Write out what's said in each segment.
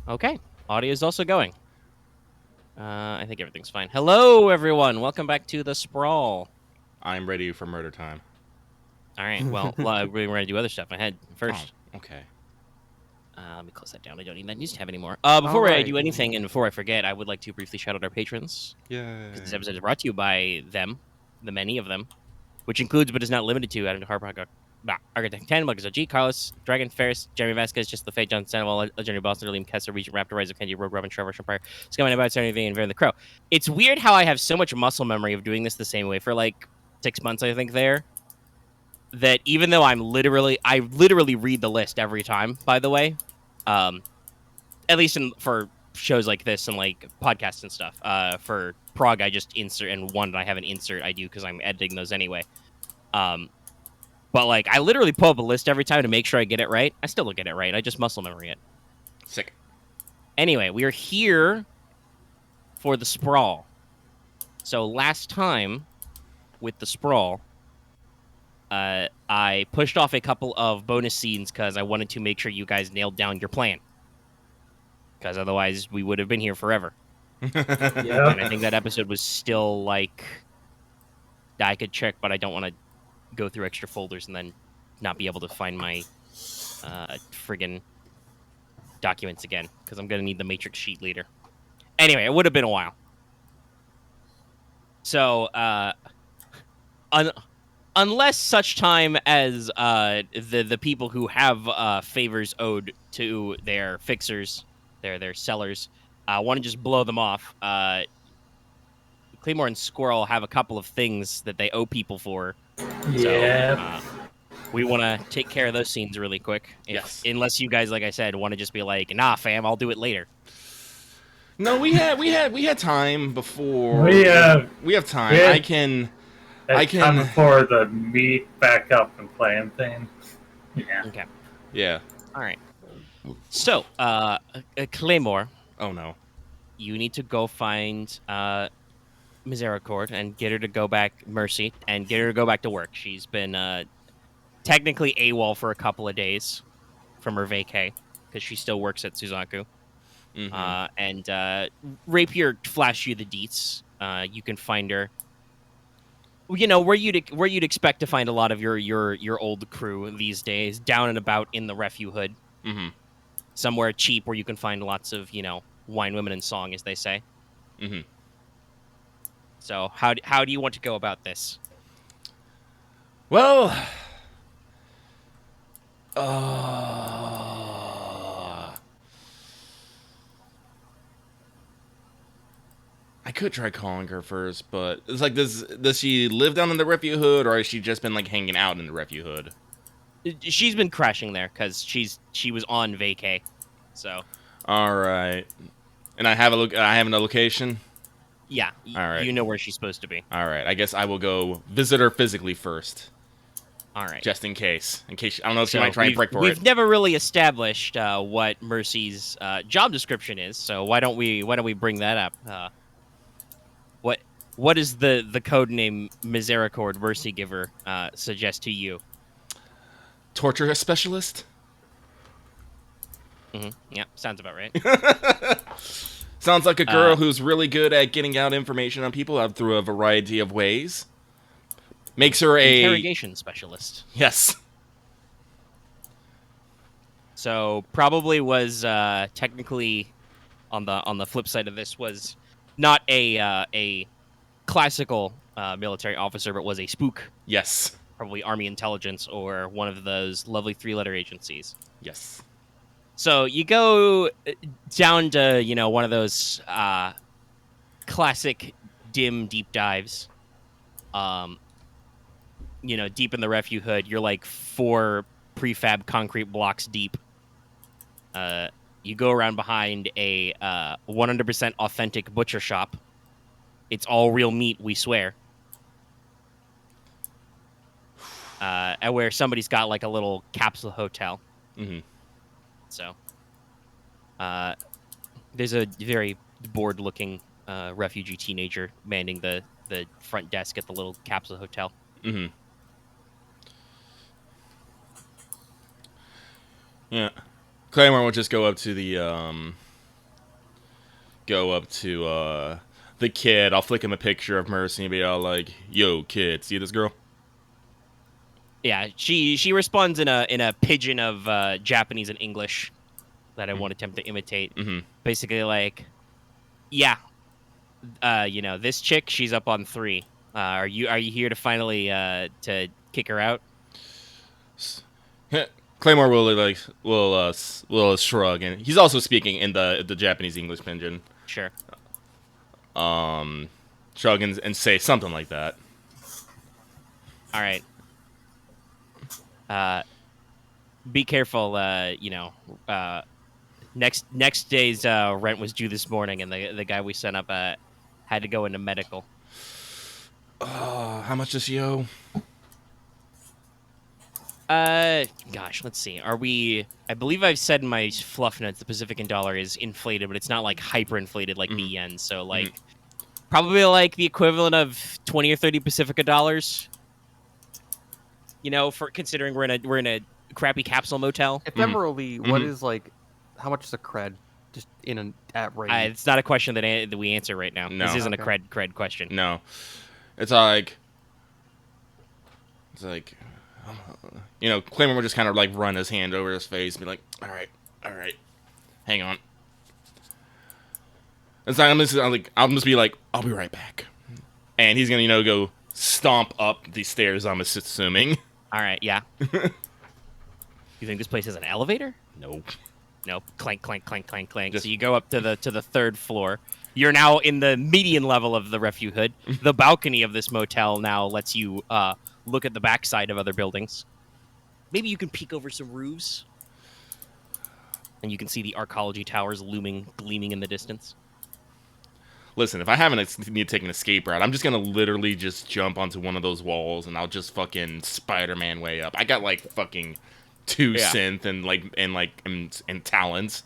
Okay, audio is also going. I think everything's fine. Hello, everyone. Welcome back to the Sprawl. I'm ready for murder time. All right. Well, we're going to do other stuff ahead Oh, first. okay. Let me close that down. I don't need that news tab anymore. All Before I right. do anything, and before I forget, I would like to briefly shout out our patrons because this Yay. episode is brought to you by them, the many of them, which includes but is not limited to Adam Harper, Architect 10, Lucas OG, Carlos, Dragon Ferris, Jeremy Vasquez, Just the Fate, John Sandoval, Legendary Boston, Liam Kessler, Regent Raptor, Rise of Kenji, Rogue Robin, Trevor, Empire, Skyman About, Serenity V, and Varen the Crow. It's weird how I have so much muscle memory of doing this the same way for like 6 months, I think, there. That even though I literally read the list every time, by the way. At least for shows like this and like podcasts and stuff. For Prague, I just insert, and one that I have an insert I do because I'm editing those anyway. But like, I literally pull up a list every time to make sure I get it right. I still don't get it right. I just muscle memory it. Sick. Anyway, we are here for the Sprawl. So last time with the Sprawl, I pushed off a couple of bonus scenes because I wanted to make sure you guys nailed down your plan. Because otherwise, we would have been here forever. Yeah. And I think that episode was still like, I could check, but I don't want to go through extra folders and then not be able to find my friggin' documents again, because I'm going to need the matrix sheet later. Anyway, it would have been a while. So, unless such time as the people who have favors owed to their fixers, their sellers, want to just blow them off, Claymore and Squirrel have a couple of things that they owe people for. Yeah. So, we want to take care of those scenes really quick. Yes. Unless you guys, like I said, want to just be like, nah, fam, I'll do it later. No, we had time before. We have time. we had- I can. Time before the meet back up and playing thing. Yeah. Okay. Yeah. All right. So, Claymore, Oh no. you need to go find Misericord and get her to go back, Mercy, and get her to go back to work. She's been technically AWOL for a couple of days from her vacay because she still works at Suzaku. Mm-hmm. And Rapier flashed you the deets. You can find her. You know where you'd expect to find a lot of your old crew these days, down and about in the Refu Hood, Mm-hmm. somewhere cheap where you can find lots of wine, women, and song, as they say. Mm-hmm. So how do you want to go about this? Well. I could try calling her first, but it's like, does she live down in the Refu Hood, or has she just been like hanging out in the Refu Hood? She's been crashing there because she was on vacay. So. All right. And I have a location. Yeah. All right. You know where she's supposed to be. All right. I guess I will go visit her physically first. All right. Just in case. I don't know if she might try and break for it. We've never really established what Mercy's job description is, so why don't we bring that up? What is the code name Misericord Mercy Giver suggest to you? Torture specialist? Mm-hmm. Yeah, sounds about right. Sounds like a girl who's really good at getting out information on people out through a variety of ways. Makes her a interrogation specialist. Yes. So probably was technically on the flip side of this was not a classical military officer, but was a spook. Yes. Probably Army Intelligence or one of those lovely 3-letter agencies. Yes. So you go down to one of those classic dim deep dives. Deep in the Refu Hood, you're like 4 prefab concrete blocks deep. You go around behind a 100% authentic butcher shop. It's all real meat, we swear. And where somebody's got like a little capsule hotel. Mm-hmm. So, there's a very bored-looking refugee teenager manning the front desk at the little capsule hotel. Mm-hmm. Yeah. Claymore will just go up to the go up to the kid. I'll flick him a picture of Mercy and be all like, "Yo, kid, see this girl?" Yeah, she responds in a pidgin of Japanese and English that I won't attempt to imitate. Mm-hmm. Basically, like, yeah, this chick, she's up on 3. Are you here to finally to kick her out? Claymore will shrug, and he's also speaking in the Japanese English pidgin. Sure. Shrug and say something like that. All right. Be careful. Next day's rent was due this morning, and the guy we sent up had to go into medical. How much does she owe? Gosh, let's see. I believe I've said in my fluff notes the Pacifican dollar is inflated, but it's not like hyperinflated like the yen. So like, probably like the equivalent of 20 or 30 Pacifica dollars. For considering we're in a crappy capsule motel. Ephemerally, what is like, how much is a cred? Just at rate. It's not a question that we answer right now. No. This isn't a cred question. No, it's like, Claymore will just kind of like run his hand over his face and be like, all right, hang on. And so I'm just be like, I'll be right back. And he's gonna, go stomp up the stairs, I'm assuming. All right, yeah. You think this place has an elevator? Nope. Nope. Clank, clank, clank, clank, clank. So you go up to the 3rd floor. You're now in the median level of the refugee hood. The balcony of this motel now lets you look at the backside of other buildings. Maybe you can peek over some roofs, and you can see the arcology towers gleaming in the distance. Listen, if I haven't need to take an escape route, I'm just gonna literally just jump onto one of those walls, and I'll just fucking Spider-Man way up. I got like fucking 2 synth and talons.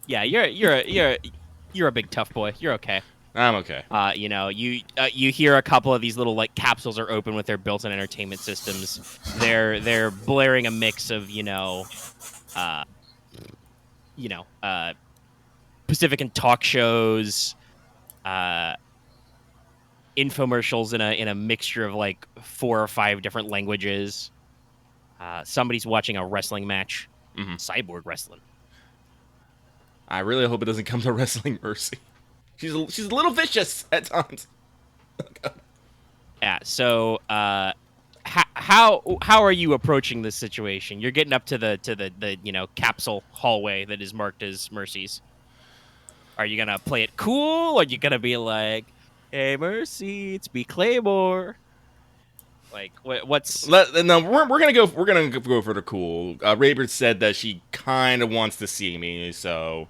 Yeah, you're a big tough boy. You're okay. I'm okay. You hear a couple of these little like capsules are open with their built-in entertainment systems. They're blaring a mix of Pacifican talk shows, infomercials in a mixture of like 4 or 5 different languages. Somebody's watching a wrestling match, cyborg wrestling. I really hope it doesn't come to wrestling Mercy. She's a little vicious at times. Yeah. So, how are you approaching this situation? You're getting up to the capsule hallway that is marked as Mercy's. Are you gonna play it cool? Or are you gonna be like, "Hey, Mercy, it's me, Claymore"? Like, what's? No, we're gonna go for the cool. Raybird said that she kind of wants to see me, so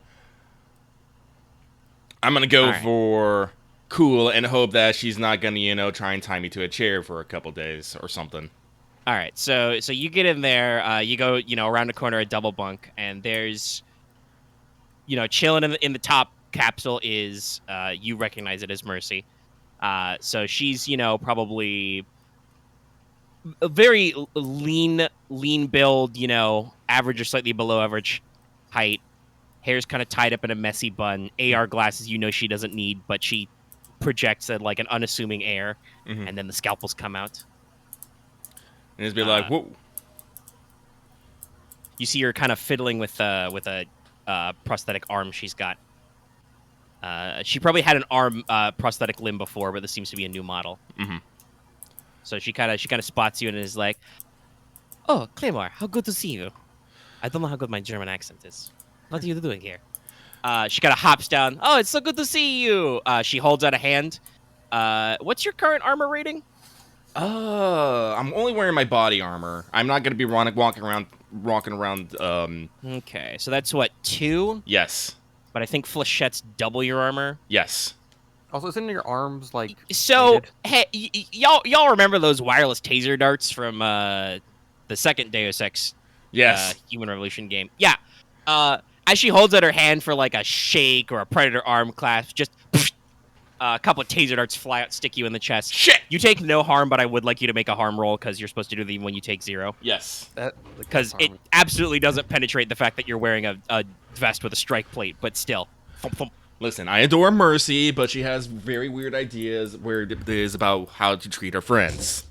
I'm gonna go for cool and hope that she's not gonna, try and tie me to a chair for a couple days or something. All right, so you get in there, you go, around the corner, a double bunk, and there's, chilling in the top capsule is, you recognize it as Mercy. So she's, probably a very lean build, average or slightly below average height. Hair's kind of tied up in a messy bun. AR glasses, she doesn't need, but she projects at like an unassuming air, and then the scalpels come out. And it's be like, whoa. You see her kind of fiddling with a prosthetic arm she's got. She probably had an arm prosthetic limb before, but this seems to be a new model. So she kind of spots you and is like, "Oh, Claymore, how good to see you." I don't know how good my German accent is. What are you doing here? She kind of hops down. "Oh, it's so good to see you." She holds out a hand. What's your current armor rating? I'm only wearing my body armor. I'm not gonna be walking around. Okay, so that's what, 2? Yes. But I think Flechette's double your armor. Yes. Also, isn't your arms like? So weighted? hey, y'all remember those wireless taser darts from the second Deus Ex? Yes. Human Revolution game. Yeah. As she holds out her hand for like a shake or a predator arm clasp, just a couple of taser darts fly out, stick you in the chest. Shit! You take no harm, but I would like you to make a harm roll because you're supposed to do them when you take 0. Yes. Because it absolutely doesn't penetrate the fact that you're wearing a vest with a strike plate, but still. Thump, thump. Listen, I adore Mercy, but she has very weird ideas where it is about how to treat her friends.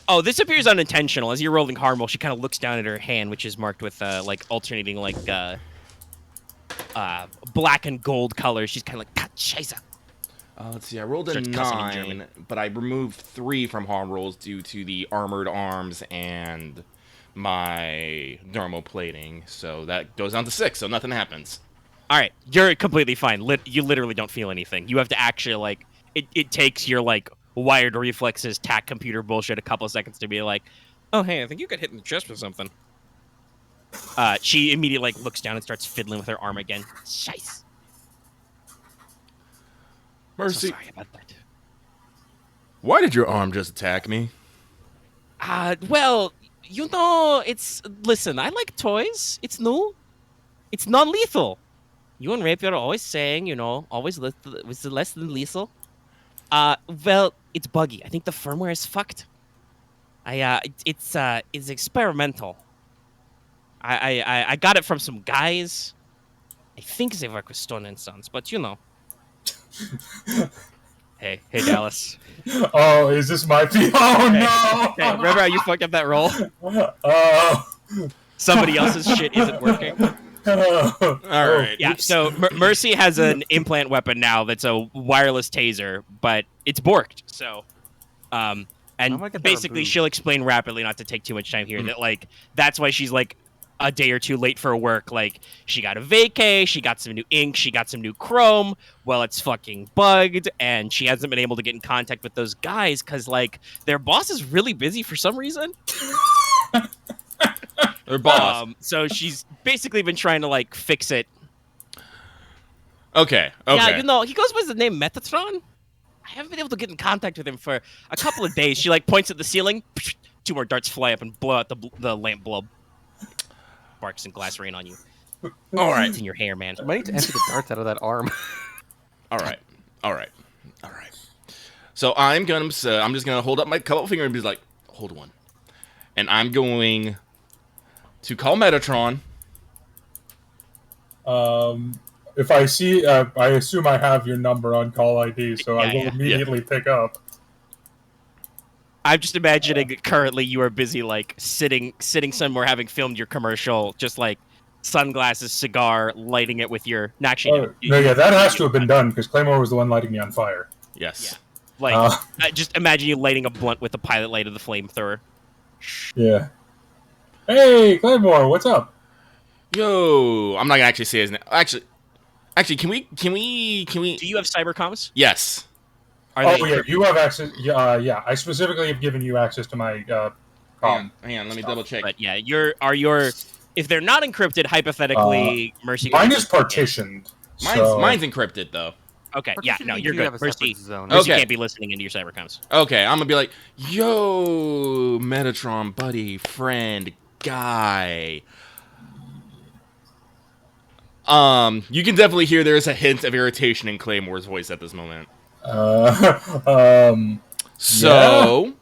Oh, this appears unintentional. As you're rolling harm roll, she kind of looks down at her hand, which is marked with like alternating like black and gold colors. She's kind of like, "God, Scheiße." Let's see, I rolled a Starts cussing in German. 9, but I removed 3 from harm rolls due to the armored arms and my normal plating. So that goes down to 6, so nothing happens. All right, you're completely fine. You literally don't feel anything. You have to actually like it takes your like wired reflexes, tack computer bullshit a couple of seconds to be like, oh hey, I think you got hit in the chest with something. She immediately like looks down and starts fiddling with her arm again. Scheiße. Mercy, So sorry about that. why did your arm just attack me? Well, you know, listen, I like toys. It's new. It's non-lethal. You and Rapier are always saying, you know, always less than lethal. Well, it's buggy. I think the firmware is fucked. It's experimental. I got it from some guys. I think they work with Stone and Sons, but you know. Hey, Dallas. Oh, is this my fee? Oh, Hey, no! Hey, remember how you fucked up that roll? Somebody else's shit isn't working. All right. Yeah, so Mercy has an implant weapon now that's a wireless taser, but it's borked. So, and might get that basically removed. she'll explain rapidly, not to take too much time here, that like that's why she's like a day or two late for work. Like she got a vacay, she got some new ink, she got some new chrome. Well, it's fucking bugged, and she hasn't been able to get in contact with those guys because like their boss is really busy for some reason. Her boss. So she's basically been trying to like fix it. Okay. Yeah, you know, he goes by the name Metatron. I haven't been able to get in contact with him for a couple of days. She like points at the ceiling, 2 more darts fly up and blow out the lamp bulb. Sparks and glass rain on you. All right. It's in your hair, man. I might need to empty the darts out of that arm. All right. So I'm just gonna hold up my couple finger and be like, hold one, and I'm going to call Metatron. If I see, I assume I have your number on call ID, so I will Yeah. immediately pick up. I'm just imagining currently you are busy like sitting somewhere having filmed your commercial, just like sunglasses, cigar, lighting it with your. No, actually, no. No, yeah, that has to have been done because Claymore was the one lighting me on fire. Yes. Like, just imagine you lighting a blunt with the pilot light of the flamethrower. Yeah. Hey, Claymore, what's up? Yo, I'm not gonna actually say his name. Actually, can we? Do you have cybercoms? Yes. Are Oh, they yeah, you have access. Yeah, I specifically have given you access to my Hang on, let me double check. But yeah, if they're not encrypted, hypothetically, Mercy. Mine is partitioned. Mine's encrypted though. Okay, Or yeah, just no, you you're do good. have a separate Mercy zone. Okay. can't be listening into your cybercoms. Okay, I'm gonna be like, yo, Metatron, buddy, friend, guy. You can definitely hear there's a hint of irritation in Claymore's voice at this moment. So,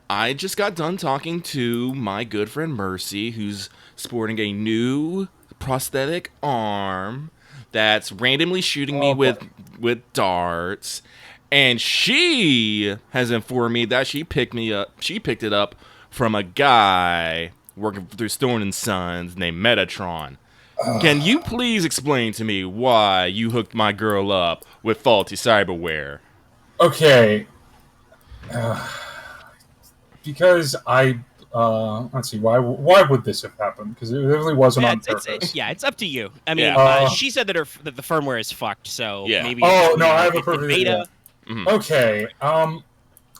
I just got done talking to my good friend Mercy, who's sporting a new prosthetic arm that's randomly shooting me with darts, and she has informed me that she picked it up from a guy working through Stone and Sons named Metatron. Can you please explain to me why you hooked my girl up with faulty cyberware? Okay. Because let's see, why would this have happened? Because it really wasn't on purpose. It's up to you. I mean, Yeah. she said that that the firmware is fucked, so Yeah. maybe. Oh, no, I have a it's perfect beta. idea. Okay.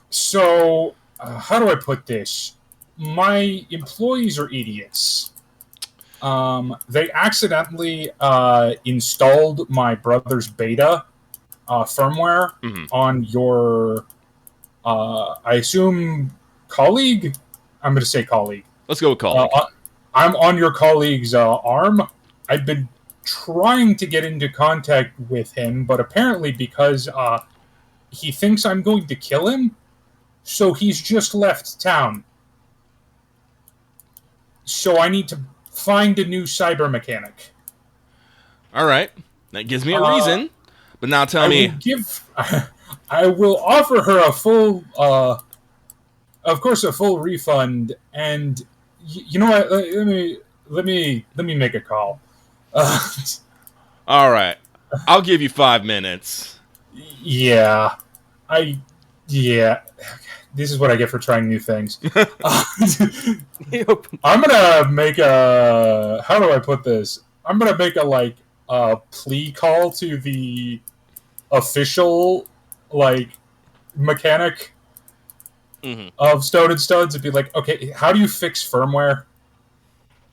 So how do I put this? My employees are idiots. They accidentally installed my brother's beta firmware on your, I assume, colleague? I'm going to say colleague. Let's go with colleague. I'm on your colleague's arm. I've been trying to get into contact with him, but apparently because he thinks I'm going to kill him, so he's just left town. So I need to find a new cyber mechanic. All right, that gives me a reason But now tell I me, will give. I will offer her a full, of course, a full refund. And you know what? Let me make a call. all right, I'll give you 5 minutes. Yeah, yeah. This is what I get for trying new things. I'm gonna make a. How do I put this? I'm gonna make a plea call to the official mechanic of Stone and Studs and be like, okay, how do you fix firmware?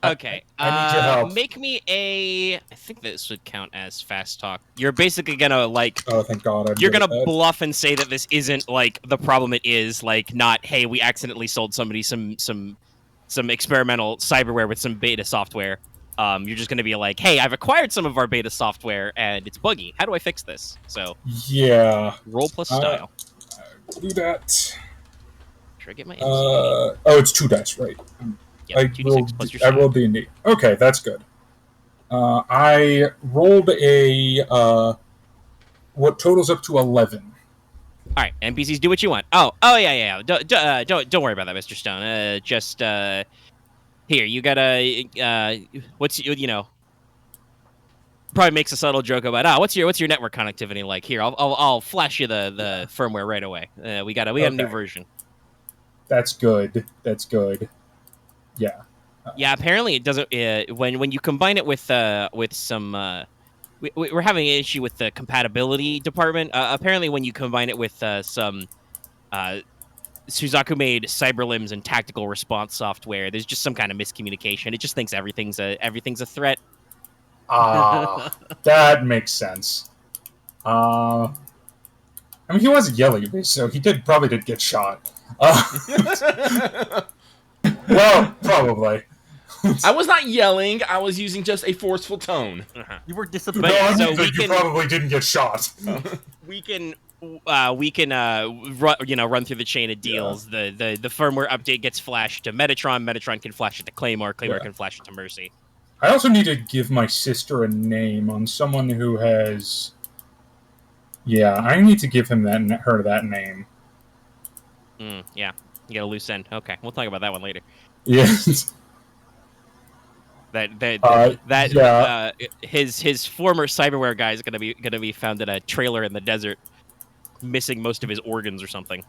Okay. I need your help. Make me a. I think this would count as fast talk. You're basically gonna Oh, thank God! You're gonna bluff and say that this isn't like the problem. It is like not. Hey, we accidentally sold somebody some experimental cyberware with some beta software. You're just gonna be like, hey, I've acquired some of our beta software and it's buggy. How do I fix this? So yeah, roll plus style. Do that. Should I get my? Oh, it's 2 dice, right? Yeah, 2d6 plus your I style. rolled D&D. Okay, that's good. I rolled a what totals up to 11. All right, NPCs, do what you want. Oh, yeah. Don't worry about that, Mr. Stone. Just here, you gotta what's probably makes a subtle joke about what's your network connectivity like? Here, I'll flash you the firmware right away. We got a new version. That's good. That's good. Yeah. Yeah, apparently it doesn't. When you combine it with some, we're having an issue with the compatibility department. Apparently, when you combine it with some Suzaku-made cyber limbs and tactical response software, there's just some kind of miscommunication. It just thinks everything's a threat. That makes sense. I mean, he wasn't yelling at me, so he probably did get shot. Well, probably. I was not yelling. I was using just a forceful tone. You were No, disappointed. I so mean that you probably didn't get shot. We can run through the chain of deals. The firmware update gets flashed to Metatron. Metatron can flash it to Claymore. Claymore can flash it to Mercy. I also need to give my sister a name on someone who has. Yeah, I need to give her that name. Yeah, you got a loose end. Okay, we'll talk about that one later. Yes. His former cyberware guy is gonna be found in a trailer in the desert, missing most of his organs or something,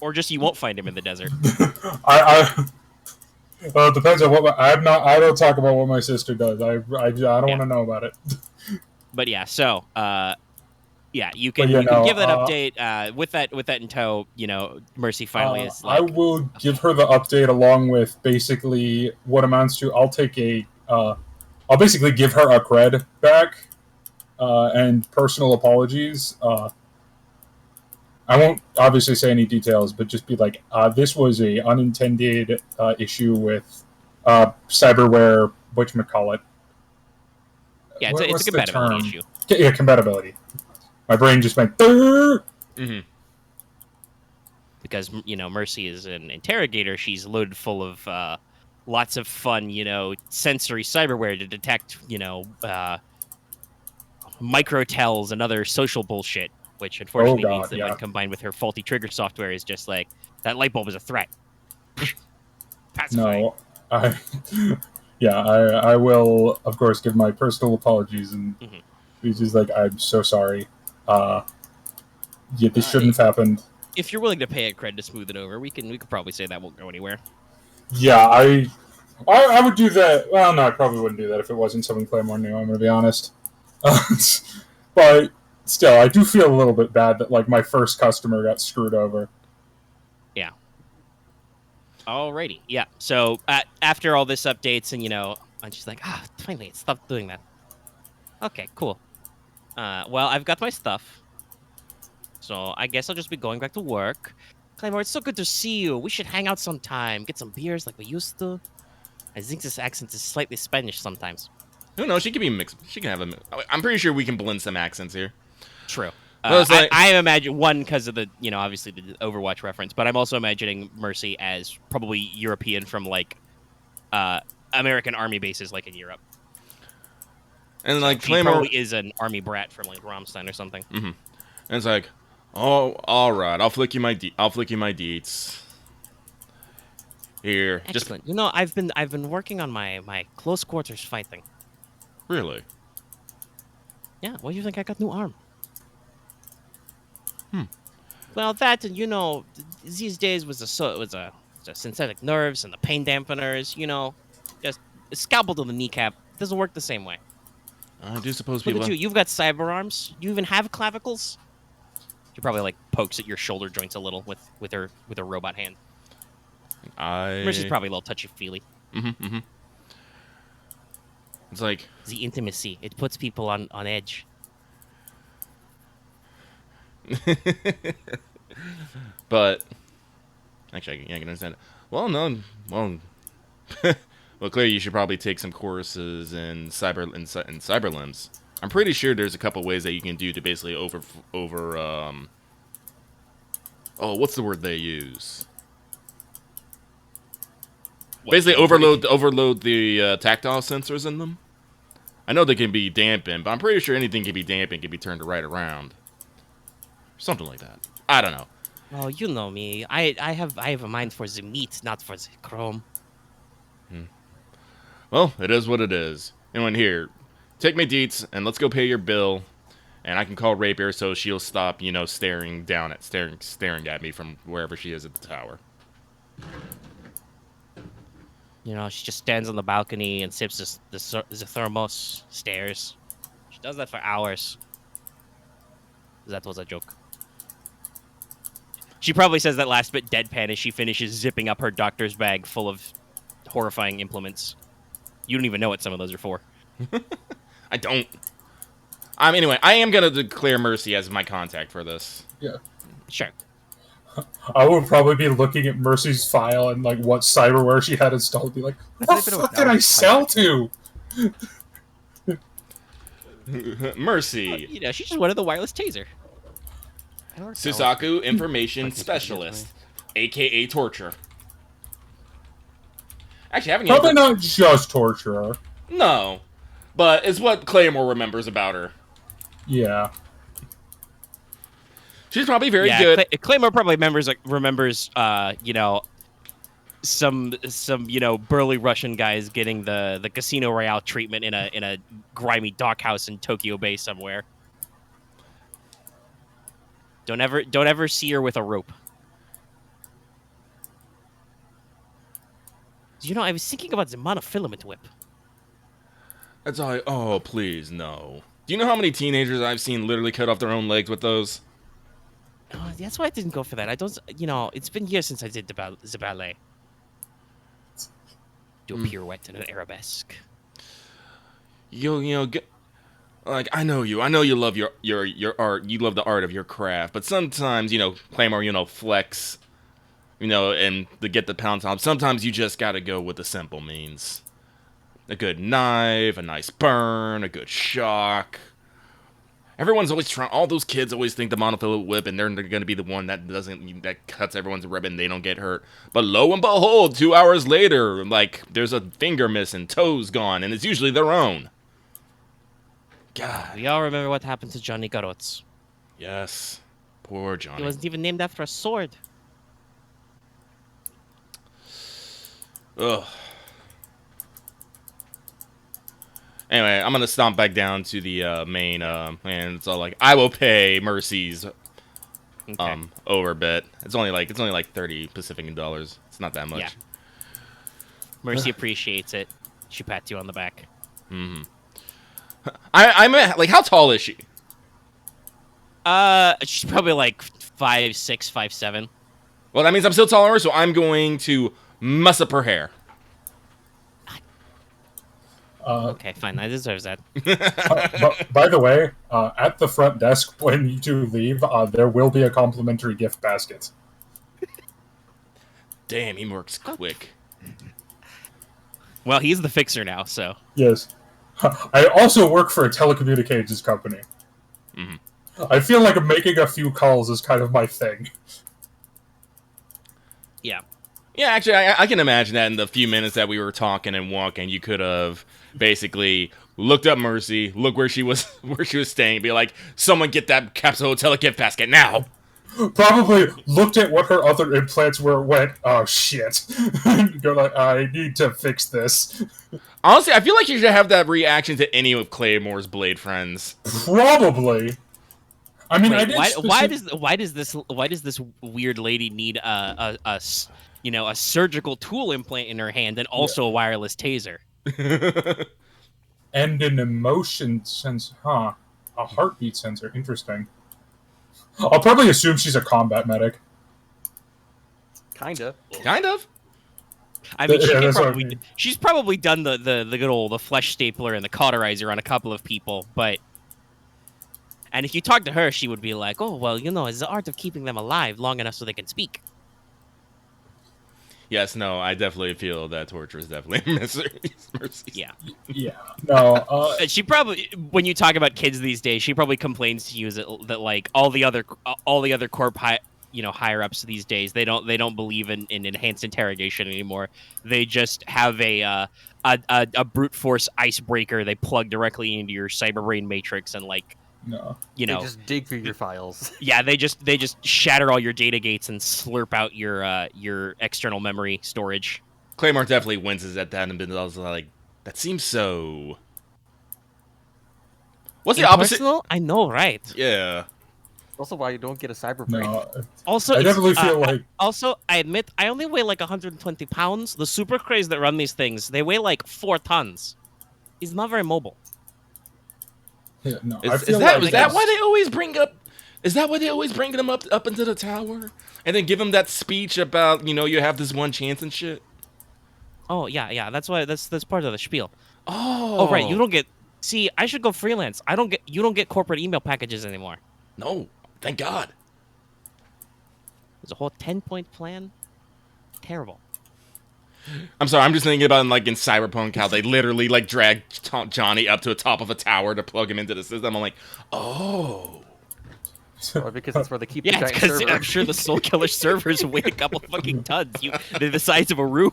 or just you won't find him in the desert. Well, it depends on what I don't talk about what my sister does. I don't want to know about it. But yeah, so you can give that update with that in tow. Mercy finally is like. I will give her the update along with basically what amounts to. I'll basically give her a cred back and personal apologies. I won't obviously say any details, but just be like, this was a unintended issue with cyberware, whatchamacallit. Yeah, it's a compatibility issue. Yeah, compatibility. My brain just went. Mm-hmm. Because Mercy is an interrogator. She's loaded full of lots of fun, sensory cyberware to detect, microtells and other social bullshit. Which unfortunately means that when combined with her faulty trigger software is just like that light bulb is a threat. Pacifying. No, I will of course give my personal apologies and he's just like, I'm so sorry. This shouldn't have happened. If you're willing to pay a cred to smooth it over, we could probably say that won't go anywhere. Yeah, I would do that. Well, no, I probably wouldn't do that if it wasn't something Claymore knew. I'm going to be honest. But still, I do feel a little bit bad that like my first customer got screwed over. Yeah. Alrighty. Yeah. So after all this updates, and I'm just like, finally, it stopped doing that. Okay, cool. Well, I've got my stuff, so I guess I'll just be going back to work. Claymore, it's so good to see you. We should hang out sometime, get some beers like we used to. I think this accent is slightly Spanish sometimes. Who knows? She can be mixed. She can have a. I'm pretty sure we can blend some accents here. True. Like, I imagine one because of the obviously the Overwatch reference, but I'm also imagining Mercy as probably European from like American army bases like in Europe. And like She Claymore probably is an army brat from like Rammstein or something. Mm-hmm. And it's like, oh, all right, I'll flick you my deets. Here, Excellent. You know, I've been working on my close quarters fighting. Really? Yeah. What do you think? I got new arm. Well, that and you know, these days was the synthetic nerves and the pain dampeners. You know, just a scalpel to the kneecap doesn't work the same way. I do suppose Look people. at you. You've got cyber arms. You even have clavicles. She probably like pokes at your shoulder joints a little with her robot hand. She's probably a little touchy feely. Mm-hmm. It's like The intimacy, it puts people on edge. But actually, I can understand it. Well, no, well, well, clearly you should probably take some courses in cyber limbs. I'm pretty sure there's a couple ways that you can do to basically oh, what's the word they use? Basically, overload the tactile sensors in them. I know they can be dampened, but I'm pretty sure anything can be dampened, can be turned right around. Something like that. I don't know. Oh, you know me. I have a mind for the meat, not for the chrome. Well, it is what it is. Anyone here, take my deets and let's go pay your bill, and I can call Rapier so she'll stop, you know, staring at me from wherever she is at the tower. You know, she just stands on the balcony and sips the thermos, stares. She does that for hours. That was a joke. She probably says that last bit deadpan as she finishes zipping up her doctor's bag full of horrifying implements. You don't even know what some of those are for. I don't. Anyway, I am going to declare Mercy as my contact for this. Yeah. Sure. I would probably be looking at Mercy's file and like what cyberware she had installed and be like, what the fuck did I sell to? Mercy. You know, she's just one of the wireless taser. Susaku Information Specialist, a.k.a. Torture. Actually, haven't you Probably not just torturer. No, but it's what Claymore remembers about her. Yeah. She's probably very good. Claymore probably remembers, you know, some you know burly Russian guys getting the Casino Royale treatment in a grimy dockhouse in Tokyo Bay somewhere. Don't ever see her with a rope. You know, I was thinking about the monofilament whip. That's all. Oh, please no. Do you know how many teenagers I've seen literally cut off their own legs with those? Oh, that's why I didn't go for that. I don't. You know, it's been years since I did the ballet. Do a pirouette and an arabesque. You know, like I know you love your art. You love the art of your craft. But sometimes, you know, Claymore, you know, flex, you know, and to get the pound top. Sometimes you just gotta go with the simple means. A good knife, a nice burn, a good shock. Everyone's always trying. All those kids always think the monofilament whip, and they're going to be the one that cuts everyone's ribbon. They don't get hurt. But lo and behold, 2 hours later, like there's a finger missing, toes gone, and it's usually their own. God. We all remember what happened to Johnny Garotz. Yes, poor Johnny. He wasn't even named after a sword. Ugh. Anyway, I'm gonna stomp back down to the main, and it's all like I will pay Mercy's overbit. It's only like 30 Pacific dollars. It's not that much. Yeah. Mercy appreciates it. She pats you on the back. Mm-hmm. I'm like, how tall is she? She's probably like 5'6", 5'7". Well, that means I'm still taller than her, so I'm going to muss up her hair. Okay, fine. I deserve that. By the way, at the front desk when you two leave, there will be a complimentary gift basket. Damn, he works quick. Well, he's the fixer now, so. Yes. I also work for a telecommunications company. Mm-hmm. I feel like making a few calls is kind of my thing. Yeah. Yeah, actually, I can imagine that in the few minutes that we were talking and walking, you could have basically looked up Mercy, look where she was staying, be like, someone get that capsule hotel gift basket now. Probably looked at what her other implants were, went, oh shit. Go like, I need to fix this. Honestly, I feel like you should have that reaction to any of Claymore's Blade friends. Probably. I mean, Wait, I did why does this weird lady need a surgical tool implant in her hand and also a wireless taser? And an emotion sensor, huh? A heartbeat sensor, interesting. I'll probably assume she's a combat medic. Kinda. Kind of. I mean, Yeah, that's what I mean. she's probably done the good old the flesh stapler and the cauterizer on a couple of people, but. And if you talk to her, she would be like, "Oh, well, it's the art of keeping them alive long enough so they can speak." Yes, no, I definitely feel that torture is definitely Mercy. Yeah. Yeah. No. She probably, when you talk about kids these days, she probably complains to you that like all the other corp higher ups these days, they don't believe in enhanced interrogation anymore. They just have a brute force icebreaker they plug directly into your cyber brain matrix and like. No. They just dig through your files. Yeah, they just shatter all your data gates and slurp out your external memory storage. Claymore definitely winces at that and been also like, that seems so. What's the opposite? Impersonal? I know, right? Yeah. Also, why you don't get a cyber brain. No. Also, I definitely feel like. Also, I admit I only weigh like 120 pounds. The super craze that run these things, they weigh like 4 tons. He's not very mobile. Yeah, no, Is that why they always bring up? Is that why they always bring them up into the tower and then give them that speech about you have this one chance and shit? Oh yeah. That's why that's part of the spiel. Oh right. You don't get. See, I should go freelance. You don't get corporate email packages anymore. No, thank God. There's a whole 10-point plan. Terrible. I'm sorry, I'm just thinking about like in Cyberpunk how they literally like drag Johnny up to the top of a tower to plug him into the system. I'm like, oh. Or because that's where they keep the Yeah, giant because server. I'm sure the Soul Killer servers weigh a couple fucking tons. They're the size of a room.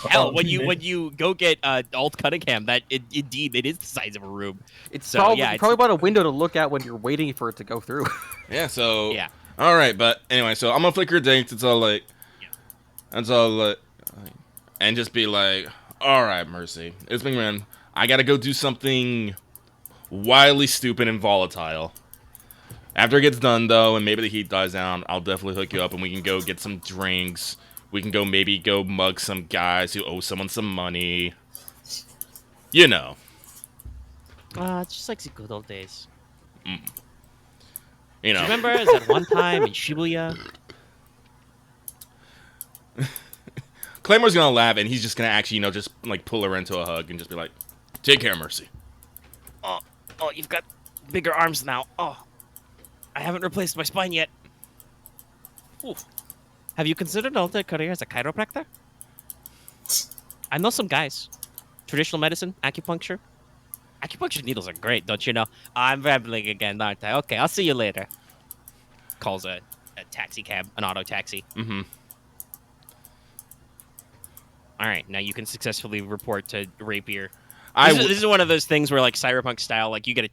Hell, when you go get Alt Cunningham, indeed it is the size of a room. It's So, probably, yeah, it's probably about a window to look at when you're waiting for it to go through. Yeah, so Yeah. all right, but anyway, so I'm gonna flicker dates. It's all like, that's all like, and just be like, all right, Mercy, it's been run. I gotta go do something wildly stupid and volatile. After it gets done, though, and maybe the heat dies down, I'll definitely hook you up and we can go get some drinks. We can maybe go mug some guys who owe someone some money. You know. It's just like the good old days. You Do know. you remember that one time in Shibuya? Claymore's gonna laugh and he's just gonna actually, just like pull her into a hug and just be like, take care, Mercy. Oh, you've got bigger arms now. Oh, I haven't replaced my spine yet. Oof. Have you considered an career as a chiropractor? I know some guys. Traditional medicine, acupuncture. Acupuncture needles are great, don't you know? I'm rambling again, aren't I? Okay, I'll see you later. Calls a taxi cab, an auto taxi. Mm-hmm. All right, now you can successfully report to Rapier. This is one of those things where, like, Cyberpunk style, like, you get a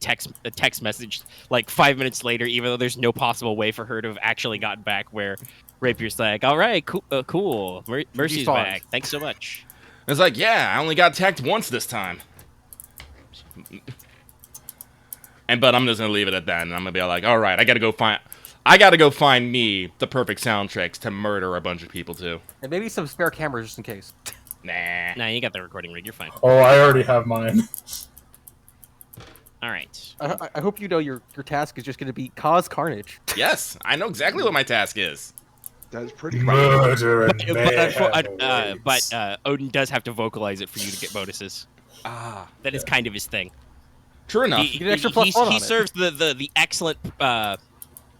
text message, like, 5 minutes later, even though there's no possible way for her to have actually gotten back, where Rapier's like, all right, cool. Mercy's back. Thanks so much. It's like, yeah, I only got attacked once this time. But I'm just gonna leave it at that, and I'm gonna be like, all right, I gotta go find me the perfect soundtracks to murder a bunch of people too. And maybe some spare cameras just in case. Nah. You got the recording rig. You're fine. Oh, I already have mine. All right. I hope you know your task is just going to be cause carnage. Yes, I know exactly what my task is. That's pretty Murder and But Odin does have to vocalize it for you to get bonuses. That is kind of his thing. True enough. You get an extra plus one on He it. serves the excellent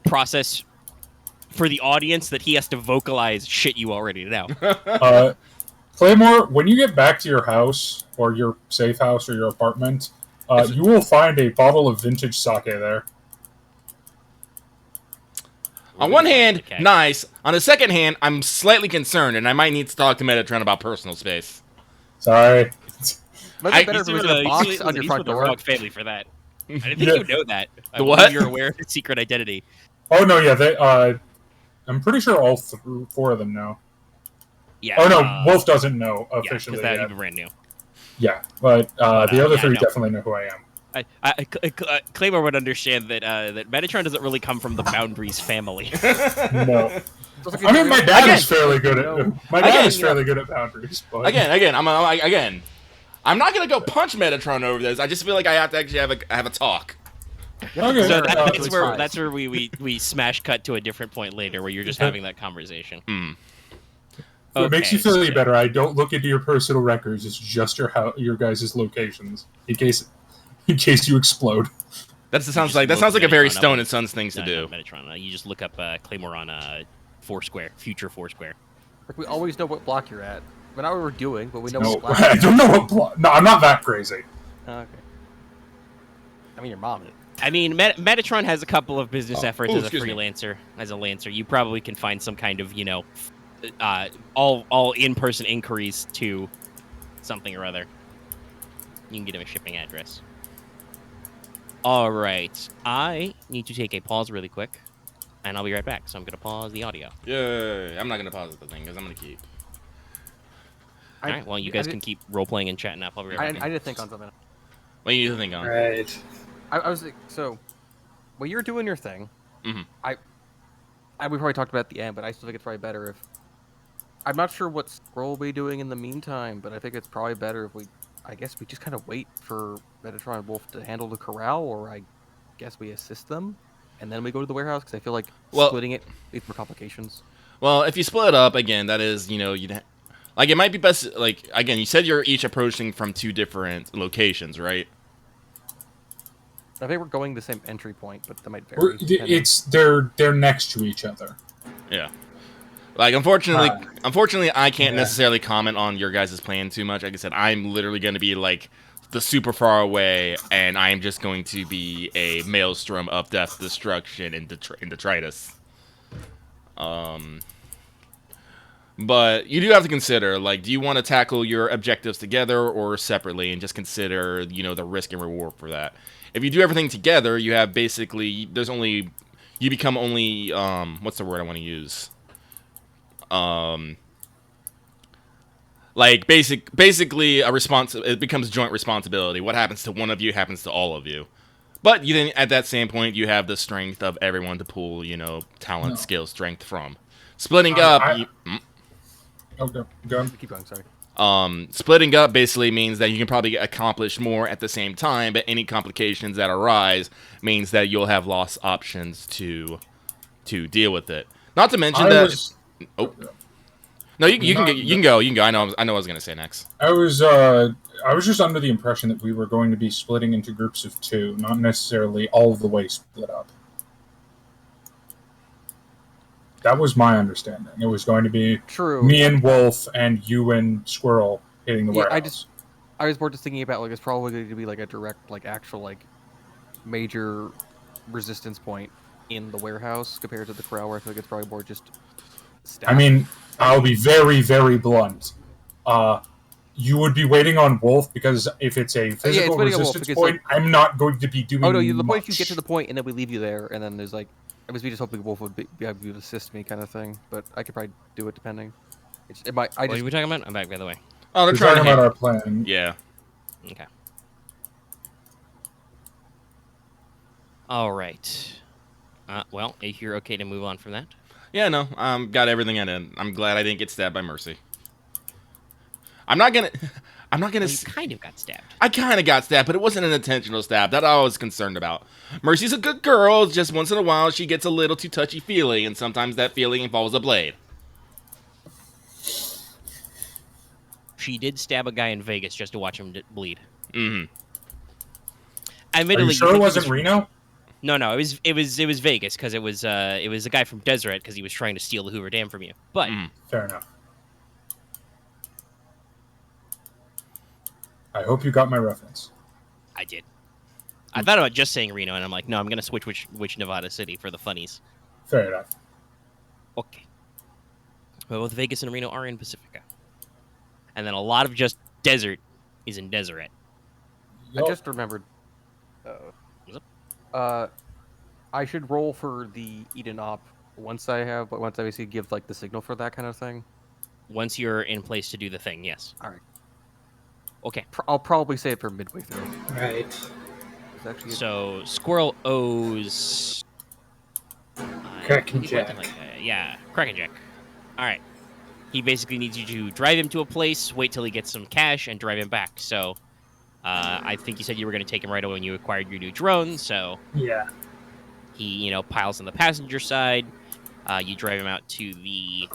process for the audience that he has to vocalize shit you already know. Claymore, when you get back to your house, or your safe house, or your apartment, you will find a bottle of vintage sake there. On one hand, Okay. nice. On the second hand, I'm slightly concerned, and I might need to talk to Metatron about personal space. Sorry. Might be better if it was in a box on your front door. Family for that. I didn't think Yeah. you know that. I The believe what? You're aware of his secret identity. Oh no, yeah, they. I'm pretty sure all 4 of them know. Yeah. Oh no, Wolf doesn't know officially because that yet. even brand new. Yeah, but the other yeah, 3 no. definitely know who I am. Claymore would understand that that Metatron doesn't really come from the Boundaries family. No. I mean, my dad is fairly good at. My dad Again, is fairly good at boundaries. But... Again, I'm not gonna go punch Metatron over this. I just feel like I have to actually have a talk. Okay. So Fine. that's where we smash cut to a different point later, where you're just having that conversation. What makes you feel any so- better? I don't look into your personal records. It's just your guys' locations in case you explode. That sounds just like a look very Metatron up. Stone and Sons things to No, do. not Metatron. You just look up Claymore on Foursquare, future Foursquare. Like, we always know what block you're at. We know what we're doing, but we know No, what block. I don't know what. No, I'm not that crazy. Oh, okay. I mean, your mom is. I mean, Metatron has a couple of business efforts as a excuse me. freelancer. As a lancer, you probably can find some kind of, all in-person inquiries to something or other. You can get him a shipping address. All right, I need to take a pause really quick, and I'll be right back. So I'm gonna pause the audio. Yeah, I'm not gonna pause the thing because I'm gonna keep. All right, well, you guys can keep role-playing and chatting up. I'll be right back. I did think on something. What do you think on? Right. I was like, so, when you're doing your thing, Mhm. we probably talked about it at the end, but I still think it's probably better if. I'm not sure what Squirrel will be doing in the meantime, but I think it's probably better if we. I guess we just kind of wait for Metatron and Wolf to handle the corral, or I guess we assist them, and then we go to the warehouse because I feel like splitting it leads more complications. Well, if you split it up again, that is, like it might be best. Like again, you said you're each approaching from 2 different locations, right? I think we're going the same entry point, but that might vary. They're next to each other. Yeah. Like unfortunately, I can't necessarily comment on your guys' plan too much. Like I said, I'm literally going to be like the super far away, and I am just going to be a maelstrom of death, destruction, and detritus. But you do have to consider, like, do you want to tackle your objectives together or separately, and just consider, the risk and reward for that. If you do everything together, you have basically you become only what's the word I want to use? Like basically it becomes joint responsibility. What happens to one of you happens to all of you. But you then at that same point you have the strength of everyone to pull, talent, skill, strength from. Splitting up Okay, go on. Keep going. Sorry. Splitting up basically means that you can probably accomplish more at the same time, but any complications that arise means that you'll have lost options to deal with it. Not to mention No, you can go. I know what I was gonna say next. I was just under the impression that we were going to be splitting into groups of 2, not necessarily all the way split up. That was my understanding. It was going to be True. me and Wolf and you and Squirrel hitting the warehouse. I was more just thinking about, like, it's probably going to be like a direct, like, actual, like, major resistance point in the warehouse compared to the corral, where I feel like it's probably more just staff. I mean, I'll be very, very blunt. You would be waiting on Wolf because if it's a physical resistance point, I'm not going to be doing. Oh no! The point much. you get to the point and then we leave you there, and then there's like, I was just hoping Wolf would be able to assist me, kind of thing. But I could probably do it depending. It might. What are we talking about? I'm back, by the way. Oh, they're We're trying talking to about our plan. Yeah. Okay. All right. Well, if you're okay to move on from that. Yeah, no, got everything in it. I'm glad I didn't get stabbed by Mercy. I'm not gonna. Well, you kind of got stabbed. I kind of got stabbed, but it wasn't an intentional stab. That I was concerned about. Mercy's a good girl. Just once in a while, she gets a little too touchy-feely, and sometimes that feeling involves a blade. She did stab a guy in Vegas just to watch him bleed. Mm-hmm. Admittedly, Are you sure it wasn't Reno? No, it was Vegas because it was a guy from Deseret because he was trying to steal the Hoover Dam from you. But Fair enough. I hope you got my reference. I did. I thought about just saying Reno, and I'm like, no, I'm gonna switch which Nevada city for the funnies. Fair enough. Okay. Well, both Vegas and Reno are in Pacifica, and then a lot of just desert is in Deseret. I just remembered. What's I should roll for the Eden op once I basically give like the signal for that kind of thing. Once you're in place to do the thing, yes. All right. Okay. I'll probably say it for midway through. Right. It's actually So Squirrel owes Kraken Jack. Kraken Jack. All right. He basically needs you to drive him to a place, wait till he gets some cash, and drive him back. So I think you said you were going to take him right away when you acquired your new drone. So Yeah. he, piles on the passenger side. You drive him out to the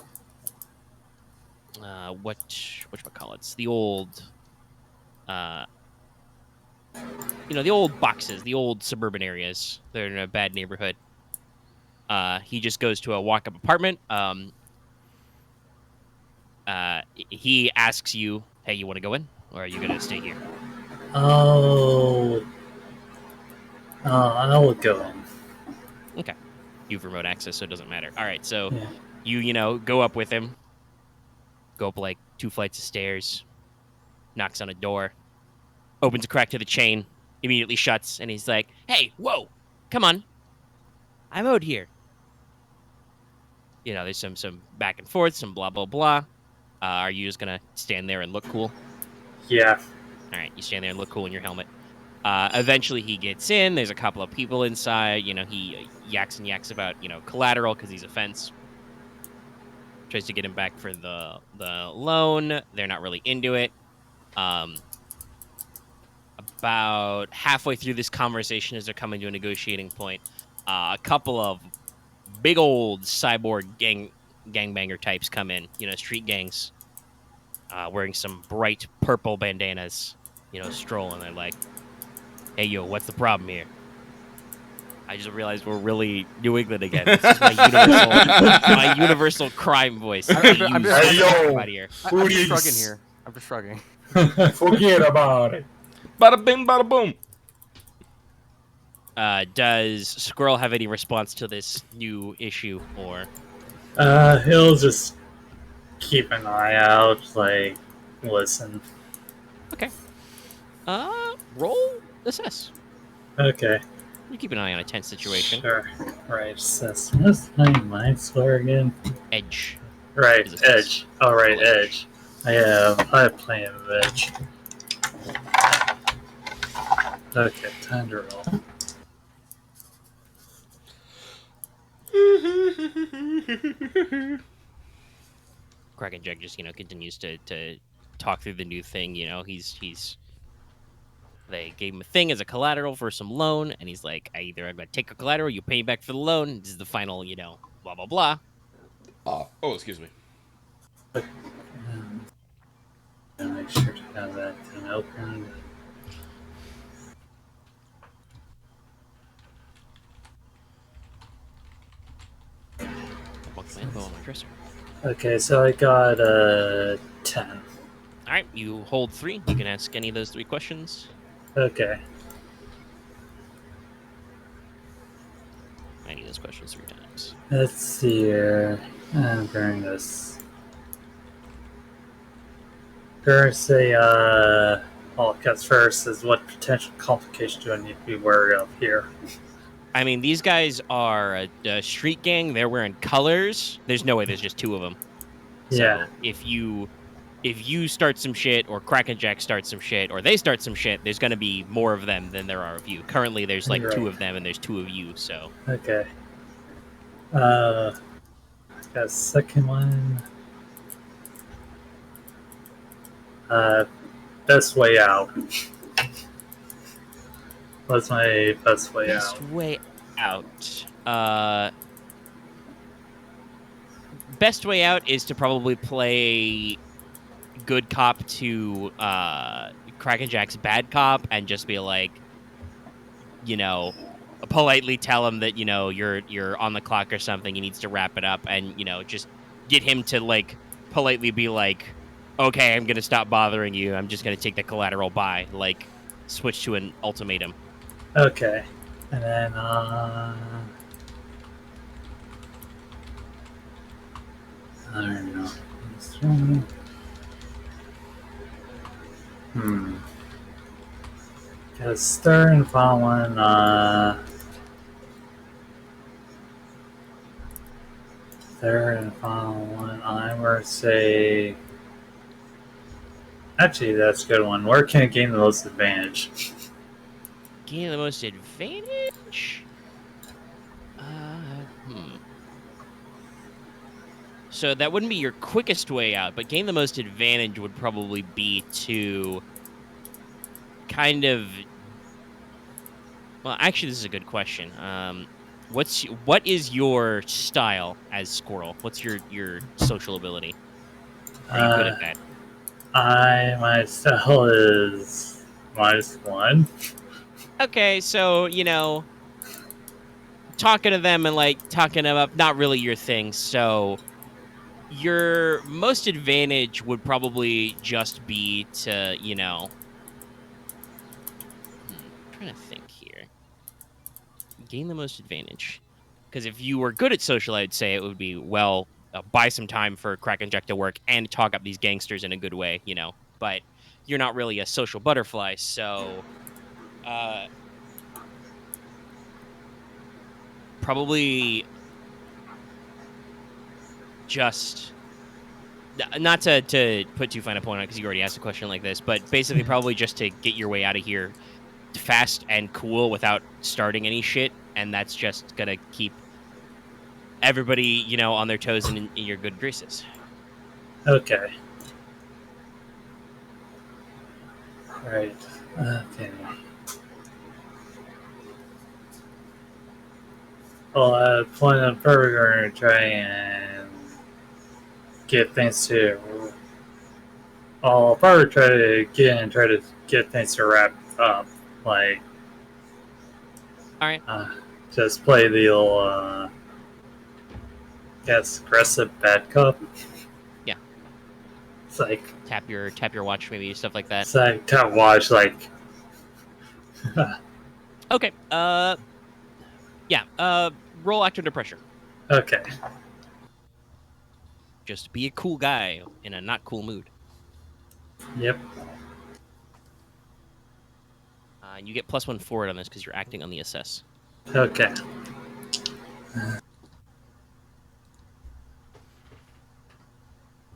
whatchamacallits, the old, the old boxes, the old suburban areas. They're in a bad neighborhood. He just goes to a walk-up apartment. He asks you, "Hey, you want to go in, or are you gonna stay here?" Oh. I will go in. Okay. You have remote access, so it doesn't matter. All right, so Yeah. you go up with him, go up like 2 flights of stairs, knocks on a door, opens a crack to the chain, immediately shuts, and he's like, "Hey, whoa, come on, I'm out here." There's some back and forth, some blah blah blah. Are you just gonna stand there and look cool? Yeah. All right, you stand there and look cool in your helmet. Eventually, he gets in. There's a couple of people inside. He yaks and yaks about collateral because he's a fence. Tries to get him back for the loan. They're not really into it. About halfway through this conversation, as they're coming to a negotiating point, a couple of big old cyborg gangbanger types come in. Street gangs, wearing some bright purple bandanas. Strolling. They're like, "Hey, yo, what's the problem here?" I just realized we're really New England again. This is my universal crime voice. Hey, yo, I'm just shrugging here. I'm just shrugging. Forget about it. Bada bing, bada boom. Does Squirrel have any response to this new issue, or? He'll just keep an eye out, listen. Okay. Roll assess. Okay. You keep an eye on a tense situation. Sure. Right. Assess. What's my mind swear again? Edge. Right. Is assess. Edge. All right. Roll Edge. I have plenty of edge. Okay. Time to roll. Kraken Jack just continues to talk through the new thing. They gave him a thing as a collateral for some loan, and he's like, I'm gonna take a collateral, you pay me back for the loan. This is the final, blah blah blah. Oh, excuse me. Make sure to have that thing open. Okay, so I got 10. All right, you hold 3. You can ask any of those 3 questions. Okay. Any of those questions 3 times. Let's see here. I'm bring this. First, first is what potential complications do I need to be wary of here? I mean, these guys are a street gang. They're wearing colors. There's no way there's just 2 of them. Yeah. So if you start some shit, or Kraken Jack starts some shit, or they start some shit, there's going to be more of them than there are of you. Currently, there's like 2 of them, and there's 2 of you, so... Okay. Got a second one. Best way out. What's my best way out? Best way out. Best way out is to probably play good cop to Kraken Jack's bad cop, and just be like, politely tell him that you're on the clock or something. He needs to wrap it up, and just get him to politely be like, "Okay, I'm gonna stop bothering you. I'm just gonna take the collateral by." Switch to an ultimatum. Okay. And then, I don't know. Because third and final one, I would say. Actually, that's a good one. Where can it gain the most advantage? Gain the most advantage? So that wouldn't be your quickest way out, but gain the most advantage would probably be to kind of. Well, actually, this is a good question. What is your style as Squirrel? What's your social ability? Are you good at that? My style is -1. Okay, so talking to them and talking them up, not really your thing. So your most advantage would probably just be to trying to think here. Gain the most advantage. Because if you were good at social, I'd say it would be, buy some time for crack inject to work and talk up these gangsters in a good way, But you're not really a social butterfly, so probably just not to put too fine a point on it because you already asked a question like this, but basically probably just to get your way out of here fast and cool without starting any shit, and that's just gonna keep everybody on their toes and in your good graces. Okay. Right. Okay. Well, at a point of we're going to try and get things to. I'll probably try to get things to wrap up. Like, All right. Just play the old, aggressive bad cop. Yeah. It's like tap your watch, maybe stuff like that. It's like tap watch, like. Okay. Yeah. Roll act under pressure. Okay. Just be a cool guy in a not cool mood. Yep. And you get +1 forward on this because you're acting on the assess. Okay.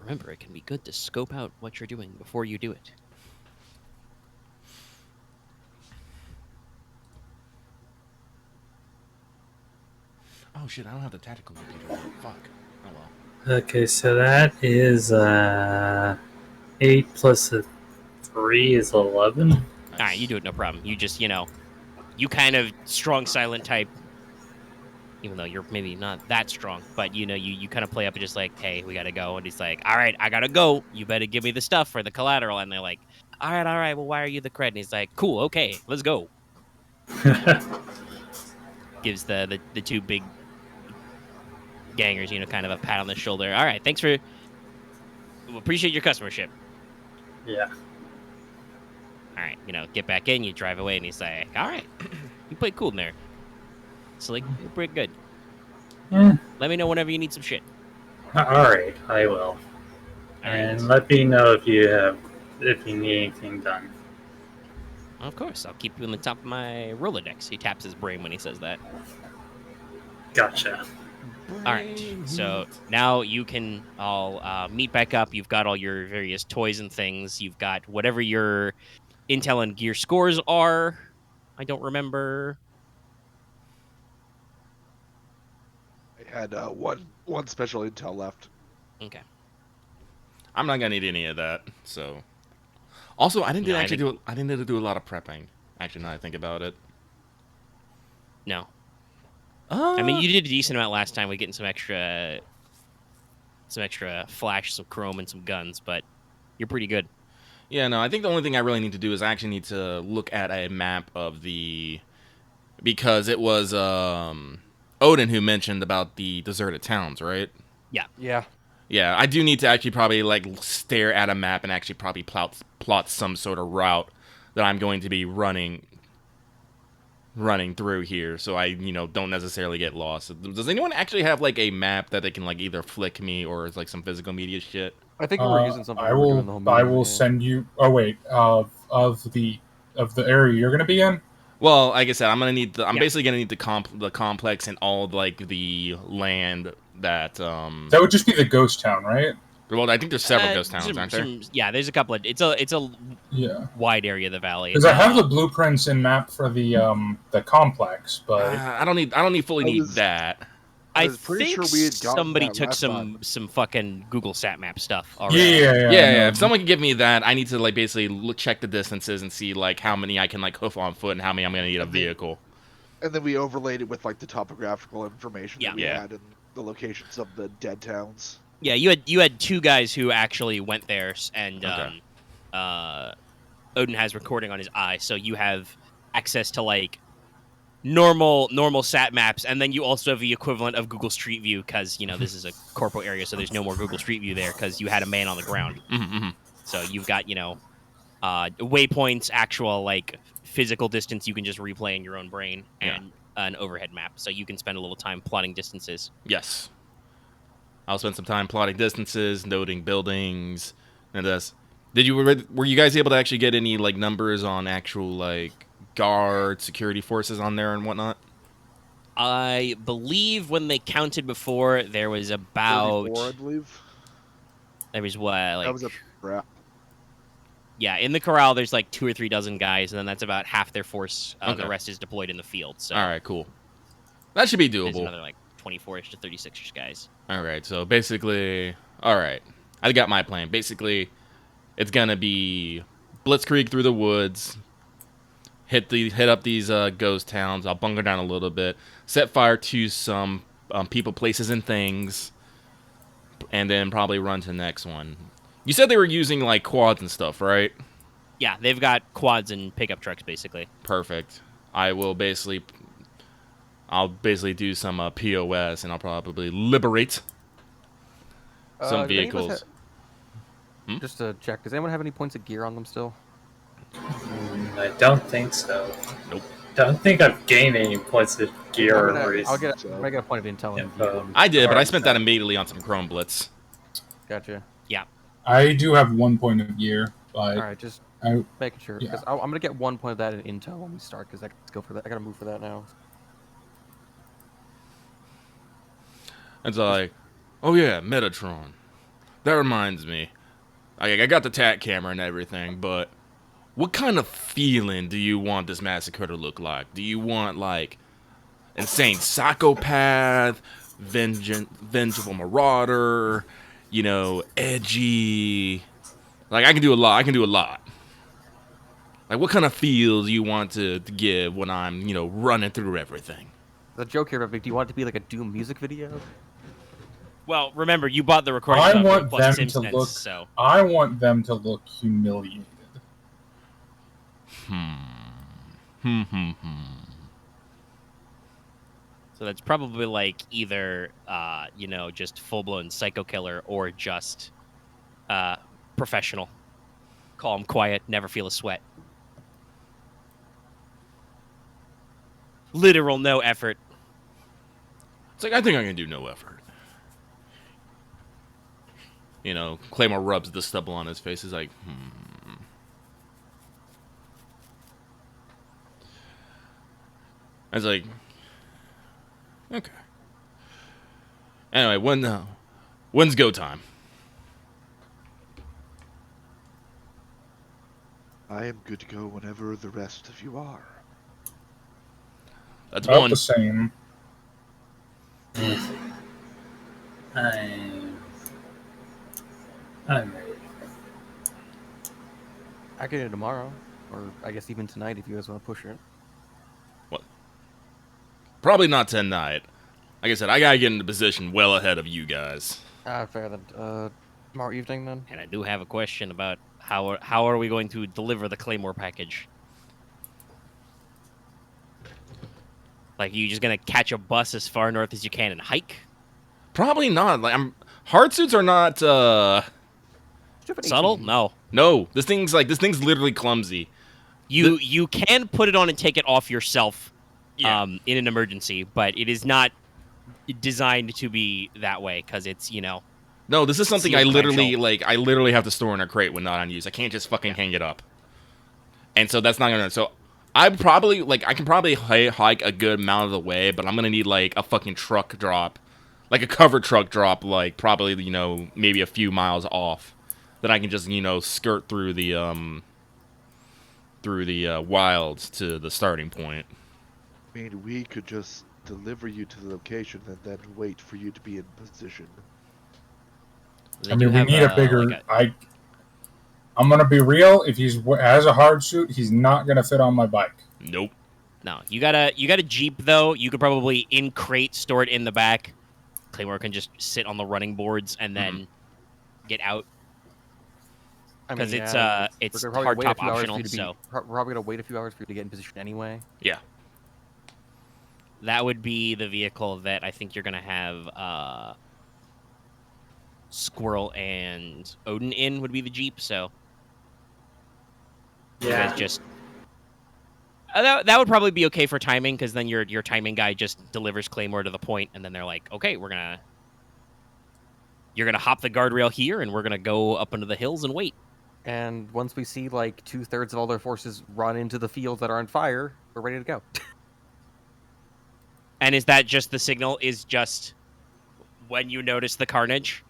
Remember, it can be good to scope out what you're doing before you do it. Oh shit, I don't have the tactical computer. Fuck. Oh well. Okay, so that is 8 plus 3 is 11. Nice. All right, you do it, no problem. You just, you kind of strong silent type, even though you're maybe not that strong, but you kind of play up and just like, hey, we gotta go. And he's like, all right, I gotta go. You better give me the stuff for the collateral. And they're like, all right, well, why are you the cred? And he's like, cool, okay, let's go. Gives the two big gangers, kind of a pat on the shoulder. All right, thanks for appreciate your customership. Yeah. All right, get back in, you drive away, and he's like, all right, you played cool in there. So, you're pretty good. Yeah. Let me know whenever you need some shit. Alright, I will. All And right. let me know if you need anything done. Of course, I'll keep you on the top of my Rolodex. He taps his brain when he says that. Gotcha. All right, so now you can all meet back up. You've got all your various toys and things. You've got whatever your intel and gear scores are. I don't remember. I had one special intel left. Okay. I'm not gonna need any of that. So, also, I didn't No, I do a lot of prepping. Actually, now that I think about it. No. I mean, you did a decent amount last time with getting some extra flash, some chrome, and some guns, but you're pretty good. Yeah, no, I think the only thing I really need to do is I actually need to look at a map of because it was Odin who mentioned about the deserted towns, right? Yeah. Yeah. Yeah, I do need to actually probably stare at a map and actually probably plot some sort of route that I'm going to be running through here, so I don't necessarily get lost. Does anyone actually have a map that they can either flick me or some physical media shit? I think we were using something. I when we were doing the will. whole I meeting, will yeah. send you. Oh wait. Of the area you're gonna be in. Well, like I said, I'm gonna need. I'm Yeah. basically gonna need the complex and all of, like the land that. That would just be the ghost town, right? Well, I think there's several ghost towns, aren't there? Yeah, there's a couple of. It's a Yeah. wide area of the valley. Because I have the blueprints and map for the complex, but I don't need need that. I I was pretty think sure we had gotten somebody that took last time. some fucking Google Sat Map stuff yeah, already. Yeah. no. If someone can give me that, I need to like basically check the distances and see like how many I can like hoof on foot and how many I'm gonna need a vehicle. And then we overlaid it with like the topographical information that we Yeah. had and the locations of the dead towns. Yeah, you had two guys who actually went there, and Okay. Odin has recording on his eye, so you have access to like normal sat maps, and then you also have the equivalent of Google Street View because this is a corporate area, so there's no more Google Street View there because you had a man on the ground. Mm-hmm. So you've got waypoints, actual like physical distance you can just replay in your own brain, Yeah. and an overhead map, so you can spend a little time plotting distances. Yes. I'll spend some time plotting distances, noting buildings, and this. Were you guys able to actually get any like numbers on actual like guard security forces on there and whatnot? I believe when they counted before, there was about 34, I believe. there was what like That was a wrap. yeah, in the corral there's like 2 or 3 dozen guys, and then that's about half their force. Okay. The rest is deployed in the field. So All right, cool. That should be there's doable. another like 24ish to 36ish guys. All right, so basically, all right, I got my plan. Basically, it's gonna be blitzkrieg through the woods, hit up these ghost towns. I'll bunker down a little bit, set fire to some people, places, and things, and then probably run to the next one. You said they were using like quads and stuff, right? Yeah, they've got quads and pickup trucks basically. Perfect. I'll basically do some POS, and I'll probably liberate some do any of us vehicles. Just to check, does anyone have any points of gear on them still? I don't think so. Nope. Don't think I've gained any points of gear or I'll reason. get a point of intel. Info. I did, but I Alright, spent that immediately on some Chrome Blitz. Gotcha. I do have 1 point of gear, but All right, just I making sure. Yeah. Because I'm gonna get 1 point of that in intel when we start. Because let's go for that. I gotta move for that now. It's like, oh yeah, Metatron. That reminds me. I got the TAC camera and everything, but what kind of feeling do you want this massacre to look like? Do you want like insane psychopath, vengeful marauder, edgy? Like I can do a lot. Like what kind of feel do you want to give when I'm, running through everything? The joke here, Vic, do you want it to be like a Doom music video? Well, remember you bought the recording I software want plus them Sims to Nets, look- so I want them to look humiliated. So that's probably like either, just full-blown psycho killer or just professional. Calm, quiet, never feel a sweat. Literal, no effort. It's like, I think I can do no effort. Claymore rubs the stubble on his face. He's like, It's like, okay. Anyway, when's go time? I am good to go whenever the rest of you are. That's About one. the same. I'm ready. I can do it tomorrow, or I guess even tonight if you guys want to push it. Probably not tonight. Like I said, I gotta get into position well ahead of you guys. Fair then. Tomorrow evening then. And I do have a question about how are we going to deliver the Claymore package? Like, you just gonna catch a bus as far north as you can and hike? Probably not. Like, hard suits are not. Subtle? No. No, this thing's literally clumsy. You can put it on and take it off yourself. Yeah. In an emergency, but it is not designed to be that way because it's, No, this is something Sealed I literally clamshell. I literally have to store in a crate when not on use. I can't just fucking hang it up. And so that's not gonna. So I probably I can probably hike a good amount of the way, but I'm gonna need like a fucking truck drop, like a covered truck drop, like probably maybe a few miles off, that I can just skirt through the wilds to the starting point. I mean, we could just deliver you to the location and then wait for you to be in position. They I do mean, we have, need a bigger. like I'm gonna be real. If he's has a hard suit, he's not gonna fit on my bike. Nope. No, you got a Jeep though. You could probably in crate store it in the back. Claymore can just sit on the running boards and then get out. I mean, 'Cause it's we're gonna probably wait a hardtop few hours for optional, you to be, so- we're probably gonna wait a few hours for you to get in position anyway. Yeah. That would be the vehicle that I think you're gonna have Squirrel and Odin in would be the Jeep. So you Yeah. guys just that would probably be okay for timing, because then your timing guy just delivers Claymore to the point, and then they're like, okay, you're gonna hop the guardrail here, and we're gonna go up into the hills and wait. And once we see like 2/3 of all their forces run into the fields that are on fire, we're ready to go. And is that just the signal? Is just when you notice the carnage?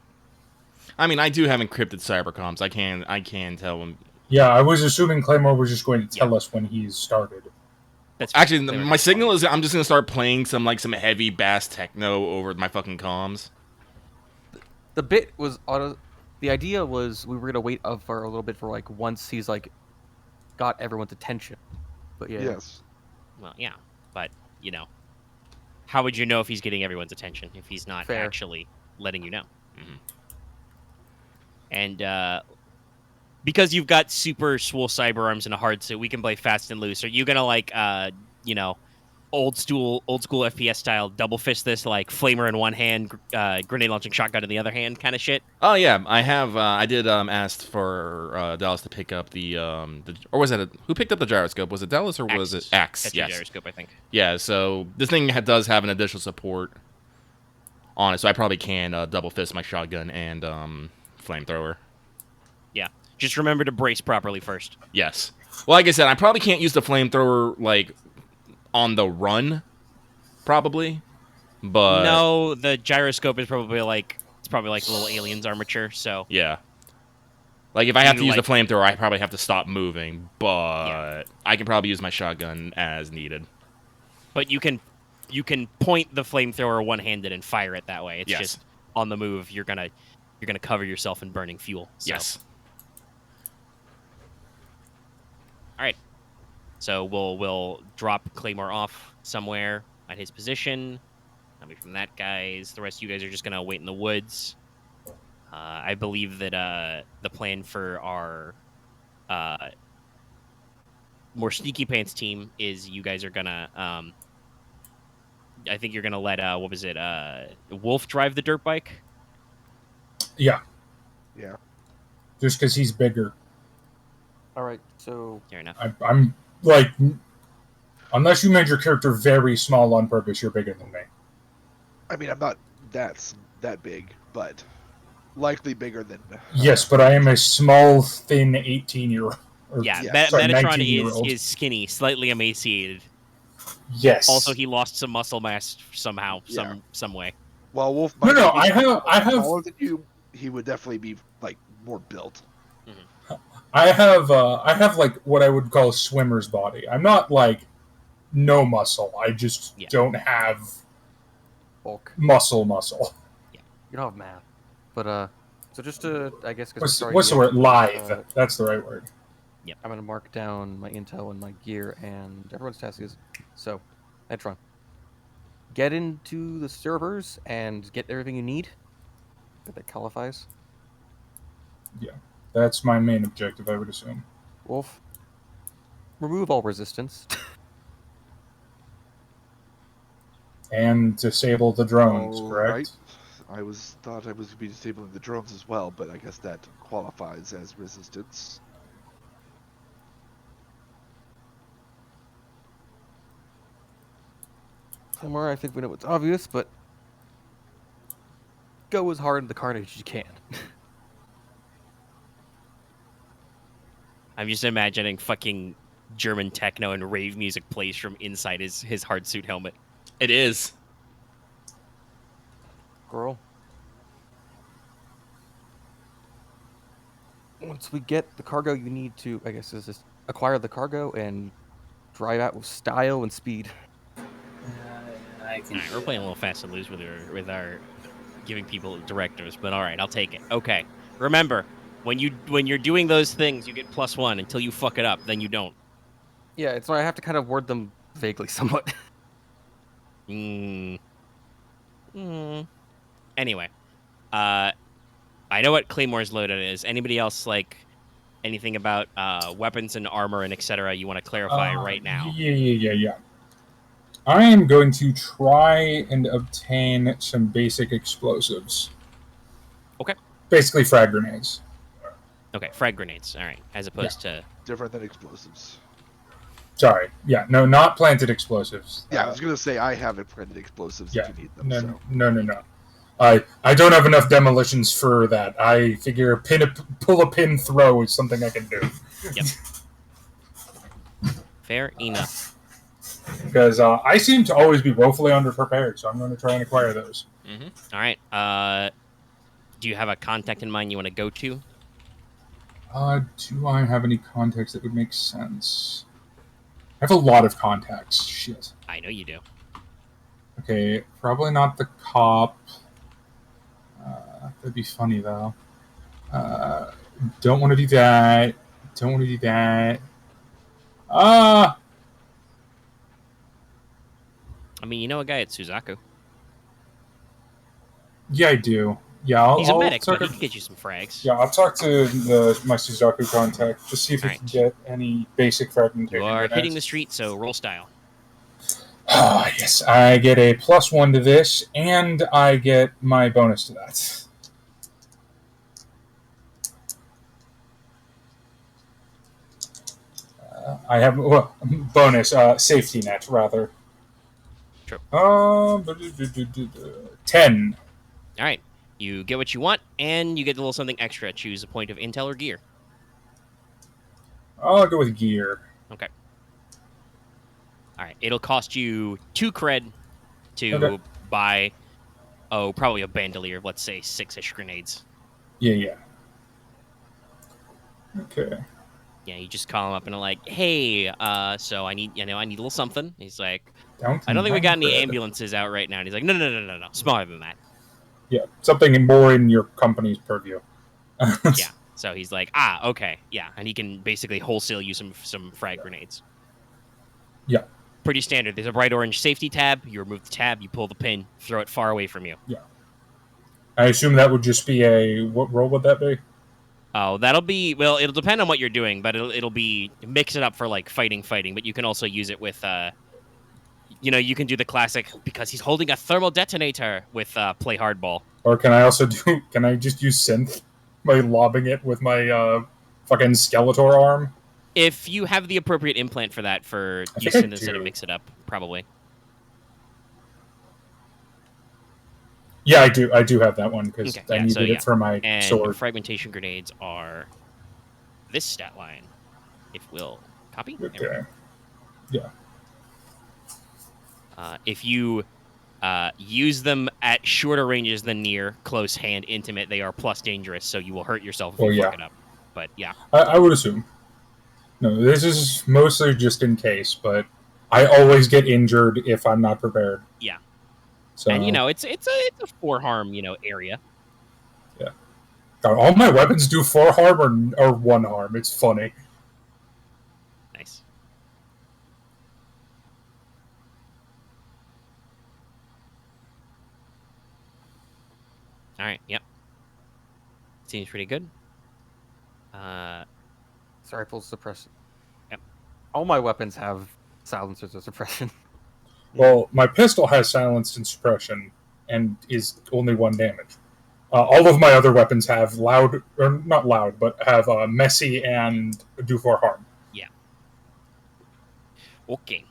I mean, I do have encrypted cybercoms. I can tell when. Yeah, I was assuming Claymore was just going to tell us when he's started. That's Actually, Claymore my just signal is I'm just gonna start playing some heavy bass techno over my fucking comms. The bit was the idea was we were gonna wait for a little bit for like once he's like got everyone's attention. But yeah. Yes. Well, yeah, but how would you know if he's getting everyone's attention if he's not Fair. actually letting you know? Mhm. And because you've got super swole cyber arms and a hard suit, we can play fast and loose. Are you gonna old school FPS style double fist this, like flamer in one hand, grenade launching shotgun in the other hand, kind of shit? Oh yeah, I have. I did asked for Dallas to pick up the or was that who picked up the gyroscope? Was it Dallas or was it Axe? Catch Yes. gyroscope, I think. Yeah. So this thing does have an additional support on it, so I probably can double fist my shotgun and flamethrower. Yeah, just remember to brace properly first. Yes. Well, like I said, I probably can't use the flamethrower on the run, probably. But No, the gyroscope is probably like little aliens armature. So yeah. Like if I have to use the like- flamethrower, I probably have to stop moving. But I can probably use my shotgun as needed. but you can point the flamethrower one-handed and fire it that way. It's Yes. just on the move. You're gonna cover yourself in burning fuel. So. Yes. All right. So we'll drop Claymore off somewhere at his position. Not from that guys. The rest of you guys are just gonna wait in the woods. I believe that the plan for our more sneaky pants team is you guys are gonna I think you're gonna let what was it Wolf drive the dirt bike. Yeah, Yeah. just because he's bigger. All right. So Fair enough. I'm like, unless you made your character very small on purpose, you're bigger than me. I mean, I'm not that big, but likely bigger than. Yes, but I am a small, thin 18-year-old. Yeah, yeah, sorry, Metatron 19-year-old. is skinny, slightly emaciated. Yes. Also, he lost some muscle mass somehow, Yeah. some way. While Wolf No, might no, be I have- smaller than you, he would definitely be more built. I have like what I would call a swimmer's body. I'm not like no muscle. I just Yeah. don't have bulk. muscle. You don't have math. But so just to I guess 'cause we're What's starting the word? action, Live. That's the right word. I'm gonna mark down my intel and my gear, and everyone's task is so. Metatron, get into the servers and get everything you need. That qualifies. That's my main objective, I would assume. Wolf, remove all resistance. And disable the drones, All correct? right. Thought I was going to be disabling the drones as well, but I guess that qualifies as resistance. Somewhere I think we know what's obvious, but go as hard in the carnage as you can. I'm just imagining fucking German techno and rave music plays from inside his hard suit helmet. It is. Girl. Once we get the cargo, you need to, I guess, is this acquire the cargo and drive out with style and speed. I can. All right, we're playing a little fast and loose with our giving people directives, but all right, I'll take it. Okay, remember when you're doing those things, you get +1 until you fuck it up. Then you don't. Yeah, it's why I have to kind of word them vaguely somewhat. Anyway, I know what Claymore's loaded is. Anybody else like anything about weapons and armor and etc. you want to clarify right now? Yeah. I am going to try and obtain some basic explosives. Okay. Basically frag grenades. Okay, frag grenades. All right, as opposed to Different than explosives. Sorry. Yeah, no, not planted explosives. Yeah, I was gonna say I haven't planted explosives Yeah, if you need them. no. I don't have enough demolitions for that. I figure pull a pin throw is something I can do. Yep. Fair enough. Because I seem to always be woefully underprepared, so I'm going to try and acquire those. Mm-hmm. All right. Do you have a contact in mind you want to go to? Do I have any contacts that would make sense? I have a lot of contacts. Shit. I know you do. Okay, probably not the cop. That'd be funny, though. Don't want to do that. I mean, you know a guy at Suzaku. Yeah, I do. Yeah, He's a I'll medic, talk but he to- can get you some frags. Yeah, I'll talk to my Suzaku contact to see if we Alright. can get any basic fragmentation. You are grenades. hitting the street, so roll style. Ah, yes. I get a +1 to this, and I get my bonus to that. I have bonus safety net rather. True. 10. All right. You get what you want, and you get a little something extra. Choose a point of intel or gear. I'll go with gear. Okay. All right. It'll cost you 2 cred to Okay. buy, probably a bandolier of, let's say, 6-ish grenades. Yeah. Okay. Yeah, you just call him up and are like, hey, so I need a little something. He's like, I don't think we got any ambulances out right now. And he's like, no, smaller than that. Yeah, something more in your company's purview. Yeah. So he's like, okay, yeah, and he can basically wholesale you some frag grenades. Yeah. Pretty standard. There's a bright orange safety tab. You remove the tab, you pull the pin, throw it far away from you. Yeah. I assume that would just be what role would that be? Oh, that'll be, well, it'll depend on what you're doing, but it'll be, mix it up for like fighting, but you can also use it with, you can do the classic, because he's holding a thermal detonator with play hardball. Or can I just use synth by lobbing it with my fucking Skeletor arm? If you have the appropriate implant for that, for I use think I it instead of do. mix it up, probably. Yeah, I do have that one because Okay, I yeah, needed so, yeah. it for my And sword. fragmentation grenades are this stat line. If we'll copy. There we go. Okay. Yeah. If you use them at shorter ranges than near, close, hand, intimate, they are plus dangerous, so you will hurt yourself if you fuck it up. But yeah. I would assume. No, this is mostly just in case, but I always get injured if I'm not prepared. Yeah. So, And it's a 4 harm, area. God, all my weapons do 4 harm or 1 harm. It's funny. Nice. All right. Yep. Seems pretty good. Rifles suppression. Yep. All my weapons have silencers of suppression. Well, my pistol has silenced and suppression and is only 1 damage. All of my other weapons have loud, or not loud, but have messy and do 4 harm. Yeah. Okay.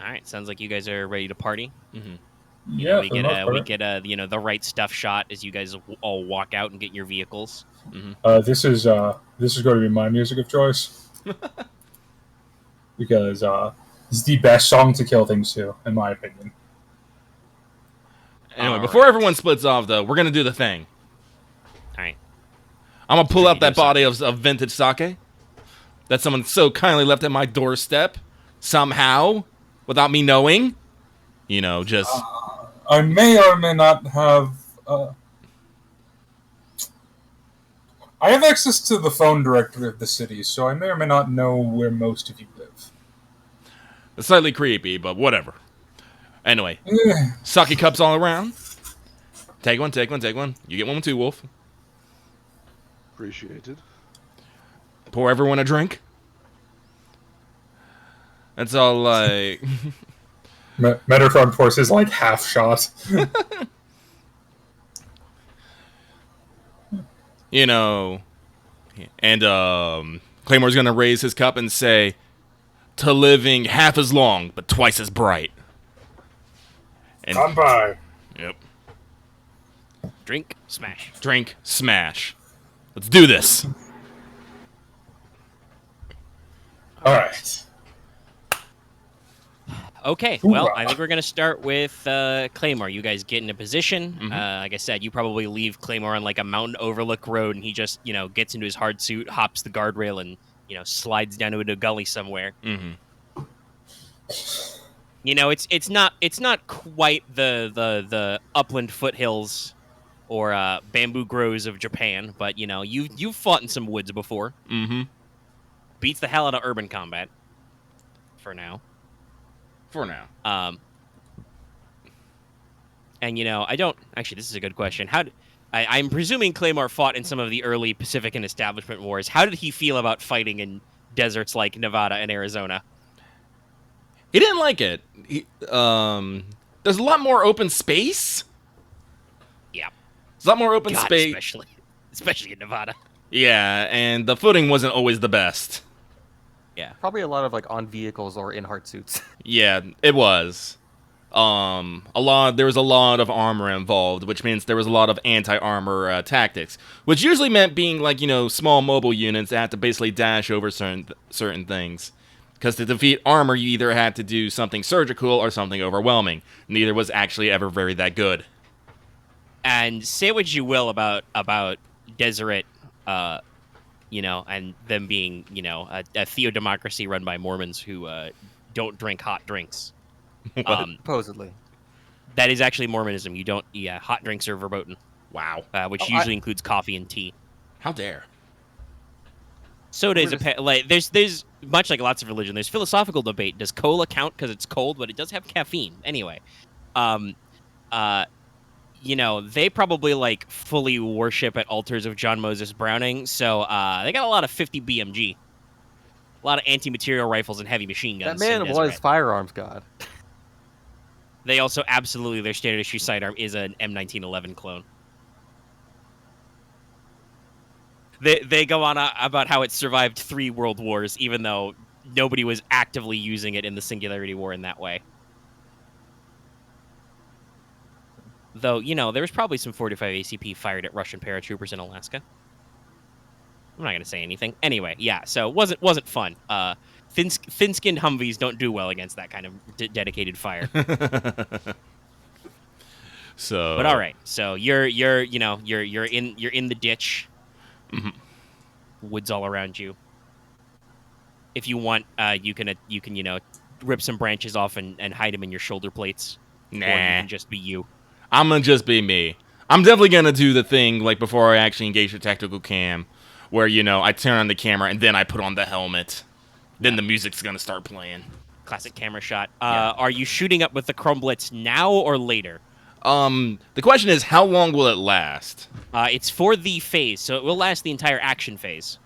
All right. Sounds like you guys are ready to party. Mm-hmm. You know, Yeah, we for the get most part. the right stuff shot as you guys all walk out and get in your vehicles. This is going to be my music of choice because it's the best song to kill things to, in my opinion. Anyway, All before right. everyone splits off, though, we're gonna do the thing. All right. I'm gonna pull Sure, out you do that body of vintage sake that someone so kindly left at my doorstep somehow without me knowing. You know, just I may or may not have. I have access to the phone directory of the city, so I may or may not know where most of you live. it's slightly creepy, but whatever. Anyway, Eh, sake cups all around. Take one, take one, take one. You get one too, Wolf. Appreciated. Pour everyone a drink. That's all like. Metatron Force is like half shot. You know, and Claymore's gonna raise his cup and say, "To living half as long, but twice as bright." And Kanpai. yep, Drink, smash. drink, smash. Let's do this. All right. Okay, well, Hoorah. I think we're going to start with Claymore. You guys get into position. Like I said, you probably leave Claymore on like a mountain overlook road, and he just, gets into his hard suit, hops the guardrail, and, slides down into a gully somewhere. Mm-hmm. It's not quite the upland foothills or bamboo groves of Japan, but, you've fought in some woods before. Mm-hmm. Beats the hell out of urban combat for now. For now. And I don't actually. This is a good question. I'm presuming Claymore fought in some of the early Pacific and Establishment wars. How did he feel about fighting in deserts like Nevada and Arizona? He didn't like it. There's a lot more open space. Yeah, There's a lot more open God, space. especially in Nevada. Yeah, and the footing wasn't always the best. Yeah, Probably a lot of like on vehicles or in hard suits. Yeah, it was. There was a lot of armor involved, which means there was a lot of anti-armor tactics, which usually meant being like, small mobile units that had to basically dash over certain things. Because to defeat armor, you either had to do something surgical or something overwhelming. Neither was actually ever very that good. and say what you will about Deseret, and them being, a theodemocracy run by Mormons who don't drink hot drinks. Supposedly. That is actually Mormonism. You don't, hot drinks are verboten, Wow. which usually includes coffee and tea. How dare. Soda is there's much like lots of religion. There's philosophical debate. Does cola count because it's cold, but it does have caffeine anyway? They probably fully worship at altars of John Moses Browning, so they got a lot of 50 BMG, a lot of anti-material rifles and heavy machine guns. That man was firearms god. They also absolutely their standard issue sidearm is an M1911 clone. They go on about how it survived 3 world wars, even though nobody was actively using it in the Singularity War in that way. Though, there was probably some 45 ACP fired at Russian paratroopers in Alaska. I'm not going to say anything. Anyway, yeah, so it wasn't fun. Thin-skinned Humvees don't do well against that kind of dedicated fire. So. But all right, so you're in the ditch. Mm-hmm. Woods all around you. If you want, you can rip some branches off and hide them in your shoulder plates. Nah. Or you can just be you. I'm gonna just be me. I'm definitely gonna do the thing before I actually engage the tactical cam, where I turn on the camera and then I put on the helmet. Then the music's gonna start playing. Classic camera shot. Are you shooting up with the Chromblitz now or later? The question is, how long will it last? It's for the phase, so it will last the entire action phase.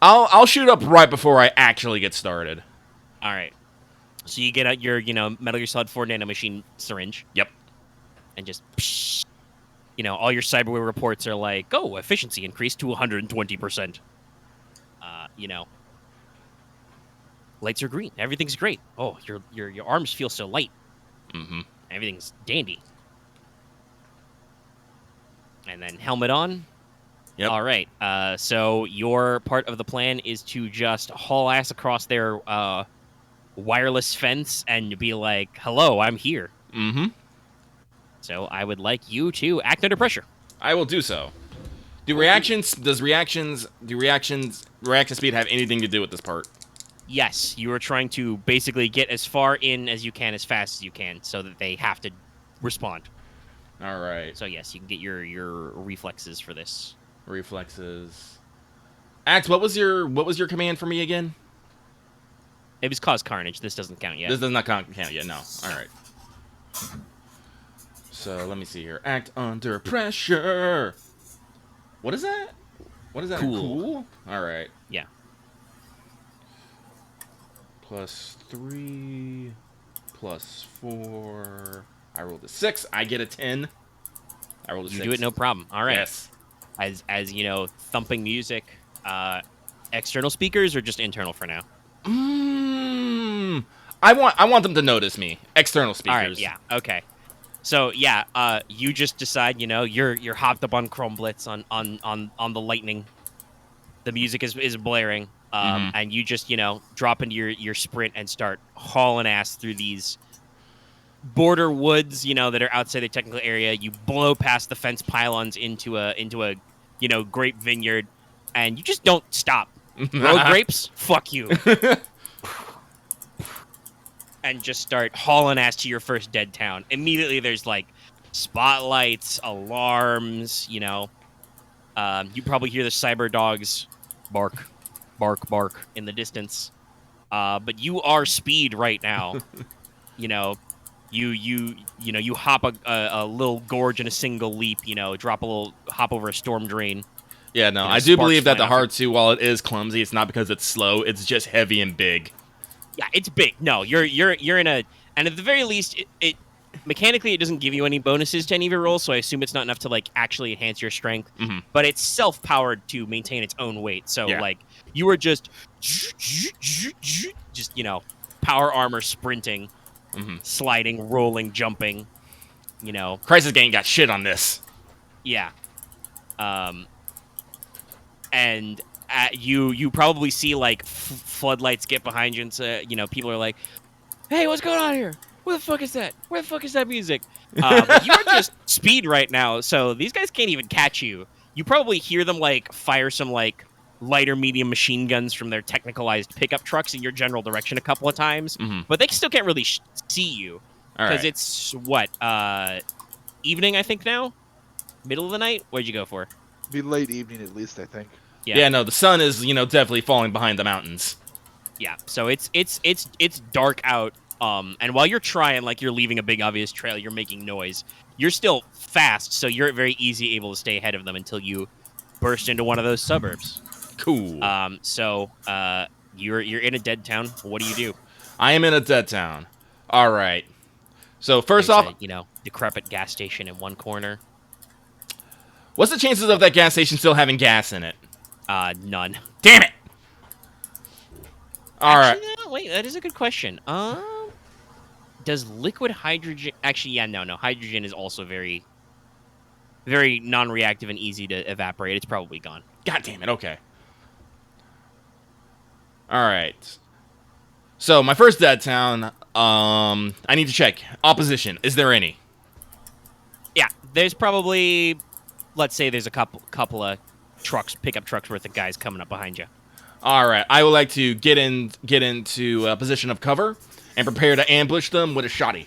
I'll shoot up right before I actually get started. All right. So you get out your, Metal Gear Solid 4 nanomachine syringe. Yep. And just, psh, all your cyberware reports are like, oh, efficiency increased to 120%. Lights are green. Everything's great. Oh, your arms feel so light. Mm-hmm. Everything's dandy. And then helmet on. Yep. All right. So your part of the plan is to just haul ass across their wireless fence and be like, "Hello, I'm here." Mm-hmm. So I would like you to act under pressure. I will do so. Reaction speed have anything to do with this part? Yes, you are trying to basically get as far in as you can, as fast as you can, so that they have to respond. All right. So yes, you can get your reflexes for this. Reflexes. Act. What was your command for me again? It was cause carnage. This doesn't count yet. This does not count yet. No. All right. So let me see here. Act under pressure. What is that? What is that? Cool. All right. Yeah. +3, +4. I rolled a 6. I get a 10. I rolled a 6. You do it no problem. All right. Yes. As you know, thumping music. External speakers or just internal for now? I want them to notice me. External speakers. All right. Yeah. Okay. So yeah, you just decide. You're hopped up on Chrome Blitz on the lightning. The music is blaring. And you just, drop into your sprint and start hauling ass through these border woods, that are outside the technical area. You blow past the fence pylons into a grape vineyard, and you just don't stop. Road grapes, fuck you. And just start hauling ass to your first dead town. Immediately there's like spotlights, alarms, you probably hear the cyber dogs bark. Bark, bark in the distance. But you are speed right now. You hop a little gorge in a single leap, hop over a storm drain. Yeah, no, I do believe that the Hard 2, while it is clumsy, it's not because it's slow, it's just heavy and big. Yeah, it's big. No, you're in a, and at the very least, it mechanically it doesn't give you any bonuses to any of your rolls, so I assume it's not enough to like actually enhance your strength. Mm-hmm. But it's self-powered to maintain its own weight. So like you were just power armor sprinting, sliding, rolling, jumping. Crisis Gang got shit on this. Yeah. And you probably see like floodlights get behind you, and so, people are like, "Hey, what's going on here? Where the fuck is that? Where the fuck is that music?" But you're just speed right now, so these guys can't even catch you. You probably hear them like fire some like lighter medium machine guns from their technicalized pickup trucks in your general direction a couple of times, but they still can't really see you because it's what evening, I think now, middle of the night. Where'd you go for? Be late evening at least, I think. Yeah, no, the sun is, definitely falling behind the mountains. Yeah, so it's dark out, and while you're trying, like you're leaving a big obvious trail, you're making noise. You're still fast, so you're very easy able to stay ahead of them until you burst into one of those suburbs. Cool. So you're in a dead town. What do? I am in a dead town. All right. So first off, decrepit gas station in one corner. What's the chances of that gas station still having gas in it? None. Damn it! All right. No, wait, that is a good question. Does liquid hydrogen... Actually, yeah, no. Hydrogen is also very, very non-reactive and easy to evaporate. It's probably gone. God damn it, okay. All right. So, my first dead town, I need to check. Opposition, is there any? Yeah, there's probably... Let's say there's a couple of pickup trucks worth of guys coming up behind you. All right, I would like to get into a position of cover and prepare to ambush them with a shotty.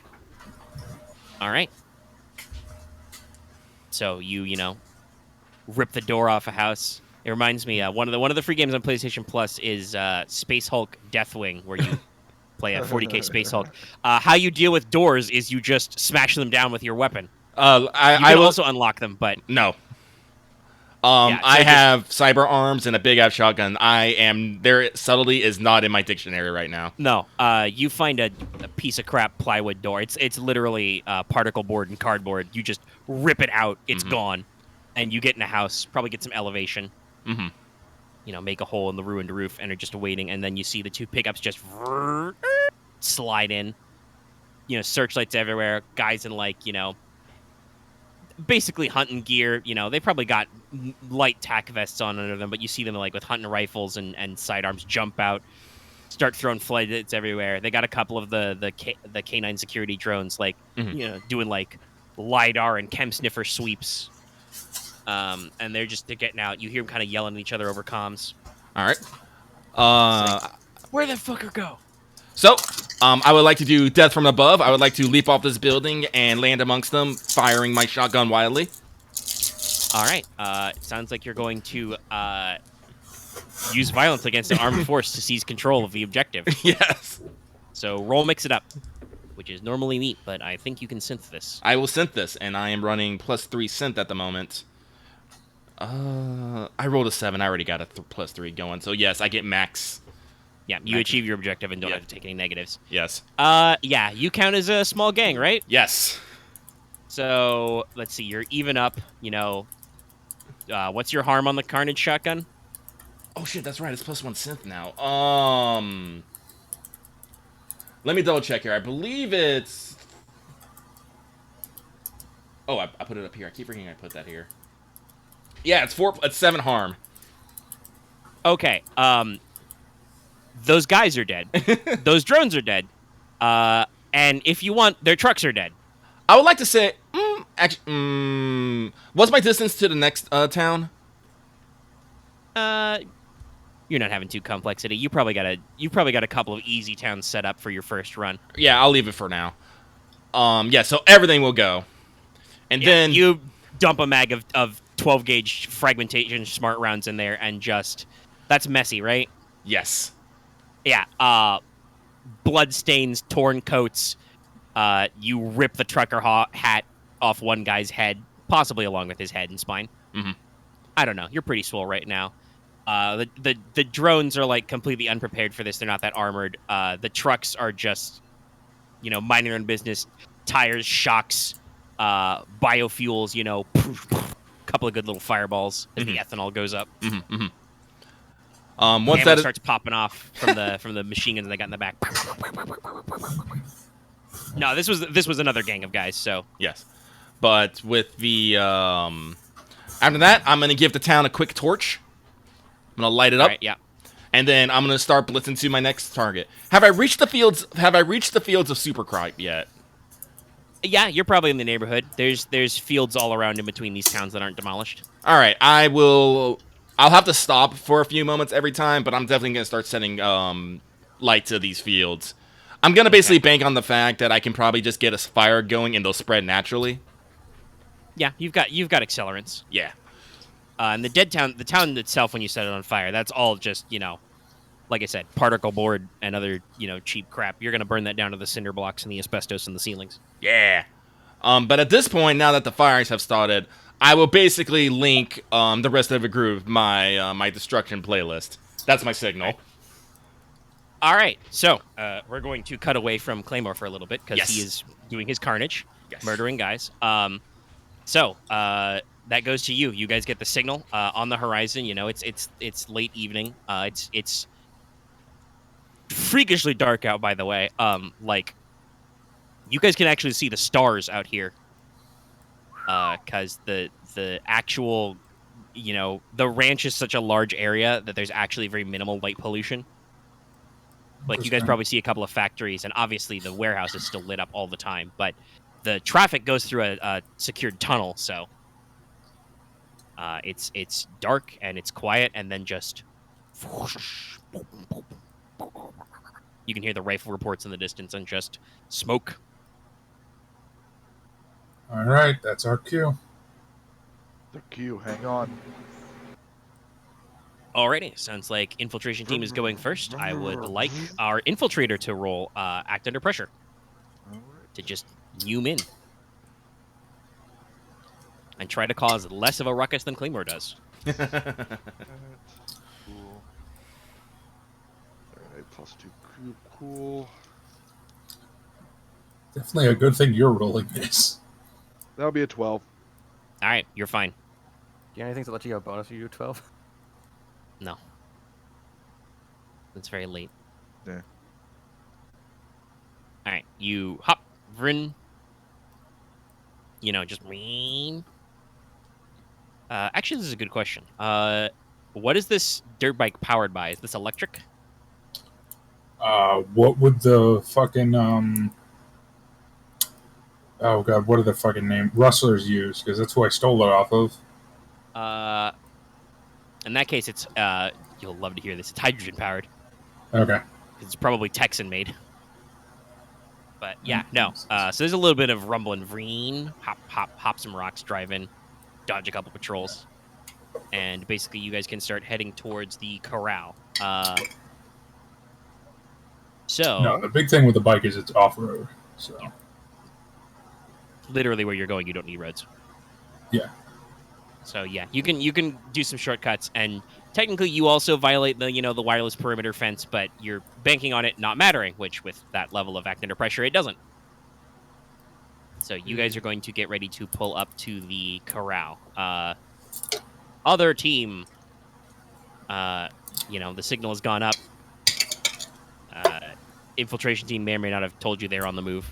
All right. So you rip the door off a house. It reminds me one of the free games on PlayStation Plus is Space Hulk Deathwing, where you play a 40K Space Hulk. How you deal with doors is you just smash them down with your weapon. I will also unlock them, but no. I have cyber arms and a big ass shotgun. Their subtlety is not in my dictionary right now. No, you find a piece of crap plywood door. It's literally particle board and cardboard. You just rip it out. It's gone, and you get in a house. Probably get some elevation. make a hole in the ruined roof and are just waiting. And then you see the two pickups just slide in. Searchlights everywhere. Guys in basically hunting gear. They probably got light tack vests on under them, but you see them with hunting rifles and sidearms jump out, start throwing floodlights everywhere. They got a couple of the canine security drones, doing lidar and chem sniffer sweeps. And they're getting out. You hear them kind of yelling at each other over comms. All right. Where the fucker go? So, I would like to do death from above. I would like to leap off this building and land amongst them, firing my shotgun wildly. All right. It sounds like you're going to use violence against an armed force to seize control of the objective. Yes. So roll mix it up, which is normally neat, but I think you can synth this. I will synth this, and I am running +3 synth at the moment. I rolled a 7. I already got a +3 going, so yes, I get max. Yeah, you achieve your objective and don't have to take any negatives. Yes. Yeah, you count as a small gang, right? Yes. So, let's see, you're even up, what's your harm on the Carnage shotgun? Oh shit, that's right, it's +1 synth now. Let me double check here. I believe it's... Oh, I put it up here. I keep forgetting I put that here. Yeah, it's 7 harm. Okay, those guys are dead. Those drones are dead. And if you want, their trucks are dead. I would like to say, what's my distance to the next town? You're not having too complexity. You probably got a couple of easy towns set up for your first run. Yeah, I'll leave it for now. Yeah, so everything will go. And then you dump a mag of 12 gauge fragmentation smart rounds in there and that's messy, right? Yes. Yeah, blood stains, torn coats. You rip the trucker hat off one guy's head, possibly along with his head and spine. Mm-hmm. I don't know. You're pretty swole right now. The drones are completely unprepared for this. They're not that armored. The trucks are just, minding their own business. Tires, shocks, biofuels. Couple of good little fireballs as the ethanol goes up. Mm-hmm. Mm-hmm. Once that starts popping off from the machine guns they got in the back. No, this was another gang of guys. So yes, but with the after that, I'm gonna give the town a quick torch. I'm gonna light it up. Right, yeah, and then I'm gonna start blitzing to my next target. Have I reached the fields of Supercripe yet? Yeah, you're probably in the neighborhood. There's fields all around in between these towns that aren't demolished. All right, I'll have to stop for a few moments every time, but I'm definitely gonna start setting light to these fields. I'm gonna basically bank on the fact that I can probably just get a fire going and they'll spread naturally. Yeah, you've got accelerants. Yeah. And the town itself, when you set it on fire, that's all just like I said, particle board and other cheap crap. You're gonna burn that down to the cinder blocks and the asbestos in the ceilings. Yeah. But at this point, now that the fires have started, I will basically link the rest of the group my destruction playlist. That's my signal. All right, so we're going to cut away from Claymore for a little bit because he is doing his carnage, murdering guys. So that goes to you. You guys get the signal on the horizon. It's late evening. It's freakishly dark out, by the way. You guys can actually see the stars out here. Because the actual, the ranch is such a large area that there's actually very minimal light pollution. You guys probably see a couple of factories, and obviously the warehouse is still lit up all the time, but the traffic goes through a secured tunnel, so it's dark and it's quiet, and then just you can hear the rifle reports in the distance and just smoke. All right, that's our cue. The queue, hang on. Alrighty, sounds like infiltration team is going first. I would like our infiltrator to roll act under pressure to just zoom in and try to cause less of a ruckus than Claymore does. Cool. Alright, +2 crew, cool. Definitely a good thing you're rolling this. That'll be a 12. All right, you're fine. Do you have anything that let you have bonus if you do 12? No. It's very late. Yeah. All right, you hop, Vrin. You know, just actually, this is a good question. What is this dirt bike powered by? Is this electric? What would the fucking oh god, what are the fucking name rustlers use? Because that's who I stole it off of. In that case, it's you'll love to hear this. It's hydrogen powered. Okay. It's probably Texan made. But yeah, no. So there's a little bit of rumble and vreen, hop some rocks, drive in, dodge a couple patrols, and basically you guys can start heading towards the corral. So No, the big thing with the bike is it's off road. So yeah. Literally where you're going, you don't need roads. Yeah. So yeah, you can do some shortcuts, and technically you also violate the wireless perimeter fence, but you're banking on it not mattering, which with that level of act under pressure, it doesn't. So you guys are going to get ready to pull up to the corral. Other team, the signal has gone up. Infiltration team may or may not have told you they're on the move.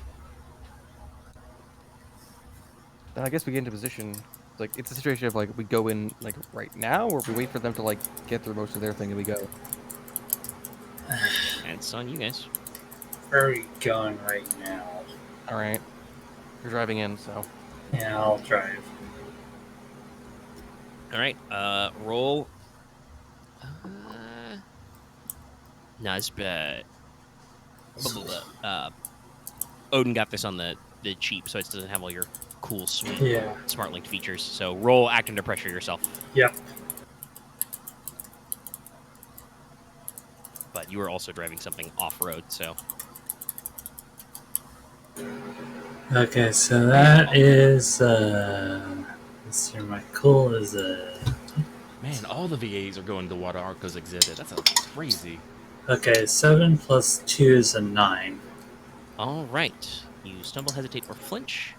Then I guess we get into position. Like, it's a situation of, like, we go in, like, right now, or we wait for them to, like, get through most of their thing and we go. And it's on you guys. Where are we going right now? All right. You're driving in, so. Yeah, I'll drive. All right, roll. No, it's Odin got this on the cheap, so it doesn't have all your cool, sweet, smart linked features. So roll act under pressure yourself. Yep. But you are also driving something off road, so. Okay, so that is let's see, my cool is Man, all the VAs are going to Water Arco's exhibit. That's crazy. okay, 7 plus 2 is a 9. All right. You stumble, hesitate, or flinch.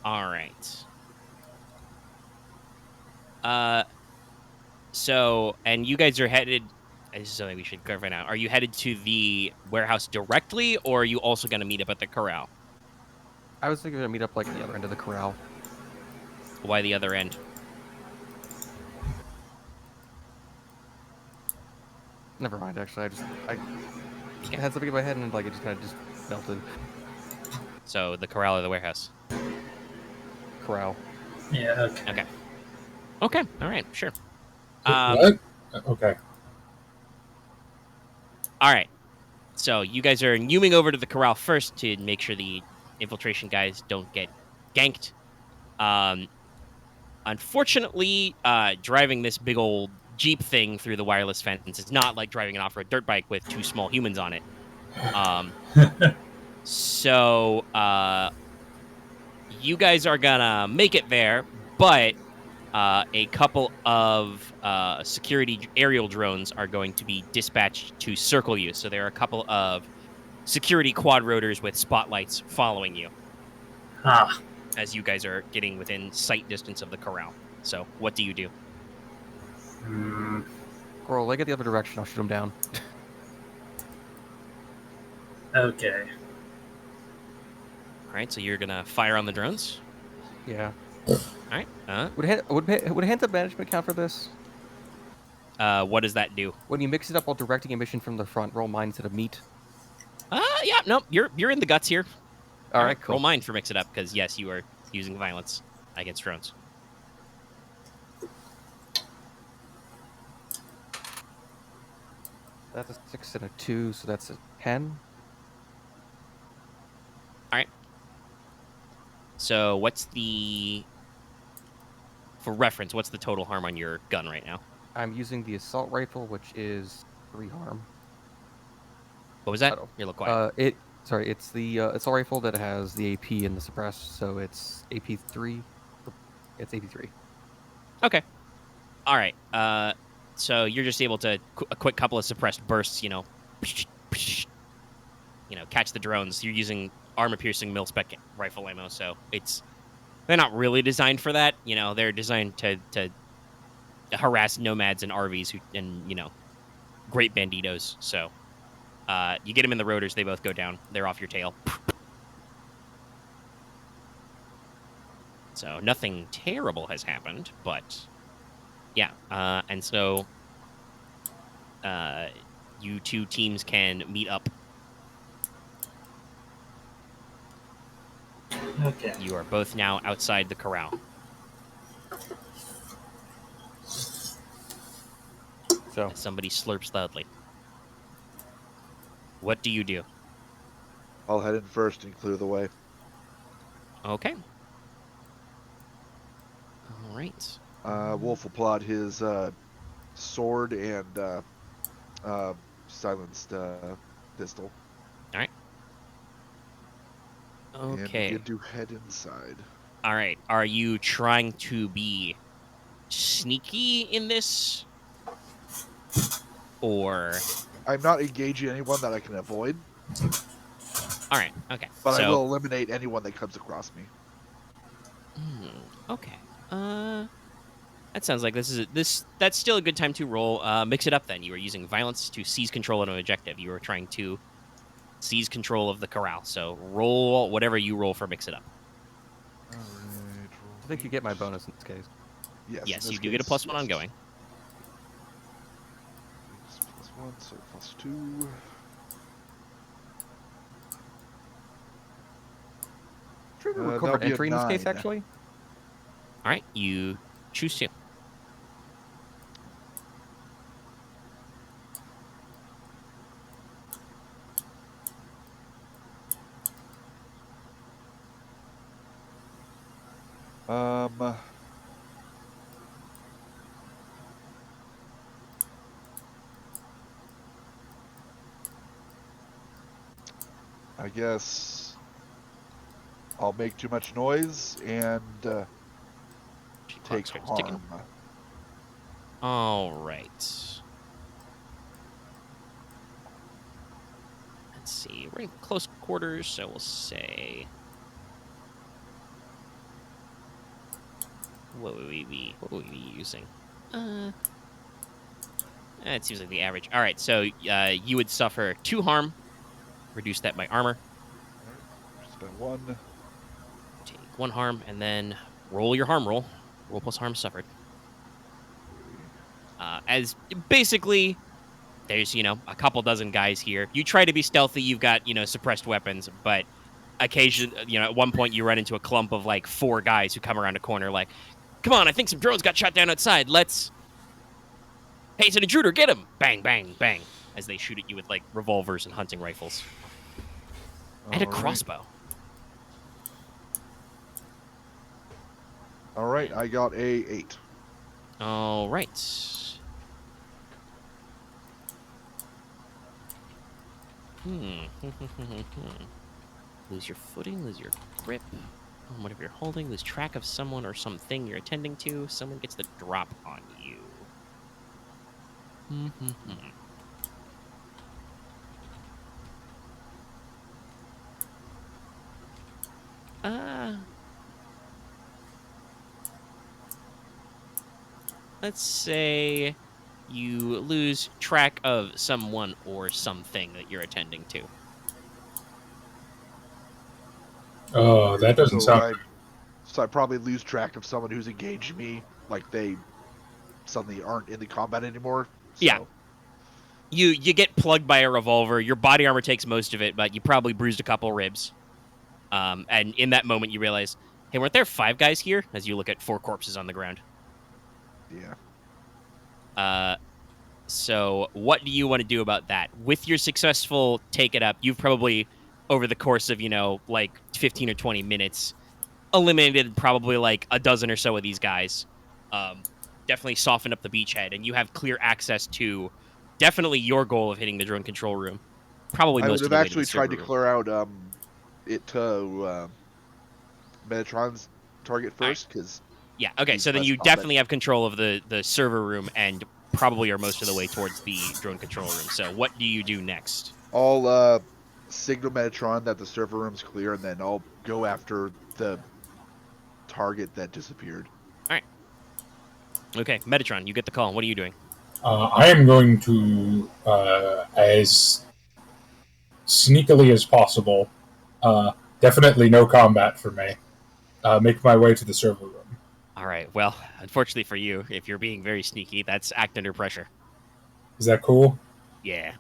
All right. So, and you guys are headed. This is something we should clarify now. Are you headed to the warehouse directly, or are you also going to meet up at the corral? I was thinking to meet up, like, the other end of the corral. Why the other end? Never mind, actually. I had something in my head and, like, it just kind of just melted. So, the corral or the warehouse? Corral. Yeah, okay. Okay. Okay, all right, sure. What? Okay. All right. So you guys are newing over to the corral first to make sure the infiltration guys don't get ganked. Unfortunately, driving this big old Jeep thing through the wireless fence is not like driving an off-road dirt bike with 2 small humans on it. So you guys are gonna make it there, but a couple of security aerial drones are going to be dispatched to circle you. So there are a couple of security quad rotors with spotlights following you as you guys are getting within sight distance of the corral. So what do you do? Squirrel, leg it the other direction. I'll shoot him down. Okay. All right, so you're gonna fire on the drones. Yeah. All right. Would hand-up management count for this? What does that do? When you mix it up while directing a mission from the front, roll mine instead of meat. Yeah, no, you're in the guts here. All right, cool. Roll mine for mix it up, because yes, you are using violence against drones. That's a 6 and a 2, so that's a 10. All right. So for reference, what's the total harm on your gun right now? I'm using the assault rifle, which is 3 harm. What was that? You're a little quiet. It's the assault rifle that has the AP and the suppress, so it's AP 3. It's AP 3. Okay. All right. So you're just able to a quick couple of suppressed bursts, catch the drones. You're using armor-piercing mil-spec rifle ammo, so they're not really designed for that. They're designed to harass nomads and RVs and great banditos. So you get them in the rotors, they both go down. They're off your tail. So nothing terrible has happened, but yeah. And so you two teams can meet up. Okay. You are both now outside the corral. So Somebody slurps loudly. What do you do? I'll head in first and clear the way. Okay. All right. Wolf will plot his sword and silenced pistol. All right. And Okay. begin to head inside. All right. Are you trying to be sneaky in this? Or I'm not engaging anyone that I can avoid, all right, okay. but so, I will eliminate anyone that comes across me. Okay. That sounds like that's still a good time to roll. Mix it up then. You are using violence to seize control of an objective. You are trying to seize control of the corral. So roll whatever you roll for mix it up. Alright. I think you get my bonus in this case. Yes, Yes, in you this do get a case, +1 yes. ongoing. It's +1, so +2. Should we that'll recover be a entry in this case, 9. actually? All right, you choose to. I guess I'll make too much noise and take Clock starts ticking. harm. All right. Let's see. We're in close quarters, so we'll say. What would we be using? It seems like the average. All right, so you would suffer 2 harm. Reduce that by armor. Spend 1. Take 1 harm, and then roll your harm roll. Roll plus harm suffered. As basically, there's, a couple dozen guys here. You try to be stealthy. You've got, suppressed weapons, but occasionally, at one point you run into a clump of, 4 guys who come around a corner like, come on, I think some drones got shot down outside. Let's... Hey, it's an intruder. Get him! Bang, bang, bang. As they shoot at you with, revolvers and hunting rifles. And a Alright. crossbow. Alright, I got a 8. All right. Lose your footing, lose your grip. Whatever you're holding, lose track of someone or something you're attending to. Someone gets the drop on you. Let's say you lose track of someone or something that you're attending to. Oh, that doesn't sound. So I probably lose track of someone who's engaged me, like they suddenly aren't in the combat anymore. So. Yeah. You get plugged by a revolver. Your body armor takes most of it, but you probably bruised a couple ribs. And in that moment, you realize, hey, weren't there 5 guys here? As you look at 4 corpses on the ground. Yeah. So what do you want to do about that? With your successful take it up, you've probably, over the course of, 15 or 20 minutes, eliminated probably a dozen or so of these guys. Definitely softened up the beachhead, and you have clear access to definitely your goal of hitting the drone control room. Probably I most would of have the way to actually the tried server to room. clear out it to Metatron's target first, because Yeah, okay, so then you definitely have control of the server room and probably are most of the way towards the drone control room. So what do you do next? I'll signal Metatron that the server room's clear, and then I'll go after the target that disappeared. All right. Okay, Metatron, you get the call. What are you doing? I am going to, as sneakily as possible, definitely no combat for me, make my way to the server room. All right. Well, unfortunately for you, if you're being very sneaky, that's act under pressure. Is that cool? Yeah.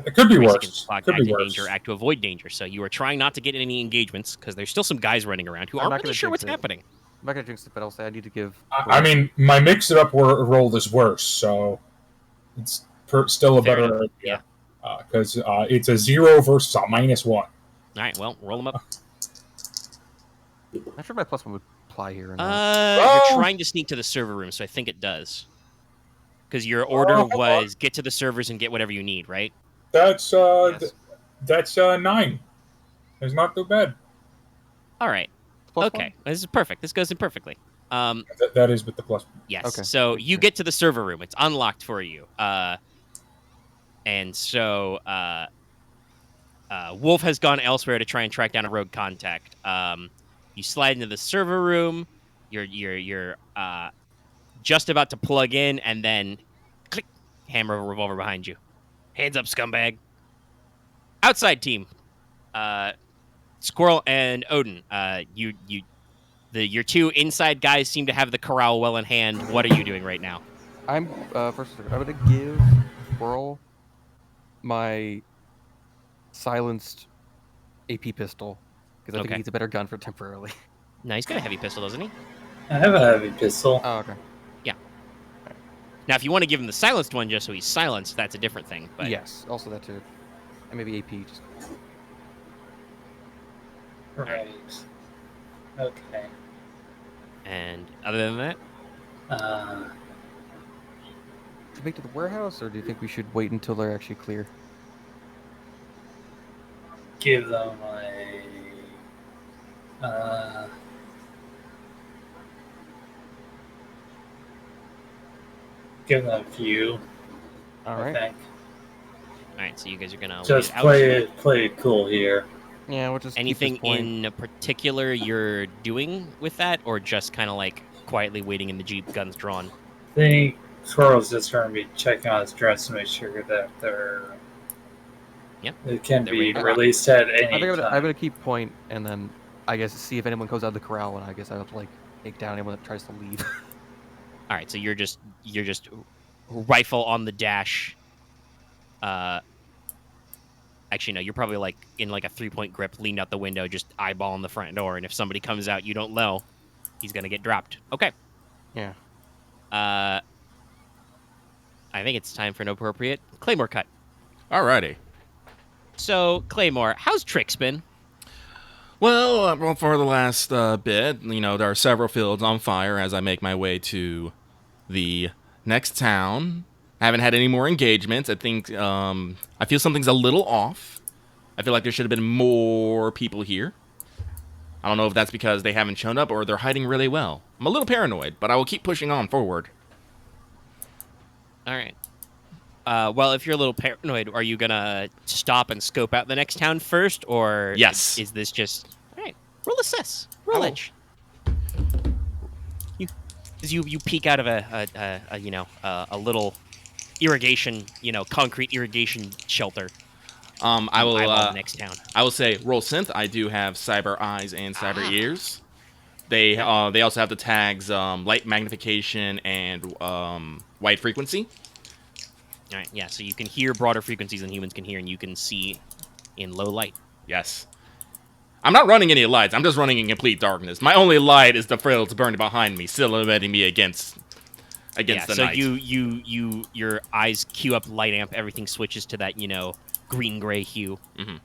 It could be Basically, worse. clock, Could act be in worse. danger, act to avoid danger. So you are trying not to get any engagements because there's still some guys running around who I'm aren't not really gonna sure what's jinx it. happening. I'm not gonna jinx it, but I'll say I need to give. I mean, my mix-it-up roll is worse, so it's still a Fair better enough. idea. Because it's a 0 versus a -1. All right. Well, roll them up. I'm not sure my +1 would apply here. Or not. Oh! You're trying to sneak to the server room, so I think it does. Because your order was get to the servers and get whatever you need, right? That's Yes. that's 9. It's not too bad. All right. +1? Okay. This is perfect. This goes in perfectly. That is with the plus. Yes. Okay. So you get to the server room. It's unlocked for you. And so Wolf has gone elsewhere to try and track down a rogue contact. You slide into the server room. You're just about to plug in, and then click, hammer of a revolver behind you. Hands up, scumbag. Outside team. Squirrel and Odin. Your two inside guys seem to have the corral well in hand. What are you doing right now? I'm first. I'm gonna give Squirrel my silenced AP pistol because I think Okay. he needs a better gun for temporarily. No, he's got a heavy pistol, doesn't he? I have a heavy pistol. Oh, okay. Now, if you want to give him the silenced one just so he's silenced, that's a different thing. But Yes, also that too, and maybe AP. Just Right. Okay. And other than that, to make to the warehouse, or do you think we should wait until they're actually clear? Give them give them a few. All I right. think. all right. So you guys are gonna Just wait it out. play it cool here. Yeah, we'll just Anything keep this point. in particular you're doing with that, or just kind of like quietly waiting in the jeep, guns drawn? I think Squirrel's just going to be checking on his dress to make sure that Yep. it can They're be ready to rock. released at I any think I'm time. gonna keep point, and then I guess see if anyone comes out of the corral, and I guess I have to like take down anyone that tries to leave. All right. So you're just rifle on the dash. Actually, no. You're probably like in like a 3-point grip, leaned out the window, just eyeballing the front door. And if somebody comes out, you don't know, he's gonna get dropped. Okay. Yeah. I think it's time for an appropriate Claymore cut. Alrighty. So, Claymore, how's Trix been? Well, for the last bit, there are several fields on fire as I make my way to the next town. I haven't had any more engagements. I think I feel something's a little off. I feel like there should have been more people here. I don't know if that's because they haven't shown up or they're hiding really well. I'm a little paranoid, but I will keep pushing on forward. All right. Well, if you're a little paranoid, are you gonna stop and scope out the next town first, or Yes. is this just all right? Roll assess, roll Oh. edge. You peek out of a little irrigation, concrete irrigation shelter. I will eyeball the next town. I will say roll synth. I do have cyber eyes and cyber ears. They also have the tags light magnification and wide frequency. All right, yeah. So you can hear broader frequencies than humans can hear, and you can see in low light. Yes. I'm not running any lights. I'm just running in complete darkness. My only light is the fields burning behind me, silhouetting me against the so night. your eyes cue up light amp. Everything switches to that green gray hue. Mm-hmm.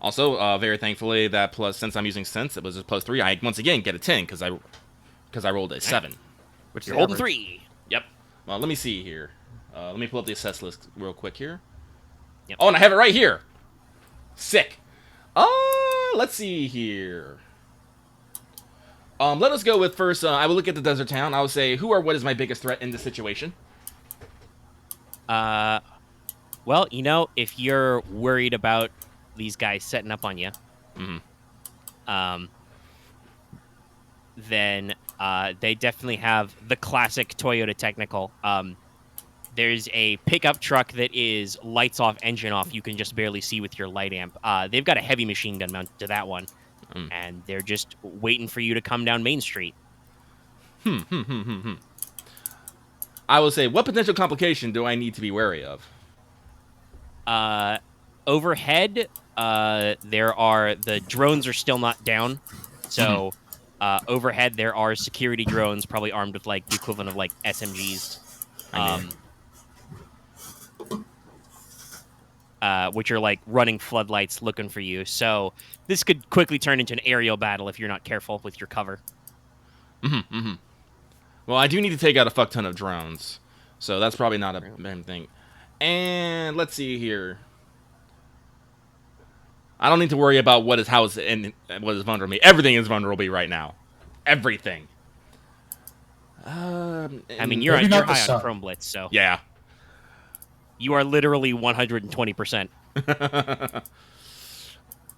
Also, very thankfully, that plus since I'm using sense, it was a +3. I once again get a 10 because I rolled a 7. Which You're is holding average. 3. Yep. Well, let me see here. Let me pull up the assess list real quick here. Yep. Oh, and I have it right here. Sick. Let's see here. Let us go with first. I will look at the desert town. I will say, who or what is my biggest threat in this situation? Well, if you're worried about these guys setting up on you, then they definitely have the classic Toyota Technical. There's a pickup truck that is lights off, engine off. You can just barely see with your light amp. They've got a heavy machine gun mounted to that one, and they're just waiting for you to come down Main Street. I will say, what potential complication do I need to be wary of? Overhead, the drones are still not down, so overhead there are security drones, probably armed with like the equivalent of like SMGs, which are like running floodlights looking for you. So this could quickly turn into an aerial battle if you're not careful with your cover. Well, I do need to take out a fuck ton of drones, so that's probably not a bad thing. And let's see here. I don't need to worry about what is vulnerable. Everything is vulnerable right now. Everything. I mean, you're high on Chrome Blitz, so yeah, you are literally 120%.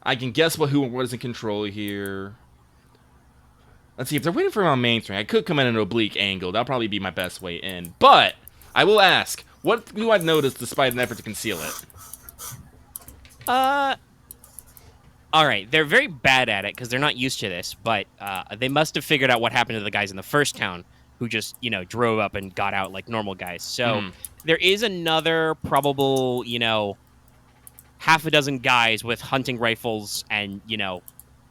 I can guess what is in control here. Let's see, if they're waiting for me on Main Street, I could come in an oblique angle. That'll probably be my best way in. But I will ask, what do I notice despite an effort to conceal it? All right, they're very bad at it because they're not used to this, but they must have figured out what happened to the guys in the first town who just, drove up and got out like normal guys. So there is another probable, half a dozen guys with hunting rifles and,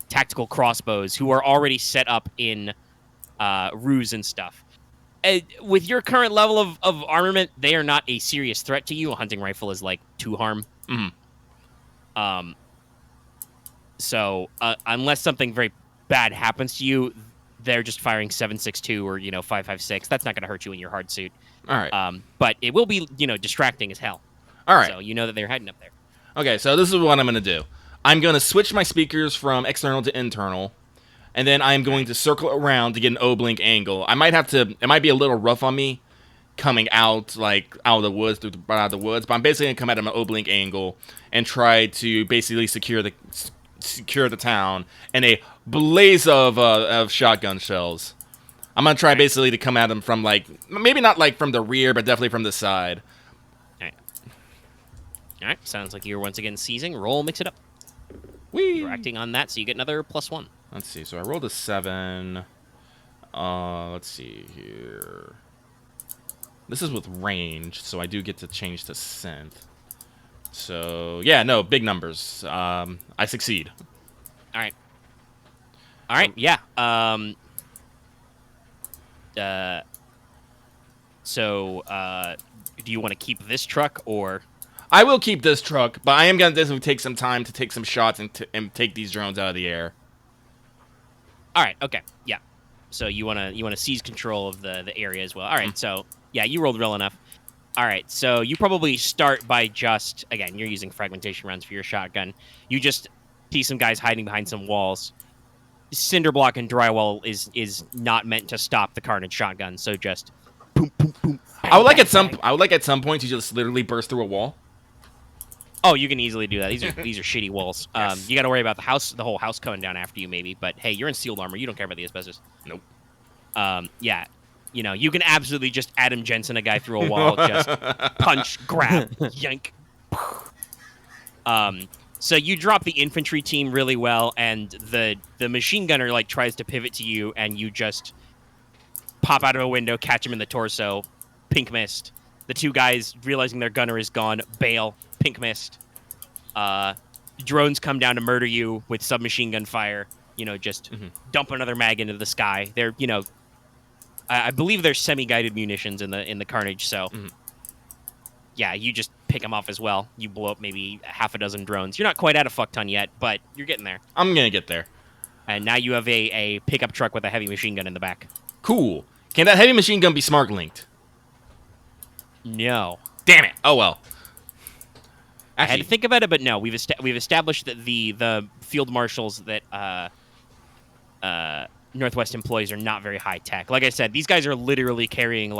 tactical crossbows who are already set up in ruse and stuff. With your current level of armament, they are not a serious threat to you. A hunting rifle is like 2 harm. So unless something very bad happens to you, they're just firing 7.62 or 5.56. That's not going to hurt you in your hard suit. All right. But it will be distracting as hell. All right. So you know that they're hiding up there. Okay, so this is what I'm going to do. I'm going to switch my speakers from external to internal, and then I'm going to circle around to get an oblique angle. It might be a little rough on me coming out of the woods, but I'm basically going to come at an oblique angle and try to basically secure the town in a blaze of shotgun shells. I'm going to try basically to come at them from maybe not from the rear, but definitely from the side. All right, sounds like you're once again seizing. Roll, mix it up. Whee! You're acting on that, so you get another +1. Let's see. So I rolled a 7. Let's see here. This is with range, so I do get to change to synth. So yeah, no, big numbers. I succeed. All right. Yeah. So do you want to keep this truck or? I will keep this truck, but I am going to take some time to take some shots and take these drones out of the air. All right, okay, yeah. So you want to seize control of the area as well. All right, so yeah, you rolled well enough. All right, so you probably start by just, again, you're using fragmentation rounds for your shotgun. You just see some guys hiding behind some walls. Cinder block and drywall is not meant to stop the carnage shotgun, so just boom, boom, boom. Bang, I would like bang, at some point to just literally burst through a wall. Oh, you can easily do that. These are shitty walls. Yes. You got to worry about the whole house coming down after you, maybe. But hey, you're in sealed armor. You don't care about the asbestos. Nope. Yeah, you can absolutely just Adam Jensen a guy through a wall, just punch, grab, yank. So you drop the infantry team really well, and the machine gunner tries to pivot to you, and you just pop out of a window, catch him in the torso, pink mist. The 2 guys, realizing their gunner is gone, bail, pink mist. Drones come down to murder you with submachine gun fire. Just dump another mag into the sky. They're, I believe there's semi-guided munitions in the carnage. So, yeah, you just pick them off as well. You blow up maybe half a dozen drones. You're not quite at a fuck ton yet, but you're getting there. I'm gonna get there. And now you have a pickup truck with a heavy machine gun in the back. Cool. Can that heavy machine gun be smart linked? No. Damn it. Oh well. I had to think about it, but no. We've established that the field marshals that Northwest employs are not very high tech. Like I said, these guys are literally carrying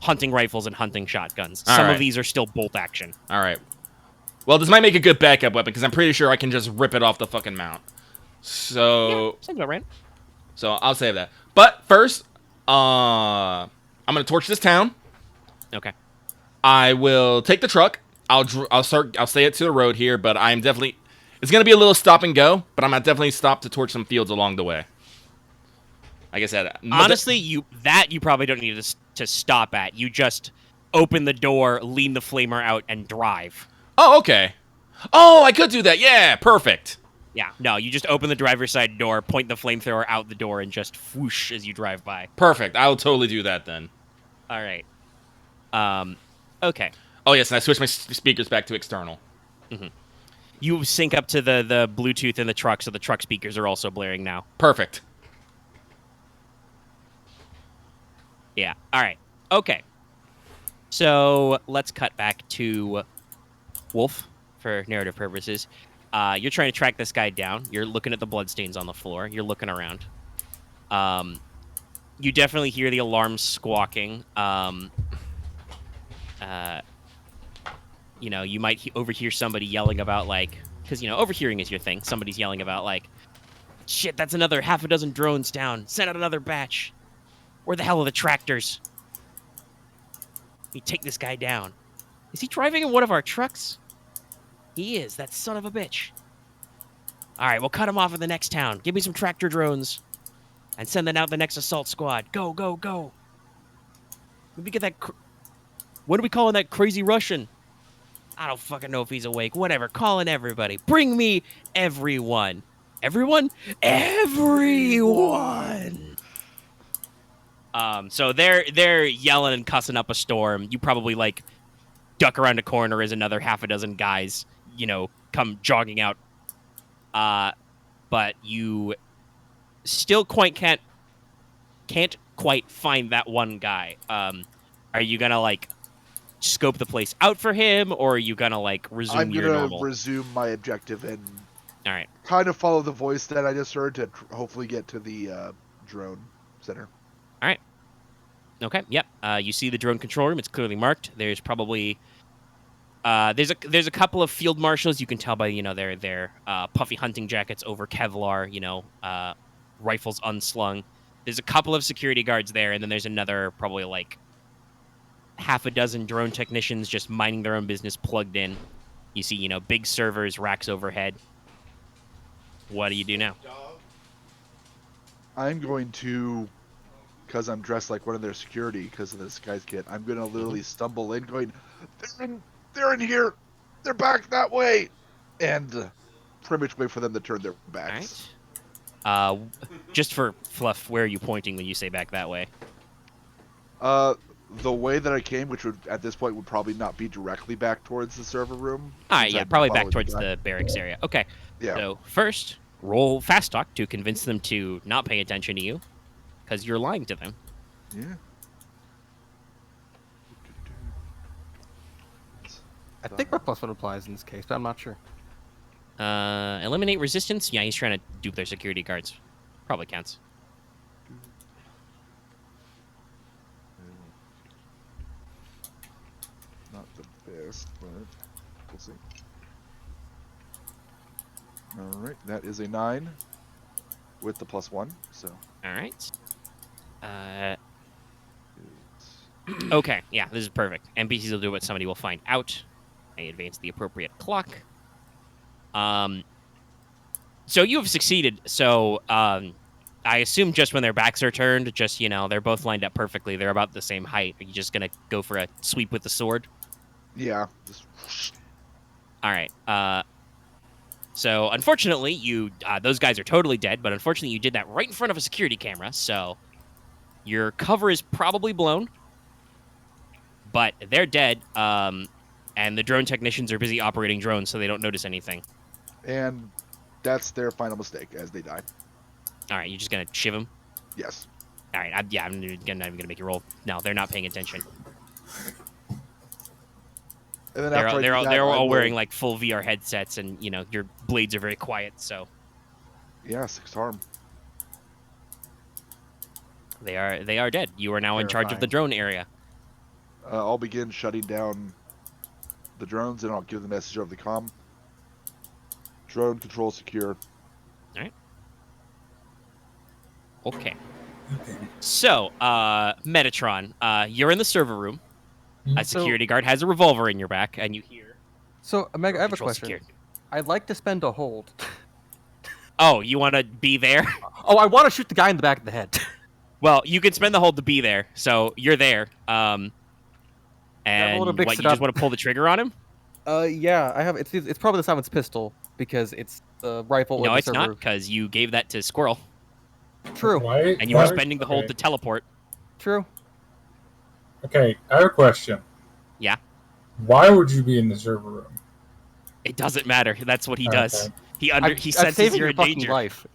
hunting rifles and hunting shotguns. Some of these are still bolt action. All right. Well, this might make a good backup weapon because I'm pretty sure I can just rip it off the fucking mount. So yeah, sounds about right. So I'll save that. But first, I'm gonna torch this town. Okay. I will take the truck. I'll stay it to the road here, but I'm definitely. It's gonna be a little stop and go, but I'm gonna definitely stop to torch some fields along the way. Like I said, honestly, you probably don't need to stop at. You just open the door, lean the flamer out, and drive. Oh, okay. Oh, I could do that. Yeah, perfect. Yeah, no, you just open the driver's side door, point the flamethrower out the door, and just whoosh as you drive by. Perfect. I will totally do that then. All right. Okay. Oh yes, and I switched my speakers back to external. Mm-hmm. You sync up to the Bluetooth in the truck, so the truck speakers are also blaring now. Perfect. Yeah. All right. Okay. So let's cut back to Wolf for narrative purposes. You're trying to track this guy down. You're looking at the bloodstains on the floor. You're looking around. You definitely hear the alarm squawking. You know, you might overhear somebody yelling about, like, because, you know, overhearing is your thing. Somebody's yelling about, like, shit, that's another half a dozen drones down. Send out another batch. Where the hell are the tractors? We take this guy down. Is he driving in one of our trucks? He is, that son of a bitch. All right, we'll cut him off in the next town. Give me some tractor drones. And send them out the next assault squad. Go, go, go. Let me get that... What are we calling that crazy Russian? I don't fucking know if he's awake. Whatever, calling everybody. Bring me everyone. Everyone? Everyone! So they're yelling and cussing up a storm. You probably, like, duck around a corner as another half a dozen guys, you know, come jogging out. But you still can't quite find that one guy. Are you gonna, like, scope the place out for him, or are you gonna, like, resume your normal? I'm gonna resume my objective and All right. kind of follow the voice that I just heard to hopefully get to the drone center. All right. Okay. Yep. You see the drone control room. It's clearly marked. There's probably there's a couple of field marshals. You can tell by, you know, their puffy hunting jackets over Kevlar. You know, rifles unslung. There's a couple of security guards there, and then there's another probably like half a dozen drone technicians just minding their own business, plugged in. You see, you know, big servers, racks overhead. What do you do now? I'm going to, because I'm dressed like one of their security because of this guy's kit, I'm going to literally stumble in going, they're in here, they're back that way, and pretty much wait for them to turn their backs. All right. Just for fluff, where are you pointing when you say back that way? The way that I came, which would at this point would probably not be directly back towards the server room. All right, yeah, probably back towards the barracks area. Okay. Yeah. So first, roll fast talk to convince them to not pay attention to you, because you're lying to them. Yeah. I think my +1 applies in this case, but I'm not sure. Eliminate resistance? Yeah, he's trying to dupe their security guards. Probably counts. Not the best, but we'll see. Alright, that is a 9 with the +1, so. Alright. Okay, yeah, this is perfect. NPCs will do what somebody will find out. I advance the appropriate clock. So you have succeeded. So, I assume just when their backs are turned, just, you know, they're both lined up perfectly. They're about the same height. Are you just gonna go for a sweep with the sword? Yeah. Just... All right. So unfortunately, those guys are totally dead. But unfortunately, you did that right in front of a security camera. So your cover is probably blown. But they're dead. And the drone technicians are busy operating drones, so they don't notice anything. And that's their final mistake as they die. All right, you're just gonna shiv them. Yes. All right, I'm not even gonna make you roll. No, they're not paying attention. And then they're all wearing like full VR headsets, and you know your blades are very quiet. So yeah, 6 harm. they are dead. You are now in charge of the drone area. I'll begin shutting down the drones, and I'll give the message over the comm. Drone control secure. All right. Okay. So, Metatron, you're in the server room. A security guard has a revolver in your back, and you hear. So, Omega, I have a Control question. security. I'd like to spend a hold. Oh, you want to be there? Oh, I want to shoot the guy in the back of the head. Well, you can spend the hold to be there, so you're there. roll And to mix what, it you just up. want to pull the trigger on him? Yeah, I have. It's probably the Simon's pistol because it's the rifle. or No, the it's not, server. because you gave that to Squirrel, True. Why? and you were why- spending the hold okay. to teleport. True. Okay, I have a question. Yeah. Why would you be in the server room? It doesn't matter. That's what he Okay. does. He I'm senses saving you're your in fucking danger. life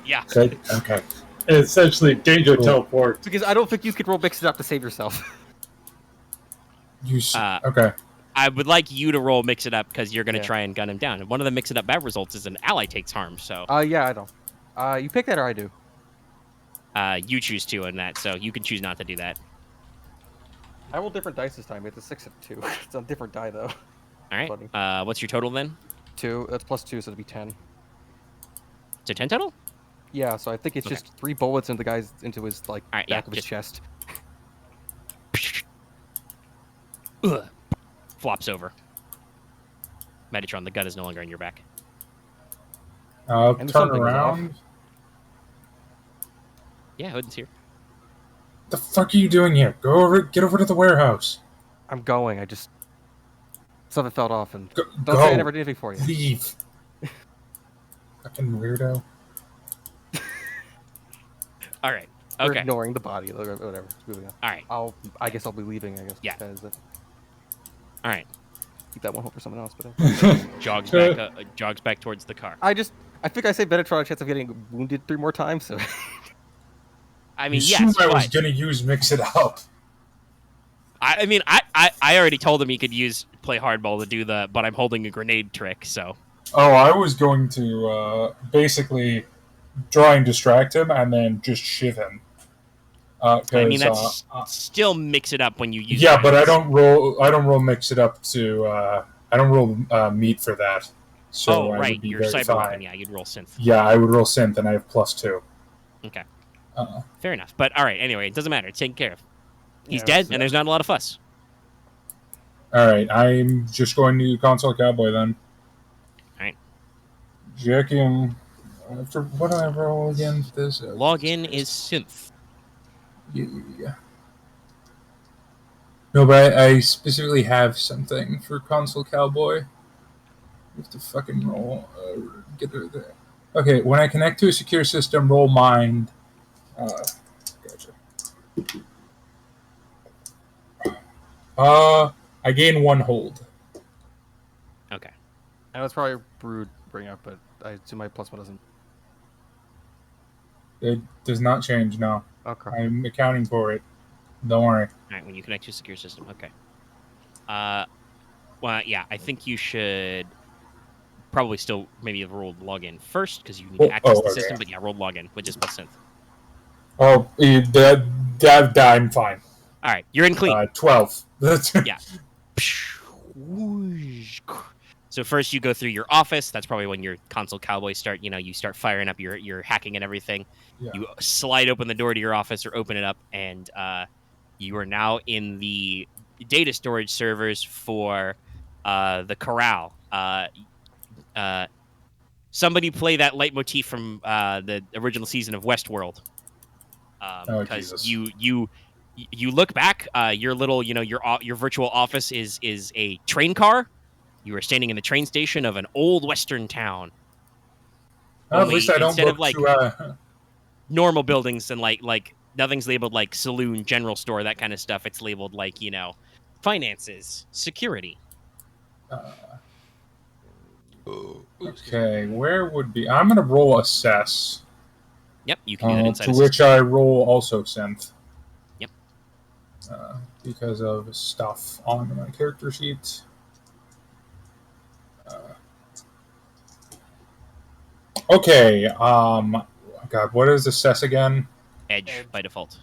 Yeah. Okay. Essentially, danger Cool. teleport. because I don't think you could roll mix it up to save yourself. Okay. I would like you to roll mix it up because you're going to Yeah. try and gun him down. And one of the mix it up bad results is an ally takes harm. So Yeah, I know. You pick that or I do. you choose to in that. So you can choose not to do that. I roll different dice this time. It's a 6 and 2. It's on different die though. All right. Funny. What's your total then? 2. That's plus 2, so it'd be 10. It's a 10 total? Yeah, so I think it's Okay. just 3 bullets into the guy's into his like All right, back yeah, of his just- chest. Ugh. Flops over. Metatron, the gun is no longer in your back. I'll And turn something was off. around. Yeah, Odin's here. The fuck are you doing here? Get over to the warehouse. I'm going. I just something fell off and Go. don't say I never did anything for you. Leave. Fucking weirdo. All right. We're Okay. ignoring the body. Whatever. Moving on. All right. I guess I'll be leaving. I guess. Yeah. Because, All right. keep that one hope for someone else. But Jogs back towards the car. I think I saved Metatron a chance of getting wounded 3 more times. So I mean, You yes, assume I was but gonna use mix it up. I mean, I already told him he could play hardball to do the, but I'm holding a grenade trick, so. Oh, I was going to basically try and distract him and then just shiv him. I mean, that's still mix it up when you use. yeah, but I grenades. don't roll mix it up to. I don't roll meat for that. So Oh, I right, would be your very cyber fine. weapon. Yeah, you'd roll synth. Yeah, I would roll synth, and I have +2. Okay, Uh, fair enough. But all right, anyway, it doesn't matter. It's taken care of. He's Yeah, dead, so- and there's not a lot of fuss. all right, I'm just going to console cowboy then. All right. Checking. After what do I roll again? This Login is synth. Yeah. No, but I specifically have something for console cowboy. You have to fucking roll. Get rid of that. Okay, when I connect to a secure system, roll mind. Gotcha. I gain 1 hold. Okay. I know it's probably rude to bring up, but I assume my +1 doesn't. It does not change. No, Okay. I'm accounting for it. Don't worry. All right, when you connect to a secure system. Okay. Well, yeah, I think you should probably still maybe have rolled login first because you need to access the okay. system. But yeah, roll login with just plus synth. Oh, that I'm fine. All right, you're in clean. 12. Yeah. So first you go through your office. That's probably when your console cowboy start. You start firing up your hacking and everything. Yeah. You slide open the door to your office or open it up, and you are now in the data storage servers for the Corral. Somebody play that leitmotif from the original season of Westworld. Because Jesus. you look back, your little your virtual office is a train car. You are standing in the train station of an old western town. At Only least I don't instead look of, like, too. Normal buildings and like nothing's labeled like saloon, general store, that kind of stuff. It's labeled like finances, security. Okay, where would be? I'm gonna roll assess. Yep, you can do that inside. To a which system. I roll also synth. Yep. Because of stuff on my character sheet. Okay. God, what is assess again? Edge by default.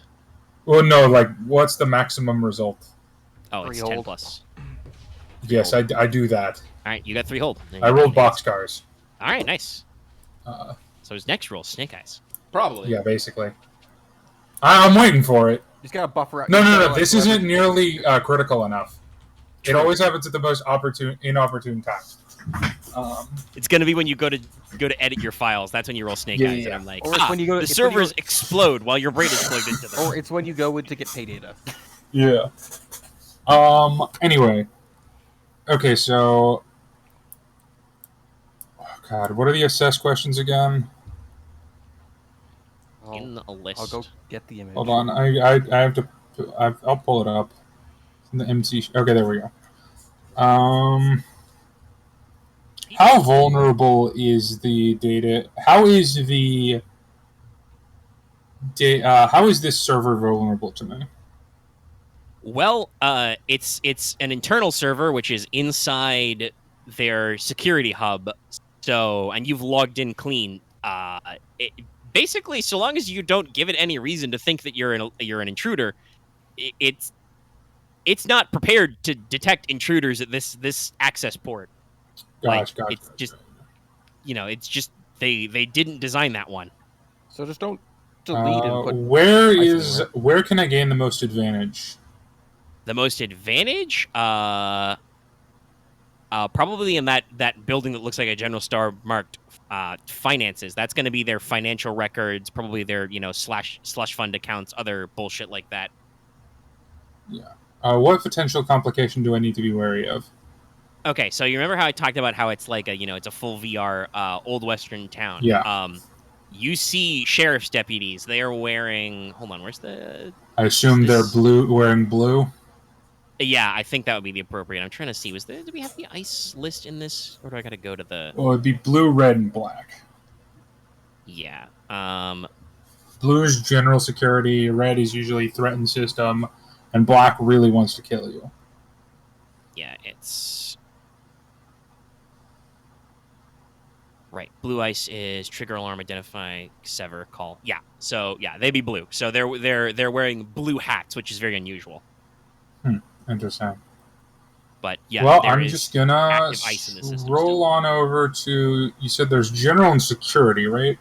Well, no, like, what's the maximum result? Oh, it's Freehold. 10 plus. Yes, I do that. All right, you got 3 hold. I rolled boxcars. All right, nice. Uh, So his next roll, Snake Eyes. Probably. yeah, basically. I'm waiting for it. Just gotta buffer out. No. This isn't nearly critical enough. It always happens at the most inopportune time. It's gonna be when you go to edit your files. That's when you roll snake eyes, and I'm like, Or it's when you go. the it's when you servers go- explode while your brain is plugged into them. Or it's when you go in to get pay data. Yeah. Anyway. Okay, so. Oh, God, what are the assess questions again? In a list. I'll go get the image. Hold on, I have to. I'll pull it up. In the MC. Okay, there we go. How vulnerable is the data? How is this server vulnerable to me? Well, it's an internal server which is inside their security hub. So, and you've logged in clean. Basically, so long as you don't give it any reason to think that you're an intruder, it's not prepared to detect intruders at this access port. Gosh. It's just, it's just they didn't design that one. So just don't delete and put. Where can I gain the most advantage? The most advantage, probably in that building that looks like a General Star marked finances. That's going to be their financial records, probably their slush fund accounts, other bullshit like that. Yeah. What potential complication do I need to be wary of? Okay, so you remember how I talked about how it's like it's a full VR old western town. Yeah. You see sheriff's deputies. They are wearing. Hold on, where's the? I assume they're wearing blue. Yeah, I think that would be the appropriate. I'm trying to see. Do we have the ICE list in this, or do I got to go to the? Well, it'd be blue, red, and black. Yeah. Blue is general security. Red is usually threatened system, and black really wants to kill you. Yeah, it's right. Blue ICE is trigger alarm, identify, sever, call. Yeah. So yeah, they'd be blue. So they're wearing blue hats, which is very unusual. Interesting. But yeah, well, I'm just gonna active ice in the system roll still. on over to. You said there's general and security, right?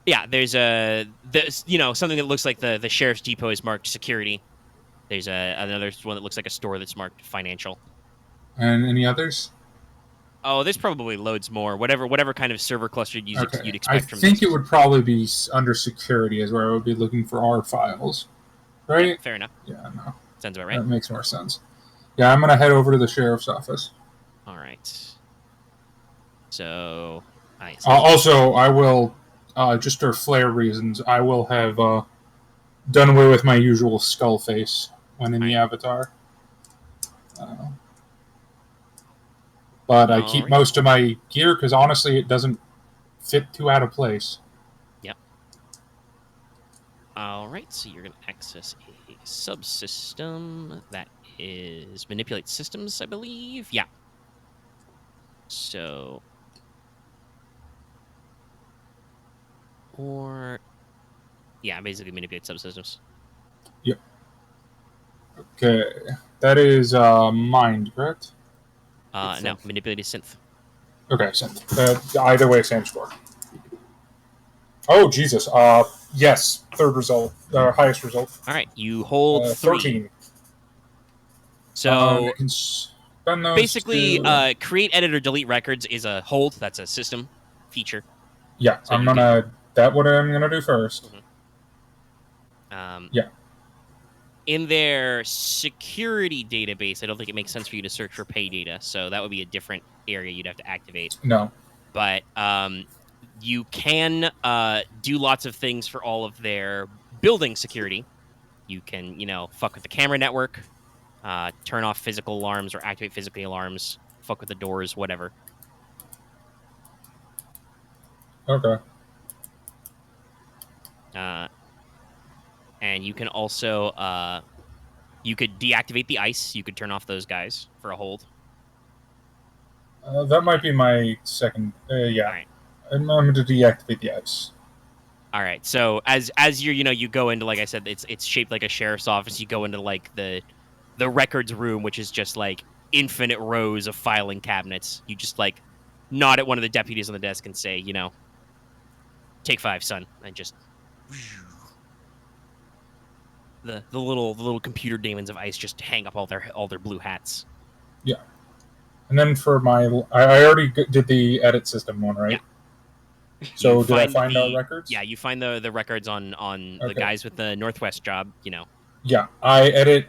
Yeah, there's something that looks like the sheriff's depot is marked security. There's another one that looks like a store that's marked financial. And any others? Oh, there's probably loads more. Whatever kind of server cluster you'd expect I from think this. it would probably be under security is where I would be looking for our files, right? Yeah, fair enough. Yeah, no. Sounds about right. That makes more sense. Yeah, I'm going to head over to the sheriff's office. All right. So, also, I will, just for flair reasons, I will have done away with my usual skull face when in the avatar. But I keep most of my gear because honestly, it doesn't fit too out of place. Yep. All right, so you're going to access a subsystem that is manipulate systems, I believe. Yeah. So, basically manipulate subsystems. Yep. Okay, that is mind, correct? No, manipulate synth. Okay, synth. Either way, same score. Oh, Jesus. Yes, third result. Highest result. All right, you hold 13. So, basically, create, edit, or delete records is a hold. That's a system feature. Yeah, so that's what I'm gonna do first. Mm-hmm. Yeah. In their security database, I don't think it makes sense for you to search for pay data, so that would be a different area you'd have to activate. No. But you can do lots of things for all of their building security. You can, fuck with the camera network, turn off physical alarms or activate physical alarms, fuck with the doors, whatever. Okay. And you can also, you could deactivate the ice. You could turn off those guys for a hold. That might be my second. Yeah. All right. I'm going to deactivate the ice. All right. So as you go into, like I said, it's shaped like a sheriff's office. You go into like the records room, which is just like infinite rows of filing cabinets. You just like nod at one of the deputies on the desk and say, take 5, son, and just the little computer demons of ice just hang up all their blue hats. Yeah. And then for my, I already did the edit system one, right? Yeah. So did I find our records? Yeah, you find the records on the guys with the Northwest job. Yeah, I edit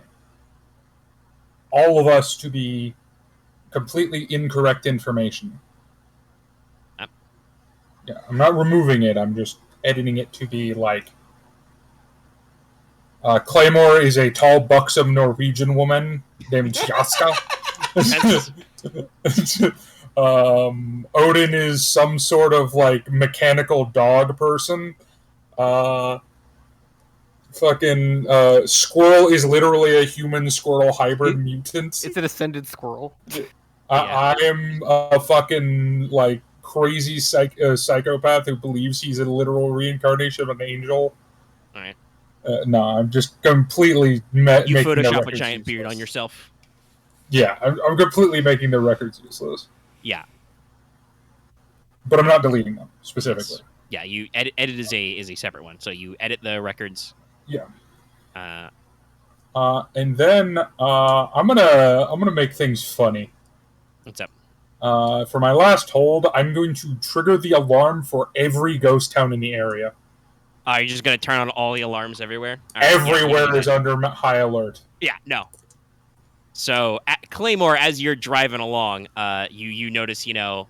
all of us to be completely incorrect information. Yep. Yeah, I'm not removing it. I'm just editing it to be like Claymore is a tall, buxom Norwegian woman named Jaska. Odin is some sort of like mechanical dog person. Squirrel is literally a human squirrel hybrid mutant. It's an ascended squirrel. I am a fucking like crazy psychopath who believes he's a literal reincarnation of an angel. All right. No, I'm just completely You making the Photoshop a records giant beard useless. on yourself. Yeah, I'm completely making the records useless. Yeah. But I'm not deleting them specifically. Yes. Yeah, you edit is a separate one. So you edit the records. Yeah. Uh, And then I'm gonna make things funny. what's up? For my last hold, I'm going to trigger the alarm for every ghost town in the area. You're just gonna turn on all the alarms everywhere. All right, Everywhere is under high alert. Yeah, no. So at Claymore, as you're driving along, you notice a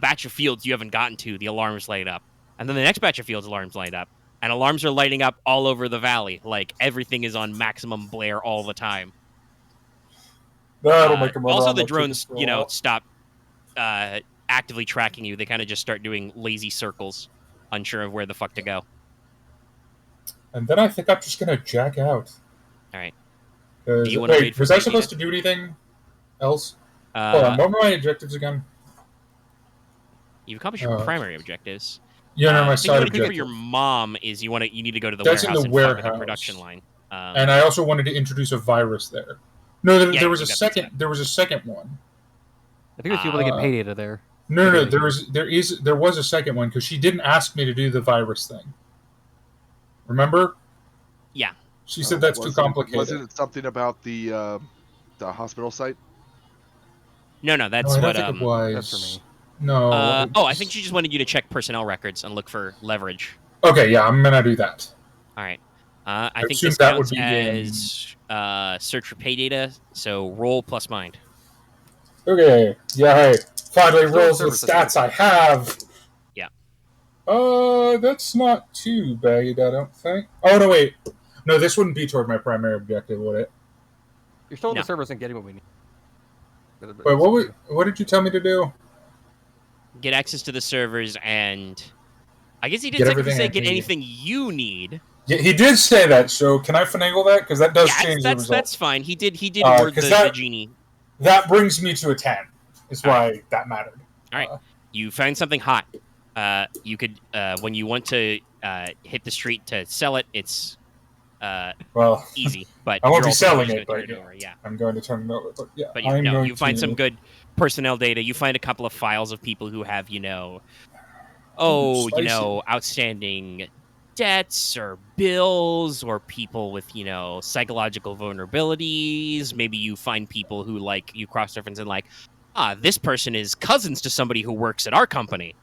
batch of fields you haven't gotten to. The alarms light up, and then the next batch of fields alarms light up, and alarms are lighting up all over the valley. Like everything is on maximum blare all the time. That'll make them Also, the drones, stop actively tracking you. They kind of just start doing lazy circles, unsure of where the fuck to go. And then I think I'm just gonna jack out. All right. Do you wanna wait for was I Peggy supposed to- to do anything else? Hold on, what were my objectives again? You've accomplished your primary objectives. Yeah, no, my I think side you want to objective. for your mom is you need to go to the That's in warehouse the and fuck with the warehouse. production line. And I also wanted to introduce a virus there. No, Yeah, there was a you got second. that. There was a second one. I think it's able to get pay data there. No, there was a second one because she didn't ask me to do the virus thing. Remember? Yeah. She said that's too complicated. Wasn't it something about the hospital site? No, that's No, I what. don't think it was. That's for me. No. I think she just wanted you to check personnel records and look for leverage. Okay, yeah, I'm gonna do that. All right. I think assume this that counts would be as search for pay data. So roll plus mind. Okay, yay! Finally Still rolls the service stats I have. Yeah. That's not too bad, I don't think. Oh no, wait. No, this wouldn't be toward my primary objective, would it? You're still in No. the service and getting what we need. Wait, what did you tell me to do? Get access to the servers and I guess he Get did technically everything say I get need. anything you need. Yeah, he did say that. So can I finagle that? Because that does Yeah, change the result. that's fine. He did word 'cause the that- genie. That brings me to a 10. Is All why that mattered. All right. You find something hot. You could when you want to hit the street to sell it, it's Well, easy. But I won't you're be also selling just it, gonna but turn it over. Yeah. I'm going to turn it over. But yeah, But I'm going you find to... some good personnel data. You find a couple of files of people who have, outstanding debts or bills or people with, psychological vulnerabilities. Maybe you find people who you cross-reference and this person is cousins to somebody who works at our company.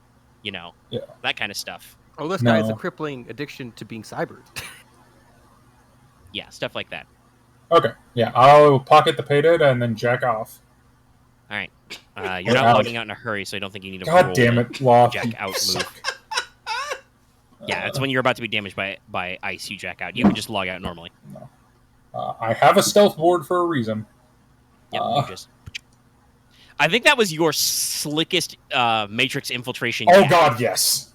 That kind of stuff. Oh, this guy has a No. crippling addiction to being cybered. Yeah, stuff like that. Okay, yeah, I'll pocket the pay data and then jack off. All right. You're not Ouch. logging out in a hurry, so I don't think you need to God roll damn the it, Loth. jack you out move. suck. Yeah, that's when you're about to be damaged by ice. You jack out. You can just log out normally. I have a stealth board for a reason. Yep, you just. I think that was your slickest Matrix infiltration. Oh yet. god, yes.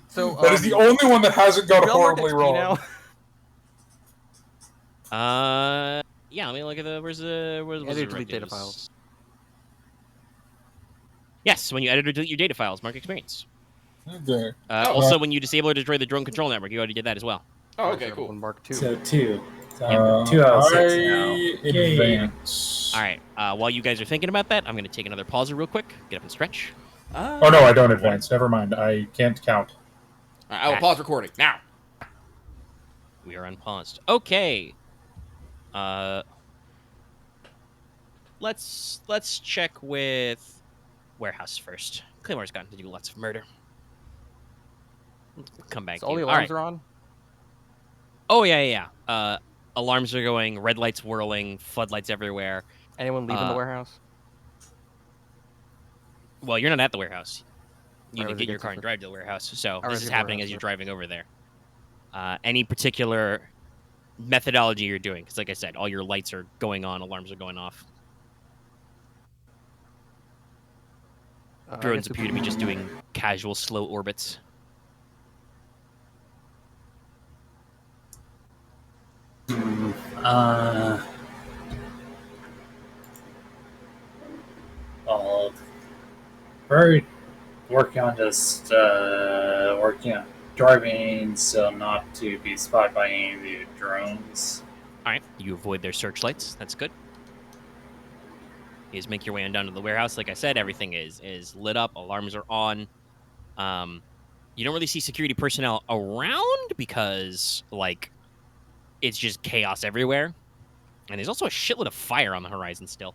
So That is the only one that hasn't gone horribly XP wrong. now. Yeah. Let me look at where's the Edit delete data directives? files. Yes, when you edit or delete your data files, mark experience. Okay. Also, when you disable or destroy the drone control network, you already did that as well. Oh, okay, One cool. Mark 2. So 2. Uh, 2 out of 6 I now. advance. All right. While you guys are thinking about that, I'm going to take another pause real quick. Get up and stretch. Oh no, I don't advance. Never mind. I can't count. I will pause recording now. We are unpaused. Okay. Let's check with warehouse first. Claymore's gotten to do lots of murder. Come back So to all you. the All alarms right. are on. Oh yeah. Alarms are going, red lights whirling, floodlights everywhere. Anyone leaving the warehouse? Well, you're not at the warehouse. You Right, can was get it in your good car so and far? drive to the warehouse. So All right, this is the happening warehouse, as you're right. driving over there. Any particular methodology you're doing? Because like I said, all your lights are going on, alarms are going off. I Drones guess appear to be just doing casual, slow orbits. Uh, well, we're working on just working on driving so not to be spotted by any of the drones. All right, you avoid their searchlights. That's good. You just make your way on down to the warehouse. Like I said, everything is lit up. Alarms are on. You don't really see security personnel around because like it's just chaos everywhere. And there's also a shitload of fire on the horizon still.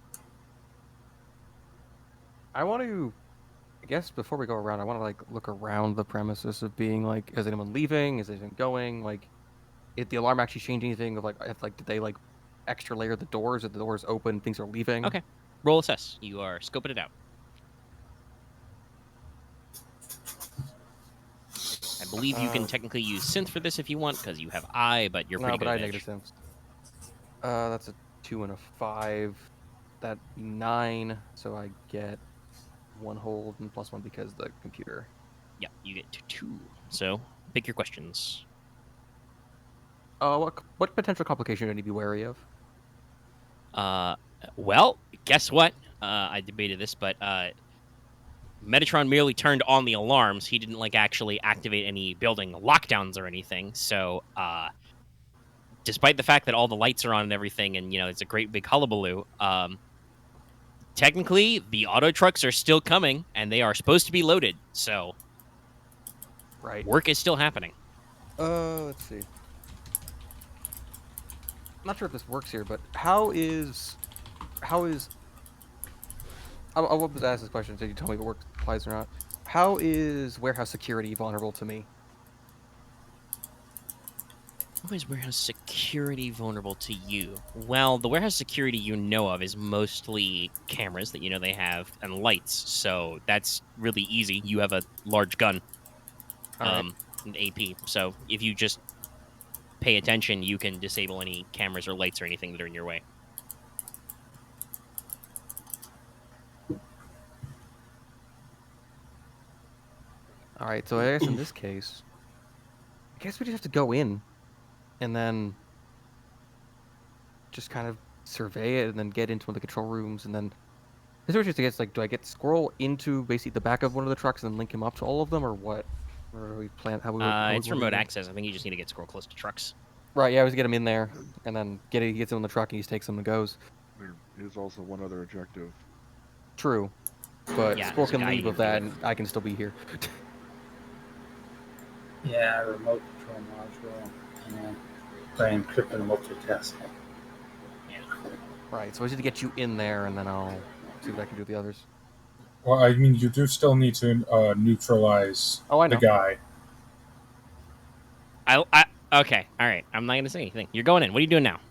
I want to. I guess before we go around, I want to like look around the premises of being like, is anyone leaving? Is anyone going? Like, if the alarm actually change anything? Of like, if like, did they like extra layer the doors? If the doors open, things are leaving. Okay. Roll assess. You are scoping it out. I believe you can technically use synth for this if you want, because you have eye, but you're No, pretty but good I at had edge. negative sense. That's a 2 and a 5. That'd be 9. So I get 1 hold and +1 because the computer. Yeah, you get to 2. So pick your questions. What potential complication do I need to be wary of? Well, guess what? I debated this, but Metatron merely turned on the alarms. He didn't like actually activate any building lockdowns or anything. So, despite the fact that all the lights are on and everything, and it's a great big hullabaloo, technically the auto trucks are still coming and they are supposed to be loaded. So, Right. work is still happening. Let's see. I'm not sure if this works here, but how is I was ask this question so you tell me if it works applies or not. How is warehouse security vulnerable to me? How is warehouse security vulnerable to you? Well, the warehouse security you know of is mostly cameras that they have and lights, so that's really easy. You have a large gun, All right. an AP, so if you just pay attention, you can disable any cameras or lights or anything that are in your way. All right. So I guess in this case, I guess we just have to go in and then just kind of survey it and then get into one of the control rooms and then this is just, I guess, like, do I get Squirrel into basically the back of one of the trucks and then link him up to all of them, or what? Or we plan how we? It's remote access. I think you just need to get Squirrel close to trucks. Right. Yeah, I was get him in there and then he gets him in the truck and he takes him and goes. There is also one other objective. True, but Yeah, Squirrel there's a can guy leave you with can that, deal and I can still be here. Yeah, remote control module and brain encrypted multitasking. Yeah. Right. So I just need to get you in there, and then I'll see what I can do with the others. Well, I mean, you do still need to neutralize Oh, I the know. guy. Okay, all right. I'm not gonna say anything. You're going in. What are you doing now?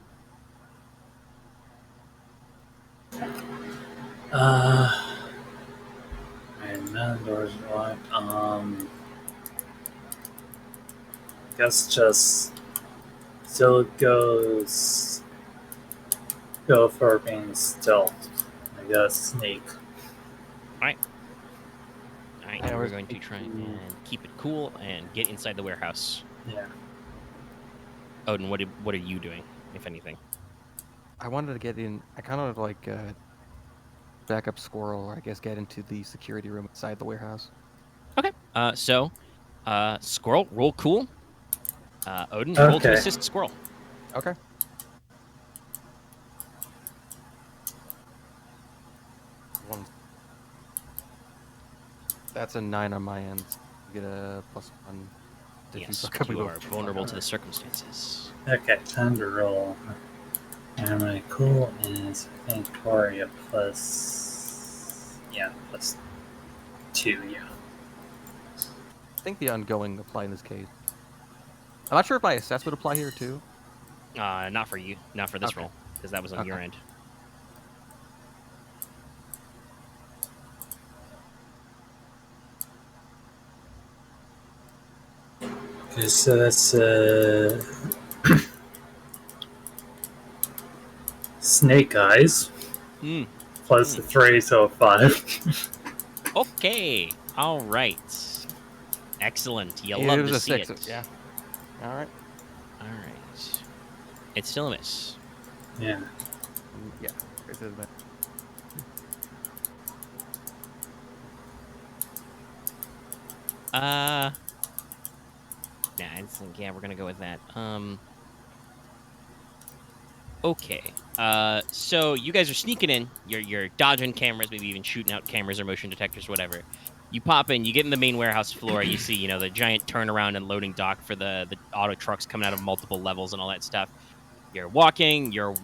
And none doors are locked. Guess just still go for being stealth. I guess sneak. All right, Yeah, we're where's going to try and keep it cool and get inside the warehouse. Yeah. Odin, what are you doing, if anything? I wanted to get in. I kind of like back up Squirrel, or I guess get into the security room inside the warehouse. Okay. Squirrel, roll cool. Odin, roll to Okay. assist Squirrel. Okay. One. That's a 9 on my end. You get a +1. If Yes, fuck up, we you will are vulnerable to the circumstances. Okay, time to roll. And my cool is Victoria plus. Yeah, plus 2, yeah. I think the ongoing apply in this case. I'm not sure if my assess would apply here too. Not for you, not for this Okay. roll, because that was on your Okay. end. Okay, so that's Snake Eyes Hmm. plus the 3, so 5. Okay. All right. Excellent. You Yeah, love it was to a see 6. it. Yeah. All right. All right. It's still a miss. Yeah. Yeah. It doesn't matter. Nah, I think, yeah, we're gonna go with that. Okay. So you guys are sneaking in. You're dodging cameras, maybe even shooting out cameras or motion detectors, whatever. You pop in. You get in the main warehouse floor. You see, the giant turnaround and loading dock for the auto trucks coming out of multiple levels and all that stuff. You're walking. You're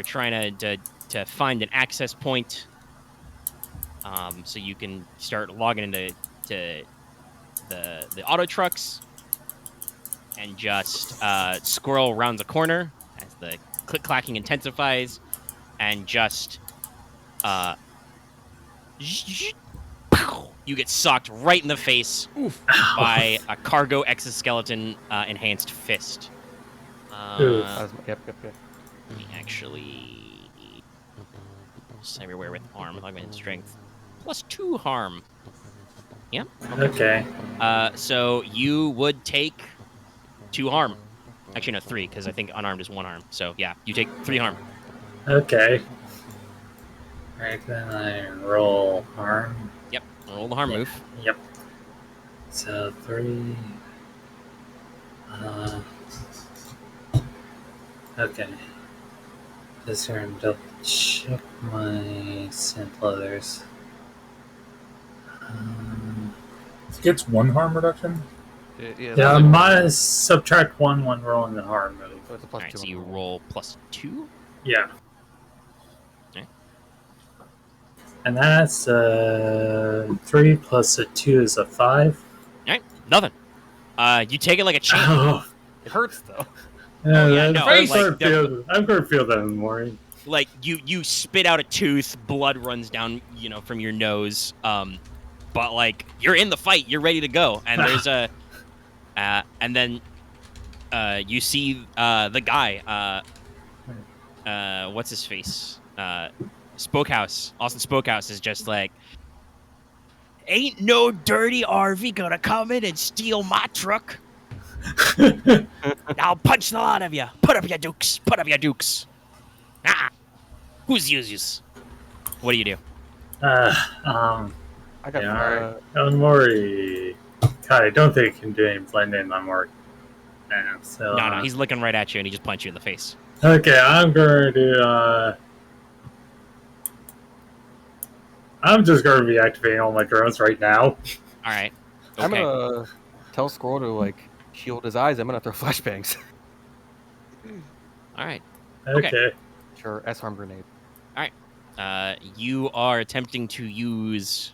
trying to find an access point. So you can start logging into the auto trucks. And just Squirrel rounds a corner as the click-clacking intensifies, and just you get socked right in the face by a cargo exoskeleton enhanced fist. Oof. Yep. Let me actually just everywhere with harm, augmented strength, +2 harm. Yeah. Okay. So you would take 2 harm. Actually, no, 3, because I think unarmed is 1 harm. So, yeah, you take 3 harm. Okay. Alright, then I roll harm. Yep, roll the harm move. Yep. So 3. Okay. Just here and double check my synth leathers. It gets 1 harm reduction. Yeah, minus subtract 1 when rolling the harm move. So it's a plus Alright, 2. so on you the roll +2. Yeah. Okay. And that's 3 plus a 2 is a 5. Alright, nothing. You take it like a champ. Oh, It hurts though. yeah, no, I'm like, going to feel that in the morning. Like, you spit out a tooth, blood runs down, from your nose. But, like, you're in the fight. You're ready to go. And there's a... and then you see the guy, what's his face? Spokehouse. Austin Spokehouse is just like, ain't no dirty RV gonna come in and steal my truck. I'll punch the lot of you. Put up your dukes. Put up your dukes. Ah, who's uses? What do you do? I got Yeah, don't worry. God, I don't think I can do any blending on Marth. Yeah, so, No, he's looking right at you and he just punched you in the face. Okay, I'm going to I'm just going to be activating all my drones right now. All right. Okay. I'm gonna tell Squirrel to like shield his eyes. I'm gonna throw flashbangs. All right. Okay. Sure, S harm grenade. You are attempting to use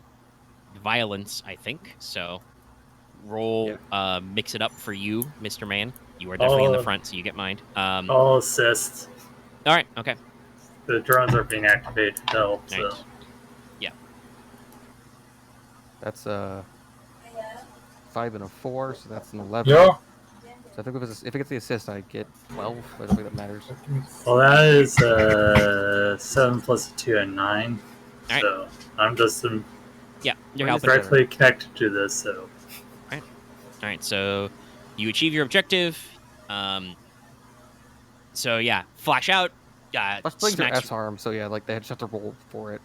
violence, I think. So roll, mix it up for you, Mr. Man. You are definitely in the front, so you get mine. All assists. All right. Okay. The drones are being activated though, so. Nice. Yeah. That's 5 and a 4, so that's an 11. Yeah. So I think if it gets the assist, I get 12. I don't think that matters. Well, that is 7 plus 2 and 9. Alright. So I'm just Yeah. You're helping. directly connected to this. So. All right. So you achieve your objective. So yeah, flash out. Flashbangs are Smacks. S harm, so yeah, like they just have to roll for it.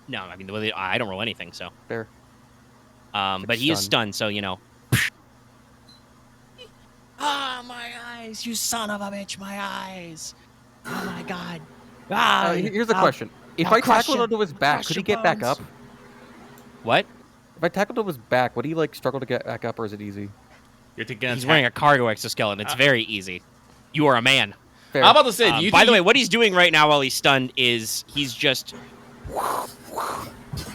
No, I mean I don't roll anything. So. Fair. But he is stunned, so Ah, my eyes! You son of a bitch! My eyes! Oh my god! Ah! Here's the I'll- question: If I'll I crush tackle you. onto his back, Crush could he your get back bones. up? What? If I tackled him his back, would he like struggle to get back up, or is it easy? You're taking He's wearing a cargo exoskeleton. It's very easy. You are a man. Fair. I'm about to say, do you By think the way, what he's doing right now while he's stunned is he's just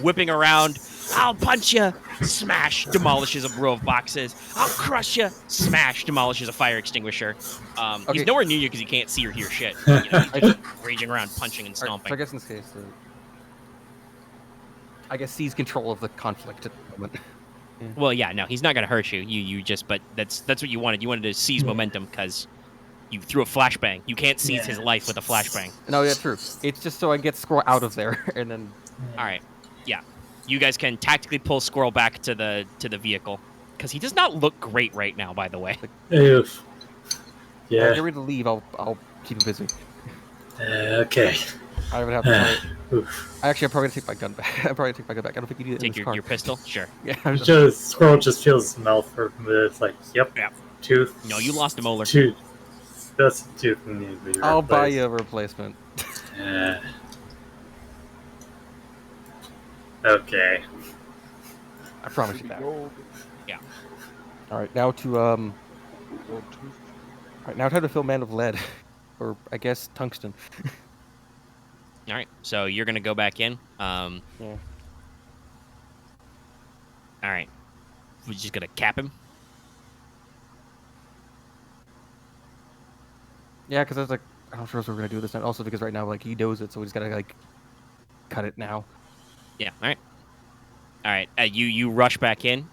whipping around. I'll punch you, smash, demolishes a row of boxes. I'll crush you, smash, demolishes a fire extinguisher. Okay. He's nowhere near you because he can't see or hear shit. You know, he's just raging around, punching and Alright, stomping. so I guess in this case, I guess seize control of the conflict at the moment. Well, yeah, no, he's not gonna hurt you. You just, but that's what you wanted. You wanted to seize momentum because you threw a flashbang. You can't seize his life with a flashbang. No, yeah, true. It's just so I get Squirrel out of there, and then. All right, yeah, you guys can tactically pull Squirrel back to the vehicle because he does not look great right now. By the way, Oof. When I Yeah. get ready to leave, I'll keep him busy. Okay. I don't have to. Oof. Actually, I'm probably gonna take my gun back. I'm probably gonna take my gun back. I don't think you need it in take this car. your pistol. Sure. Yeah. I'm just- Just Squirrel just feels his mouth for a minute. It's like, yep. Yeah. Tooth. No, you lost a molar. Tooth. That's a tooth that needs to be I'll buy replaced. you a replacement. Yeah. Okay. I promise you that. Gold, All right, now to gold tooth. All right, now time to fill Man of Lead, or I guess tungsten. All right, so you're gonna go back in. Yeah. All right, we're just gonna cap him. Yeah, because I was like, I'm not sure what we're gonna do this time. Also, because right now, like, he knows it, so we just gotta like cut it now. Yeah. All right. You rush back in.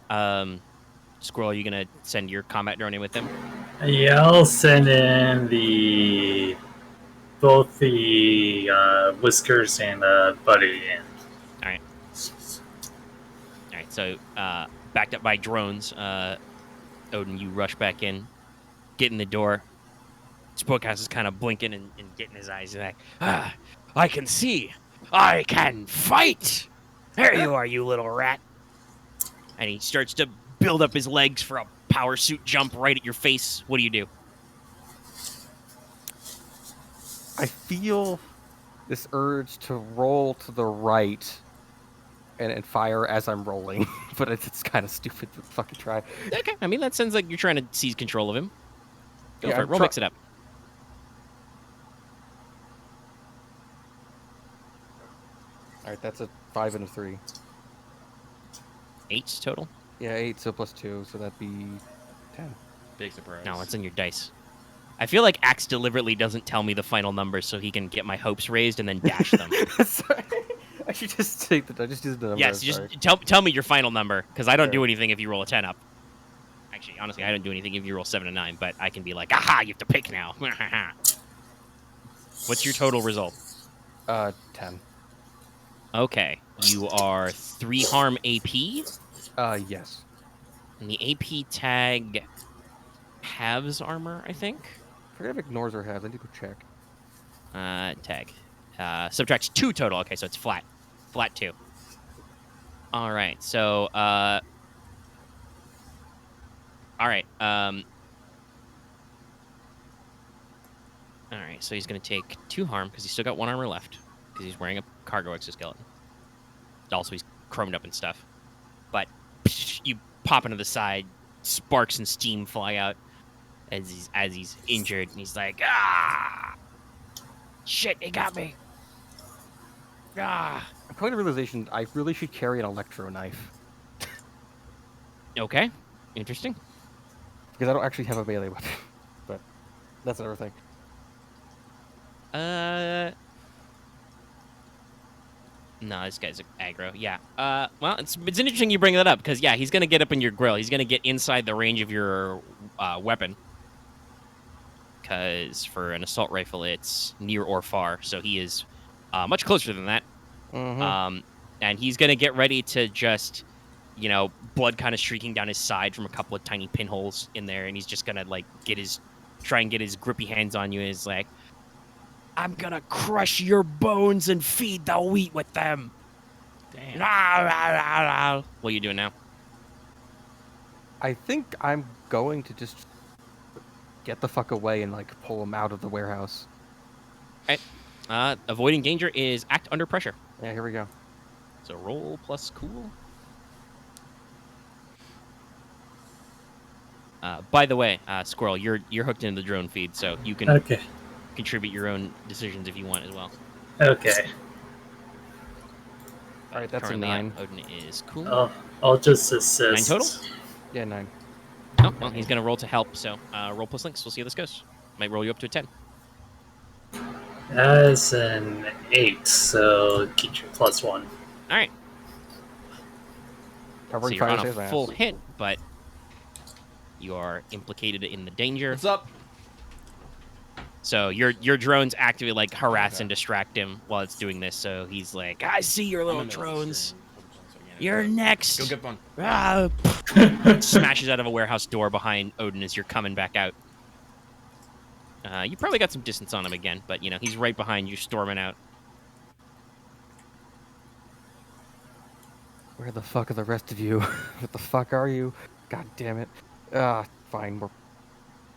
Squirrel, you gonna send your combat drone in with them? Yeah, I'll send in both the Whiskers and Buddy in. All right. All right. So, backed up by drones, Odin, you rush back in, get in the door. Spookhouse is kind of blinking and getting his eyes back. I can see. I can fight. There you are, you little rat. And he starts to build up his legs for a power suit jump right at your face. What do you do? I feel this urge to roll to the right and fire as I'm rolling, but it's kind of stupid to fucking try. Okay. I mean, that sounds like you're trying to seize control of him. Go Yeah, for it. I'm Roll mix it up. All right, that's a 5 and a 3. 8 total? Yeah, 8, so plus 2, so that'd be 10. Big surprise. No, it's in your dice. I feel like Axe deliberately doesn't tell me the final numbers so he can get my hopes raised and then dash them. Sorry. I should just take the. I just use the number. Yes, sorry. just tell me your final number because I don't Sure. do anything if you roll a 10 up. Actually, honestly, I don't do anything if you roll 7 and 9, but I can be like, aha, you have to pick now. What's your total result? 10. Okay, you are 3 harm AP, Yes. and the AP tag halves armor, I think. I forget if it ignores or has. I need to go check. Tag. Subtracts 2 total. Okay, so it's flat. Flat 2. All right, so, all right, all right, so he's going to take 2 harm because he's still got 1 armor left because he's wearing a cargo exoskeleton. Also, he's chromed up and stuff. But you pop into the side, sparks and steam fly out as he's injured, and he's like, ah! Shit, they got me. Ah. I'm coming to the realization I really should carry an electro knife Okay, interesting. because I don't actually have a melee weapon. But that's another thing. No, this guy's aggro. Yeah. Well, it's interesting you bring that up because yeah, he's gonna get up in your grill. He's gonna get inside the range of your weapon. Because for an assault rifle, it's near or far, so he is much closer than that. Mm-hmm. And he's gonna get ready to just, blood kind of streaking down his side from a couple of tiny pinholes in there, and he's just gonna like try and get his grippy hands on you, and he's like, I'm gonna crush your bones and feed the wheat with them. Damn. What are you doing now? I think I'm going to just get the fuck away and like pull him out of the warehouse. Avoiding danger is act under pressure. Yeah, here we go. So roll plus cool. By the way, Squirrel, you're hooked into the drone feed, so you can Okay. contribute your own decisions if you want as well. Okay. All right, that's a Currently, 9. Odin is cool. I'll just assist. 9 total? Yeah, 9. Oh, well, he's gonna roll to help. So roll plus links. We'll see how this goes. Might roll you up to a 10. That's an 8, so get your +1. All right. So Covering you're on fire a saves full ass. hit, but you are implicated in the danger. What's up? So your drones actively like harass and distract him while it's doing this. So he's like, "I see your little drones. You're next." Go get fun. Ah, smashes out of a warehouse door behind Odin as you're coming back out. You probably got some distance on him again, but you know he's right behind you, storming out. Where the fuck are the rest of you? What the fuck are you? God damn it. Fine. We're...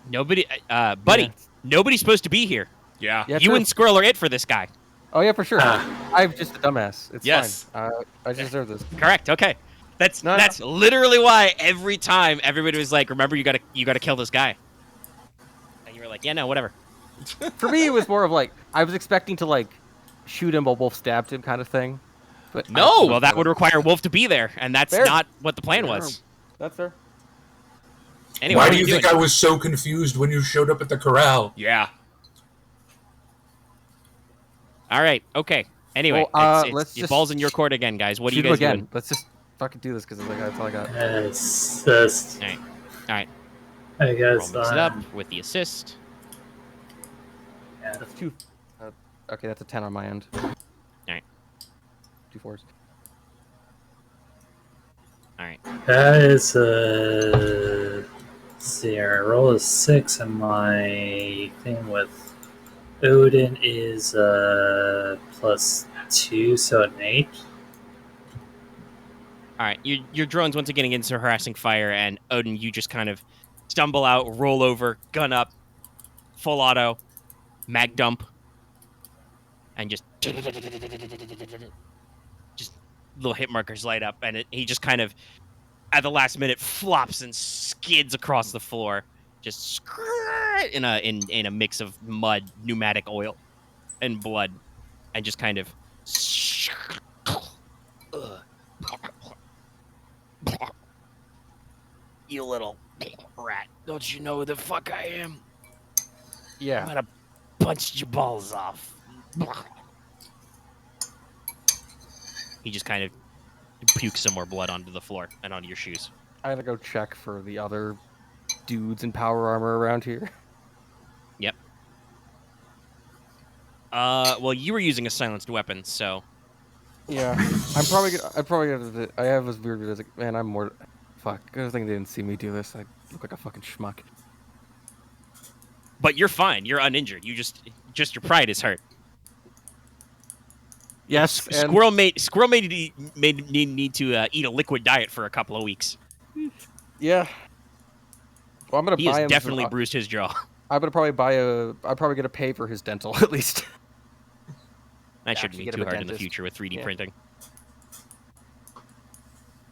Nobody, buddy, Yeah. nobody's supposed to be here. Yeah. Yeah, You true. and Squirrel are it for this guy. Oh yeah, for sure. Ah. I'm just a dumbass. It's Yes. fine. I deserve this. Correct. Okay. That's No, no. that's literally why every time everybody was like, "Remember, you gotta kill this guy," and you were like, "Yeah, no, whatever." For me, it was more of like I was expecting to like shoot him while Wolf stabbed him, kind of thing. But No! Well, that would require Wolf to be there, and that's Fair. not what the plan was. That's fair. Anyway, Why what do are you think doing? I was so confused when you showed up at the corral? Yeah. All right. Okay. Anyway, Well, it's let's it just balls in your court again, guys. What are shoot you him guys again. doing? Let's just fucking do this because like that's all I got. Assist. All right. I Roll guess mix it up with the assist. yeah. That's 2. Okay, that's a 10 on my end. All right. 2 4s. All right. That is a... Let's see, I roll a 6 and my thing with Odin is +2, so an 8. All right, your drone's once again into harassing fire, and Odin, you just kind of stumble out, roll over, gun up, full auto, mag dump, and just little hit markers light up, and he just kind of, at the last minute, flops and skids across the floor, just in a mix of mud, pneumatic oil, and blood, and just kind of. You little rat. Don't you know who the fuck I am? I'm Yeah. gonna punch your balls off. He just kind of pukes some more blood onto the floor and onto your shoes. I gotta go check for the other dudes in power armor around here. Yep. Well, you were using a silenced weapon, so Yeah. I'm probably gonna. I have this weird. Man, I'm more. Fuck. Good thing they didn't see me do this. I look like a fucking schmuck. but you're fine. You're uninjured. You just your pride is hurt. Yes. And Squirrel made need to eat a liquid diet for a couple of weeks. yeah. Well, I'm gonna He buy has him. definitely bruised his jaw. I'm gonna probably buy a. I'm probably gonna pay for his dental at least. That shouldn't Actually be get too him a hard in the dentist. future with 3D Yeah. printing.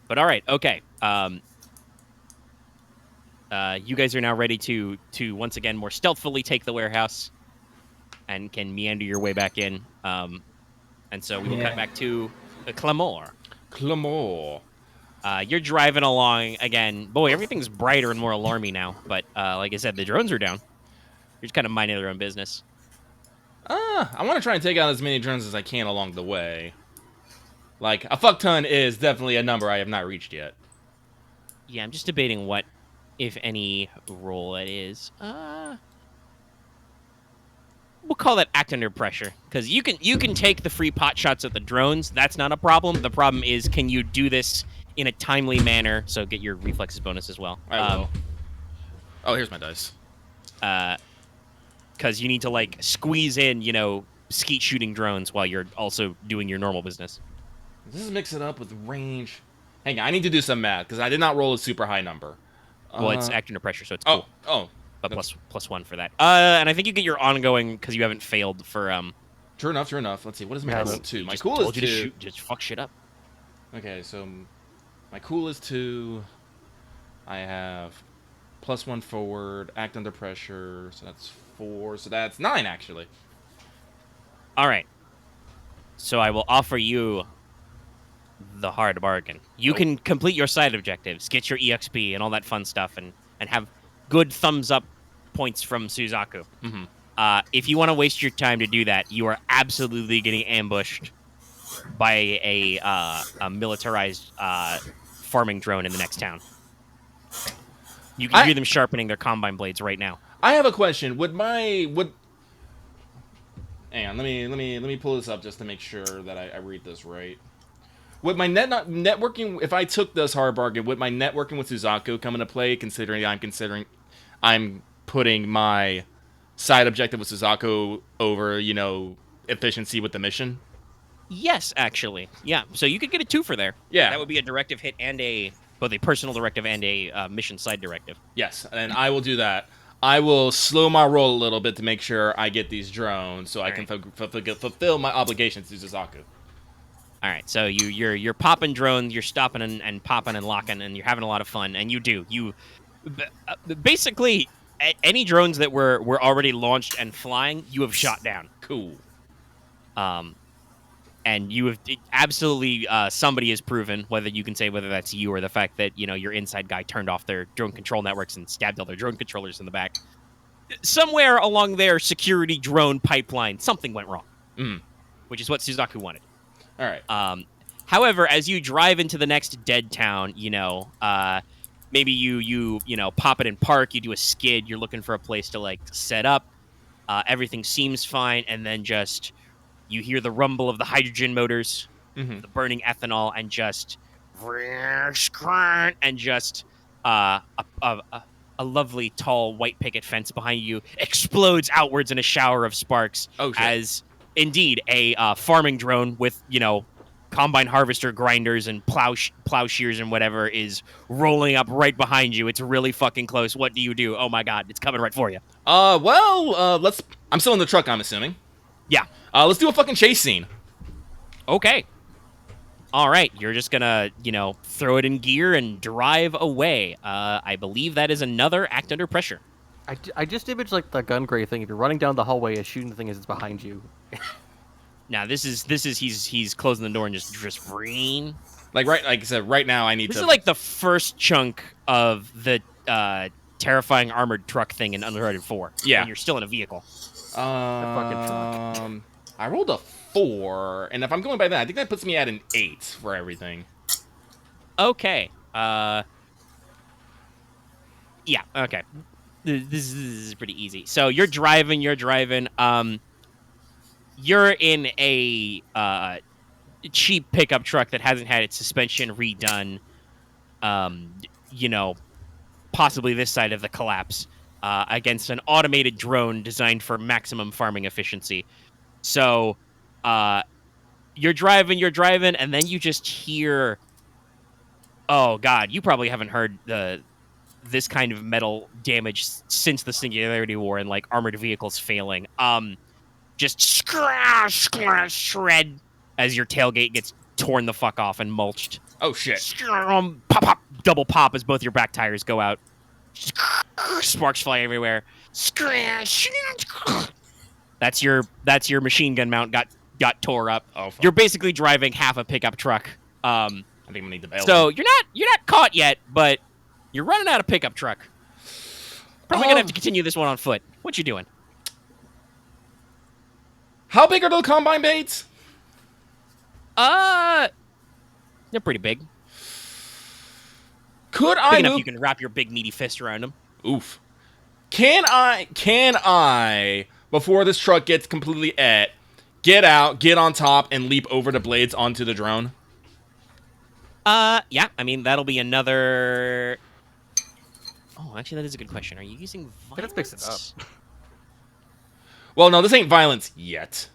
But all right, okay. You guys are now ready to once again more stealthily take the warehouse, and can meander your way back in. And so we will cut Yeah. back to Claymore. Claymore. You're driving along again. Boy, everything's brighter and more alarming now. But like I said, the drones are down. You're just kind of minding their own business. I want to try and take out as many drones as I can along the way. Like, a fuck ton is definitely a number I have not reached yet. Yeah, I'm just debating what, if any, role it is. We'll call that act under pressure, because you can take the free pot shots at the drones. That's not a problem. The problem is, can you do this in a timely manner? So get your reflexes bonus as well. I will. Oh, here's my dice. Because you need to like squeeze in, skeet shooting drones while you're also doing your normal business. This is mix it up with range. Hang on, I need to do some math, because I did not roll a super high number. Well, it's act under pressure, so it's cool. Oh. But plus one for that. And I think you get your ongoing because you haven't failed for True enough. Let's see, what is my Yeah, cool? but 2. My just cool told is you 2. to shoot, just fuck shit up. Okay, so my cool is 2. I have +1 forward, act under pressure, so that's 4, so that's 9 actually. All right. So I will offer you the hard bargain. You can complete your side objectives, get your EXP and all that fun stuff, and have good thumbs up points from Suzaku. Mm-hmm. If you want to waste your time to do that, you are absolutely getting ambushed by a militarized farming drone in the next town. You can hear them sharpening their combine blades right now. I have a question. Hang on, let me pull this up just to make sure that I read this right. Would my networking, if I took this hard bargain, would my networking with Suzaku come into play? Considering I'm putting my side objective with Suzaku over, efficiency with the mission. Yes, actually, yeah. So you could get a 2 for there. Yeah, that would be a directive hit and both a personal directive and a mission side directive. Yes, and I will do that. I will slow my roll a little bit to make sure I get these drones, so I can fulfill my obligations to Suzaku. All right, so you're popping drones, you're stopping and popping and locking, and you're having a lot of fun. And you basically any drones that were already launched and flying, you have shot down. Cool. And you have absolutely somebody has proven, whether you can say whether that's you or the fact that your inside guy turned off their drone control networks and stabbed all their drone controllers in the back. Somewhere along their security drone pipeline, something went wrong, which is what Suzaku wanted. All right. However, as you drive into the next dead town, maybe you pop it in park, you do a skid, you're looking for a place to set up. Everything seems fine, and then just you hear the rumble of the hydrogen motors, the burning ethanol, and just a lovely tall white picket fence behind you explodes outwards in a shower of sparks. Oh, shit. As indeed a farming drone with combine harvester grinders and plowshares and whatever is rolling up right behind you. It's really fucking close. What do you do? Oh my god, it's coming right for you. I'm still in the truck, I'm assuming. Yeah. Let's do a fucking chase scene. Okay. All right, you're just gonna, throw it in gear and drive away. I believe that is another act under pressure. I just imaged the gun gray thing. If you're running down the hallway as shooting the thing as it's behind you. Now this is he's closing the door and just green. Like I said, right now I need This to. is like the first chunk of the terrifying armored truck thing in Uncharted 4. Yeah. When you're still in a vehicle. fucking I rolled a 4, and if I'm going by that, I think that puts me at an 8 for everything. Okay. Yeah. Okay. This is pretty easy. So you're driving. You're in a cheap pickup truck that hasn't had its suspension redone. Possibly this side of the collapse. Against an automated drone designed for maximum farming efficiency. So, you're driving, and then you just hear. Oh God, you probably haven't heard this kind of metal damage since the Singularity War and armored vehicles failing. Just shred as your tailgate gets torn the fuck off and mulched. Oh shit! Pop, double pop as both your back tires go out. Sparks fly everywhere. That's your machine gun mount got tore up. Oh, fuck. You're basically driving half a pickup truck. I think we need the bail. So you're not caught yet, but you're running out of pickup truck. Probably gonna have to continue this one on foot. What you doing? How big are those combine baits? They're pretty big. Could Big I enough move? you can wrap your big meaty fist around them. Oof. Can I, before this truck gets completely get out, get on top, and leap over the blades onto the drone? Yeah. I mean, that'll be another. Oh, actually, that is a good question. Are you using violence? Let's mix it up. Well, no, this ain't violence yet.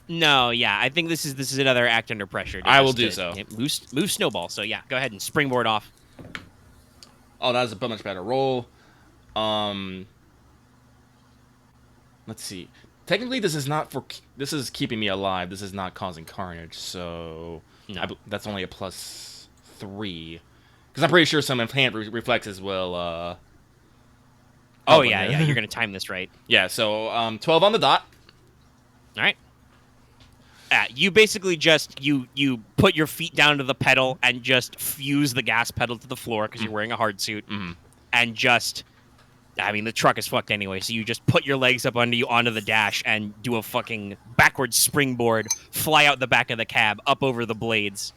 No, yeah. I think this is another act under pressure. I will do so. Move snowball. So yeah, go ahead and springboard off. Oh, that is a much better roll. Let's see. Technically, this is keeping me alive. This is not causing carnage, so No. that's only a +3. Because I'm pretty sure some enhanced reflexes will Oh yeah, yeah. You're gonna time this right. Yeah. So 12 on the dot. All right. You basically just you put your feet down to the pedal and just fuse the gas pedal to the floor because you're wearing a hard suit, and just. I mean, the truck is fucked anyway, so you just put your legs up under you onto the dash and do a fucking backwards springboard, fly out the back of the cab, up over the blades.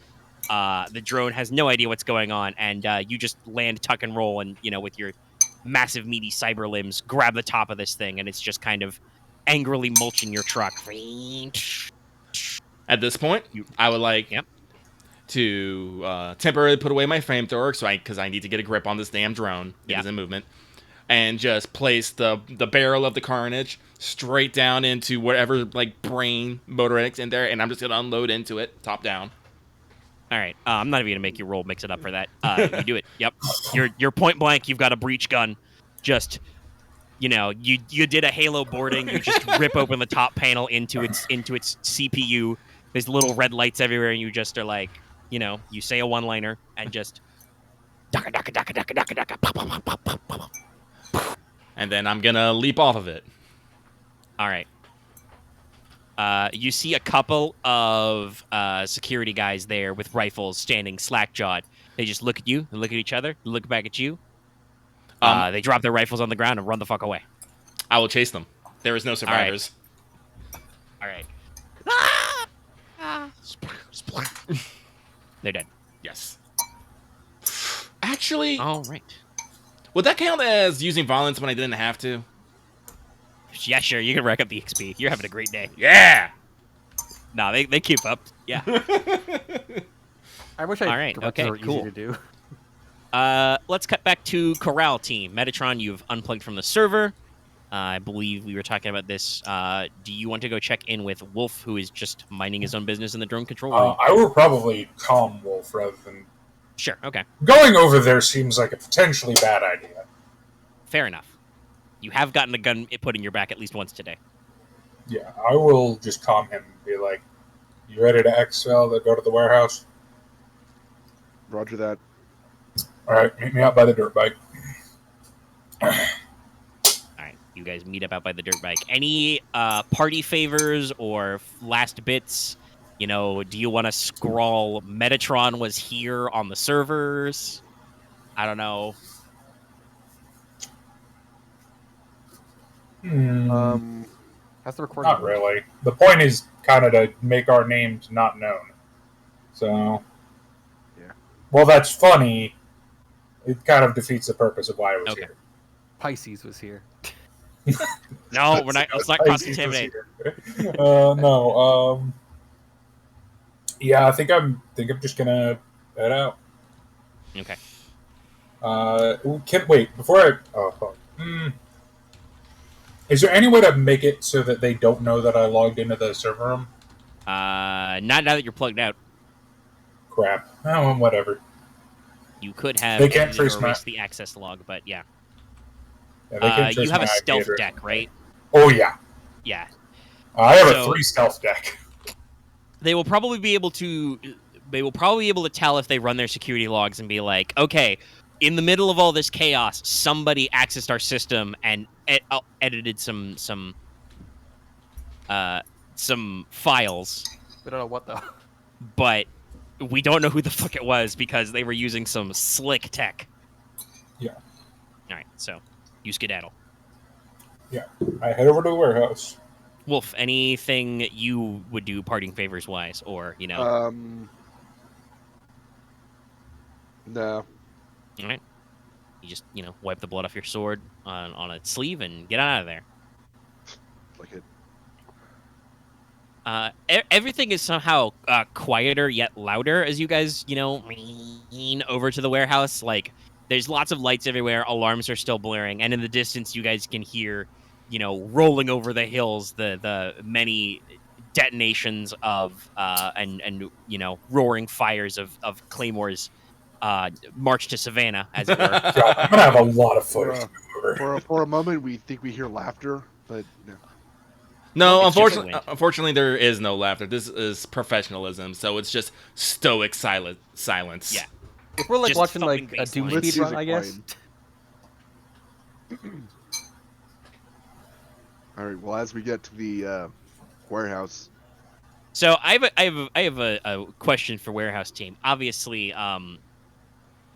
The drone has no idea what's going on, and you just land, tuck, and roll, and, with your massive, meaty cyber limbs, grab the top of this thing, and it's just kind of angrily mulching your truck. At this point, I would like to temporarily put away my flamethrower, because I need to get a grip on this damn drone. It is in movement. And just place the barrel of the Carnage straight down into whatever brain motorics in there, and I'm just gonna unload into it, top down. All right, I'm not even gonna make you roll mix it up for that. You do it. Yep, you're point blank. You've got a breech gun. Just you did a Halo boarding. You just rip open the top panel into its CPU. There's little red lights everywhere, and you just are like, you say a one-liner and just. And then I'm gonna leap off of it. All right. You see a couple of security guys there with rifles standing slack-jawed. They just look at you, they look at each other, look back at you. They drop their rifles on the ground and run the fuck away. I will chase them. There is no survivors. All right. They're dead. Yes. Actually, all right. Would that count as using violence when I didn't have to? Yeah, sure. You can rack up the XP. You're having a great day. Yeah. No, they keep up. Yeah. I wish I. All right. Okay. Cool. Easy to do. Let's cut back to Corral team. Metatron, you've unplugged from the server. I believe we were talking about this. Do you want to go check in with Wolf, who is just minding his own business in the drone control room? I will probably calm Wolf rather than. Sure. Okay. Going over there seems like a potentially bad idea. Fair enough. You have gotten a gun put in your back at least once today. Yeah, I will just calm him and be like, "You ready to exfil to go to the warehouse?" Roger that. All right, meet me out by the dirt bike. All right, you guys meet up out by the dirt bike. Any party favors or last bits? Do you want to scroll Metatron was here on the servers? I don't know. How's the recording? Not really. The point is kind of to make our names not known. So, yeah. Well, that's funny. It kind of defeats the purpose of why I was here. Pisces was here. No, we're not. Let's not cross-contaminate. No. Yeah, I think I'm just gonna head out. Okay. Wait before Is there any way to make it so that they don't know that I logged into the server room? Not now that you're plugged out. Crap. Oh, well, whatever. You could have They can't trace the access log, but yeah. They can trace you have my a IP stealth address. deck, right? Oh yeah. Yeah. I have a 3 stealth deck. They will probably be able to. They will probably be able to tell if they run their security logs and be like, okay, in the middle of all this chaos, somebody accessed our system and edited some files. We don't know what though. But we don't know who the fuck it was because they were using some slick tech. Yeah. All right, so you skedaddle. Yeah, I head over to the warehouse. Wolf, anything you would do parting favors wise, or No. All right. You just wipe the blood off your sword on its sleeve and get out of there. Like it. Everything is somehow quieter yet louder as you guys lean over to the warehouse. Like there's lots of lights everywhere. Alarms are still blaring, and in the distance you guys can hear rolling over the hills the many detonations of and roaring fires of Claymore's march to Savannah, as it were. God, I'm gonna have a lot of footage. For a moment, we think we hear laughter, but no. No, It's just wind. unfortunately, there is no laughter. This is professionalism, so it's just stoic silence. Yeah. If we're Just watching thumping a Doom bass lines. speed run, I guess. All right. Well, as we get to the warehouse, So I have a question for warehouse team. Obviously, Odin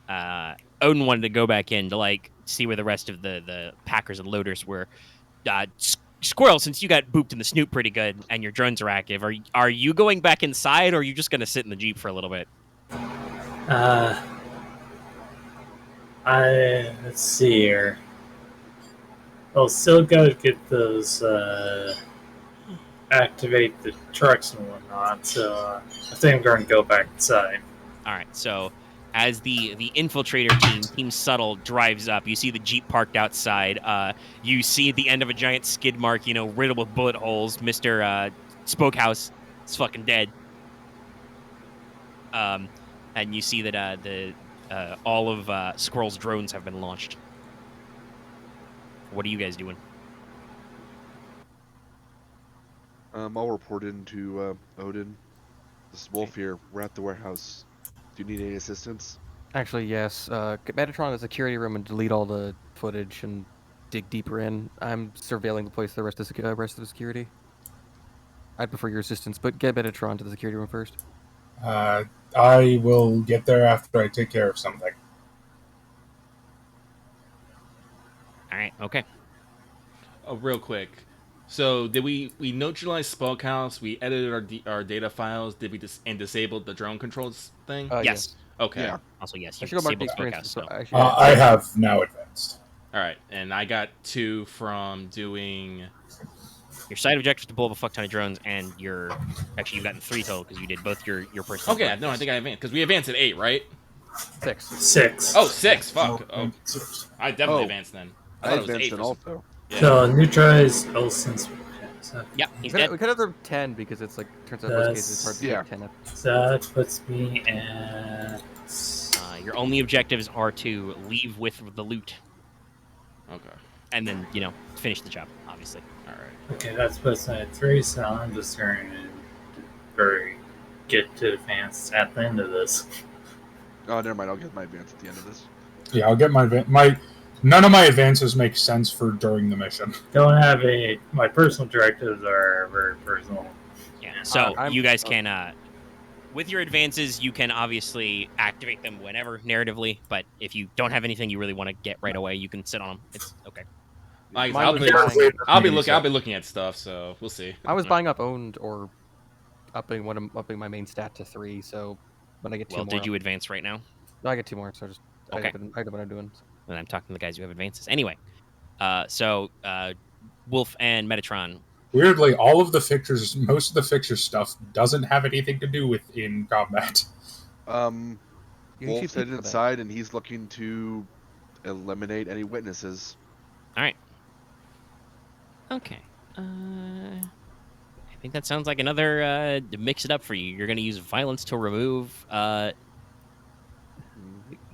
wanted to go back in to like see where the rest of the packers and loaders were. Squirrel, since you got booped in the snoot pretty good and your drones are active, are you going back inside or are you just gonna sit in the Jeep for a little bit? Let's see here. I'll still gotta get those activate the trucks and whatnot. So I think I'm going to go back inside. All right, so as the infiltrator team Subtle drives up, you see the Jeep parked outside. You see at the end of a giant skid mark, riddled with bullet holes. Mr. Spokehouse is fucking dead. And you see that all of Squirrel's drones have been launched. What are you guys doing? I'll report into Odin. This is Wolf here. We're at the warehouse. Do you need any assistance? Actually, yes. Get Metatron in the security room and delete all the footage and dig deeper in. I'm surveilling the place. The rest of the security. I'd prefer your assistance, but get Metatron to the security room first. I will get there after I take care of something. All right, okay. Oh, real quick. So did we neutralize Spokehouse? We edited our data files. Did we disabled the drone controls thing? Yes. Okay. Yeah. Also, yes, I you should go mark the disabled experience. Spokehouse. So I have now advanced. All right, and I got 2 from doing. Your side objective to blow up a fuck ton of drones, and you've gotten 3 total because you did both your personal. Okay, no, I think I advanced because we advanced at 8, right? 6. 6. Oh, 6. Fuck. Oh, Oh, I definitely Oh. advanced then. I thought it was advanced 8 it for some- also. Yeah. So neutralize Olsen's. So Yeah, he's We dead. could have the 10 because it's like turns out most cases it's hard to Yeah. get 10 up. that puts me at. Your only objectives are to leave with the loot, Okay. and then finish the job. Obviously. All right. Okay, that's puts me at 3, so I'm just going to get to advance at the end of this. Oh, never mind. I'll get my advance at the end of this. Yeah, I'll get my none of my advances make sense for during the mission. Don't have my personal directives are very personal. Yeah. So I'm- you guys can, with your advances, you can obviously activate them whenever narratively. But if you don't have anything you really want to get right away, you can sit on them. It's okay. Like, Mine I'll was be buying- I'll be looking at stuff, so we'll see. I was buying up owned or upping my main stat to 3. So when I get 2 Well, more, did you advance right now? No, I get 2 more. So Okay. I know what I'm doing. And I'm talking to the guys who have advances. Anyway, so Wolf and Metatron. Weirdly, most of the fixture stuff doesn't have anything to do with in combat. You Wolf's should headed keep for that. inside, and he's looking to eliminate any witnesses. All right. Okay. I think that sounds like another mix it up for you. You're going to use violence to remove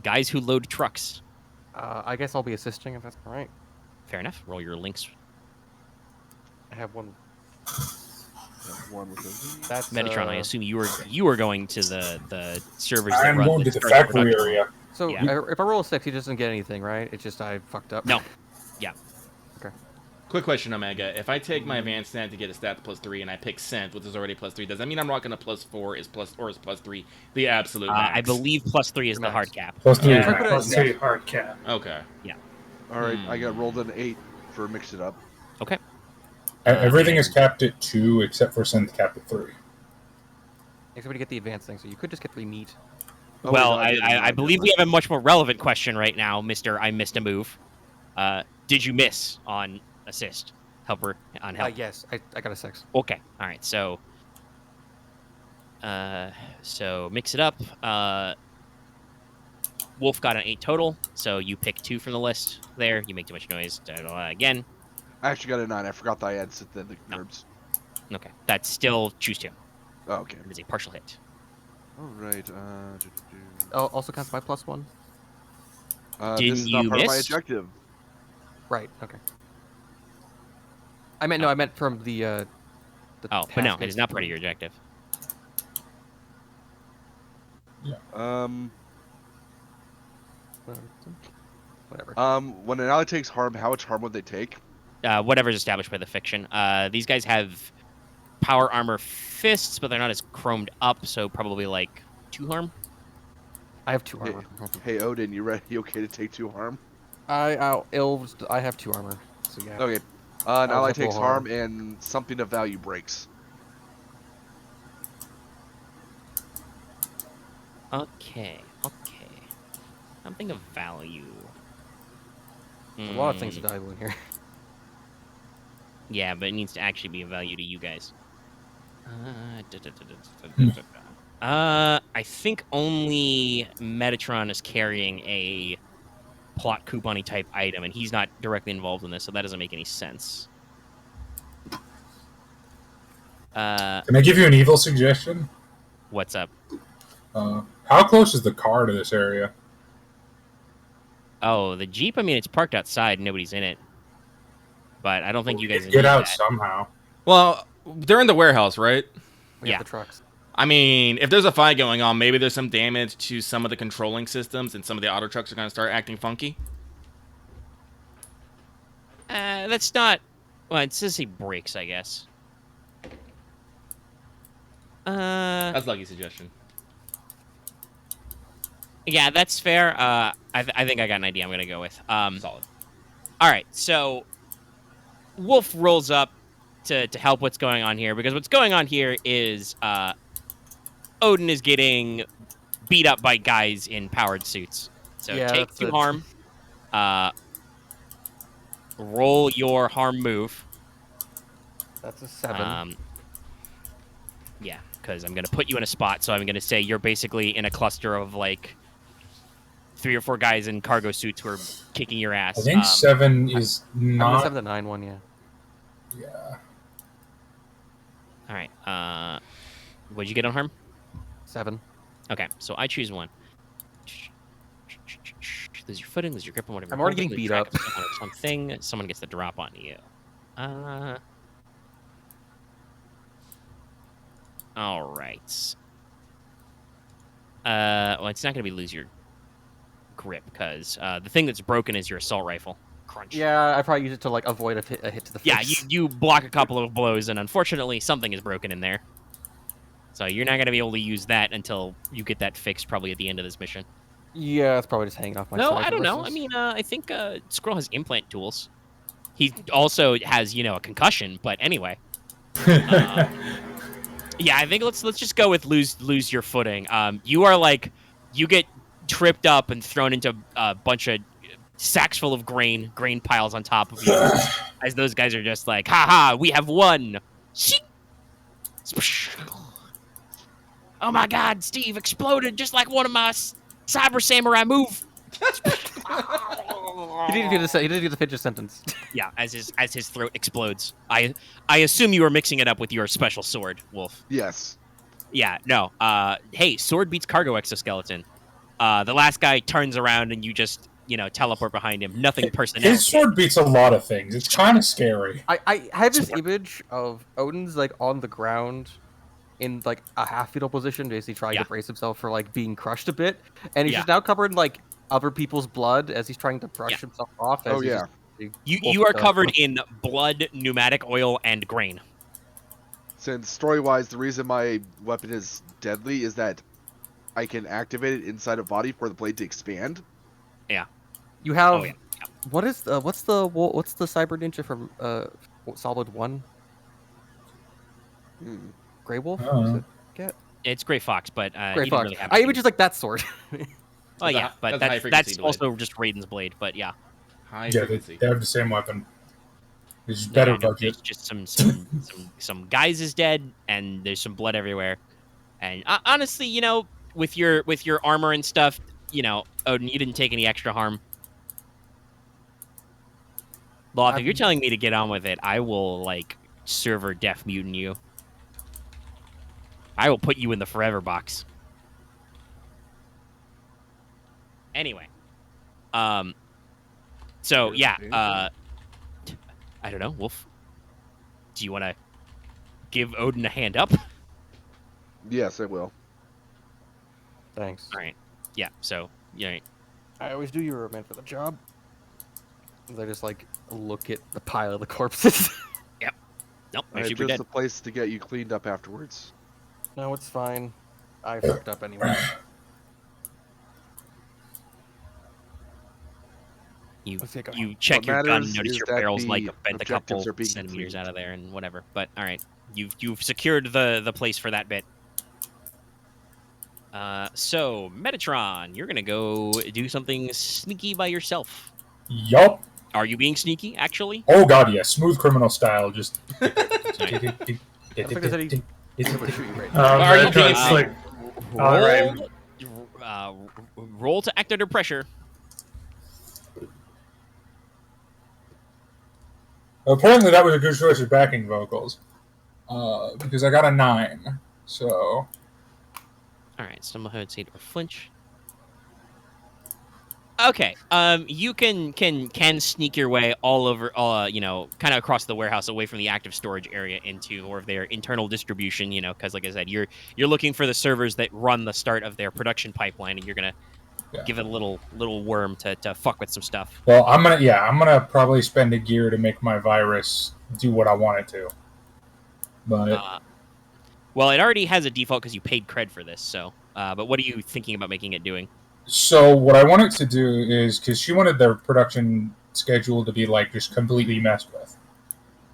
guys who load trucks. I guess I'll be assisting if that's all right. Fair enough. Roll your links. I have one. One with the That's Metatron, I assume you were going to the servers. I'm that run going to the start factory production. area. So Yeah. if I roll a 6, he doesn't get anything, right? It's just I fucked up. No. Quick question, Omega. If I take my advanced stat to get a stat to +3 and I pick Scent, which is already +3, does that mean I'm rocking a +4 is +3 the absolute max? I believe +3 is the Max. hard cap. Plus 3 Yeah, Check it out. plus 3 hard cap. Okay. All right, I got rolled an 8 for mix it up. Okay. Everything is capped at 2 except for synth capped at 3. Except to get the advanced thing, so you could just get 3 meat. Oh, Well, wait, no, I believe we have a much more relevant question right now, Mister. I missed a move. Did you miss on assist? Helper on help? Yes, I got a 6. Okay. All right. So mix it up. Wolf got an 8 total, so you pick 2 from the list there. You make too much noise. Again. I actually got a 9. I forgot that I had synthetic No. nerves. Okay. That's still choose 2. Oh, okay. It is a partial hit. All right. Oh, also counts my +1. Didn't this is not you part of my miss? objective. Right. Okay. I meant from the. Oh, but no, task it is not part of your objective. Whatever. When an ally takes harm, how much harm would they take? whatever's established by the fiction. These guys have power armor fists, but they're not as chromed up, so probably like 2 harm. I have 2 armor. Hey Odin, you ready? You okay to take 2 harm? I have 2 armor. So yeah. Okay. was Now I a takes full harm and something of value breaks. Okay. Something of value. There's a lot of things valuable in here. Yeah, but it needs to actually be of value to you guys. I think only Metatron is carrying a plot coupon-y type item, and he's not directly involved in this, so that doesn't make any sense. Can I give you an evil suggestion? What's up? How close is the car to this area? Oh, the Jeep? I mean, it's parked outside. Nobody's in it. But I don't think you guys Get out that. somehow. Well, they're in the warehouse, right? We Yeah. have the trucks. I mean, if there's a fight going on, maybe there's some damage to some of the controlling systems, and some of the auto trucks are going to start acting funky. That's not... Well, it says he breaks, I guess. That's a lucky suggestion. Yeah, that's fair. I think I got an idea I'm going to go with. Solid. All right, so Wolf rolls up to help what's going on here, because what's going on here is Odin is getting beat up by guys in powered suits. So Yeah, take that's 2 it. harm. Roll your harm move. That's a 7. Yeah, because I'm going to put you in a spot, so I'm going to say you're basically in a cluster of, like, 3 or 4 guys in cargo suits who are kicking your ass. I think 7 is I'm not. gonna 7 to 9 yeah. Yeah. All right. What'd you get on harm? 7. Okay, so I choose 1. Lose your footing, lose your grip on whatever. I'm you're already holding, getting lose beat track of someone or something. Someone gets the drop on you. All right. Well, it's not going to be lose your grip, because the thing that's broken is your assault rifle. Crunch. Yeah, I probably use it to like avoid a hit to the face. Yeah, you block a couple of blows, and unfortunately, something is broken in there. So you're not going to be able to use that until you get that fixed, probably at the end of this mission. Yeah, it's probably just hanging off my No, side I don't know. I versus- mean, I think Squirrel has implant tools. He also has, a concussion. But anyway, yeah, I think let's just go with lose your footing. You are like, you get tripped up and thrown into a bunch of sacks full of grain piles on top of you, as those guys are just like, ha ha, we have won. Oh my God, Steve exploded just like one of my Cyber Samurai move. He didn't get to finish his sentence. Yeah, as his throat explodes. I assume you were mixing it up with your special sword, Wolf. Yes. Yeah, no. Hey, sword beats cargo exoskeleton. The last guy turns around and you just, teleport behind him. Nothing personnel. His sword beats a lot of things. It's kind of scary. I have this image of Odin's like on the ground in like a half fetal position, basically trying to brace himself for like being crushed a bit, and he's just now covered in like other people's blood as he's trying to brush himself off. As you are covered in blood, pneumatic oil, and grain. Since story-wise, the reason my weapon is deadly is that I can activate it inside a body for the blade to expand. Yeah. You have what's the cyber ninja from Solid 1? Grey Wolf? It's Grey Fox, but Grey he Fox. didn't really have I even just like that sword. Oh yeah, but that's also just Raiden's blade. But yeah, they have the same weapon. It's just better budget. It's just some guys is dead, and there's some blood everywhere. And honestly, with your armor and stuff, Odin, you didn't take any extra harm. Loth, if you're telling me to get on with it, I will server def mutant you. I will put you in the forever box. Anyway, so yeah, I don't know, Wolf. Do you want to give Odin a hand up? Yes, I will. Thanks. All right. Yeah. So I always do. You're a man for the job. I just look at the pile of the corpses. Nope, I they're have super just dead. a place to get you cleaned up afterwards. No, it's fine. I fucked up anyway. You Let's take a- you check What your gun, matters notice is your that barrel's like the bent a couple objectives are being centimeters completed. out of there and whatever. But all right, you've secured the place for that bit. So Metatron, you're gonna go do something sneaky by yourself. Yup. Are you being sneaky, actually? Oh god, yeah. Smooth criminal style. Just. I don't think there's any able to shoot you right now. Are you Metatron's being- like, all right. Roll to act under pressure. Apparently, that was a good choice of backing vocals. Because I got a 9. So. All right, stumble, hesitate, or flinch. Okay, you can sneak your way all over, kind of across the warehouse, away from the active storage area into more of their internal distribution. Because like I said, you're looking for the servers that run the start of their production pipeline, and you're gonna give it a little worm to fuck with some stuff. Well, I'm gonna probably spend a gear to make my virus do what I want it to. But Well, it already has a default because you paid cred for this. So, but what are you thinking about making it doing? so what I want it to do is because she wanted their production schedule to be like just completely messed with.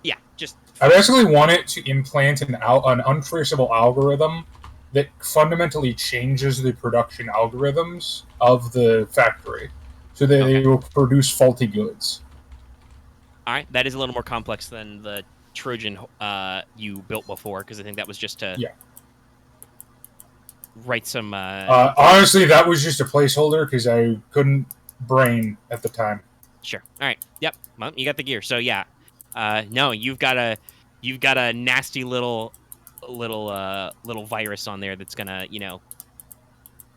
Yeah, just I basically want it to implant an untraceable algorithm that fundamentally changes the production algorithms of the factory, so that Okay. it will produce faulty goods. all right. That is a little more complex than the Trojan you built before, because I think that was just to write some. Honestly, that was just a placeholder because I couldn't brain at the time. Sure. All right. Yep. Well, you got the gear. So yeah. No, you've got a nasty little virus on there that's gonna,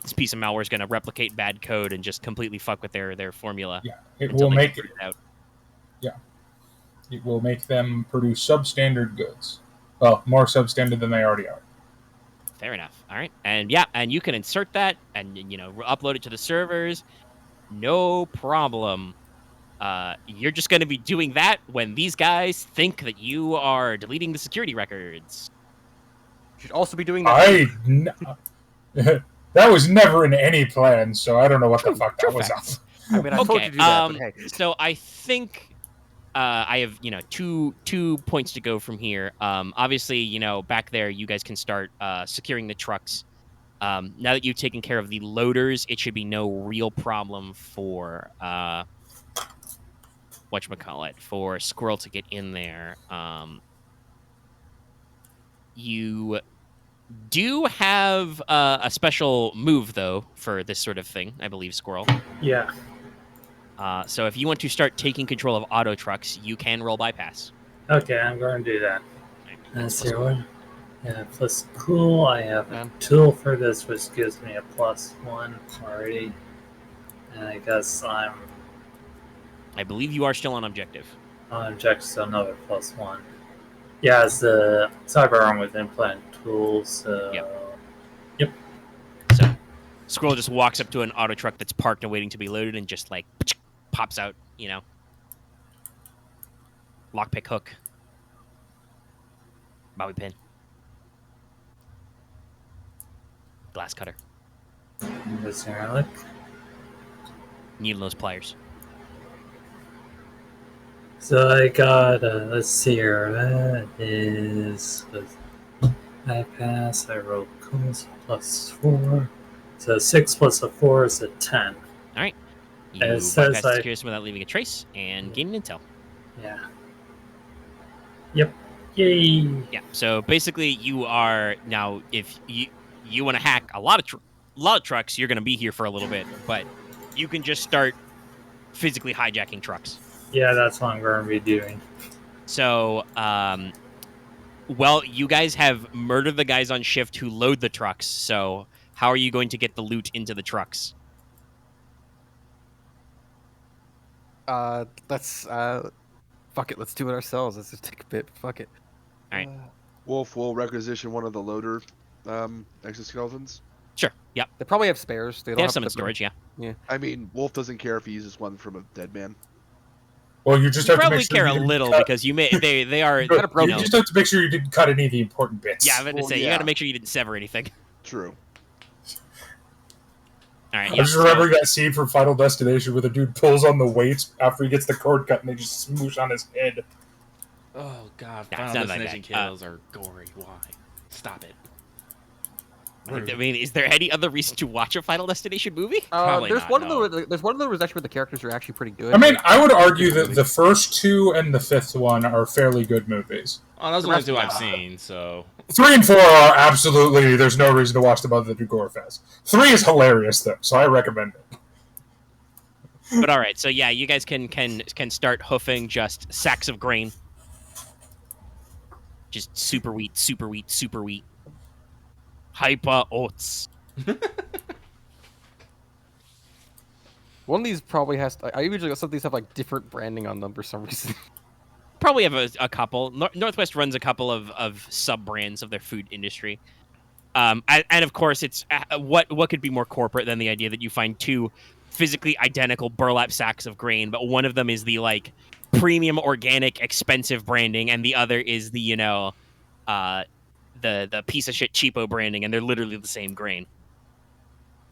this piece of malware is gonna replicate bad code and just completely fuck with their formula. Yeah, it until will they make figure it out. it will make them produce substandard goods. Well, more substandard than they already are. Fair enough. All right. And yeah, and you can insert that and upload it to the servers. No problem. You're just going to be doing that when these guys think that you are deleting the security records. You should also be doing that. That was never in any plan, so I don't know what the fuck that was. facts. I mean, I told you to do that, but hey. So I think I have two points to go from here. Obviously, back there you guys can start securing the trucks. Now that you've taken care of the loaders, it should be no real problem for for Squirrel to get in there. You do have a special move though for this sort of thing, I believe, Squirrel. Yeah. So if you want to start taking control of auto trucks, you can roll bypass. Okay, I'm going to do that. Let's see what. Yeah, plus cool. I have a Yeah. tool for this, which gives me a +1 already. And I guess I'm I believe you are still on objective. on object, so another +1. Yeah, it's the cyber arm with implant tools. So So Squirrel just walks up to an auto truck that's parked and waiting to be loaded and just like pops out, lockpick hook, bobby pin, glass cutter, Let's see, look. needle nose pliers. So I got, let's see here, that is, I pass, I rolled coolness +4. So 6 plus a 4 is a 10. All right. You And it bypass says the security without leaving a trace and gaining intel. Yeah. Yep. Yay. Yeah. So basically, you are now. If you want to hack a lot of trucks, you're going to be here for a little bit, but you can just start physically hijacking trucks. Yeah, that's what I'm going to be doing. So, well, you guys have murdered the guys on shift who load the trucks. So, how are you going to get the loot into the trucks? Let's fuck it. Let's do it ourselves. Let's just take a bit. Fuck it. All right. Wolf will requisition one of the loader exoskeletons. Sure. Yep. They probably have spares. They They don't have some in the- storage. Yeah. I mean, Wolf doesn't care if he uses one from a dead man. Well, you just You have to probably make sure care you a didn't little cut- because you may they are. You You know, just have to make sure you didn't cut any of the important bits. yeah, I'm going to Well, say you yeah. got to make sure you didn't sever anything. True. All right. I'm Yeah. just remembering that scene from Final Destination where the dude pulls on the weights after he gets the cord cut and they just smoosh on his head. Oh god, Nah, Final it's not that Destination bad. kills are gory. Why? Stop it. I mean, is there any other reason to watch a Final Destination movie? Probably there's not, one no. of the there's one of those actually where the characters are actually pretty good. I mean, I would argue that the first two and the fifth one are fairly good movies. Oh, those are The the only rest two of I've them- seen, so 3 and 4 are absolutely, there's no reason to watch them other than do gore fest. 3 is hilarious, though, so I recommend it. But all right, so yeah, you guys can start hoofing just sacks of grain, just super wheat, super wheat, super wheat, hyper oats. One of these probably has. I usually got some of these have like different branding on them for some reason. Probably have a couple. Northwest runs a couple of sub brands of their food industry. And of course, it's what could be more corporate than the idea that you find two physically identical burlap sacks of grain, but one of them is the like premium, organic, expensive branding, and the other is the the piece of shit cheapo branding, and they're literally the same grain.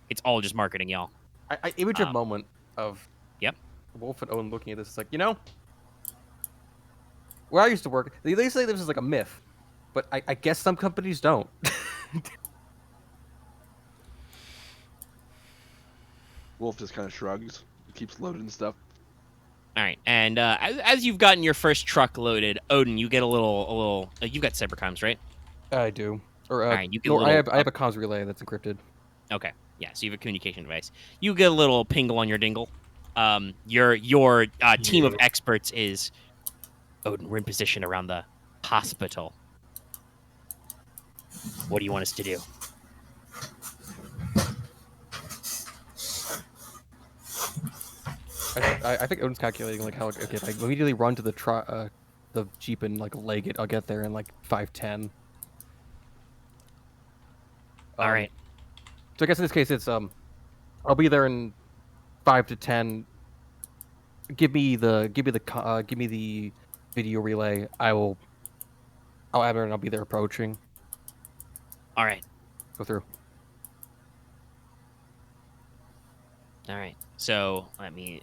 It's all just marketing, y'all. I image a moment of Yep. Wolf and Owen looking at this. It's like, you know, where I used to work, they say this is like a myth, but I guess some companies don't. Wolf just kind of shrugs, keeps loading stuff. All right, and as you've gotten your first truck loaded, Odin, you get a little. You've got cybercoms, right? I do. Or Alright, you get a no, little- I have a comms relay that's encrypted. Okay, yeah. So you have a communication device. You get a little pingle on your dingle. Your team of experts is Odin. We're in position around the hospital. What do you want us to do? I think Odin's calculating like how okay, if I immediately run to the Jeep and like leg it, I'll get there in like 5:10. All right. So I guess in this case it's I'll be there in 5 to 10. Give me the video relay. I'll add her and I'll be there approaching. All right. Go through. All right. So let me.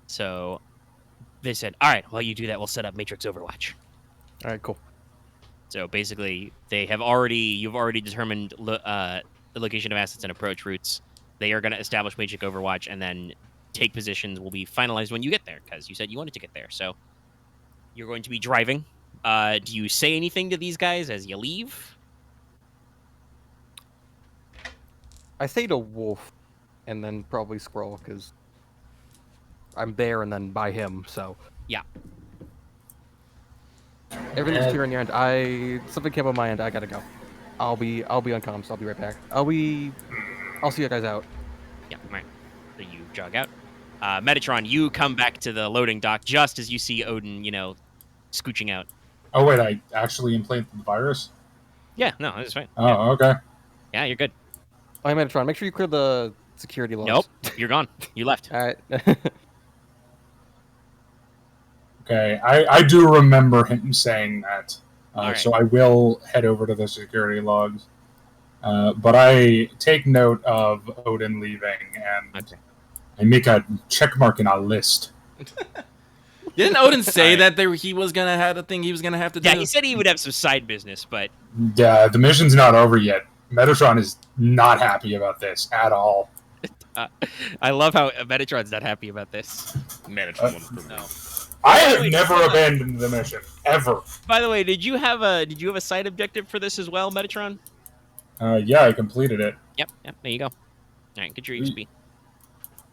So they said, "All right. While you do that, we'll set up Matrix Overwatch." All right, cool. So basically, you've already determined the location of assets and approach routes. They are going to establish Matrix Overwatch, and then take positions will be finalized when you get there, because you said you wanted to get there. So you're going to be driving. Do you say anything to these guys as you leave? I say to Wolf, and then probably Squirrel because I'm there and then by him. So Yeah. Everything's clear on your end. Something came on my end. I gotta go. I'll be on comms. I'll be right back. I'll see you guys out. Yeah. All right. So you jog out. Metatron, you come back to the loading dock just as you see Odin, scooching out. Oh, wait, I actually implanted the virus? Yeah. No, that's fine. Oh, okay. Yeah, you're good. Oh, hey, Metatron, make sure you clear the security logs. Nope. You're gone. You left. All right. Okay, I do remember him saying that. Alright. So I will head over to the security logs. But I take note of Odin leaving, and Okay. I make a check mark in our list. Didn't Odin say Alright. that he was gonna have a thing he was gonna have to do? Yeah, he said he would have some side business, but Yeah, the mission's not over yet. Metatron is not happy about this at all. I love how Metatron's not happy about this. Metatron. No. I have Wait, never hold on. abandoned the mission, ever. By the way, did you have a side objective for this as well, Metatron? Yeah, I completed it. Yep. There you go. All right, get your HP.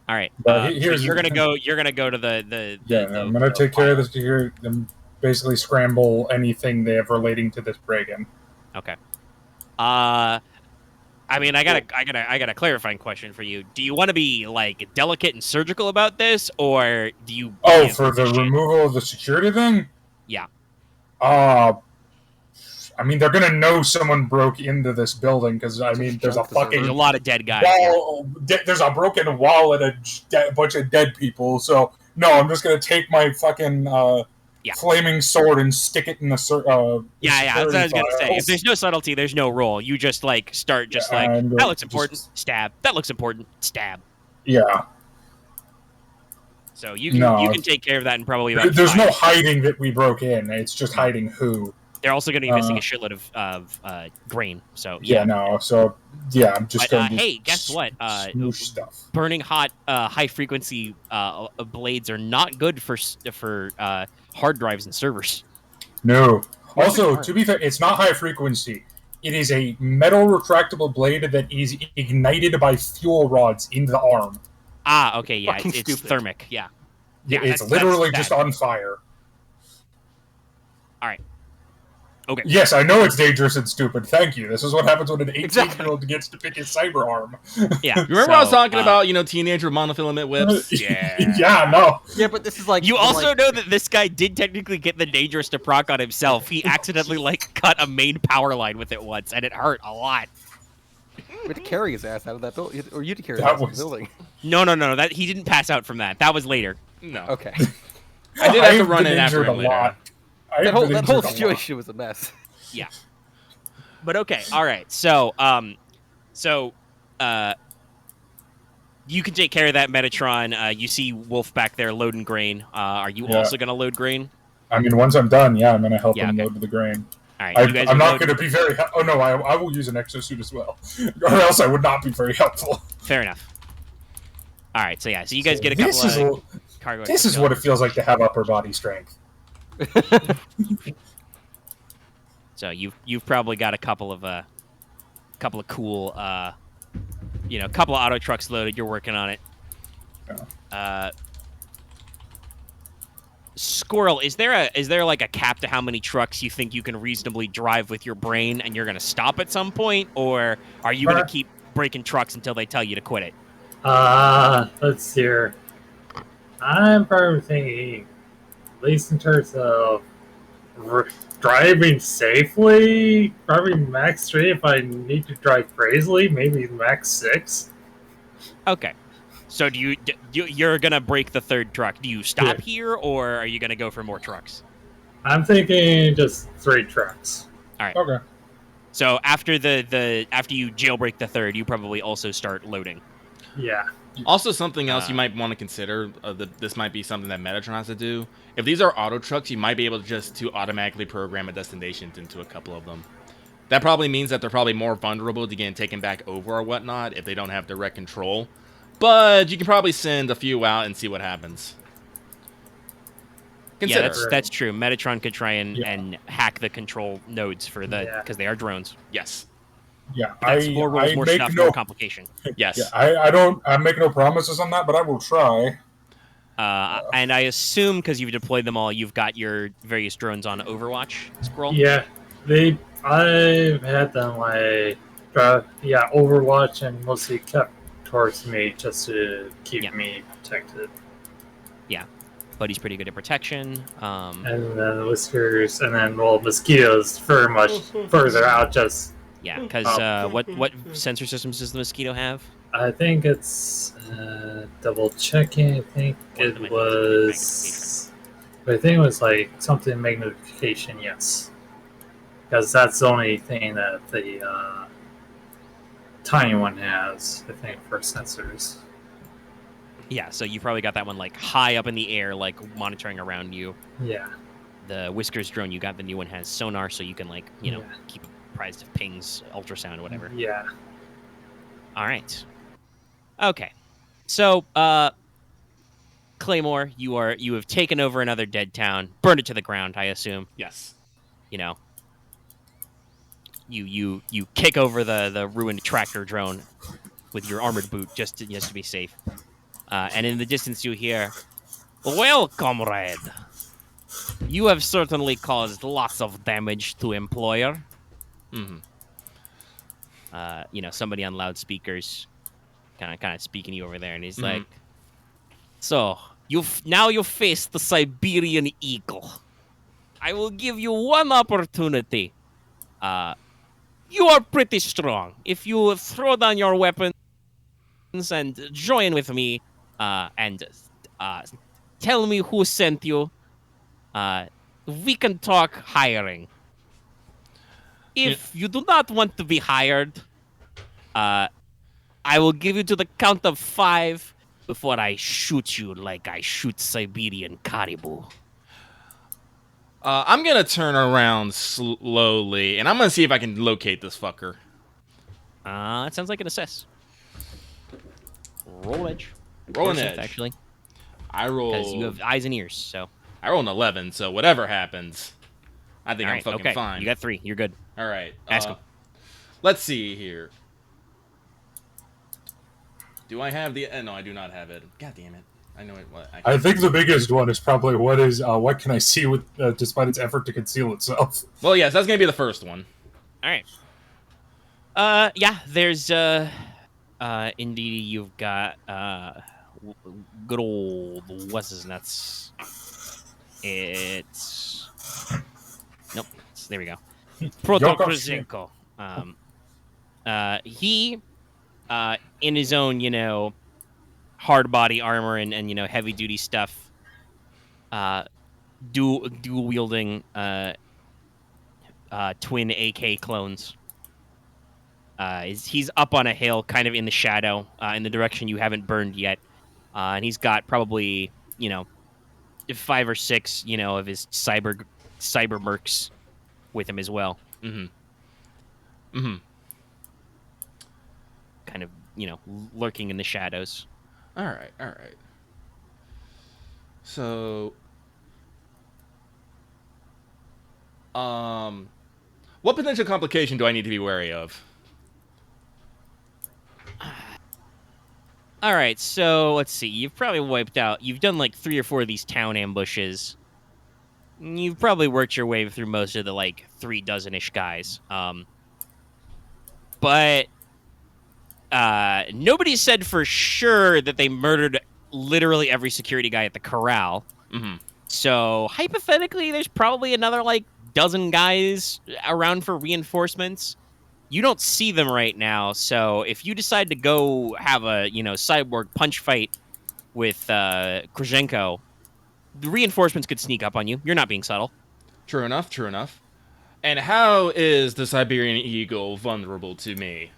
All right. But So here's you're the gonna thing. go. You're gonna go to the Yeah, the I'm gonna take care of the security, and basically scramble anything they have relating to this break-in. Okay. I mean, I got a clarifying question for you. Do you want to be like delicate and surgical about this, or do you? Oh, cancel for the this shit? removal of the security thing? Yeah. I mean, they're gonna know someone broke into this building because I mean, there's a Junk the server. There's fucking a lot of dead guys. Yeah. wall. There's a broken wall and a bunch of dead people. So No, I'm just gonna take my fucking Yeah. flaming sword and stick it in the Yeah, that's what I was gonna say. If files. there's no subtlety, there's no roll. You just like start just Yeah, like I'm that going looks to important. just- Stab. That looks important. Stab. Yeah. So you can No. you can take care of that in probably about. There's 5. no hiding that we broke in. It's just hiding who. They're also going to be missing a shitload of grain. So Yeah, no. So yeah, I'm just But, going to hey, guess what? smoosh stuff. Burning hot, high frequency blades are not good for hard drives and servers. No. What's Also, the to be fair, it's not high frequency. It is a metal retractable blade that is ignited by fuel rods in the arm. Ah, okay, yeah, Fucking it's stupid. thermic. Yeah, yeah, It's that's literally bad. just on fire. All right. Okay. Yes, I know it's dangerous and stupid. Thank you. This is what happens when an 18-year-old Exactly. gets to pick his cyber arm. Yeah. You remember I was so, talking about, teenager monofilament whips? Yeah, no. Yeah, but this is like You also like, know that this guy did technically get the dangerous to proc on himself. He accidentally cut a main power line with it once, and it hurt a lot. we had to carry his ass out of that building, or you had to carry his That ass out of was- the building. No, that he didn't pass out from that. That was later. No. Okay. I did have to I've run been in after injured him a later. lot. I've That whole been that whole injured a lot. situation was a mess. But okay, all right. So, you can take care of that, Metatron. You see Wolf back there loading grain. Are you Yeah. also gonna load grain? I mean, once I'm done, yeah, I'm going to help Yeah, him okay. load the grain. All right, you guys I'm are not loading- going to be very... Oh, no, I will use an exosuit as well. Or else I would not be very helpful. Fair enough. All right, so you guys get a couple This is of cargo. This is what it feels like to have upper body strength. So you've probably got a couple of cool couple of auto trucks loaded. You're working on it. Squirrel, is there like a cap to how many trucks you think you can reasonably drive with your brain, and you're gonna stop at some point, or are you gonna keep breaking trucks until they tell you to quit it? Let's see here. I'm probably thinking, at least in terms of driving safely, probably max 3. If I need to drive crazily, maybe max 6. Okay. So you're gonna break the third truck? Do you stop Yeah. here, or are you gonna go for more trucks? I'm thinking just 3 trucks. Okay. So after after you jailbreak the third, you probably also start loading. Yeah. Also, something else you might want to consider, this might be something that Metatron has to do. If these are auto trucks, you might be able to automatically program a destination into a couple of them. That probably means that they're probably more vulnerable to getting taken back over or whatnot if they don't have direct control. But you can probably send a few out and see what happens. Consider. Yeah, that's true. Metatron could try and, Yeah. and hack the control nodes for Yeah. because they are drones. Yes. Yeah, But that's more rules, more stuff, more complication. Yes. Yeah, I make no promises on that, but I will try. And I assume because you've deployed them all, you've got your various drones on Overwatch. Squirrel. Yeah. I've had them Overwatch and mostly kept towards me just to keep me protected. Buddy's pretty good at protection. And then whiskers, and then mosquitoes very much further out. Just Yeah, because what sensor systems does the mosquito have? I think it's double checking. I think it was. I think it was like something magnification. Yes, because that's the only thing that the tiny one has. I think for sensors. Yeah, so you probably got that one like high up in the air, like monitoring around you. Yeah. The Whiskers drone you got, the new one has sonar, so you can like Yeah. keep apprised of pings, ultrasound, whatever. Yeah. All right. Okay. So, Claymore, you have taken over another dead town, burned it to the ground, I assume. Yes. You know. You kick over the ruined tractor drone with your armored boot just to be safe. And in the distance you hear, "Well, comrade, you have certainly caused lots of damage to employer." Mm-hmm. Somebody on loudspeakers, kind of speaking to you over there, and he's Mhm. like, "So you face the Siberian eagle. I will give you one opportunity. You are pretty strong. If you throw down your weapons and join with me, and tell me who sent you. We can talk hiring. If you do not want to be hired, I will give you to the count of 5 before I shoot you like I shoot Siberian caribou. I'm gonna turn around slowly, and I'm gonna see if I can locate this fucker. It sounds like an assess. Roll edge. Roll an Or edge. actually. I roll. Because you have eyes and ears, so. I roll an 11, so whatever happens, I think All I'm right, fucking okay. fine. You got 3. You're good. All right. Ask him. Let's see here. Do I have the? No, I do not have it. God damn it! I know it. What? I think the biggest one is probably what can I see with despite its effort to conceal itself. Well, yes, that's gonna be the first one. All right. Yeah, there's indeed you've got good old what's his nuts. It's nope. There we go. Proto Krzyzhenko. He in his own, hard body armor and heavy duty stuff, dual wielding twin AK clones. He's up on a hill, kind of in the shadow, in the direction you haven't burned yet, and he's got probably 5 or 6 of his cyber mercs with him as well. Kind of lurking in the shadows. All right. So, what potential complication do I need to be wary of? All right, so let's see. You've probably wiped out. You've done like 3 or 4 of these town ambushes. You've probably worked your way through most of the 3 dozen-ish guys. But nobody said for sure that they murdered literally every security guy at the corral. So hypothetically, there's probably another dozen guys around for reinforcements. You don't see them right now, so if you decide to go have a cyborg punch fight with Krzyzhenko, the reinforcements could sneak up on you. You're not being subtle. True enough. And how is the Siberian Eagle vulnerable to me?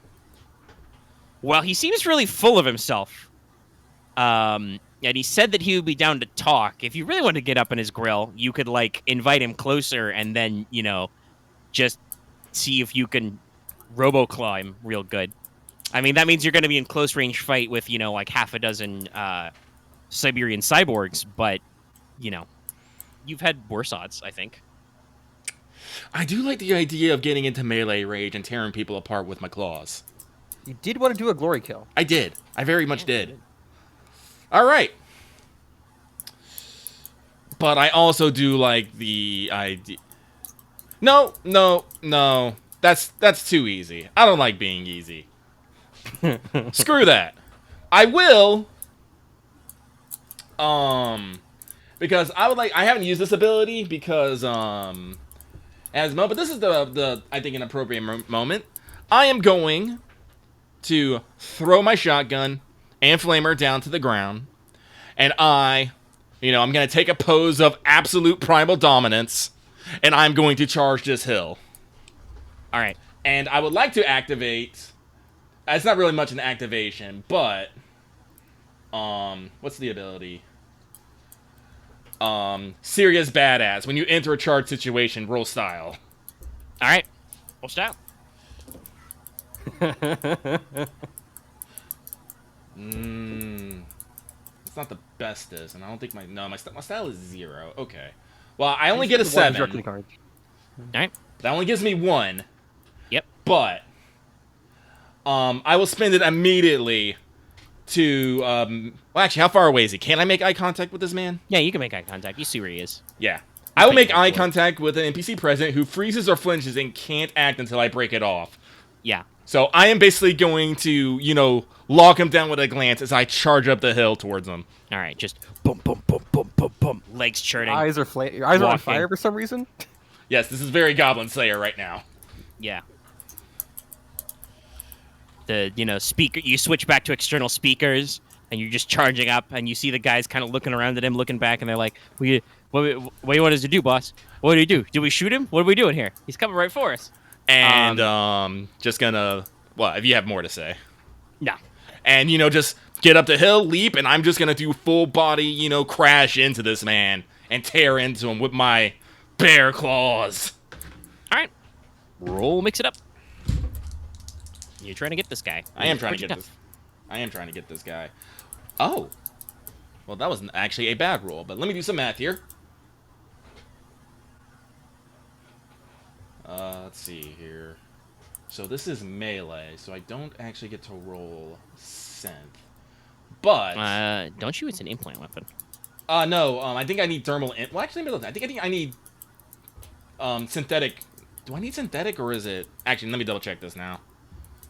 Well, he seems really full of himself. And he said that he would be down to talk. If you really want to get up in his grill, you could invite him closer and then, just see if you can robo-claw him real good. I mean, that means you're going to be in close range fight with, half a dozen Siberian cyborgs, but, you've had worse odds, I think. I do like the idea of getting into melee rage and tearing people apart with my claws. You did want to do a glory kill. I did. I very much did. All right. But I also do like the idea. No. That's too easy. I don't like being easy. Screw that. I will. Because I haven't used this ability because but this is the I think an appropriate moment. I am going to throw my shotgun and flamer down to the ground, and I'm going to take a pose of absolute primal dominance, and I'm going to charge this hill. All right. And I would like to activate. It's not really much an activation, but what's the ability? Serious badass. When you enter a charged situation, roll style. All right. Roll style. It's not the bestest, and I don't think my style is 0. Okay. Well, I only get a 7. All right. That only gives me 1. Yep. But I will spend it immediately to well, actually, how far away is he? Can I make eye contact with this man? Yeah, you can make eye contact. You see where he is. Yeah. I will make eye contact with an NPC present who freezes or flinches and can't act until I break it off. Yeah. So I am basically going to, lock him down with a glance as I charge up the hill towards him. All right, just boom, boom, boom, boom, boom, boom, legs churning. Your eyes are on fire for some reason? Yes, this is very Goblin Slayer right now. Yeah. The, speaker, you switch back to external speakers, and you're just charging up, and you see the guys kind of looking around at him, looking back, and they're like, what do you want us to do, boss? What do we do? Do we shoot him? What are we doing here? He's coming right for us. And just gonna, well, if you have more to say. No. And, just get up the hill, leap, and I'm just gonna do full body, crash into this man and tear into him with my bear claws. All right. Roll, mix it up. You're trying to get this guy. I am trying to get this guy. Oh. Well, that wasn't actually a bad roll, but let me do some math here. Let's see here. So this is melee, so I don't actually get to roll synth. But don't you? It's an implant weapon. No. I think I need thermal. Well, actually, I think I need synthetic. Do I need synthetic or is it? Actually, let me double check this now.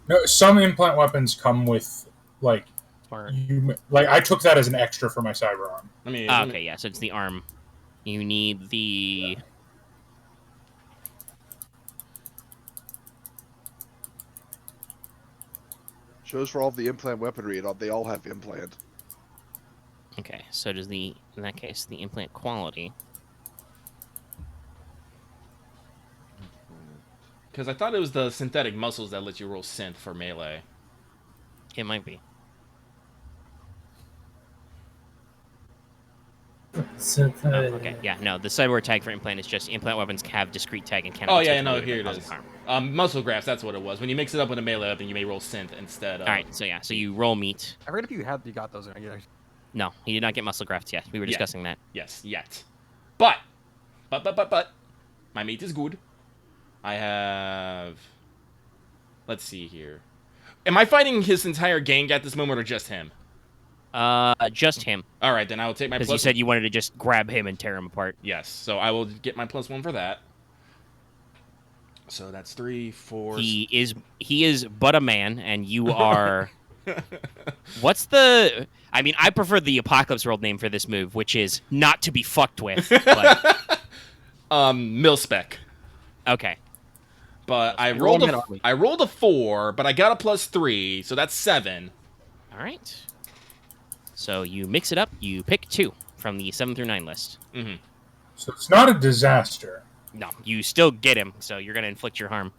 No, some implant weapons come with like I took that as an extra for my cyber arm. Okay, yeah. So it's the arm. You need the. Shows for all the implant weaponry, and they all have implant. Okay, so does in that case, the implant quality. Because I thought it was the synthetic muscles that let you roll synth for melee. It might be. Okay, yeah, no, the cyber tag for implant is just implant weapons have discrete tag and cannot. Oh yeah, no, here it is. Muscle grafts, that's what it was. When you mix it up with a melee weapon, you may roll synth instead of. All right, so yeah, so you roll meat. I forget if you got those. No, he did not get muscle grafts yet. We were discussing that. Yes, yet. But, my meat is good. I have. Let's see here. Am I fighting his entire gang at this moment or just him? Just him. All right, then I will take my. Because you said you wanted to just grab him and tear him apart. Yes, so I will get my +1 for that. So that's 3, 4. He is but a man, and you are. What's the? I mean, I prefer the Apocalypse World name for this move, which is not to be fucked with. But... Mil-spec. Okay. But I rolled a 4, but I got a +3, so that's 7. All right. So you mix it up. You pick 2 from the 7 through 9 list. Mm-hmm. So it's not a disaster. No, you still get him, so you're gonna inflict your harm.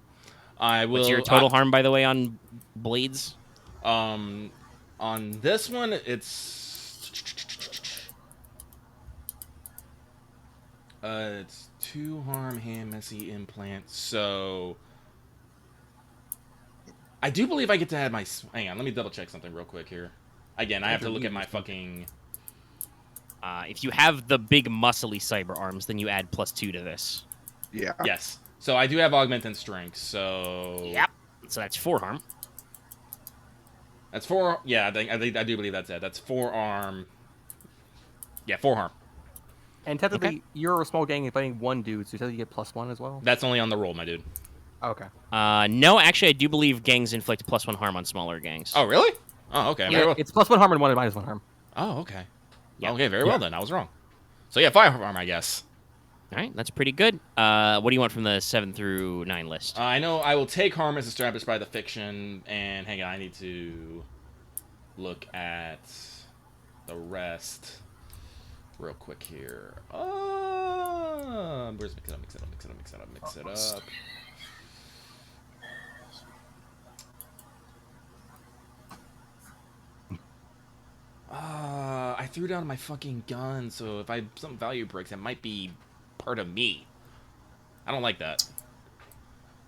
I will. What's your total harm, by the way, on blades? On this one, it's 2 harm, hand, messy, implant. So I do believe I get to add my. Hang on, let me double check something real quick here. Again, I have to look at my fucking. If you have the big muscly cyber arms, then you add +2 to this. Yeah. Yes. So I do have augmented strength. So. Yep. So that's 4 harm. That's 4. Yeah, I do believe that's it. That's 4 arm. Yeah, 4 harm. And technically, you're a small gang and fighting one dude, so you get +1 as well. That's only on the roll, my dude. Okay. No, actually, I do believe gangs inflict +1 harm on smaller gangs. Oh, really? Oh, okay. Yeah, it's +1 harm and -1 harm. Oh, okay. Yeah. Okay, very well then. I was wrong. So yeah, 5 harm, I guess. All right, that's pretty good. What do you want from the 7 through 9 list? I know I will take harm as established by the fiction, and hang on, I need to look at the rest real quick here. Where's mix it up. I threw down my fucking gun, so if some value breaks, it might be part of me. I don't like that.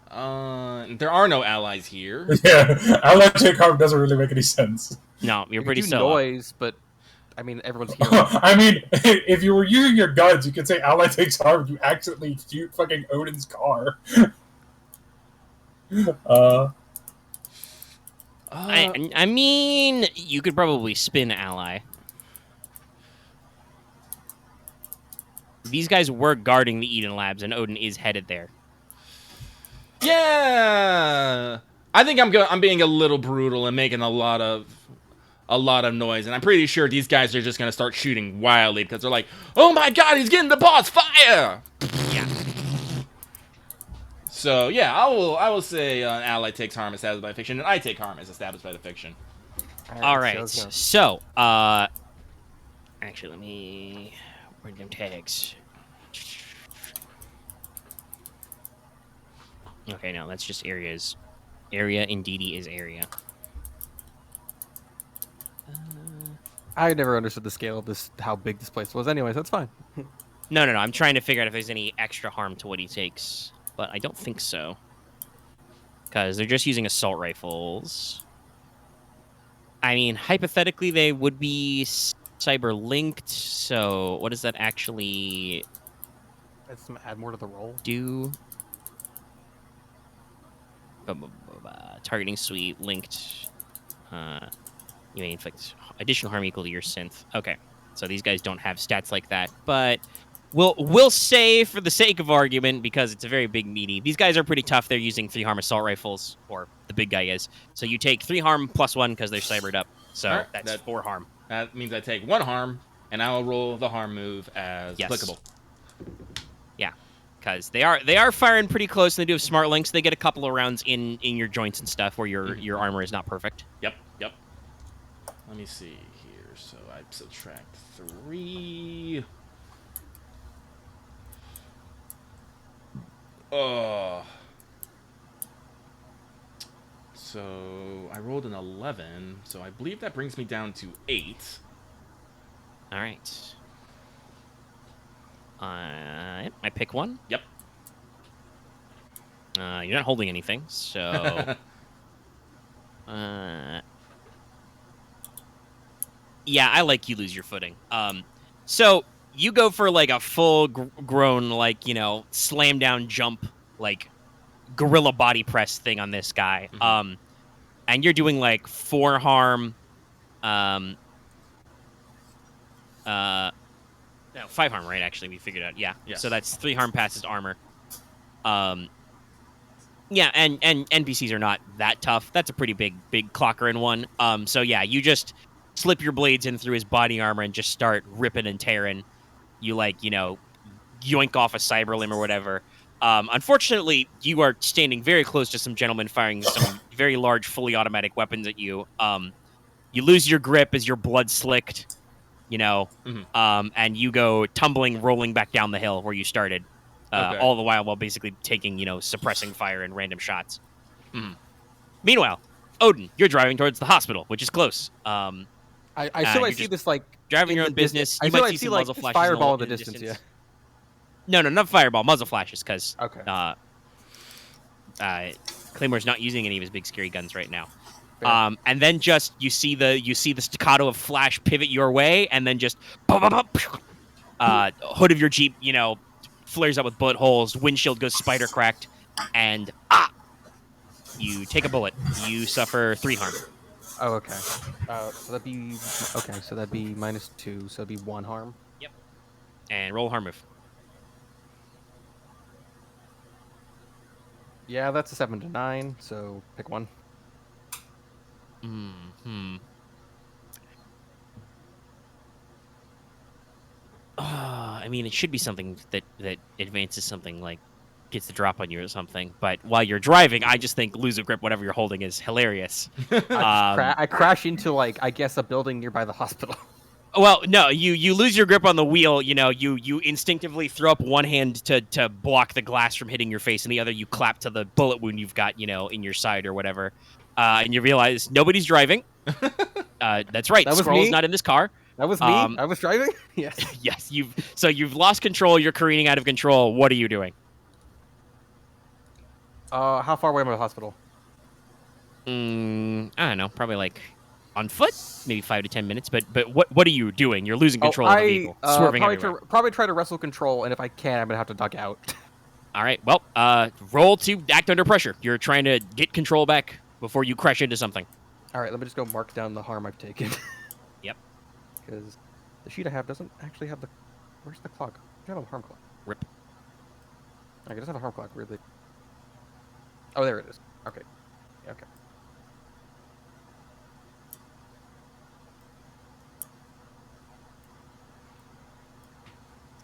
There are no allies here. Yeah, ally take harm doesn't really make any sense. No, you're You pretty do solo. noise, but I mean everyone's here. I mean, if you were using your guns, you could say ally takes harm. You accidentally shoot fucking Odin's car. I mean, you could probably spin ally. These guys were guarding the Eden Labs, and Odin is headed there. Yeah, I think I'm being a little brutal and making a lot of noise, and I'm pretty sure these guys are just gonna start shooting wildly because they're like, "Oh my God, he's getting the boss fire!" Yeah. So yeah, I will say an ally takes harm established by fiction, and I take harm as established by the fiction. All right. let's go. So, actually, let me where are them tags? Okay, no, that's just areas. Area indeedy is area. I never understood the scale of this, how big this place was. Anyways, that's fine. No. I'm trying to figure out if there's any extra harm to what he takes, but I don't think so. Because they're just using assault rifles. I mean, hypothetically, they would be cyber linked. So, what does that actually Let's add more to the roll. do? Targeting suite linked. You may inflict additional harm equal to your synth. Okay, so these guys don't have stats like that, but we'll say for the sake of argument, because it's a very big meaty. These guys are pretty tough. They're using 3 harm assault rifles, or the big guy is. So you take 3 harm plus 1 because they're cybered up. So All right, that's 4 harm. That means I take 1 harm, and I'll roll the harm move as applicable. Yeah, because they are firing pretty close, and they do have smart links. They get a couple of rounds in your joints and stuff where your armor is not perfect. Yep. Let me see here. So I subtract 3. So I rolled an 11, so I believe that brings me down to 8. All right. I pick one. Yep. You're not holding anything, so. Yeah, I like you lose your footing. So you go for like a full grown, like, slam down jump, like gorilla body press thing on this guy. Mm-hmm. And you're doing like 4 harm. No, 5 harm, right? Actually, we figured out. Yeah. Yes. So that's 3 harm past his armor. Yeah, and NPCs are not that tough. That's a pretty big clocker in one. So yeah, you just slip your blades in through his body armor and just start ripping and tearing. You yoink off a cyber limb or whatever. Unfortunately, you are standing very close to some gentlemen firing some very large, fully automatic weapons at you. You lose your grip as your blood slicked, and you go tumbling, rolling back down the hill where you started. Okay. All the while basically taking, suppressing fire and random shots. Mm. Meanwhile, Odin, you're driving towards the hospital, which is close. I feel I see this like driving in your the own business. I You feel might I see see some like muzzle flashes fireball in in the the distance. Yeah. No, not fireball, muzzle flashes, because Okay. Claymore's not using any of his big scary guns right now. Fair. And then just you see the staccato of flash pivot your way, and then just hood of your Jeep, flares up with bullet holes, windshield goes spider cracked, and you take a bullet. You suffer 3 harm. Oh, okay. So that'd be okay. So that'd be -2. So that'd be 1 harm. Yep. And roll harm move. Yeah, that's a 7 to 9. So pick one. I mean, it should be something that advances something, like gets the drop on you or something. But while you're driving, I just think lose a grip, whatever you're holding, is hilarious. I crash into I guess a building nearby the hospital. Well, no, you lose your grip on the wheel. You instinctively throw up one hand to block the glass from hitting your face, and the other you clap to the bullet wound you've got, in your side or whatever. And you realize nobody's driving. That's right. That was Squirrel's me? not in this car. That was me. I was driving. Yes. Yes, you've lost control. You're careening out of control. What are you doing? How far away am I from the hospital? I don't know. Probably like on foot, maybe 5 to 10 minutes. But what are you doing? You're losing control of the vehicle, swerving everywhere. Probably try to wrestle control, and if I can, I'm gonna have to duck out. All right. Well, roll to act under pressure. You're trying to get control back before you crash into something. All right, let me just go mark down the harm I've taken. Yep. Because the sheet I have doesn't actually have the. Where's the clock? I have a harm clock. Rip. I just have a harm clock. Weirdly. Oh, there it is. Okay. Yeah, okay.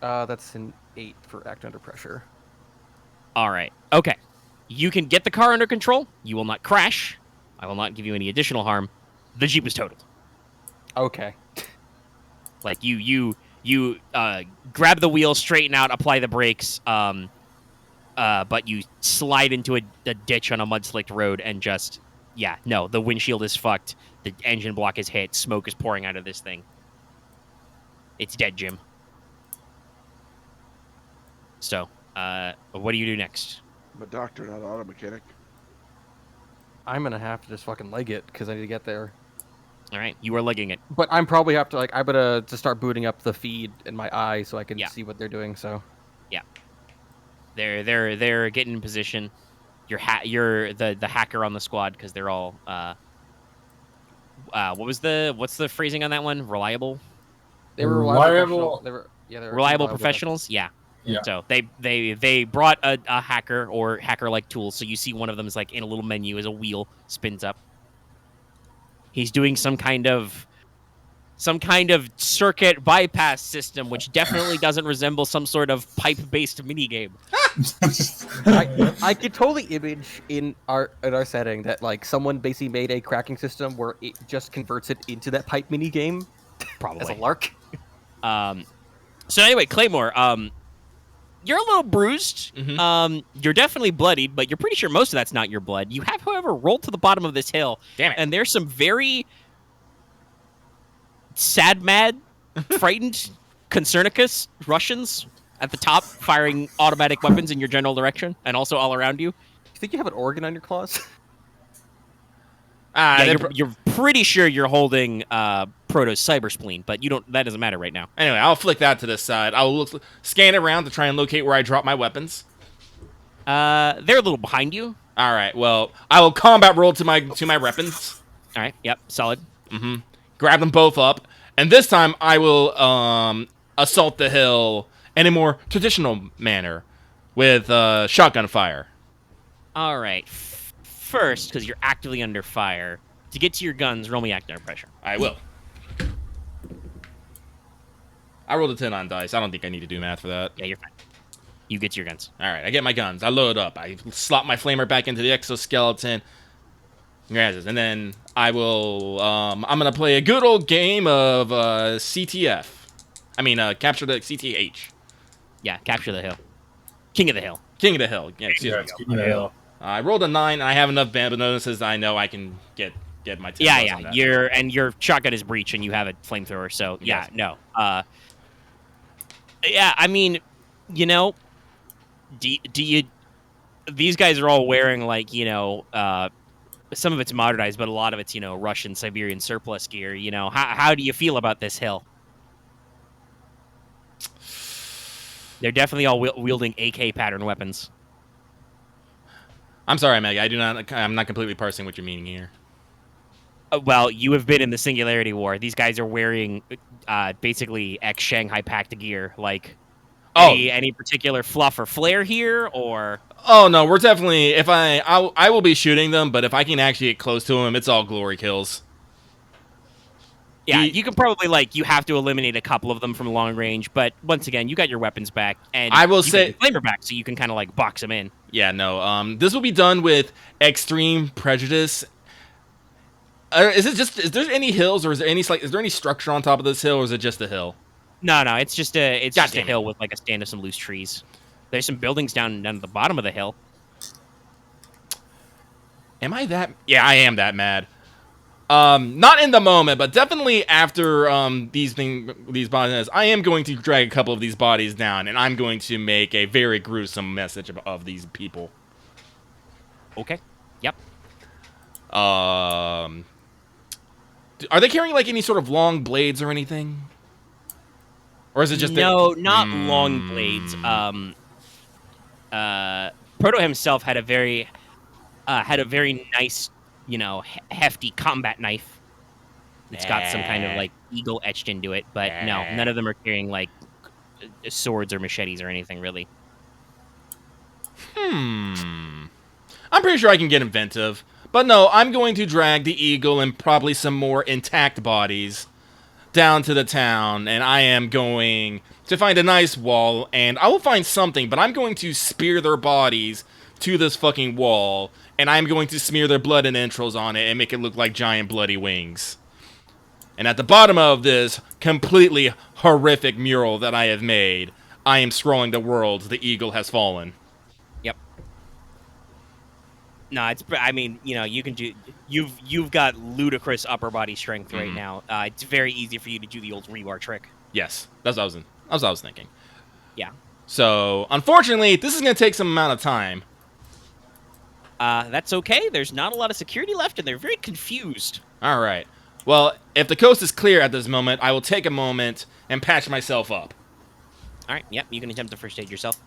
That's an 8 for act under pressure. All right. Okay. You can get the car under control. You will not crash. I will not give you any additional harm. the Jeep was totaled. Okay. Like you grab the wheel, straighten out, apply the brakes, but you slide into a ditch on a mud-slicked road and just, the windshield is fucked. The engine block is hit. Smoke is pouring out of this thing. It's dead, Jim. So, what do you do next? I'm a doctor, not an auto mechanic. I'm gonna have to just fucking leg it because I need to get there. All right, you are legging it. But I'm probably have to I'm gonna just start booting up the feed in my eye so I can see what they're doing. So. They're getting in position. You're the hacker on the squad because they're all what's the phrasing on that one? Reliable. They were Reliable. They were Reliable professionals. Yeah. So they brought a hacker or hacker-like tools. So you see one of them is like in a little menu as a wheel spins up. He's doing some kind of circuit bypass system, which definitely doesn't resemble some sort of pipe-based minigame. I could totally image in our setting that like someone basically made a cracking system where it just converts it into that pipe mini game, probably as a lark. So anyway, Claymore, you're a little bruised. Mm-hmm. You're definitely bloodied, but you're pretty sure most of that's not your blood. You have, however, rolled to the bottom of this hill. Damn it! And there's some very sad, mad, frightened Concernicus Russians at the top, firing automatic weapons in your general direction, and also all around you. You think you have an organ on your claws? You're pretty sure you're holding Proto's cyber spleen, but that doesn't matter right now. Anyway, I'll flick that to this side. I'll scan around to try and locate where I drop my weapons. They're a little behind you. All right. Well, I will combat roll to my weapons. All right. Yep. Solid. Mm-hmm. Grab them both up, and this time I will assault the hill in a more traditional manner with shotgun fire. All right. First, because you're actively under fire, to get to your guns, roll me act under pressure. I will. I rolled a 10 on dice. I don't think I need to do math for that. Yeah, you're fine. You get to your guns. All right, I get my guns. I load up. I slot my flamer back into the exoskeleton. And then I will... I'm going to play a good old game of CTF. I mean, capture the CTH. Yeah, capture the hill. King of the hill. King of the hill. Yeah, excuse me. King of the hill. I rolled a 9, and I have enough bonuses. I know I can get my 10 on that. Your shotgun is breach, and you have a flamethrower. So Yes. no. I mean, do you? These guys are all wearing like some of it's modernized, but a lot of it's Russian Siberian surplus gear. How do you feel about this hill? They're definitely all wielding AK pattern weapons. I'm sorry, Meg. I'm not completely parsing what you're meaning here. Well, you have been in the Singularity War. These guys are wearing basically ex-Shanghai Pact gear. Like, any particular fluff or flair here, or? Oh no, we're definitely. If I will be shooting them, but if I can actually get close to them, it's all glory kills. Yeah, you can probably you have to eliminate a couple of them from long range, but once again, you got your weapons back, and I will say flamer back, so you can kind of box them in. Yeah, no. This will be done with extreme prejudice. Is there any hills, or is there any structure on top of this hill, or is it just a hill? No, it's just a hill with a stand of some loose trees. There's some buildings down at the bottom of the hill. Am I that? Yeah, I am that mad. Not in the moment, but definitely after these bodies, I am going to drag a couple of these bodies down, and I'm going to make a very gruesome message of these people. Okay. Yep. Are they carrying any sort of long blades or anything? Or is it just not long blades. Proto himself had a very nice, hefty combat knife. It's got some kind of eagle etched into it, but no, none of them are carrying swords or machetes or anything really. I'm pretty sure I can get inventive. But no, I'm going to drag the eagle and probably some more intact bodies down to the town, and I am going to find a nice wall, and I will find something, but I'm going to spear their bodies to this fucking wall, and I'm going to smear their blood and entrails on it and make it look like giant bloody wings. And at the bottom of this completely horrific mural that I have made, I am scrolling the world, the eagle has fallen. Yep. No, it's. I mean, you know, you can do. You've got ludicrous upper body strength right now. It's very easy for you to do the old rebar trick. Yes, that's what I was thinking. Yeah. So, unfortunately, this is going to take some amount of time. That's okay. There's not a lot of security left, and they're very confused. All right. Well, if the coast is clear at this moment, I will take a moment and patch myself up. All right. Yep. You can attempt to first aid yourself.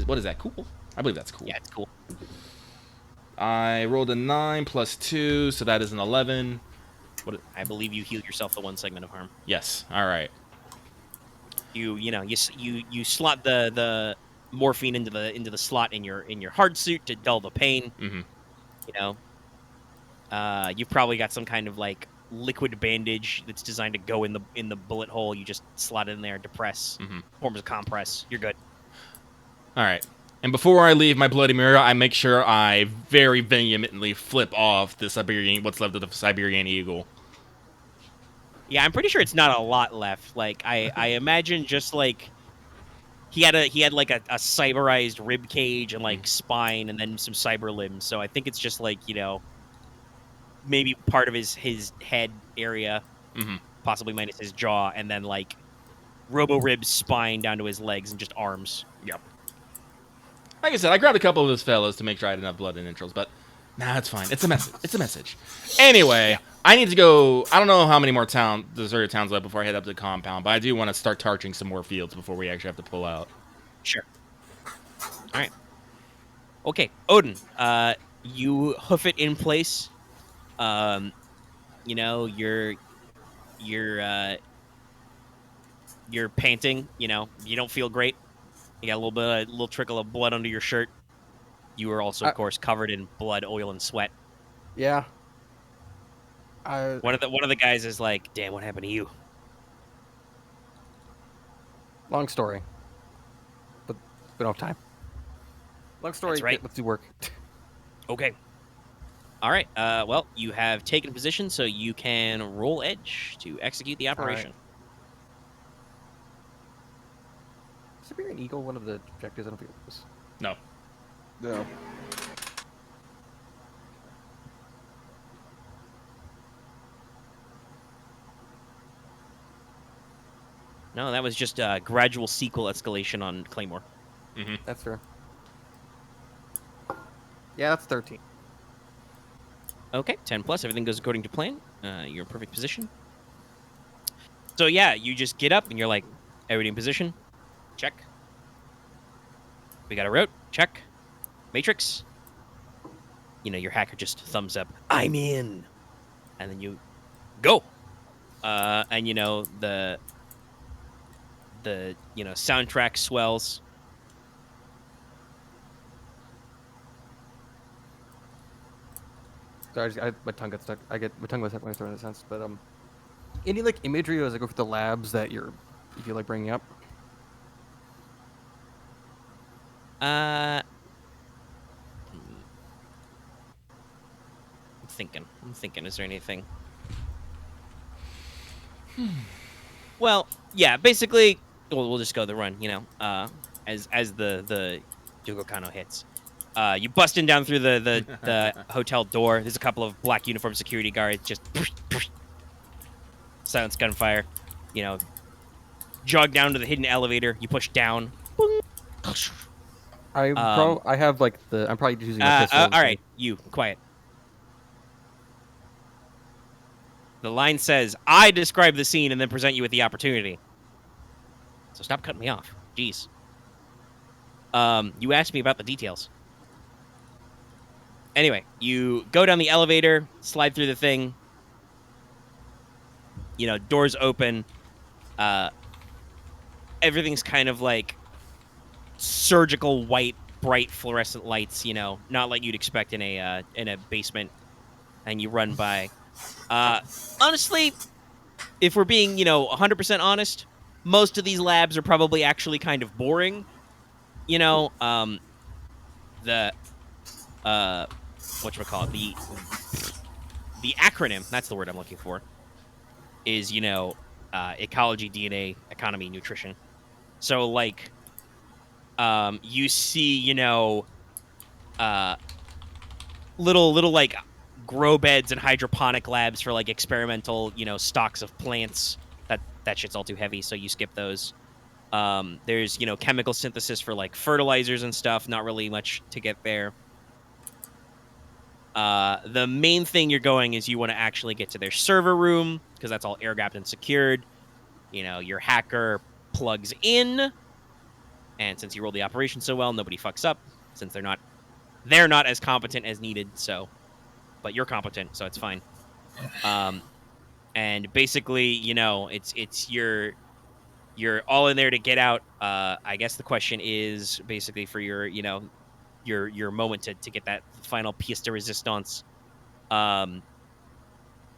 What is that? Cool? I believe that's cool. Yeah, it's cool. I rolled a 9 plus 2, so that is an 11. I believe you heal yourself the 1 segment of harm. Yes. All right. You slot the morphine into the slot in your hard suit to dull the pain. Mm-hmm. You know, you've probably got some kind of like liquid bandage that's designed to go in the bullet hole. You just slot it in there, depress, forms a compress. You're good. All right. And before I leave my bloody mirror, I make sure I very vehemently flip off what's left of the Siberian eagle. Yeah, I'm pretty sure it's not a lot left. Like I imagine just like he had like a cyberized rib cage and like spine and then some cyber limbs. So I think it's just like, you know, maybe part of his head area, possibly minus his jaw, and then like robo ribs, spine down to his legs and just arms. Yep. Like I said, I grabbed a couple of those fellas to make sure I had enough blood and entrails, but nah, it's fine. It's a message. It's a message. Anyway, I need to go. I don't know how many more deserted towns left before I head up to the compound, but I do want to start torching some more fields before we actually have to pull out. Sure. All right. Okay, Odin. You hoof it in place. You know, you're panting. You know, you don't feel great. You got a little trickle of blood under your shirt. You were also, of course, covered in blood, oil, and sweat. Yeah. One of the guys is like, "Damn, what happened to you?" Long story, but we don't have time. Long story. That's right. Let's do work. Okay. All right. Well, you have taken position, so you can roll edge to execute the operation. Siberian Eagle, one of the objectives. I don't think it was. No. No. No, that was just a gradual sequel escalation on Claymore. That's fair. Yeah, that's 13. Okay, 10 plus. Everything goes according to plan. You're in perfect position. So yeah, you just get up and you're like, everybody in position. Check. We got a route. Check. Matrix. You know, your hacker just thumbs up. I'm in. And then you go. And you know, the soundtrack swells. Sorry, my tongue got stuck. My tongue was stuck when I was throwing in a sense. But any like imagery as I go for the labs that you feel like bringing up? I'm thinking. Is there anything? Well, yeah. Basically, we'll just go the run. You know, as the Yugo Kano hits, you bust in down through the hotel door. There's a couple of black uniformed security guards. Just silence gunfire. You know, jog down to the hidden elevator. You push down. I have like I'm probably using a pistol. All right, you quiet. The line says, "I describe the scene and then present you with the opportunity." So stop cutting me off. Jeez. You asked me about the details. Anyway, you go down the elevator, slide through the thing. You know, doors open. Everything's kind of like surgical white, bright fluorescent lights. You know, not like you'd expect in a basement. And you run by. Honestly, if we're being 100% honest, most of these labs are probably actually kind of boring. You know, the whatchamacallit, the acronym, that's the word I'm looking for, is, ecology, DNA, economy, nutrition. So, like, you see, little like grow beds and hydroponic labs for like experimental, stocks of plants. That shit's all too heavy, so you skip those. There's, chemical synthesis for like fertilizers and stuff. Not really much to get there. The main thing you're going is you want to actually get to their server room because that's all air gapped and secured. Your hacker plugs in, and since you rolled the operation so well, nobody fucks up since they're not as competent as needed. So, but you're competent, so it's fine. And basically, it's you're all in there to get out. I guess the question is basically for your moment to get that final pièce de résistance.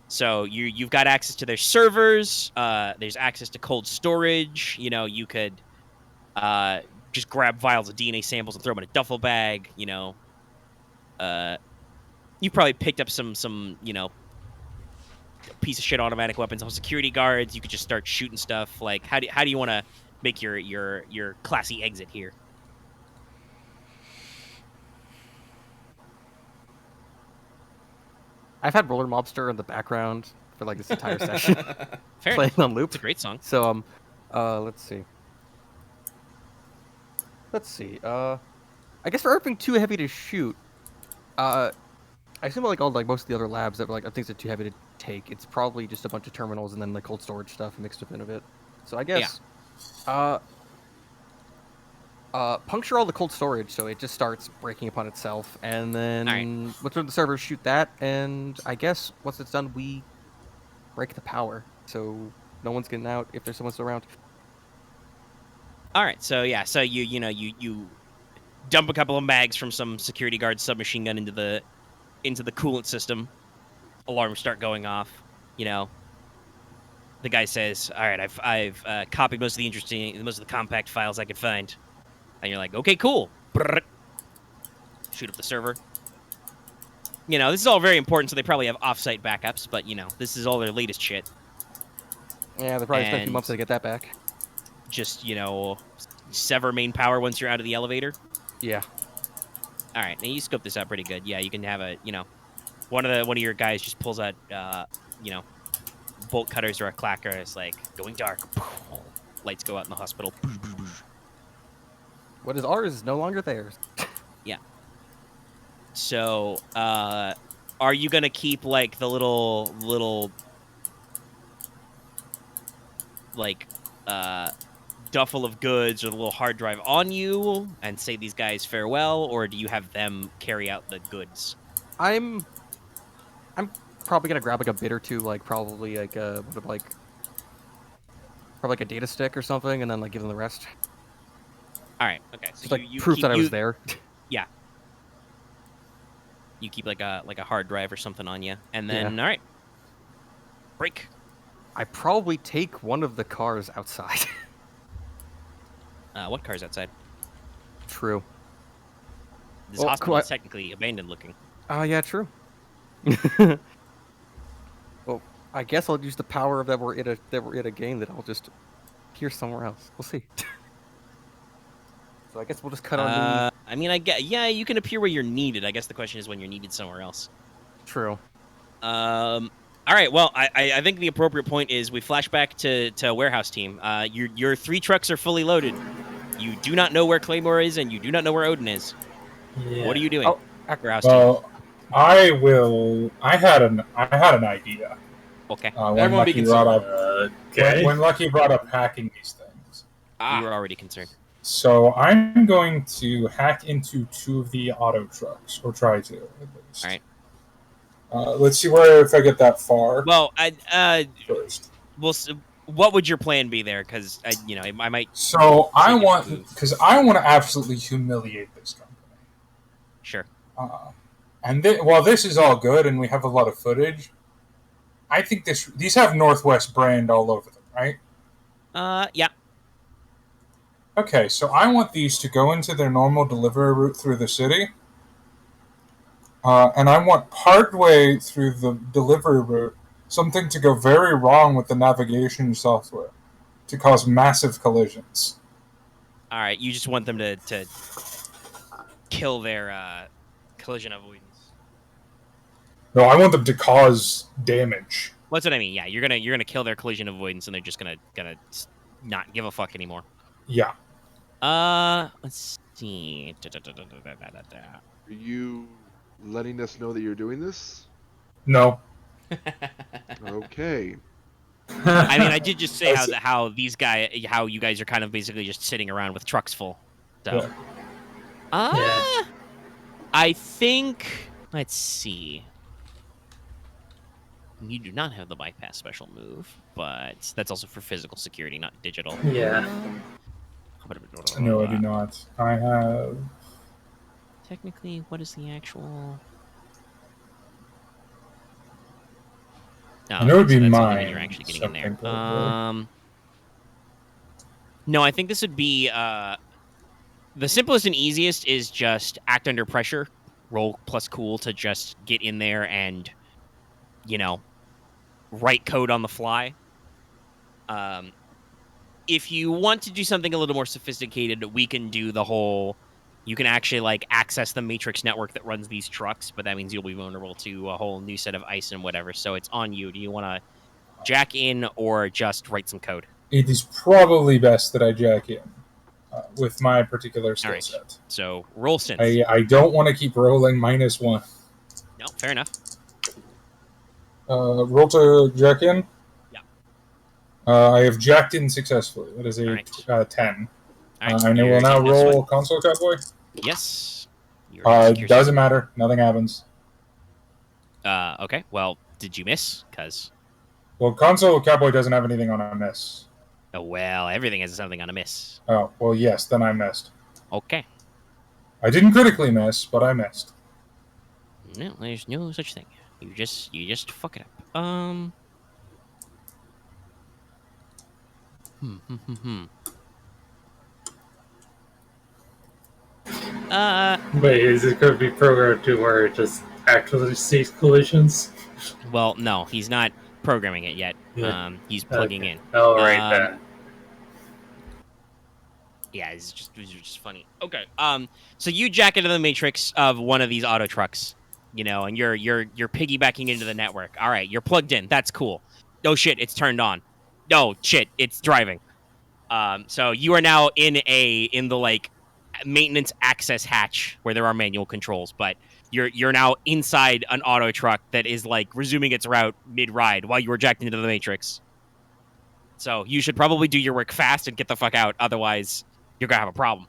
So you've got access to their servers. There's access to cold storage. You could just grab vials of DNA samples and throw them in a duffel bag. You probably picked up some piece of shit automatic weapons on security guards. You could just start shooting stuff. Like, how do you want to make your classy exit here? I've had Roller Mobster in the background for like this entire session, Fair playing enough. on loop. It's a great song. So let's see. I guess for everything too heavy to shoot, I assume like most of the other labs that were like things that are too heavy to take, it's probably just a bunch of terminals and then like cold storage stuff mixed up in a bit. So I guess, puncture all the cold storage so it just starts breaking upon itself, and then let's run the servers, shoot that, and I guess once it's done, we break the power so no one's getting out if there's someone still around. All right, so you dump a couple of mags from some security guard submachine gun into the coolant system. Alarms start going off. The guy says, "All right, I've copied most of the compact files I could find." And you're like, "Okay, cool." Brrr. Shoot up the server. This is all very important, so they probably have off-site backups. But this is all their latest shit. Yeah, they probably spent a few months to get that back. Just sever main power once you're out of the elevator. Yeah. All right, now you scope this out pretty good. Yeah, you can have one of your guys just pulls out bolt cutters or a clacker. It's like going dark. Lights go out in the hospital. What is ours is no longer theirs. Yeah. So, are you gonna keep like the little like duffel of goods or the little hard drive on you and say these guys farewell, or do you have them carry out the goods? I'm probably gonna grab like a bit or two, like probably like probably like a data stick or something, and then like give them the rest. All right. Okay. So just like proof that I was there. Yeah. You keep like a hard drive or something on you, and then all right. Break. I probably take one of the cars outside. What car's outside? True. This hospital is technically abandoned looking. Yeah, true. Well, I guess I'll use the power of that we're in a game that I'll just appear somewhere else. We'll see. So I guess we'll just cut on the... I mean, you can appear where you're needed. I guess the question is when you're needed somewhere else. True. All right. Well, I think the appropriate point is we flash back to warehouse team. Your 3 trucks are fully loaded. You do not know where Claymore is, and you do not know where Odin is. Yeah. What are you doing? Warehouse Well, I had an idea. team. Okay. Everyone be concerned. When Lucky brought up hacking these things. You were already concerned. So I'm going to hack into 2 of the auto trucks, or try to, at least. All right. Let's see if I get that far. Well, First. What would your plan be there? Because I might. So I want to absolutely humiliate this company. Sure. And while this is all good, and we have a lot of footage, I think these have Northwest brand all over them, right? Yeah. Okay, so I want these to go into their normal delivery route through the city, and I want partway through the delivery route something to go very wrong with the navigation software to cause massive collisions. All right, you just want them to kill their collision avoidance. No, I want them to cause damage. What's what I mean? Yeah, you're gonna kill their collision avoidance, and they're just gonna not give a fuck anymore. Yeah. Let's see. Are you letting us know that you're doing this? No. Okay. I mean, I did just say how you guys are kind of basically just sitting around with trucks full. So, Yeah. I think. Let's see. You do not have the bypass special move, but that's also for physical security, not digital. Yeah. No, I do not. I have. Technically, what is the actual? I know it'd be so that's only mine. when you're actually getting in there. Probably. No, I think this would be the simplest and easiest is just act under pressure, roll plus cool to just get in there and, write code on the fly. If you want to do something a little more sophisticated, we can do the whole. You can actually access the matrix network that runs these trucks, but that means you'll be vulnerable to a whole new set of ice and whatever. So it's on you. Do you want to jack in or just write some code? It is probably best that I jack in with my particular skill set. So roll synth. I don't want to keep rolling -1. No, fair enough. Roll to jack in. Yeah. I have jacked in successfully. That is a Alright. 10. All right, I will now roll console cowboy. Yes. Doesn't matter. Nothing happens. Okay. Well, did you miss? Well, console cowboy doesn't have anything on a miss. Oh, well, everything has something on a miss. Oh, well, yes, then I missed. Okay. I didn't critically miss, but I missed. No, there's no such thing. You just fuck it up. Wait, is it going to be programmed to where it just actually sees collisions? Well, no, he's not programming it yet. Yeah. He's plugging in. Oh, right then. Yeah, it's just funny. Okay. So you jack into the matrix of one of these auto trucks, and you're piggybacking into the network. All right, you're plugged in. That's cool. Oh shit, it's turned on. No shit, it's driving. So you are now in the maintenance access hatch where there are manual controls, but you're now inside an auto truck that is resuming its route mid-ride while you were jacked into the matrix. So you should probably do your work fast and get the fuck out, otherwise you're gonna have a problem.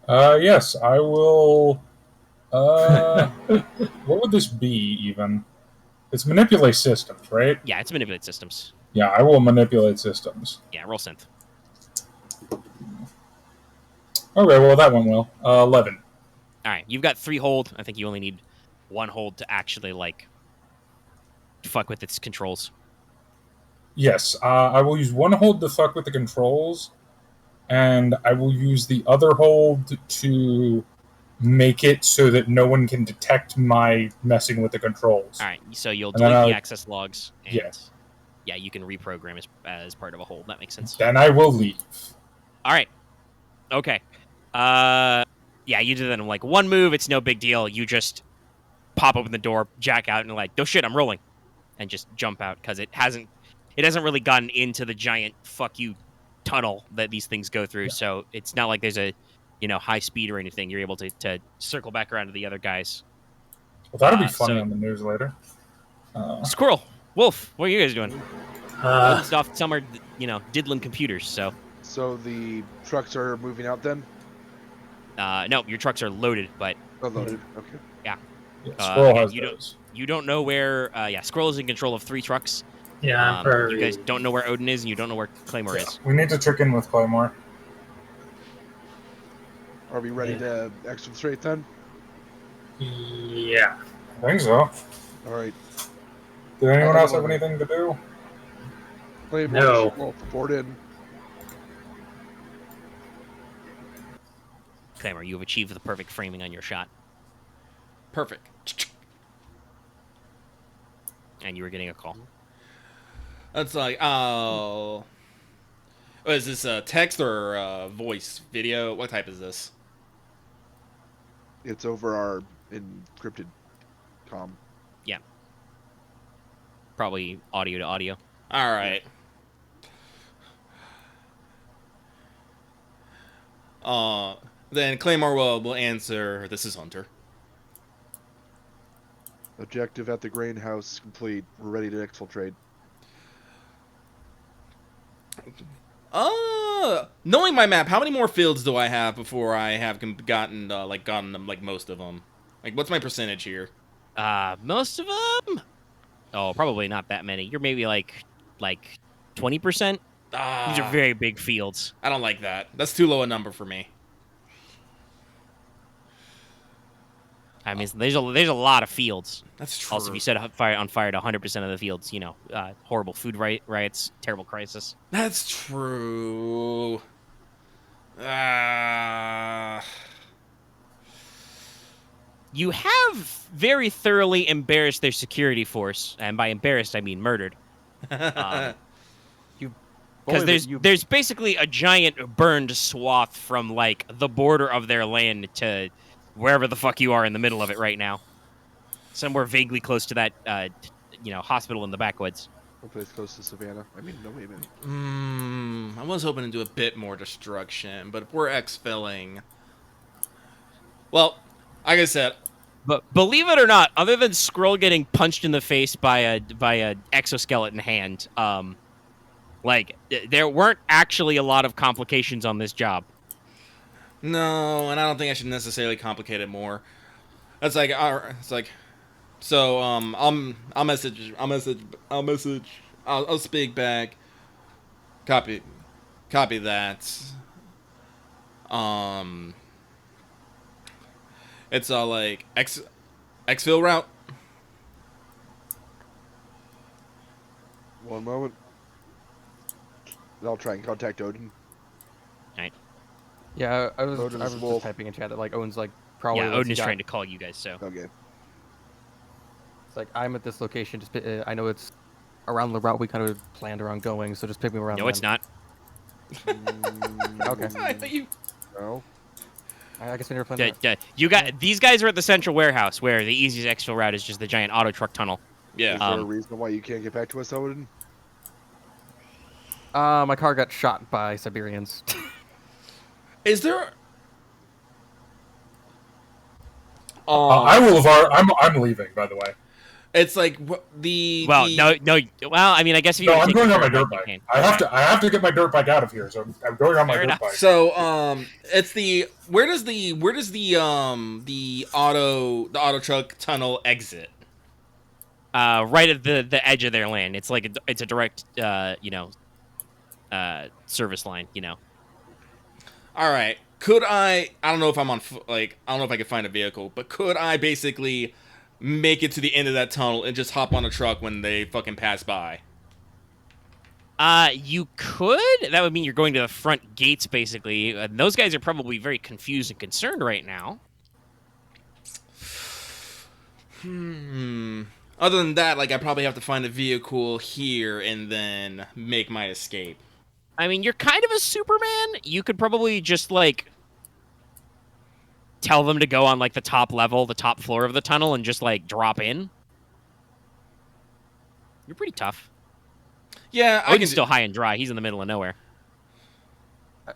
Yes, I will. What would this be even? It's manipulate systems, right? Yeah, it's manipulate systems. Yeah, I will manipulate systems. Yeah, roll synth. Okay, well that went well. 11. All right, you've got 3 hold. I think you only need 1 hold to actually fuck with its controls. Yes, I will use 1 hold to fuck with the controls, and I will use the other hold to make it so that no one can detect my messing with the controls. All right, so you'll delete the access logs. And yes. Yeah, you can reprogram as part of a hold. That makes sense. Then I will leave. All right. Okay. Yeah, you do that in 1 move. It's no big deal. You just pop open the door, jack out, and oh shit, I'm rolling, and just jump out because it hasn't really gotten into the giant fuck you tunnel that these things go through. Yeah. So it's not like there's a high speed or anything. You're able to circle back around to the other guys. Well, that'll be funny on the news later. Squirrel, Wolf, what are you guys doing? Off somewhere, diddling computers. So the trucks are moving out then? No, your trucks are loaded, but... Oh, loaded, okay. Yeah. Squirrel has those. You don't know where... Squirrel is in control of 3 trucks. Yeah, you guys don't know where Odin is, and you don't know where Claymore is. We need to trick in with Claymore. Are we ready to exfiltrate then? Yeah. I think so. Alright. Did anyone else have anything to do? Claymore, no. Board in. Claymore, you have achieved the perfect framing on your shot. Perfect. and you were getting a call. That's like, oh, is this a text or voice video? What type is this? It's over our encrypted comm. Yeah. Probably audio to audio. All right. Then Claymore will answer, this is Hunter. Objective at the grain house complete. We're ready to exfiltrate. Knowing my map, how many more fields do I have before I have gotten them, like most of them? Like, what's my percentage here? Most of them? Oh, probably not that many. You're maybe like 20%. These are very big fields. I don't like that. That's too low a number for me. I mean, there's a lot of fields. That's true. Also, if you set on fire to 100% of the fields, you know, horrible food riots, terrible crisis. That's true. You have very thoroughly embarrassed their security force, and by embarrassed I mean murdered. Because there's basically a giant burned swath from like the border of their land to wherever the fuck you are in the middle of it right now, somewhere vaguely close to that hospital in the backwoods. Hopefully it's close to Savannah. I mean, no, wait a minute. I was hoping to do a bit more destruction, but if we're exfilling, well, like I said. But believe it or not, other than Squirrel getting punched in the face by a exoskeleton hand, there weren't actually a lot of complications on this job. No, and I don't think I should necessarily complicate it more. It's like, so I'll speak back. Copy that. It's all like exfil route. One moment. I'll try and contact Odin. Right. Yeah, I was Odin is just wolf. typing in chat that like Owen's like probably. Yeah, Odin is trying to call you guys. So Okay. It's like I'm at this location. Just I know it's around the route we kind of planned around going, so just pick me around. no, it's not. Okay. I thought you. No. I guess we never planned that. These guys are at the central warehouse, where the easiest exfil route is just the giant auto truck tunnel. Yeah. Is there a reason why you can't get back to us, Odin? My car got shot by Siberians. Is there? I will have. I'm leaving, by the way. It's like the. Well, no. Well, I mean, I guess if you. No, wanna I'm take going the on my dirt dirt bike, bike. you can. I have to get my dirt bike out of here, so I'm going on my Fair dirt enough. bike. So it's the where does the auto truck tunnel exit? Right at the edge of their land. It's like it's a direct service line. You know. All right. Could I don't know if I'm on I don't know if I could find a vehicle, but could I basically make it to the end of that tunnel and just hop on a truck when they fucking pass by? You could. That would mean you're going to the front gates, basically. And those guys are probably very confused and concerned right now. Other than that, like, I probably have to find a vehicle here and then make my escape. I mean, you're kind of a Superman. You could probably just, like, tell them to go on, like, the top level, the top floor of the tunnel, and just, like, drop in. You're pretty tough. Yeah, I can Odin's still high and dry. He's in the middle of nowhere.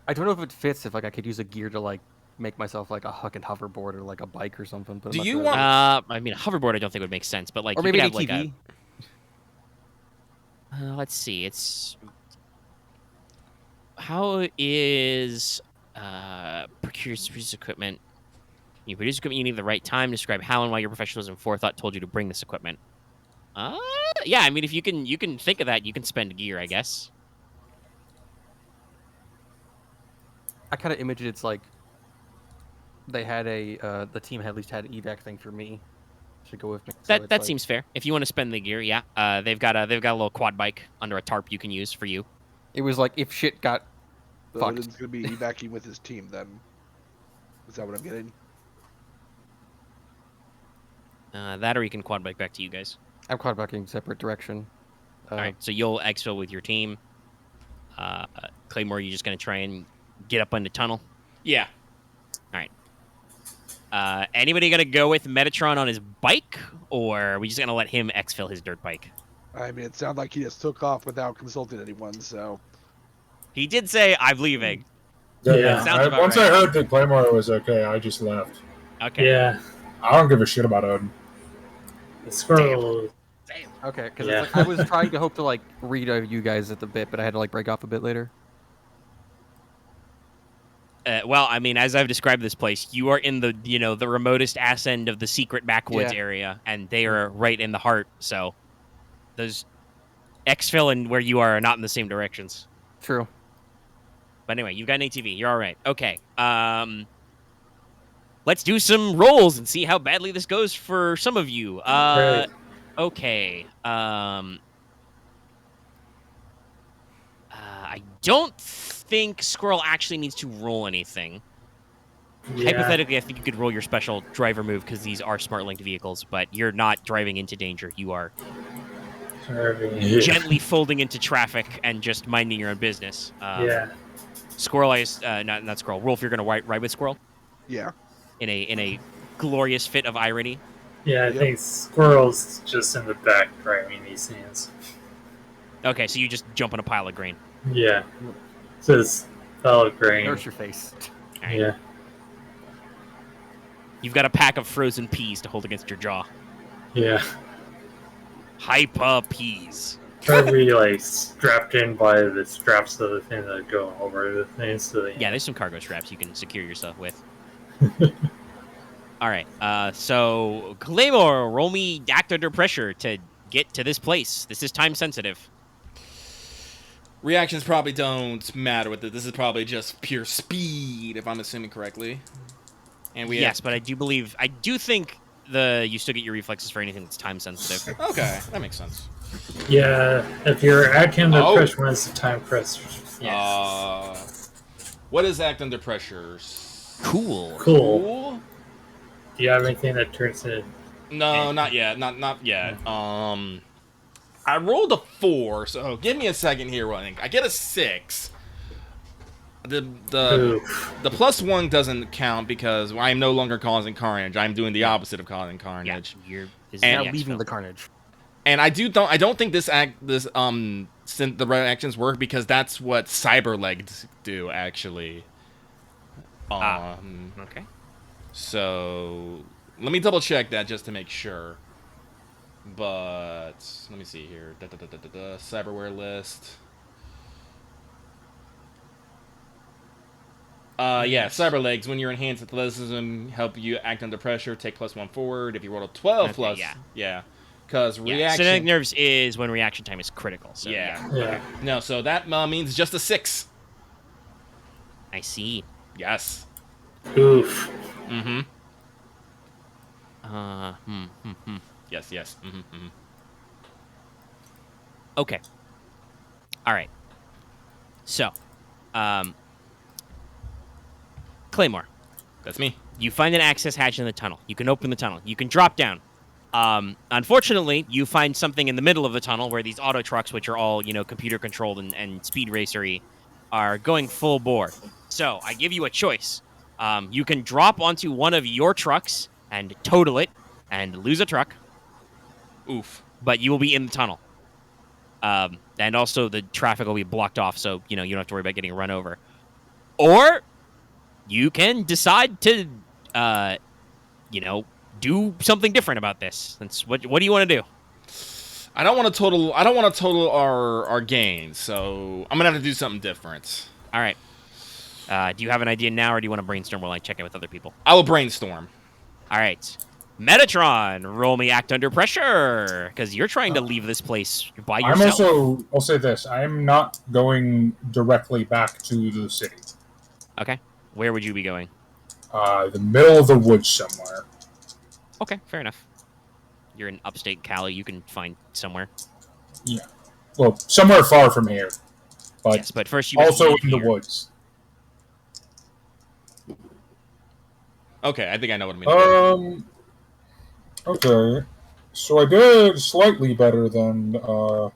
I don't know if it fits if like I could use a gear to like make myself like a fucking hoverboard or like a bike or something. But I'm Do not you sure want- I mean, a hoverboard I don't think would make sense, but, like, or you maybe could an have, like, ATV? let's see. It's... How is... produce equipment... You produce equipment, you need the right time. Describe how and why your professionalism and forethought told you to bring this equipment. Yeah, I mean, if you can think of that, you can spend gear, I guess. I kind of imagine it's like they had the team at least had an evac thing for me. Should go with me. So That seems fair. If you want to spend the gear, yeah. They've got a little quad bike under a tarp you can use for you. It was like if shit got So fucked. Odin's gonna be evacuating with his team then. Is that what I'm getting? That or you can quad bike back to you guys. I'm quarterbacking separate direction. All right, so you'll exfil with your team. Claymore, you're just gonna try and get up on the tunnel. Yeah. All right. Anybody gonna go with Metatron on his bike, or are we just gonna let him exfil his dirt bike? I mean, it sounded like he just took off without consulting anyone, so. He did say, "I'm leaving." Yeah. Sounds about Once right. I heard that Claymore was okay, I just left. Okay. Yeah. I don't give a shit about Odin. The squirrel. Okay, because Yeah. I was trying to hope to like read you guys at the bit, but I had to like break off a bit later. Well, I mean, as I've described this place, you are in the the remotest ass end of the secret backwoods Yeah. area, and they are right in the heart. So, those exfil and where you are not in the same directions. True. But anyway, you've got an ATV. You're all right. Okay. Let's do some rolls and see how badly this goes for some of you. Right. Okay. I don't think Squirrel actually needs to roll anything. Yeah. Hypothetically, I think you could roll your special driver move because these are smart linked vehicles, but you're not driving into danger. You are Yeah. gently folding into traffic and just minding your own business. Yeah. Squirrel, not Squirrel. Wolf, you're gonna ride with Squirrel Yeah. in a glorious fit of irony. Yeah, I think Squirrel's just in the back driving these things. Okay, so you just jump on a pile of grain. Yeah. Says fellow grain. There's your face. All right. Yeah. You've got a pack of frozen peas to hold against your jaw. Yeah. Hyper peas. Try to be like strapped in by the straps of the thing that go over the thing, so that, Yeah, there's some cargo straps you can secure yourself with. All right. So Claymore, roll me act under pressure to get to this place. This is time sensitive. Reactions probably don't matter with it. This is probably just pure speed, if I'm assuming correctly. And we Yes, but I do think you still get your reflexes for anything that's time sensitive. Okay, that makes sense. Yeah, if you're acting under Oh. pressure when it's the time pressure. Yeah. What is act under pressure? Cool. Cool. Do you have anything that turns it? No, not yet. Not yet. I rolled a 4, so give me a second here. I get a 6. The Oof. +1 doesn't count because I am no longer causing carnage. I'm doing the opposite of causing Yeah, carnage. this is And- Now the leaving exfil. the carnage. And I don't think the reactions work because that's what cyberlegs do actually. Okay. So let me double check that just to make sure. But let me see here. Cyberware list. Yeah, cyberlegs. When you're enhanced athleticism, help you act under pressure. Take +1 forward. If you roll a 12 Okay, plus, yeah. because Yeah, reaction. Cybernetic nerves is when reaction time is critical. So Yeah. Yeah. No, so that means just a 6. I see. Yes. Oof. Mm-hmm. Hmm. Yes. Mm-hmm. Okay. All right. So, Claymore, That's me. you find an access hatch in the tunnel. You can open the tunnel. You can drop down. Unfortunately, you find something in the middle of the tunnel where these auto trucks, which are all computer controlled and speed racery, are going full bore. So I give you a choice. You can drop onto one of your trucks and total it and lose a truck, Oof. but you will be in the tunnel. And also the traffic will be blocked off, so you don't have to worry about getting run over. Or you can decide to, do something different about this. What do you want to do? I don't want to total our gains, so I'm gonna have to do something different. All right. Do you have an idea now, or do you want to brainstorm while I check in with other people? I will brainstorm. All right. Metatron, roll me act under pressure, because you're trying to leave this place by yourself. I'll say this, I am not going directly back to the city. Okay. Where would you be going? The middle of the woods somewhere. Okay, fair enough. You're in upstate Cali. You can find somewhere. Yeah. Well, somewhere far from here. But Yes, but first you must also leave in the here. woods. Okay, I think I know what I'm gonna do. Okay. So I did slightly better than I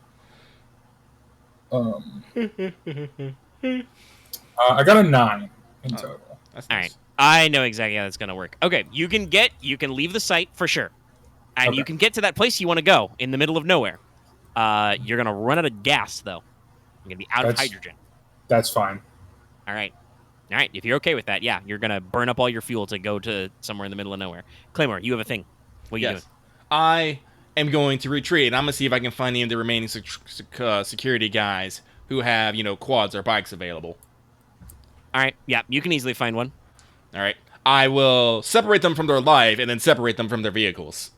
got a 9 in total. That's All nice. right. I know exactly how that's going to work. Okay, you can leave the site for sure. And Okay. you can get to that place you want to go in the middle of nowhere. You're going to run out of gas, though. You're going to be out of hydrogen. That's fine. All right. All right. If you're okay with that, yeah, you're going to burn up all your fuel to go to somewhere in the middle of nowhere. Claymore, you have a thing. What are you doing? I am going to retreat, and I'm going to see if I can find any of the remaining security guys who have, quads or bikes available. All right. Yeah, you can easily find one. All right. I will separate them from their life and then separate them from their vehicles.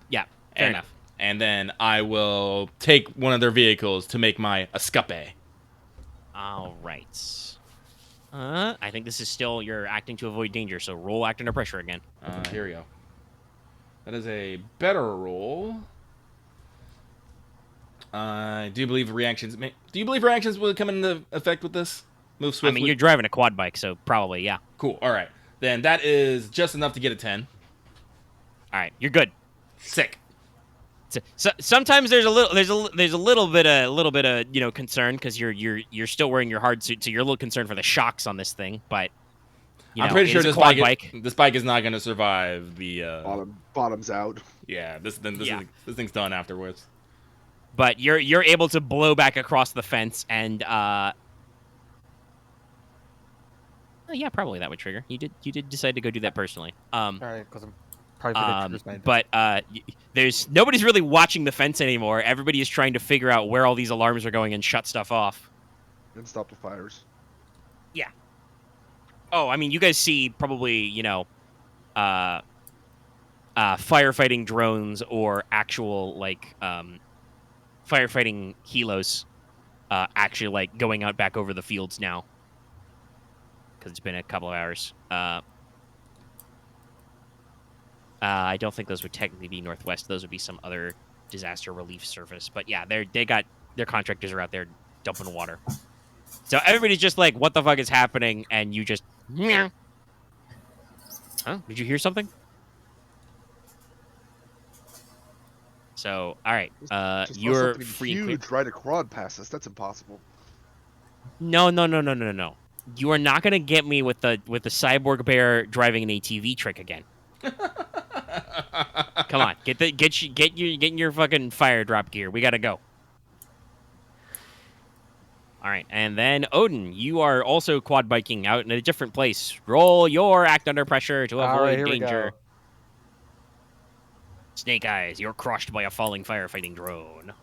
Yeah, fair enough. And then I will take one of their vehicles to make my escape. All right. I think this is still you're acting to avoid danger, so roll act under pressure again. Here we go. That is a better roll. Do you believe reactions will come into effect with this? Move swiftly. I mean, you're driving a quad bike, so probably, yeah. Cool. All right. Then that is just enough to get a 10. All right, you're good. Sick. So sometimes there's a little bit of concern because you're still wearing your hard suit, so you're a little concerned for the shocks on this thing. But I'm pretty sure this bike is not going to survive the bottoms out. Yeah, this thing's done afterwards. But you're able to blow back across the fence, and yeah, probably that would trigger. You did decide to go do that personally. All right, because I'm probably but there's nobody's really watching the fence anymore. Everybody is trying to figure out where all these alarms are going and shut stuff off. And stop the fires. Yeah. Oh, I mean, you guys see probably firefighting drones or actual firefighting helos actually going out back over the fields now because it's been a couple of hours. I don't think those would technically be Northwest. Those would be some other disaster relief service. But yeah, they got their contractors are out there dumping water. So everybody's just like, "What the fuck is happening?" And you just, meow. Huh? Did you hear something? So all right, Just you're something free and clear. huge right across past us. That's impossible. No. You are not gonna get me with the cyborg bear driving an ATV trick again. Come on, get your fucking fire drop gear. We gotta go. All right, and then Odin, you are also quad biking out in a different place. Roll your act under pressure to avoid danger. Snake Eyes, you're crushed by a falling firefighting drone.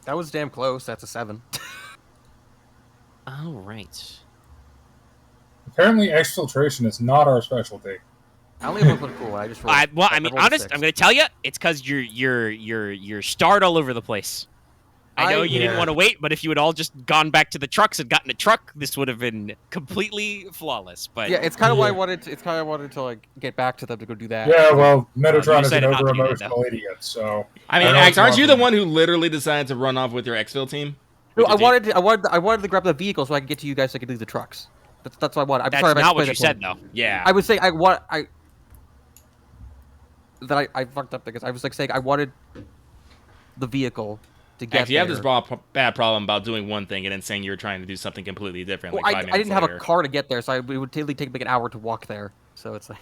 That was damn close. That's a 7. All right. Apparently, exfiltration is not our specialty. I only have one cool. I just rolled. I'm going to tell you, it's because you're starred all over the place. I know you didn't want to wait, but if you had all just gone back to the trucks and gotten a truck, this would have been completely flawless. But yeah, it's kind of why I wanted to get back to them to go do that. Yeah, well, Metatron is an decided not to do that, over-emotional idiot, so... I mean, Axe, aren't you the one who literally decided to run off with your exfil team? No, I wanted to grab the vehicle so I could get to you guys so I could leave the trucks. That's what I wanted. That's not what you said, though. Yeah. I would say I fucked up because I was saying I wanted the vehicle to get. Actually, you have this bad problem about doing one thing and then saying you were trying to do something completely different. Well, like 5 I didn't minutes have later. a car to get there, so it would take like an hour to walk there. So it's like,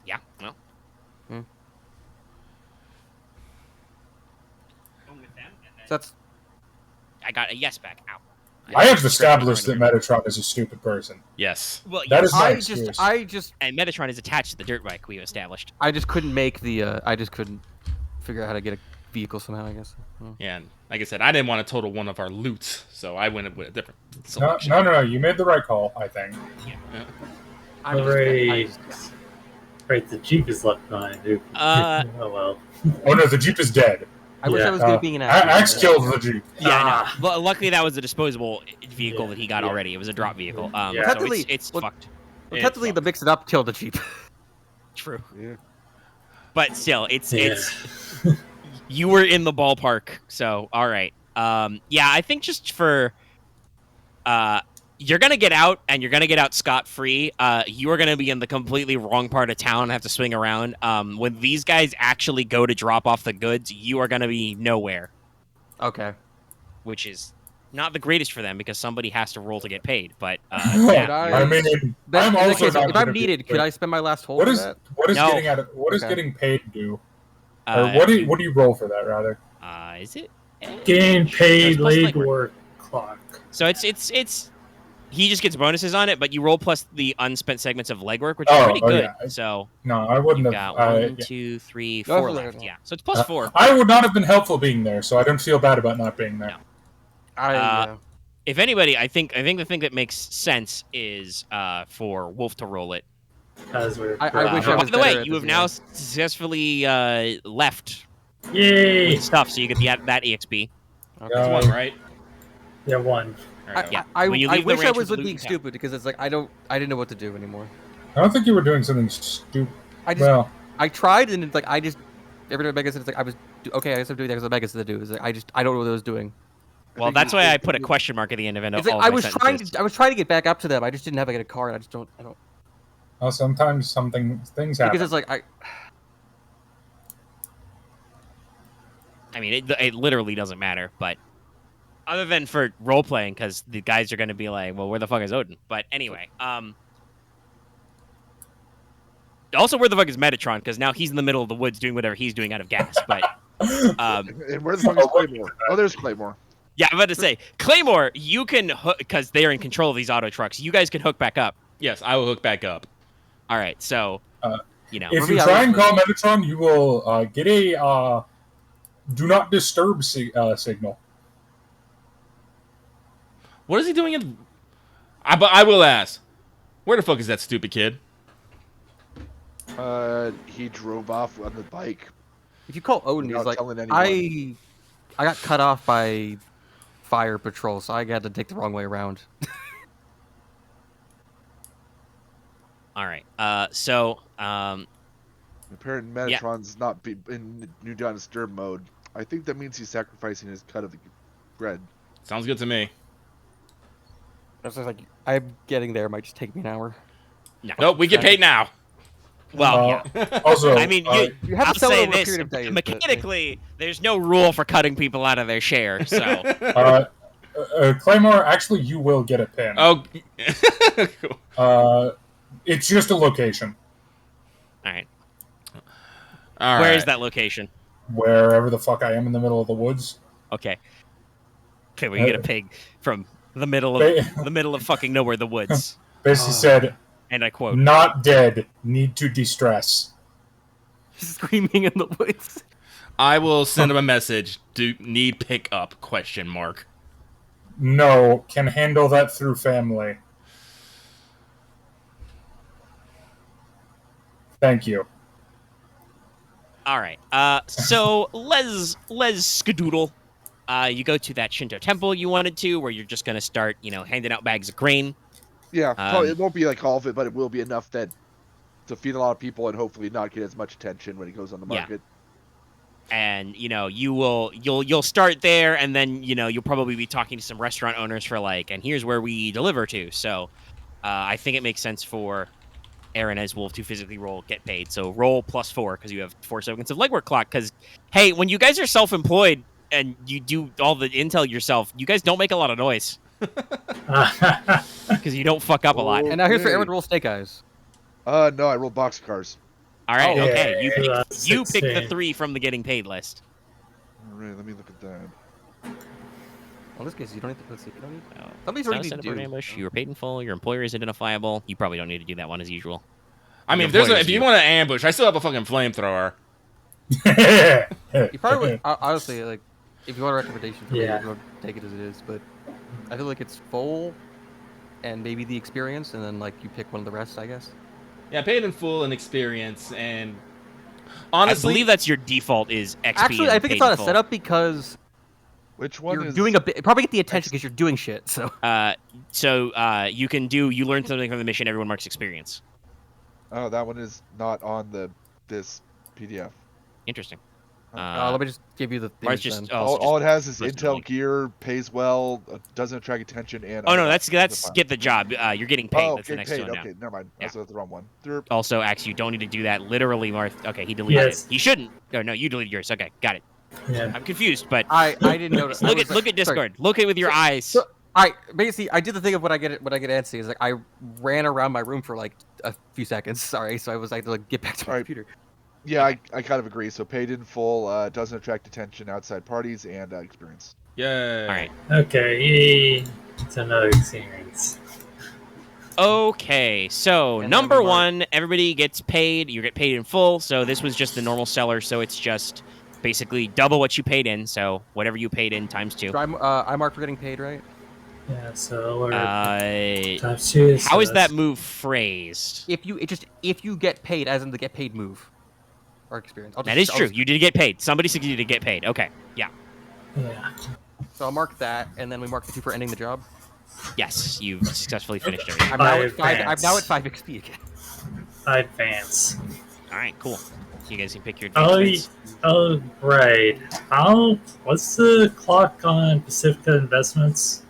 Yeah, well. So that's. I got a yes back. Ow. I have established that Metatron is a stupid person. Yes. Well, That yes. is my excuse. And Metatron is attached to the dirt bike we established. I just couldn't make the. I just couldn't figure out how to get a vehicle somehow. I guess. Yeah, and like I said, I didn't want to total one of our loots, so I went with a different No, selection. no. You made the right call, I think. Right, the Jeep is left behind, dude. Oh well. Oh no, the Jeep is dead. I wish I was good at being an Axe killed the Jeep. Yeah, no. Well, luckily that was a disposable vehicle that he got already. It was a drop vehicle. So it's fucked. Well, technically, the mix it up killed the Jeep. True. Yeah. But still, it's you were in the ballpark. So all right. Yeah, I think just for you're gonna get out, and you're gonna get out scot-free. You are gonna be in the completely wrong part of town and have to swing around. When these guys actually go to drop off the goods, you are gonna be nowhere, Okay. which is not the greatest for them because somebody has to roll to get paid. But Could yeah, I- I mean, In I'm that also case, not if I'm gonna be- needed, could I spend my last hold What for is that? what is No. what is Okay. getting paid do? uh, Or what do you roll for that rather? is it? Getting paid Plus league legwork. work clock. So it's he just gets bonuses on it, but you roll plus the unspent segments of legwork, which is Oh, pretty good. yeah. So No, I wouldn't you've have. got 1, 2, 3, No, 4 it's left. like- Yeah, so it's plus 4. I would not have been helpful being there, so I don't feel bad about not being there. No. If anybody, I think the thing that makes sense is for Wolf to roll it. As we're I wish I By was the way, better at you have this now game. successfully left Yay! with stuff, so you get that EXP. Okay. That's one, right? Yeah, one. All right. Yeah. I When you I leave the wish I ranch was with being loot and stupid because it's like I didn't know what to do anymore. I don't think you were doing something stupid. I just Well, I tried and it's like I just every time Megas it's like I was okay. I guess I'm doing that because Megas to do. It's like I don't know what I was doing. Well, that's why I put a question mark at the end of it. It's like I was trying to get back up to them. I just didn't have like, a card. I don't. well, sometimes things happen. Because it's like I mean, it literally doesn't matter, but other than for role playing, because the guys are going to be like, "Well, where the fuck is Odin?" But anyway, also where the fuck is Metatron? Because now he's in the middle of the woods doing whatever he's doing out of gas. But And where the fuck is Claymore? Oh, there's Claymore. yeah, I'm about to say, Claymore, you can hook because they are in control of these auto trucks. You guys can hook back up. Yes, I will hook back up. All right, so you know, if For you me, I try was- and call Metatron, you will get a do not disturb signal. What is he doing in? But I will ask, where the fuck is that stupid kid? He drove off on the bike. if you call Odin, he's Without like telling anyone. I got cut off by fire patrol, so I got to take the wrong way around. all right. So Apparently, Metatron's not in New Dawn Disturb mode. I think that means he's sacrificing his cut of the bread. Sounds good to me. I was just like, I'm getting there. It might just take me an hour. no. Nope, we get paid now. Well, yeah. Also, I mean, You have I'll to sell it say over a this: period of days. but- mechanically, there's no rule for cutting people out of their share. So Claymore, actually, you will get a pin. Oh, cool. It's just a location. all right, All where right. is that location? Wherever the fuck I am in the middle of the woods. Okay. Okay, we get a pig from the middle of fucking nowhere, the woods. Basically said, And I quote, not dead, need to distress. Screaming in the woods. I will send him a message. Do need pickup? Question mark. No, can handle that through family. Thank you. all right. So Les Skadoodle, you go to that Shinto temple you wanted to, where you're just gonna start, handing out bags of grain. Yeah, probably, Um, it won't be like all of it, but it will be enough that to feed a lot of people and hopefully not get as much attention when it goes on the Yeah. market. And you'll start there, and then you'll probably be talking to some restaurant owners for and here's where we deliver to. So I think it makes sense for Aren as Wolf to physically get paid. So roll +4 because you have 4 seconds of legwork clock. Because hey, when you guys are self-employed and you do all the intel yourself, you guys don't make a lot of noise because you don't fuck up a lot. Oh. And now here's for Okay. Aaron to roll snake eyes. No, I rolled boxcars. All right, Oh, okay, yeah, you pick the 16. 3 from the getting paid list. All right, let me look at that. Well, in this case, you don't need to. Let's see. You don't need. Oh, Somebody's Sound already set up need for to an do. ambush. You were paid in full. Your employer is identifiable. You probably don't need to do that one as usual. I mean, Your if employer's you you. want to ambush, I still have a fucking flamethrower. You probably would, honestly like if you want a recommendation for Yeah. me, you take it as it is. But I feel like it's full, and maybe the experience, and then you pick one of the rest. I guess. Yeah, paid in full and experience, and I honestly, believe that's your default is XP. Actually, and I think paid it's not in a full. setup because Which one you're is doing a bit. Probably get the attention because you're doing shit. So. You can you learn something from the mission. Everyone marks experience. Oh, that one is not on this PDF. Interesting. Let me just give you the Marth's things just then. All it has is personally. Intel gear, pays well, doesn't attract attention, and Oh no, unlocked. that's get the job. You're getting paid. Oh, That's the okay, next paid. one down. Okay, never mind. I Yeah. was at the wrong one. Derp. Also, Axe, you don't need to do that. Literally, Marth. Okay, he deleted Yes. it. He shouldn't. No, you deleted yours. Okay, got it. Yeah. I'm confused, but I didn't notice. look at Discord. Look at it with your eyes. So, basically I did the thing of when I get antsy is like I ran around my room for like a few seconds. Sorry, so I was like to like get back to my Alright. computer. Yeah, I kind of agree. So paid in full, doesn't attract attention outside parties, and experience. Yay. All right. Okay, it's another experience. Okay, so And then number we mark- one, everybody gets paid. You get paid in full. So this was just the normal seller. So it's just basically double what you paid in. So whatever you paid in times 2. So I marked for getting paid, right? Yeah, so we're How times 2. is so that move phrased? If you get paid, as in the get paid move, or experience. That is true. You did get paid. Somebody said you did get paid. Okay. Yeah. Yeah. So I'll mark that, and then we mark the 2 for ending the job. Yes, you've successfully finished everything. I'm now I at 5. I'm advance. now at 5 XP again. I advance. All right, cool. You guys can pick your Oh, advancements. oh, right. What's the clock on Pacifica Investments?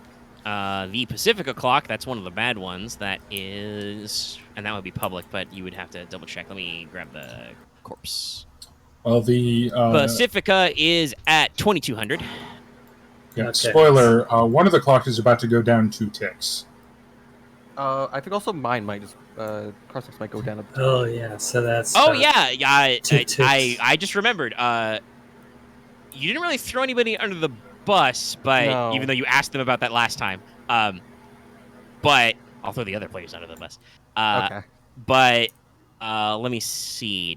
The Pacifica clock, that's one of the bad ones. That is, and that would be public, but you would have to double check. Let me grab the corpse. Well, the Pacifica is at 2200. yeah, Okay. spoiler. One of the clocks is about to go down 2 ticks. I think also mine might just crosslinks might go down a bit. Oh, yeah, so that's... Oh yeah, yeah. Two ticks. I just remembered. You didn't really throw anybody under the bus, but No. even though you asked them about that last time, but I'll throw the other players under the bus. Okay. But let me see.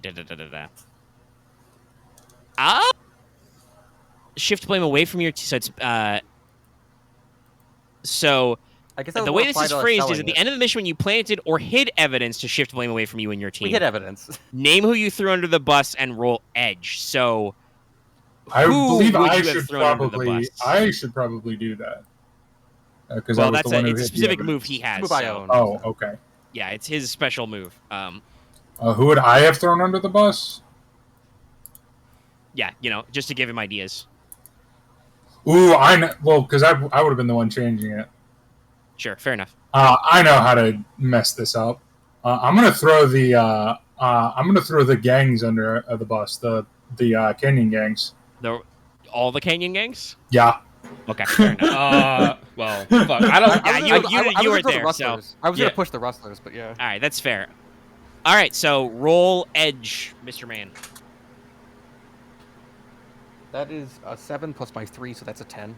Shift blame away from your so it's so I guess that was the more way this is Friday phrased is selling at the it. end of the mission when you planted or hid evidence to shift blame away from you and your team. We hit evidence. Name who you threw under the bus and roll edge. So I who believe would I you have should thrown under the probably bus? do that because well, I was that's the one who it's a hit the specific evidence. move he has. Move I so- own. Oh, okay. Yeah, it's his special move. Who would I have thrown under the bus? Yeah, just to give him ideas. Ooh, I know. Well, because I would have been the one changing it. Sure, fair enough. I know how to mess this up. I'm gonna throw the gangs under the bus. The Canyon gangs. All the Canyon gangs? Yeah. Okay, fair enough. Well, fuck. I don't. Yeah, you was were gonna throw the there, so- rustlers. I was Yeah. gonna push the rustlers, but yeah. All right, that's fair. All right, so roll edge, Mr. Man. That is a 7 plus my 3, so that's a 10.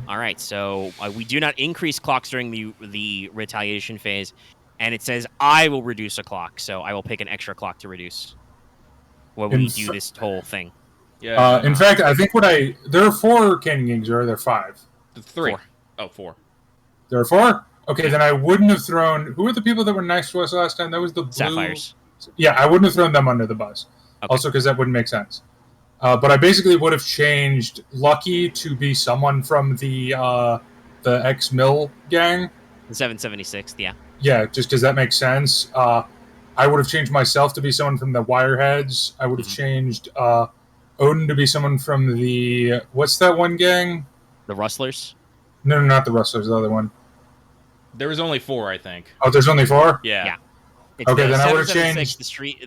All right, so we do not increase clocks during the retaliation phase, and it says I will reduce a clock, so I will pick an extra clock to reduce when we do this whole thing. Yeah. In fact, I think there are 4 Canyon gangs, or are there 5? 3. 4. Oh, 4. There are 4. Okay, then I wouldn't have thrown. Who were the people that were nice to us last time? That was the blue. Sapphires. Yeah, I wouldn't have thrown them under the bus. Okay. Also, because that wouldn't make sense. But I basically would have changed Lucky to be someone from the X Mill gang. The 776th, yeah. Yeah, just because that makes sense. I would have changed myself to be someone from the Wireheads. I would have changed Odin to be someone from the what's that one gang? The Rustlers. No, not the Rustlers. The other one. There was only 4, I think. Oh, there's only 4. Yeah. It's Okay, the then I would've 776th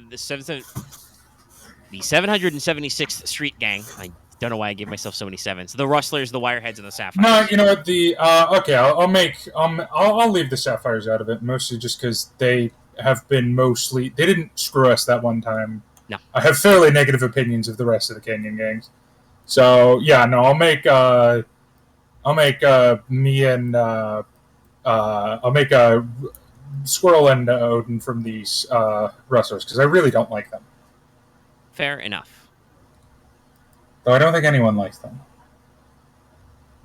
the 776th Street Gang. I don't know why I gave myself so many sevens. The Rustlers, the Wireheads, and the Sapphires. No, you know what? Okay, I'll leave the Sapphires out of it, mostly just because they have been they didn't screw us that one time. No. I have fairly negative opinions of the rest of the Canyon gangs. So yeah, no, I'll make Squirrel and Odin from these Rustlers because I really don't like them. Fair enough. Though I don't think anyone likes them.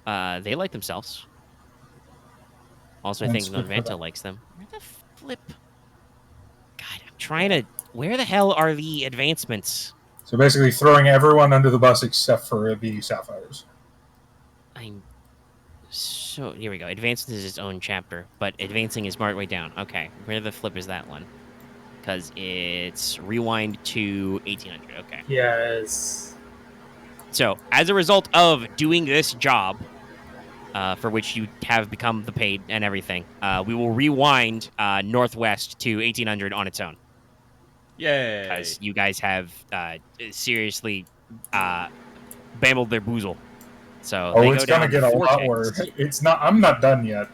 They like themselves. Also, I That's think good for Nonvanta them. likes them. Where the flip? God, I'm trying to... Where the hell are the advancements? So basically throwing everyone under the bus except for the Sapphires. So, here we go. Advancement is its own chapter, but advancing is marked way down. Okay, where the flip is that one? Because it's rewind to 1800. Okay. Yeah, it's So, as a result of doing this job, for which you have become the paid and everything, we will rewind Northwest to 1800 on its own. Yay! Because you guys have seriously bambled their boozle. So they it's go gonna down get a four lot worse. texts. It's not. I'm not done yet.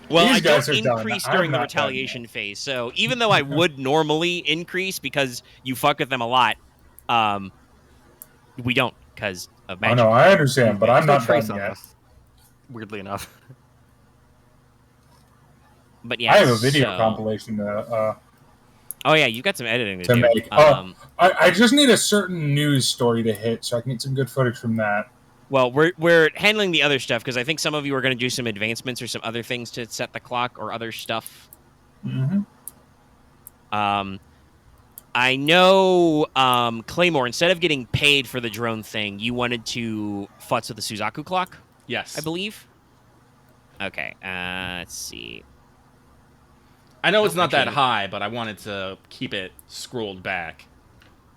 Well, These I guys don't are done. increase I'm during the not done retaliation phase. So even though I would normally increase because you fuck with them a lot, we don't because of Oh magic. no, I understand, but I'm There's no not trace done on yet. us, weirdly enough. But yeah, I have a video so- compilation Oh yeah, you got some editing to to do. make. I just need a certain news story to hit so I can get some good footage from that. Well, we're handling the other stuff because I think some of you are going to do some advancements or some other things to set the clock or other stuff. Mm-hmm. I know Claymore, instead of getting paid for the drone thing, you wanted to futz with the Suzaku clock, Yes. I believe. Okay, let's see. I know it's No, not that actually- high, but I wanted to keep it scrolled back.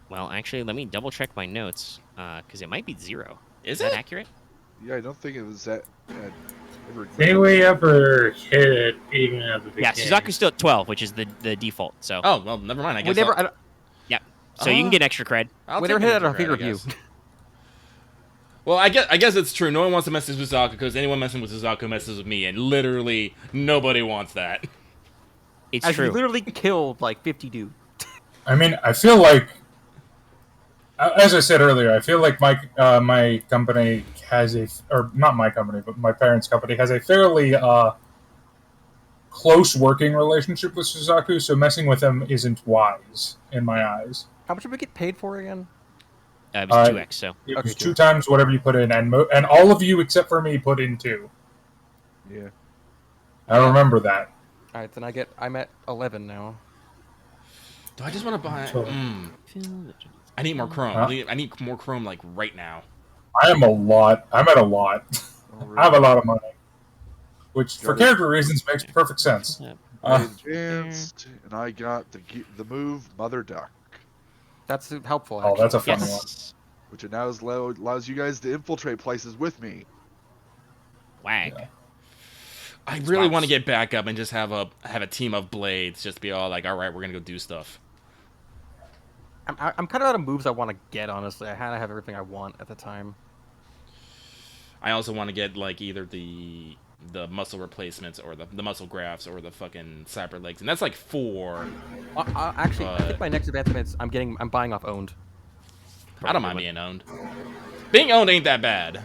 Well, actually, let me double check my notes because it might be 0. Is that it? accurate? Yeah, I don't think it was that. Ever Did we ever hit it even at the Yeah, beginning? Suzaku's still at 12, which is the default. So, Oh well, never mind. I guess We never. I'll, I don't- so you can get extra cred. I'll we take never hit an it on extra peer credit, I review. guess. Well, I guess it's true. No one wants to mess with Suzaku because anyone messing with Suzaku messes with me, and literally nobody wants that. It's As true. you literally killed like 50 dudes. I mean, I feel like, as I said earlier, I feel like my company has or not my company, but my parents' company has a fairly close working relationship with Suzaku, so messing with them isn't wise in my eyes. How much did we get paid for again? It was 2x, so. It Okay, was cool. 2 times whatever you put in, and all of you except for me put in 2. Yeah. I remember that. All right, then I'm at 11 now. Do I just want to buy? So- I need more chrome. Huh? I need more chrome like right now. I'm at a lot. Oh, I have a really? lot of money, which for Got it. character reasons makes perfect sense. I advanced, and I got the move Mother Duck, That's helpful. Oh, Actually. that's a fun one. Yes. which now allows you guys to infiltrate places with me. Wag. Yeah. I really Spots. want to get back up and just have a team of blades. Just be all like, all right, we're gonna go do stuff. I'm kind of out of moves I want to get. Honestly, I kind of have everything I want at the time. I also want to get like either the muscle replacements or the muscle grafts or the fucking cyber legs, and that's like 4. Actually, I think my next advancements I'm buying off owned. I don't mind being owned. Being owned ain't that bad.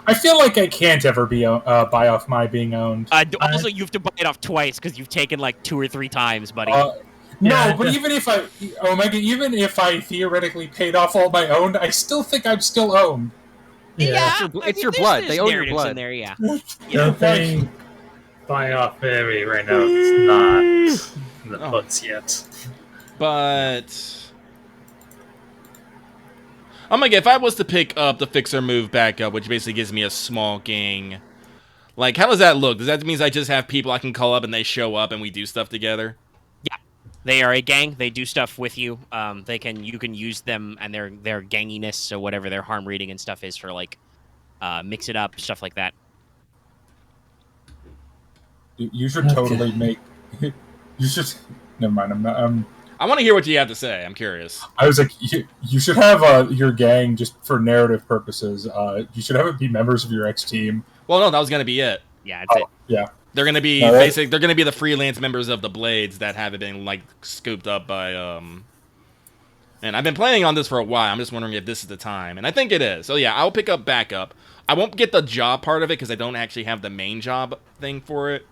I feel like I can't ever be buy off my being owned. Also, you have to buy it off twice because you've taken like 2 or 3 times, buddy. No, Yeah, but even if I theoretically paid off all my owned, I still think I'm still owned. Yeah. It's your blood. They own your narratives blood. in there, yeah. The thing buying off Mary right now is not in the Oh. books yet. But I'm like, if I was to pick up the fixer move back up, which basically gives me a small gang, like, how does that look? Does that mean I just have people I can call up and they show up and we do stuff together? They are a gang. They do stuff with you. You can use them and their ganginess, so whatever their harm reading and stuff is for like mix it up, stuff like that. You should totally make. You should. Never mind. I'm not. I want to hear what you have to say. I'm curious. I was like, you should have your gang just for narrative purposes. You should have it be members of your ex team. Well, no, that was gonna be it. Yeah, that's it. Yeah. They're gonna be All right. basic. They're gonna be the freelance members of the Blades that haven't been like scooped up by And I've been planning on this for a while. I'm just wondering if this is the time, and I think it is. So yeah, I'll pick up backup. I won't get the job part of it because I don't actually have the main job thing for it.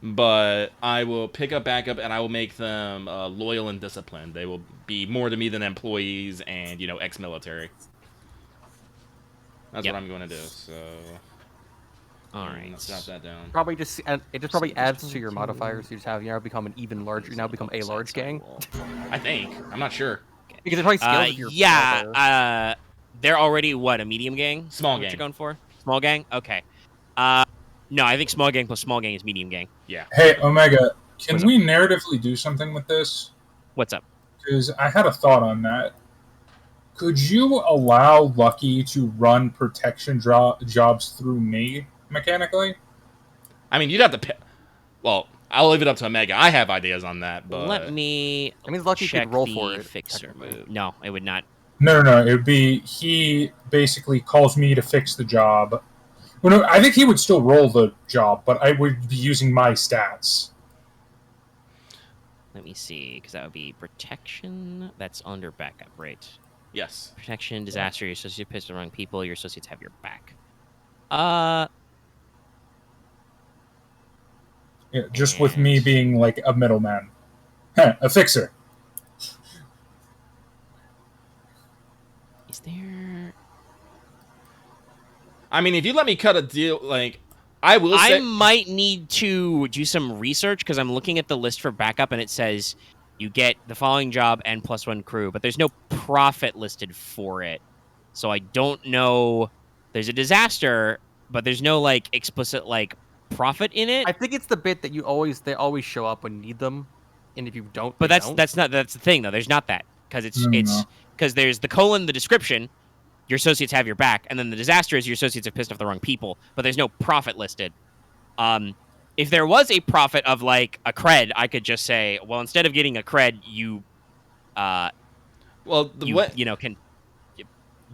But I will pick up backup, and I will make them loyal and disciplined. They will be more to me than employees and ex-military. That's Yep. what I'm going to do. So. All right. Let's jot that down. Probably just it just probably adds to your modifiers. You just have become an even larger. You now become a large gang I think. I'm not sure. because it probably scales with your modifiers. Yeah. They're already what, a medium gang? Small What gang. you're going for? Small gang? Okay. No, I think small gang plus small gang is medium gang. Yeah. Hey, Omega, can What's we narratively do something with this? What's up? Because I had a thought on that. Could you allow Lucky to run protection jobs through me mechanically? I mean, you'd have to pay. Well, I'll leave it up to Omega. I have ideas on that, but Let me I mean, Lucky check could roll the for it. fixer technically. move. No, it would not. No. It would be he basically calls me to fix the job. Well, no, I think he would still roll the job, but I would be using my stats. Let me see, because that would be protection. That's under backup, right? yes. Protection, disaster. Your associate pissed the wrong people. Your associates have your back. Yeah, just with me being like a middleman. A fixer. Is there? I mean, if you let me cut a deal, like I will I say, might need to do some research because I'm looking at the list for backup and it says you get the following job and +1 crew, but there's no profit listed for it. So I don't know. There's a disaster, but there's no like explicit like profit in it. I think it's the bit that they always show up when you need them, and if you don't, But they that's don't. the thing though. There's not that because it's No. because there's the colon, the description. Your associates have your back, and then the disaster is your associates have pissed off the wrong people. But there's no profit listed. If there was a profit of like a cred, I could just say, well, instead of getting a cred, you well, can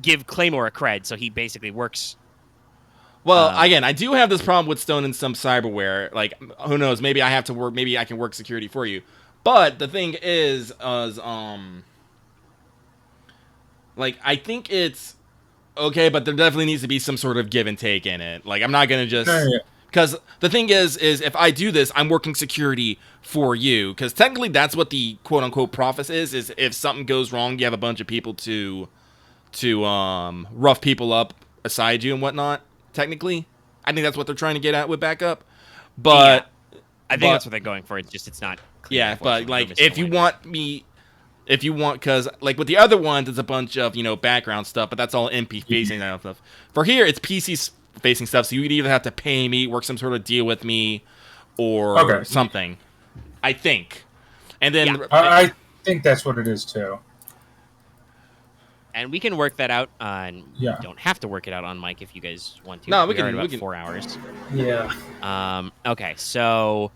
give Claymore a cred, so he basically works. Well, again, I do have this problem with Stone and some cyberware. Like, who knows? Maybe I have to work. Maybe I can work security for you. But the thing is, like, I think it's okay, but there definitely needs to be some sort of give and take in it. Like, I'm not gonna just because the thing is if I do this, I'm working security for you. Because technically, that's what the quote unquote profit is. Is if something goes wrong, you have a bunch of people to rough people up aside you and whatnot. Technically, I think that's what they're trying to get at with backup. But Yeah, I think that's what they're going for. It's not. Clear, yeah, but like if if you want, because like with the other ones, it's a bunch of background stuff, but that's all NP facing stuff. For here, it's PC facing stuff, so you would either have to pay me, work some sort of deal with me, or something. I think, and then I think that's what it is too. And we can work that out on. Yeah. You don't have to work it out on Mike if you guys want to. No, we can. we About can. 4 hours. Yeah. Okay, so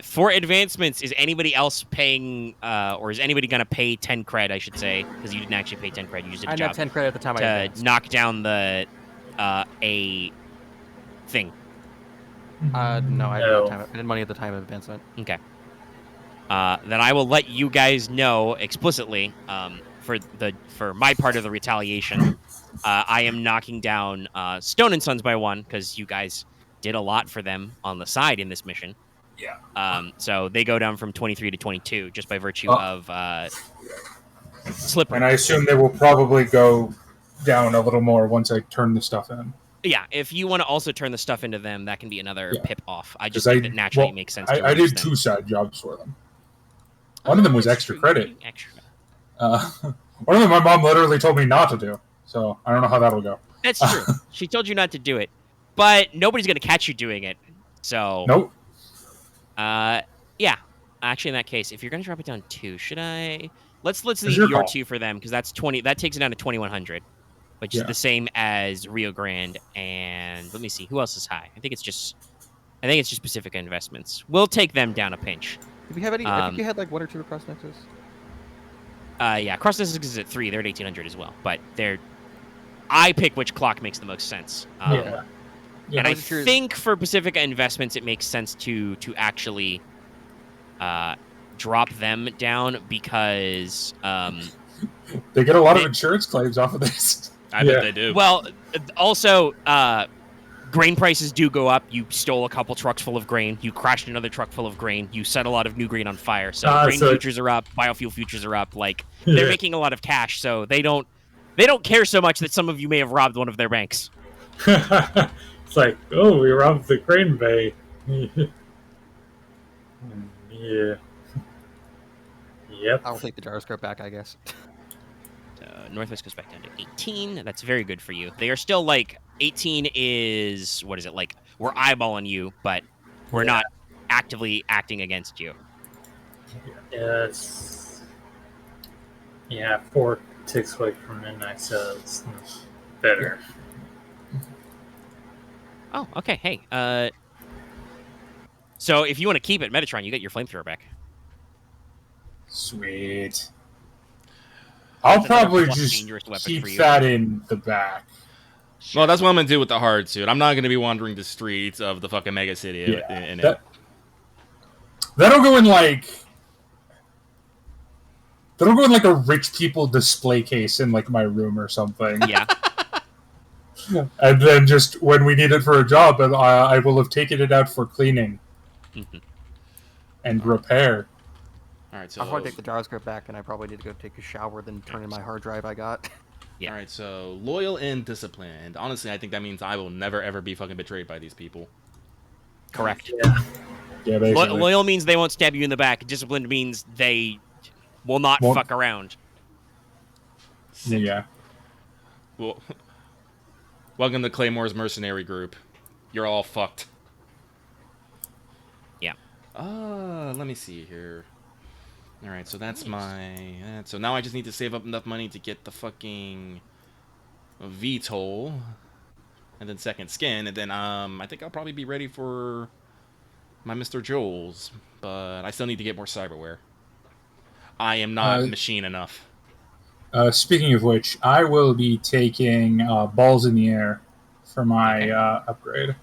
for advancements, is anybody else paying, or is anybody gonna pay 10 cred? I should say, because you didn't actually pay 10 cred. You just did a I job had 10 credit at the time I to advanced. knock down the a thing. No, I No. had money at the time of advancement. Okay. Then I will let you guys know explicitly. For my part of the retaliation, I am knocking down Stone and Sons by 1 because you guys did a lot for them on the side in this mission. Yeah. So they go down from 23 to 22 just by virtue of Slippery. And I assume they will probably go down a little more once I turn the stuff in. Yeah, if you want to also turn the stuff into them, that can be another pip off. I just 'Cause think that naturally makes sense. I did 2 side jobs for them. One of them was extra credit. Extra. One of them my mom literally told me not to do. So I don't know how that'll go. That's true. She told you not to do it, but nobody's gonna catch you doing it. So Nope. Yeah. Actually, in that case, if you're gonna drop it down 2, should I? Let's leave your your call. 2 for them because that's 20. That takes it down to 2100, which is the same as Rio Grande. And let me see who else is high. I think it's just Pacifica Investments. We'll take them down a pinch. Did we have any? I think you had like 1 or 2 across Nexus. Yeah, Cross Nexus is at 3. They're at 1800 as well, but I pick which clock makes the most sense. Yeah. And I think for Pacifica Investments, it makes sense to actually drop them down because they get a lot of insurance claims off of this. I bet they do. Well, also grain prices do go up. You stole a couple trucks full of grain. You crashed another truck full of grain. You set a lot of new grain on fire. So grain futures are up. Biofuel futures are up. Like they're making a lot of cash. So they don't care so much that some of you may have robbed one of their banks. It's like, oh, we robbed the grain bay. Yeah. Yep. I'll take the gyroscope back, I guess. Northwest goes back down to 18. That's very good for you. They are still like 18 is what is it like? We're eyeballing you, but we're not actively acting against you. Yes. Yeah, 4 ticks away from midnight, so it's better. Oh, okay. Hey, so if you want to keep it, Metatron, you get your flamethrower back. Sweet. I'll That's another probably plus just dangerous weapon keep for you. that in the back. Well, that's what I'm gonna do with the hard suit. I'm not gonna be wandering the streets of the fucking mega city. In it. That'll go in like. That'll go in like a rich people display case in like my room or something. Yeah. And then just when we need it for a job, I will have taken it out for cleaning and repair. All right, so I'll probably take the JavaScript back, and I probably need to go take a shower, then turn in my hard drive I got. Yeah. all right, so loyal and disciplined. Honestly, I think that means I will never ever be fucking betrayed by these people. Correct. Yeah. Yeah, basically. Loyal means they won't stab you in the back. Disciplined means they will not Won't- fuck around. Yeah. Well, welcome to Claymore's mercenary group. You're all fucked. Yeah. Let me see here. All right, so that's so now I just need to save up enough money to get the fucking VTOL, and then second skin, and then I think I'll probably be ready for my Mr. Joel's, but I still need to get more cyberware. I am not machine enough. Speaking of which, I will be taking balls in the air for my upgrade,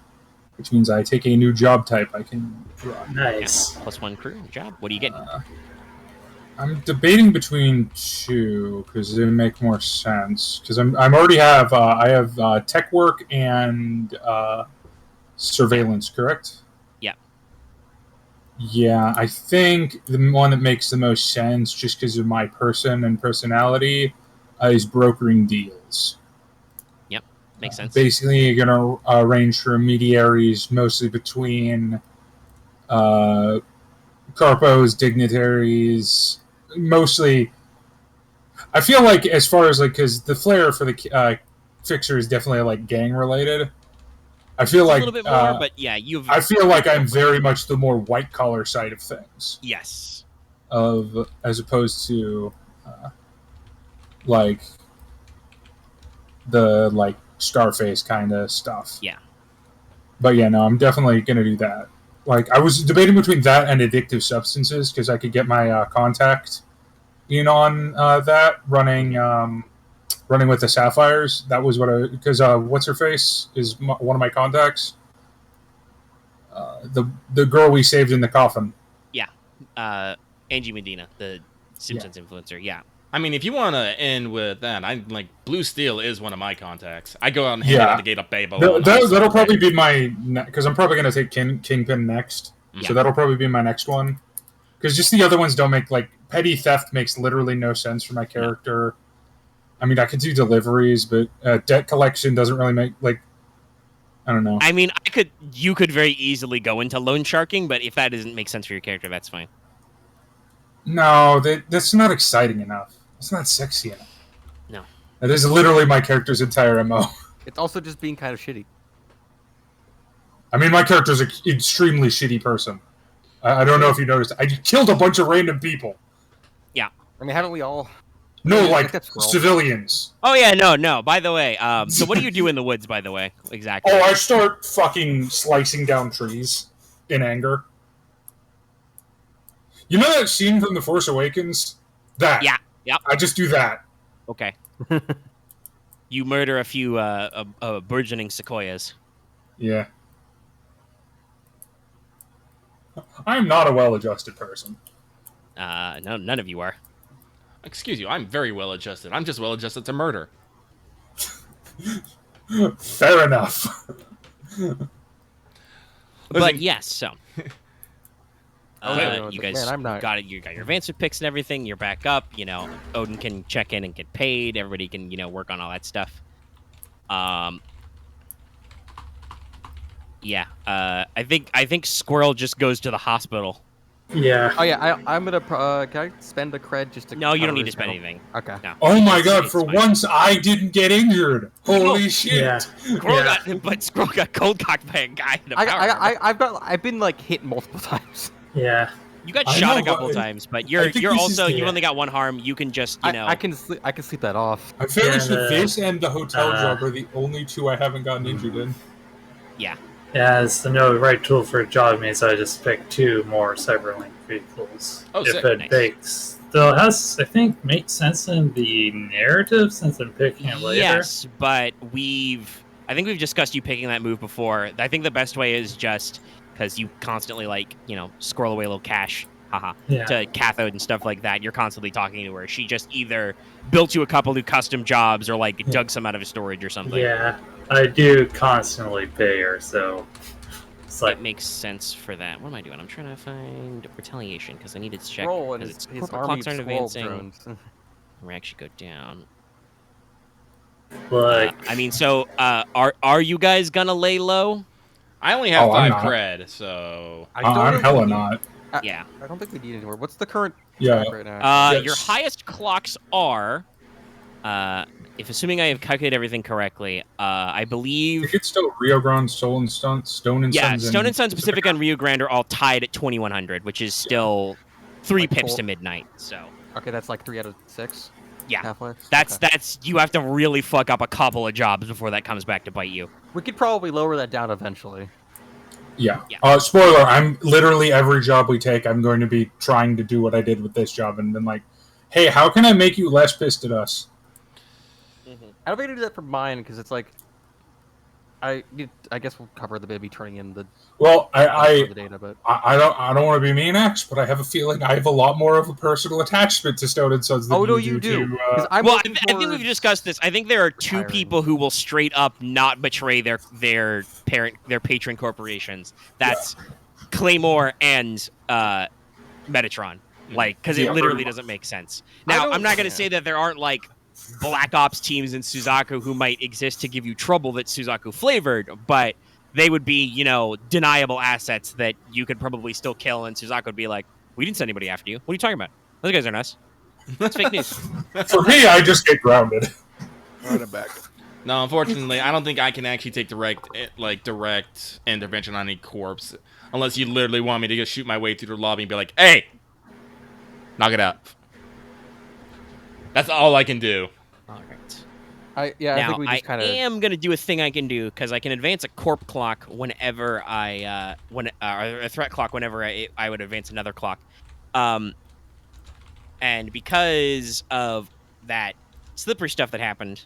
which means I take a new job type I can run. Nice. +1 crew job. What are you getting? I'm debating between two because they make more sense. Because I'm already have I have tech work and surveillance, correct? Yeah. Yeah, I think the one that makes the most sense, just because of my person and personality, is brokering deals. Makes sense. Basically, you're going to arrange for intermediaries, mostly between corpos, dignitaries, mostly. I feel like, as far as, like, because the flair for the fixer is definitely, like, gang-related. I feel like a little bit more, but yeah, I feel like I'm very much the more white-collar side of things. Yes. As opposed to, like, the, like, Scarface kind of stuff. Yeah. But yeah, no, I'm definitely going to do that. Like, I was debating between that and addictive substances because I could get my contact in on that running with the Sapphires. That was what I, because what's her face is one of my contacts. The girl we saved in the coffin. Yeah. Angie Medina, the Simpsons influencer. Yeah. I mean, if you want to end with that, I like Blue Steel is one of my contacts. I go out and hand out the gate of Babel. That'll probably be my, because I'm probably going to take Kingpin next. Yeah. So that'll probably be my next one. Because just the other ones don't make, like, petty theft makes literally no sense for my character. I mean, I could do deliveries, but debt collection doesn't really make, like, I don't know. I mean, you could very easily go into loan sharking, but if that doesn't make sense for your character, that's fine. No, that's not exciting enough. It's not sexy enough. No. That is literally my character's entire MO. It's also just being kind of shitty. I mean, my character's an extremely shitty person. I don't know if you noticed. I killed a bunch of random people. Yeah. I mean, haven't we all? No, Yeah, like, that's Squirrel. civilians. Oh, yeah, no. By the way, so what do you do in the woods, by the way? Exactly. Oh, I start fucking slicing down trees in anger. You know that scene from The Force Awakens? That. Yeah. Yep. I just do that. Okay. You murder a few burgeoning sequoias. Yeah. I'm not a well-adjusted person. No, none of you are. Excuse you, I'm very well adjusted. I'm just well adjusted to murder. Fair enough. But yes, so Okay. you guys Man, I'm not- got it. You got your advanced picks and everything. You're back up. You know, Odin can check in and get paid. Everybody can work on all that stuff. Yeah. I think Squirrel just goes to the hospital. Yeah. Oh yeah, I'm gonna. Can I spend a cred just to? No, you don't cover need to his spend health? anything. Okay. No. Oh my god, It's for fine. once I didn't get injured. Holy Oh, shit. Yeah. Squirrel got cold cocked by a guy in a power armor. I've been like hit multiple times. Yeah. You got I shot know, a couple but times, but I you're think you're this also is the- you've only got one harm. You can just I can sleep that off. I'm fairly Yeah, sure this and the hotel uh, job are the only two I haven't gotten injured in. yeah. Yeah, it's the no right tool for a job means I just picked 2 more Cyberlink vehicles. Oh, if sick. it Nice. makes still has, I think, makes sense in the narrative since I'm picking it later. Yes, but I think we've discussed you picking that move before. I think the best way is just because you constantly squirrel away a little cash, haha, Yeah. to cathode and stuff like that. You're constantly talking to her. She just either built you a couple new custom jobs or dug some out of a storage or something. Yeah, I do constantly pay her, so it's like It makes sense for that. What am I doing? I'm trying to find retaliation because I needed to check Scroll and because his corporate army clocks of aren't squirrel advancing. drones. We actually go down. like Are you guys gonna lay low? I only have Oh, I'm 5 not. cred, so I don't know I'm if hella we need- not. Yeah. I don't think we need anymore. What's the current Yeah. track right now? Yes. Your highest clocks are, if assuming I have calculated everything correctly, I I believe. think it's still Rio Grande, Stone and Yeah, Sons. Stone and Sons, Pacific, and Rio Grande are all tied at 2100, which is still 3 Like pips full- to midnight. So Okay, that's like 3 out of 6. Yeah. Halfway. that's Okay. you have to really fuck up a couple of jobs before that comes back to bite you. We could probably lower that down eventually. Yeah. Yeah. Spoiler, I'm literally every job we take, I'm going to be trying to do what I did with this job and been like, hey, how can I make you less pissed at us? I don't think I do that for mine because it's like, I guess we'll cover the baby turning in the Well, the I data, but I don't want to be mean, X, but I have a feeling I have a lot more of a personal attachment to Stone and Sons than oh no, you you do. to, 'Cause I'm Well, working I think we've towards- discussed this. I think there are 2 retiring. people who will straight up not betray their patron corporations. That's Claymore and Metatron. Because it Yeah. literally doesn't make sense. I Now, don't- I'm not going to yeah. say that there aren't Black Ops teams in Suzaku who might exist to give you trouble that's Suzaku flavored, but they would be, deniable assets that you could probably still kill, and Suzaku would be like, "We didn't send anybody after you. What are you talking about? Those guys aren't us. That's fake news." For me, I just get grounded. Run it back. no, unfortunately, I don't think I can actually take direct intervention on any corpse unless you literally want me to just shoot my way through the lobby and be like, "Hey, knock it out." That's all I can do. All right. I Now, think we just kind of. am going to do a thing I can do because I can advance a corp clock whenever or a threat clock whenever I would advance another clock. And because of that slippery stuff that happened,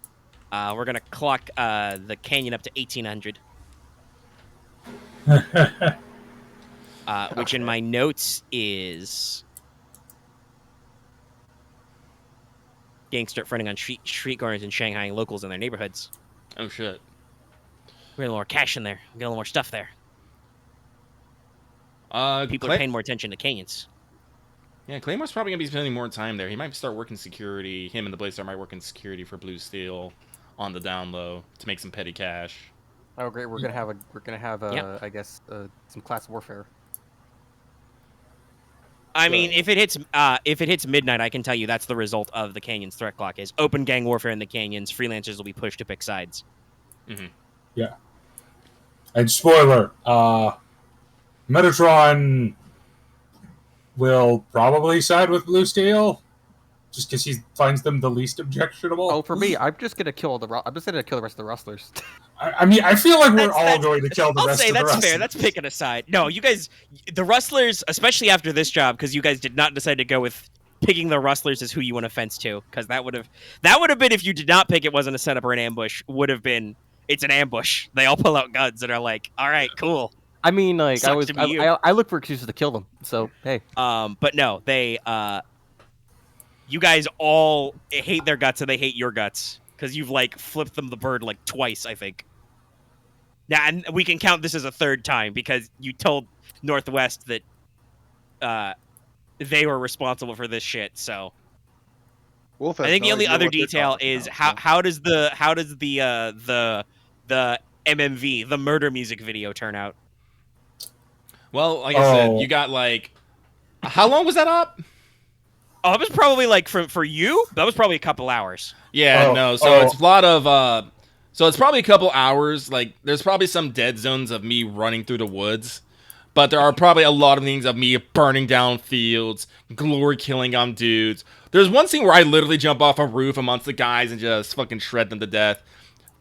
we're going to clock the canyon up to 1800, which in my notes is gangs start fronting on street corners in Shanghai and locals in their neighborhoods. Oh shit. We got a little more cash in there. We got a little more stuff there. People are Clay- paying more attention to canyons. Yeah, Claymore's probably gonna be spending more time there. He might start working security. Him and the Blaze might work in security for Blue Steel on the down low to make some petty cash. Oh great, we're gonna have Yeah. I guess some class warfare. I mean, if it hits midnight, I can tell you that's the result of the canyons threat clock is open gang warfare in the canyons. Freelancers will be pushed to pick sides. And spoiler, Metatron will probably side with Blue Steel, just because he finds them the least objectionable. Oh, for me, I'm just gonna kill the rest of the rustlers. I mean, I feel like we're That's- all that's- going to kill the I'll rest say of the that's rustlers. fair. That's picking a side. No, you guys, the rustlers, especially after this job, because you guys did not decide to go with picking the rustlers as who you want to fence to, because that would have been if you did not pick it wasn't a setup or an ambush. Would have been it's an ambush. They all pull out guns and are like, all right, cool. I mean, like Sucks to be you. I look for excuses to kill them. So hey, But no, they you guys all hate their guts and they hate your guts because you've flipped them the bird twice, I think. Now, and we can count this as a third time because you told Northwest that they were responsible for this shit. So Wolf I has think the no only idea other what they're detail talking is about, how does the MMV, the murder music video, turn out? Well, like I said, you got how long was that up? Oh, it was probably for you. That was probably a couple hours. Yeah, Oh, no. So oh. it's a lot of so it's probably a couple hours. There's probably some dead zones of me running through the woods, But there are probably a lot of things of me burning down fields, glory killing on dudes. There's one scene where I literally jump off a roof amongst the guys and just fucking shred them to death.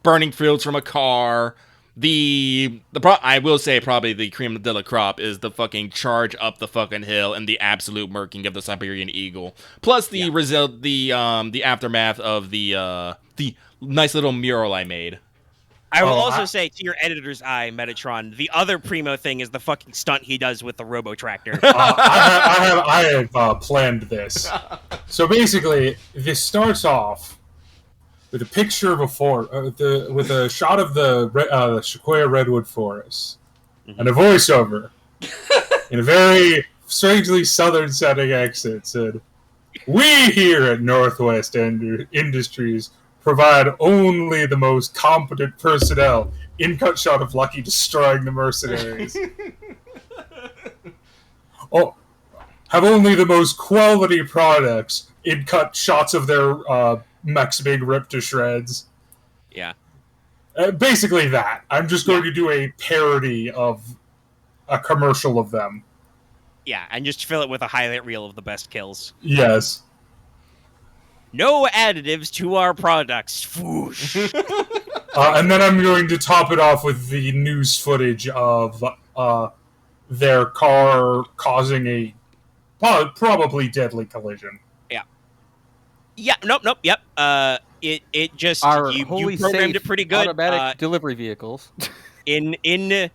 Burning fields from a car. I will say probably the cream de la crop is the fucking charge up the fucking hill and the absolute murking of the Siberian eagle. Plus the result, the aftermath of the nice little mural I made. I will also say, to your editor's eye, Metatron, the other primo thing is the fucking stunt he does with the robo tractor. I have planned this. So basically, this starts off with a picture of with a shot of the Sequoia Redwood Forest, and a voiceover in a very strangely southern-sounding accent said, "We here at Northwest Industries provide only the most competent personnel." In-cut shot of Lucky destroying the mercenaries. Oh, have only the most quality products. In-cut shots of their mechs being ripped to shreds. Yeah. Basically that. I'm just going to do a parody of a commercial of them. Yeah, and just fill it with a highlight reel of the best kills. Yes. No additives to our products. Whoosh. And then I'm going to top it off with the news footage of their car causing a probably deadly collision. Yeah, nope, yep. It just Our you holy programmed safe it pretty good. automatic delivery vehicles. I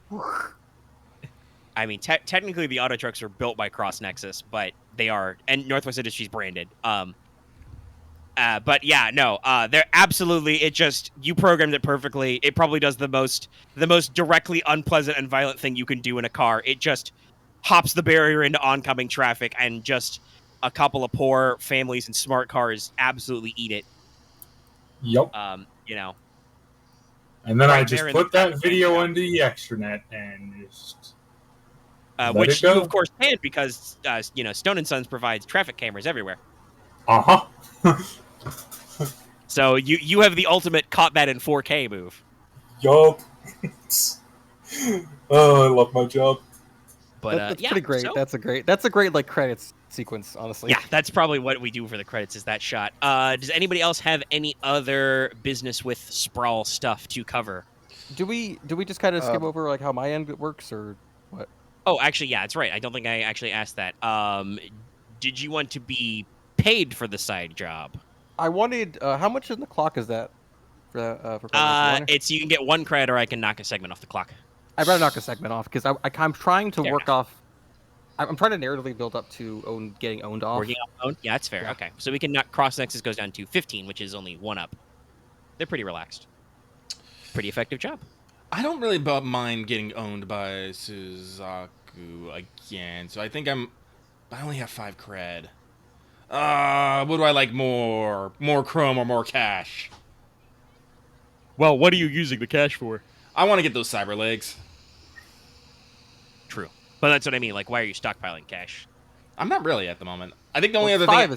mean, technically the auto trucks are built by Cross Nexus, but they are, and Northwest Industries branded. But yeah, no, they're absolutely. It just you programmed it perfectly. It probably does the most directly unpleasant and violent thing you can do in a car. It just hops the barrier into oncoming traffic, and just a couple of poor families in smart cars absolutely eat it. Yep. You know. And then right I just there in put the that video into the extranet and just which you of course can because Stone and Sons provides traffic cameras everywhere. So you have the ultimate caught that in 4K move. Yup. Oh, I love my job. But that's pretty great. So, that's a great like credits sequence, honestly. Yeah, that's probably what we do for the credits is that shot. Does anybody else have any other business with Sprawl stuff to cover? Do we just kind of skim over like how my end works or what? Oh, actually, yeah, that's right. I don't think I actually asked that. Did you want to be paid for the side job? I wanted. How much in the clock is that? For it's you can get 1 credit, or I can knock a segment off the clock. I'd rather knock a segment off because I'm trying to work off. I'm trying to narratively build up to getting owned off. Working off owned? Yeah, that's fair. Yeah. Okay, so we can knock Cross Nexus goes down to 15, which is only 1 up. They're pretty relaxed. Pretty effective job. I don't really mind getting owned by Suzaku again, so I think I only have 5 cred. What do I like more? More chrome or more cash? Well, what are you using the cash for? I want to get those cyber legs. True. But that's what I mean. Like, why are you stockpiling cash? I'm not really at the moment. I think the only other thing I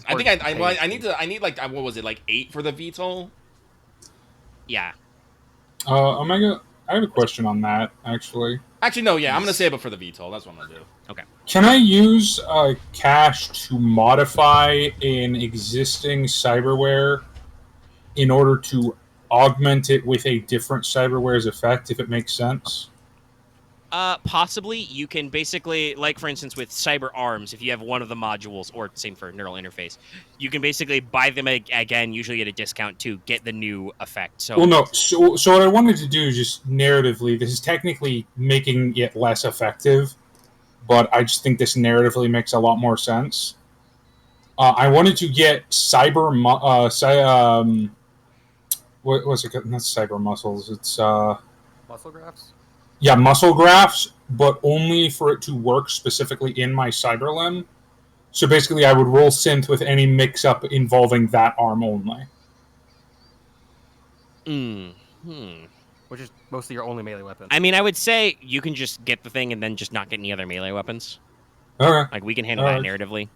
need like what was it, like 8 for the VTOL? Yeah. Omega, I have a question on that, actually. Actually, no, yeah, I'm going to save it for the VTOL. That's what I'm going to do. Okay. Can I use cash to modify an existing cyberware in order to augment it with a different cyberware's effect, if it makes sense? Possibly. You can basically, like for instance with cyber arms, if you have one of the modules, or same for neural interface, you can basically buy them again, usually at a discount to get the new effect. So, well, no. So what I wanted to do is just narratively, this is technically making it less effective, but I just think this narratively makes a lot more sense. I wanted to get what was it? Not cyber muscles. It's muscle graphs. Yeah, muscle graphs, but only for it to work specifically in my cyber limb. So basically, I would roll synth with any mix-up involving that arm only. Which is mostly your only melee weapon. I mean, I would say you can just get the thing and then just not get any other melee weapons. Okay. Like, we can handle that narratively.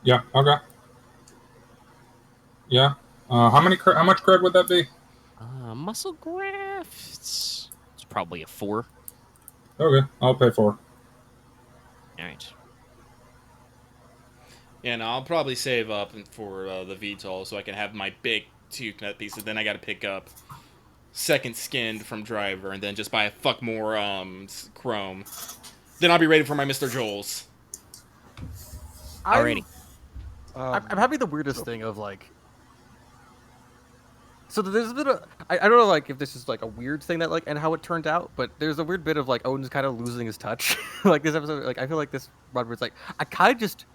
Yeah, okay. Yeah. How much cred would that be? Muscle graphs. It's probably a 4. Okay, I'll pay 4. All right. And I'll probably save up for the VTOL so I can have my big 2 nut pieces. Then I got to pick up second skinned from Driver, and then just buy a fuck more chrome. Then I'll be ready for my Mr. Joel's. Alrighty. I'm having the weirdest thing of like. So there's a bit of I don't know like if this is like a weird thing that like and how it turned out, but there's a weird bit of like Odin's kind of losing his touch. Like this episode, like I feel like this run where it's like I kind of just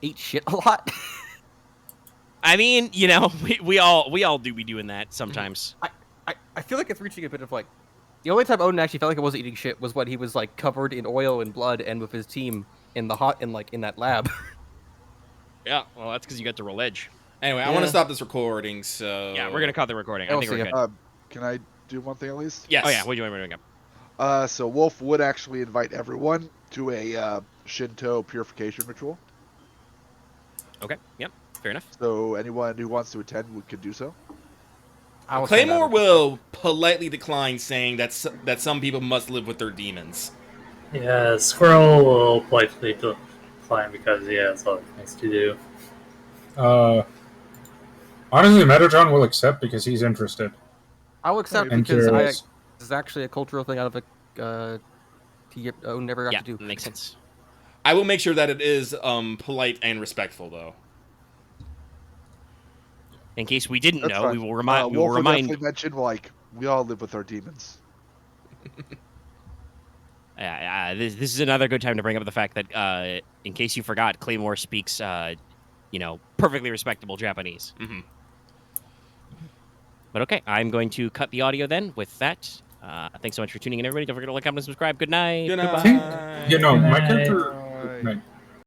ate shit a lot. I mean, you know, we all do be doing that sometimes. I feel like it's reaching a bit of like the only time Odin actually felt like it wasn't eating shit was when he was like covered in oil and blood and with his team in that lab. Yeah, well, that's because you got to roll edge. Anyway, I want to stop this recording, so... Yeah, we're going to cut the recording. I think we're good. Can I do one thing at least? Yes. Oh, yeah, what do you want to bring up? So Wolf would actually invite everyone to a Shinto purification ritual. Okay, yep, fair enough. So anyone who wants to attend could do so. Claymore will politely decline, saying that some people must live with their demons. Yeah, Squirrel will politely decline because he has other things to do. Honestly, Metatron will accept because he's interested. I'll accept And because curious. this is actually a cultural thing out of a Odin never got to do. Makes sense. I will make sure that it is polite and respectful, though. In case we didn't That's know, fine. we will remind. We will Wolf would remind. definitely mention like we all live with our demons. This is another good time to bring up the fact that, in case you forgot, Claymore speaks, perfectly respectable Japanese. Mm-hmm. But okay, I'm going to cut the audio then. With that, thanks so much for tuning in, everybody. Don't forget to like, comment, and subscribe. Good night. Good Goodbye. night. My Night. character...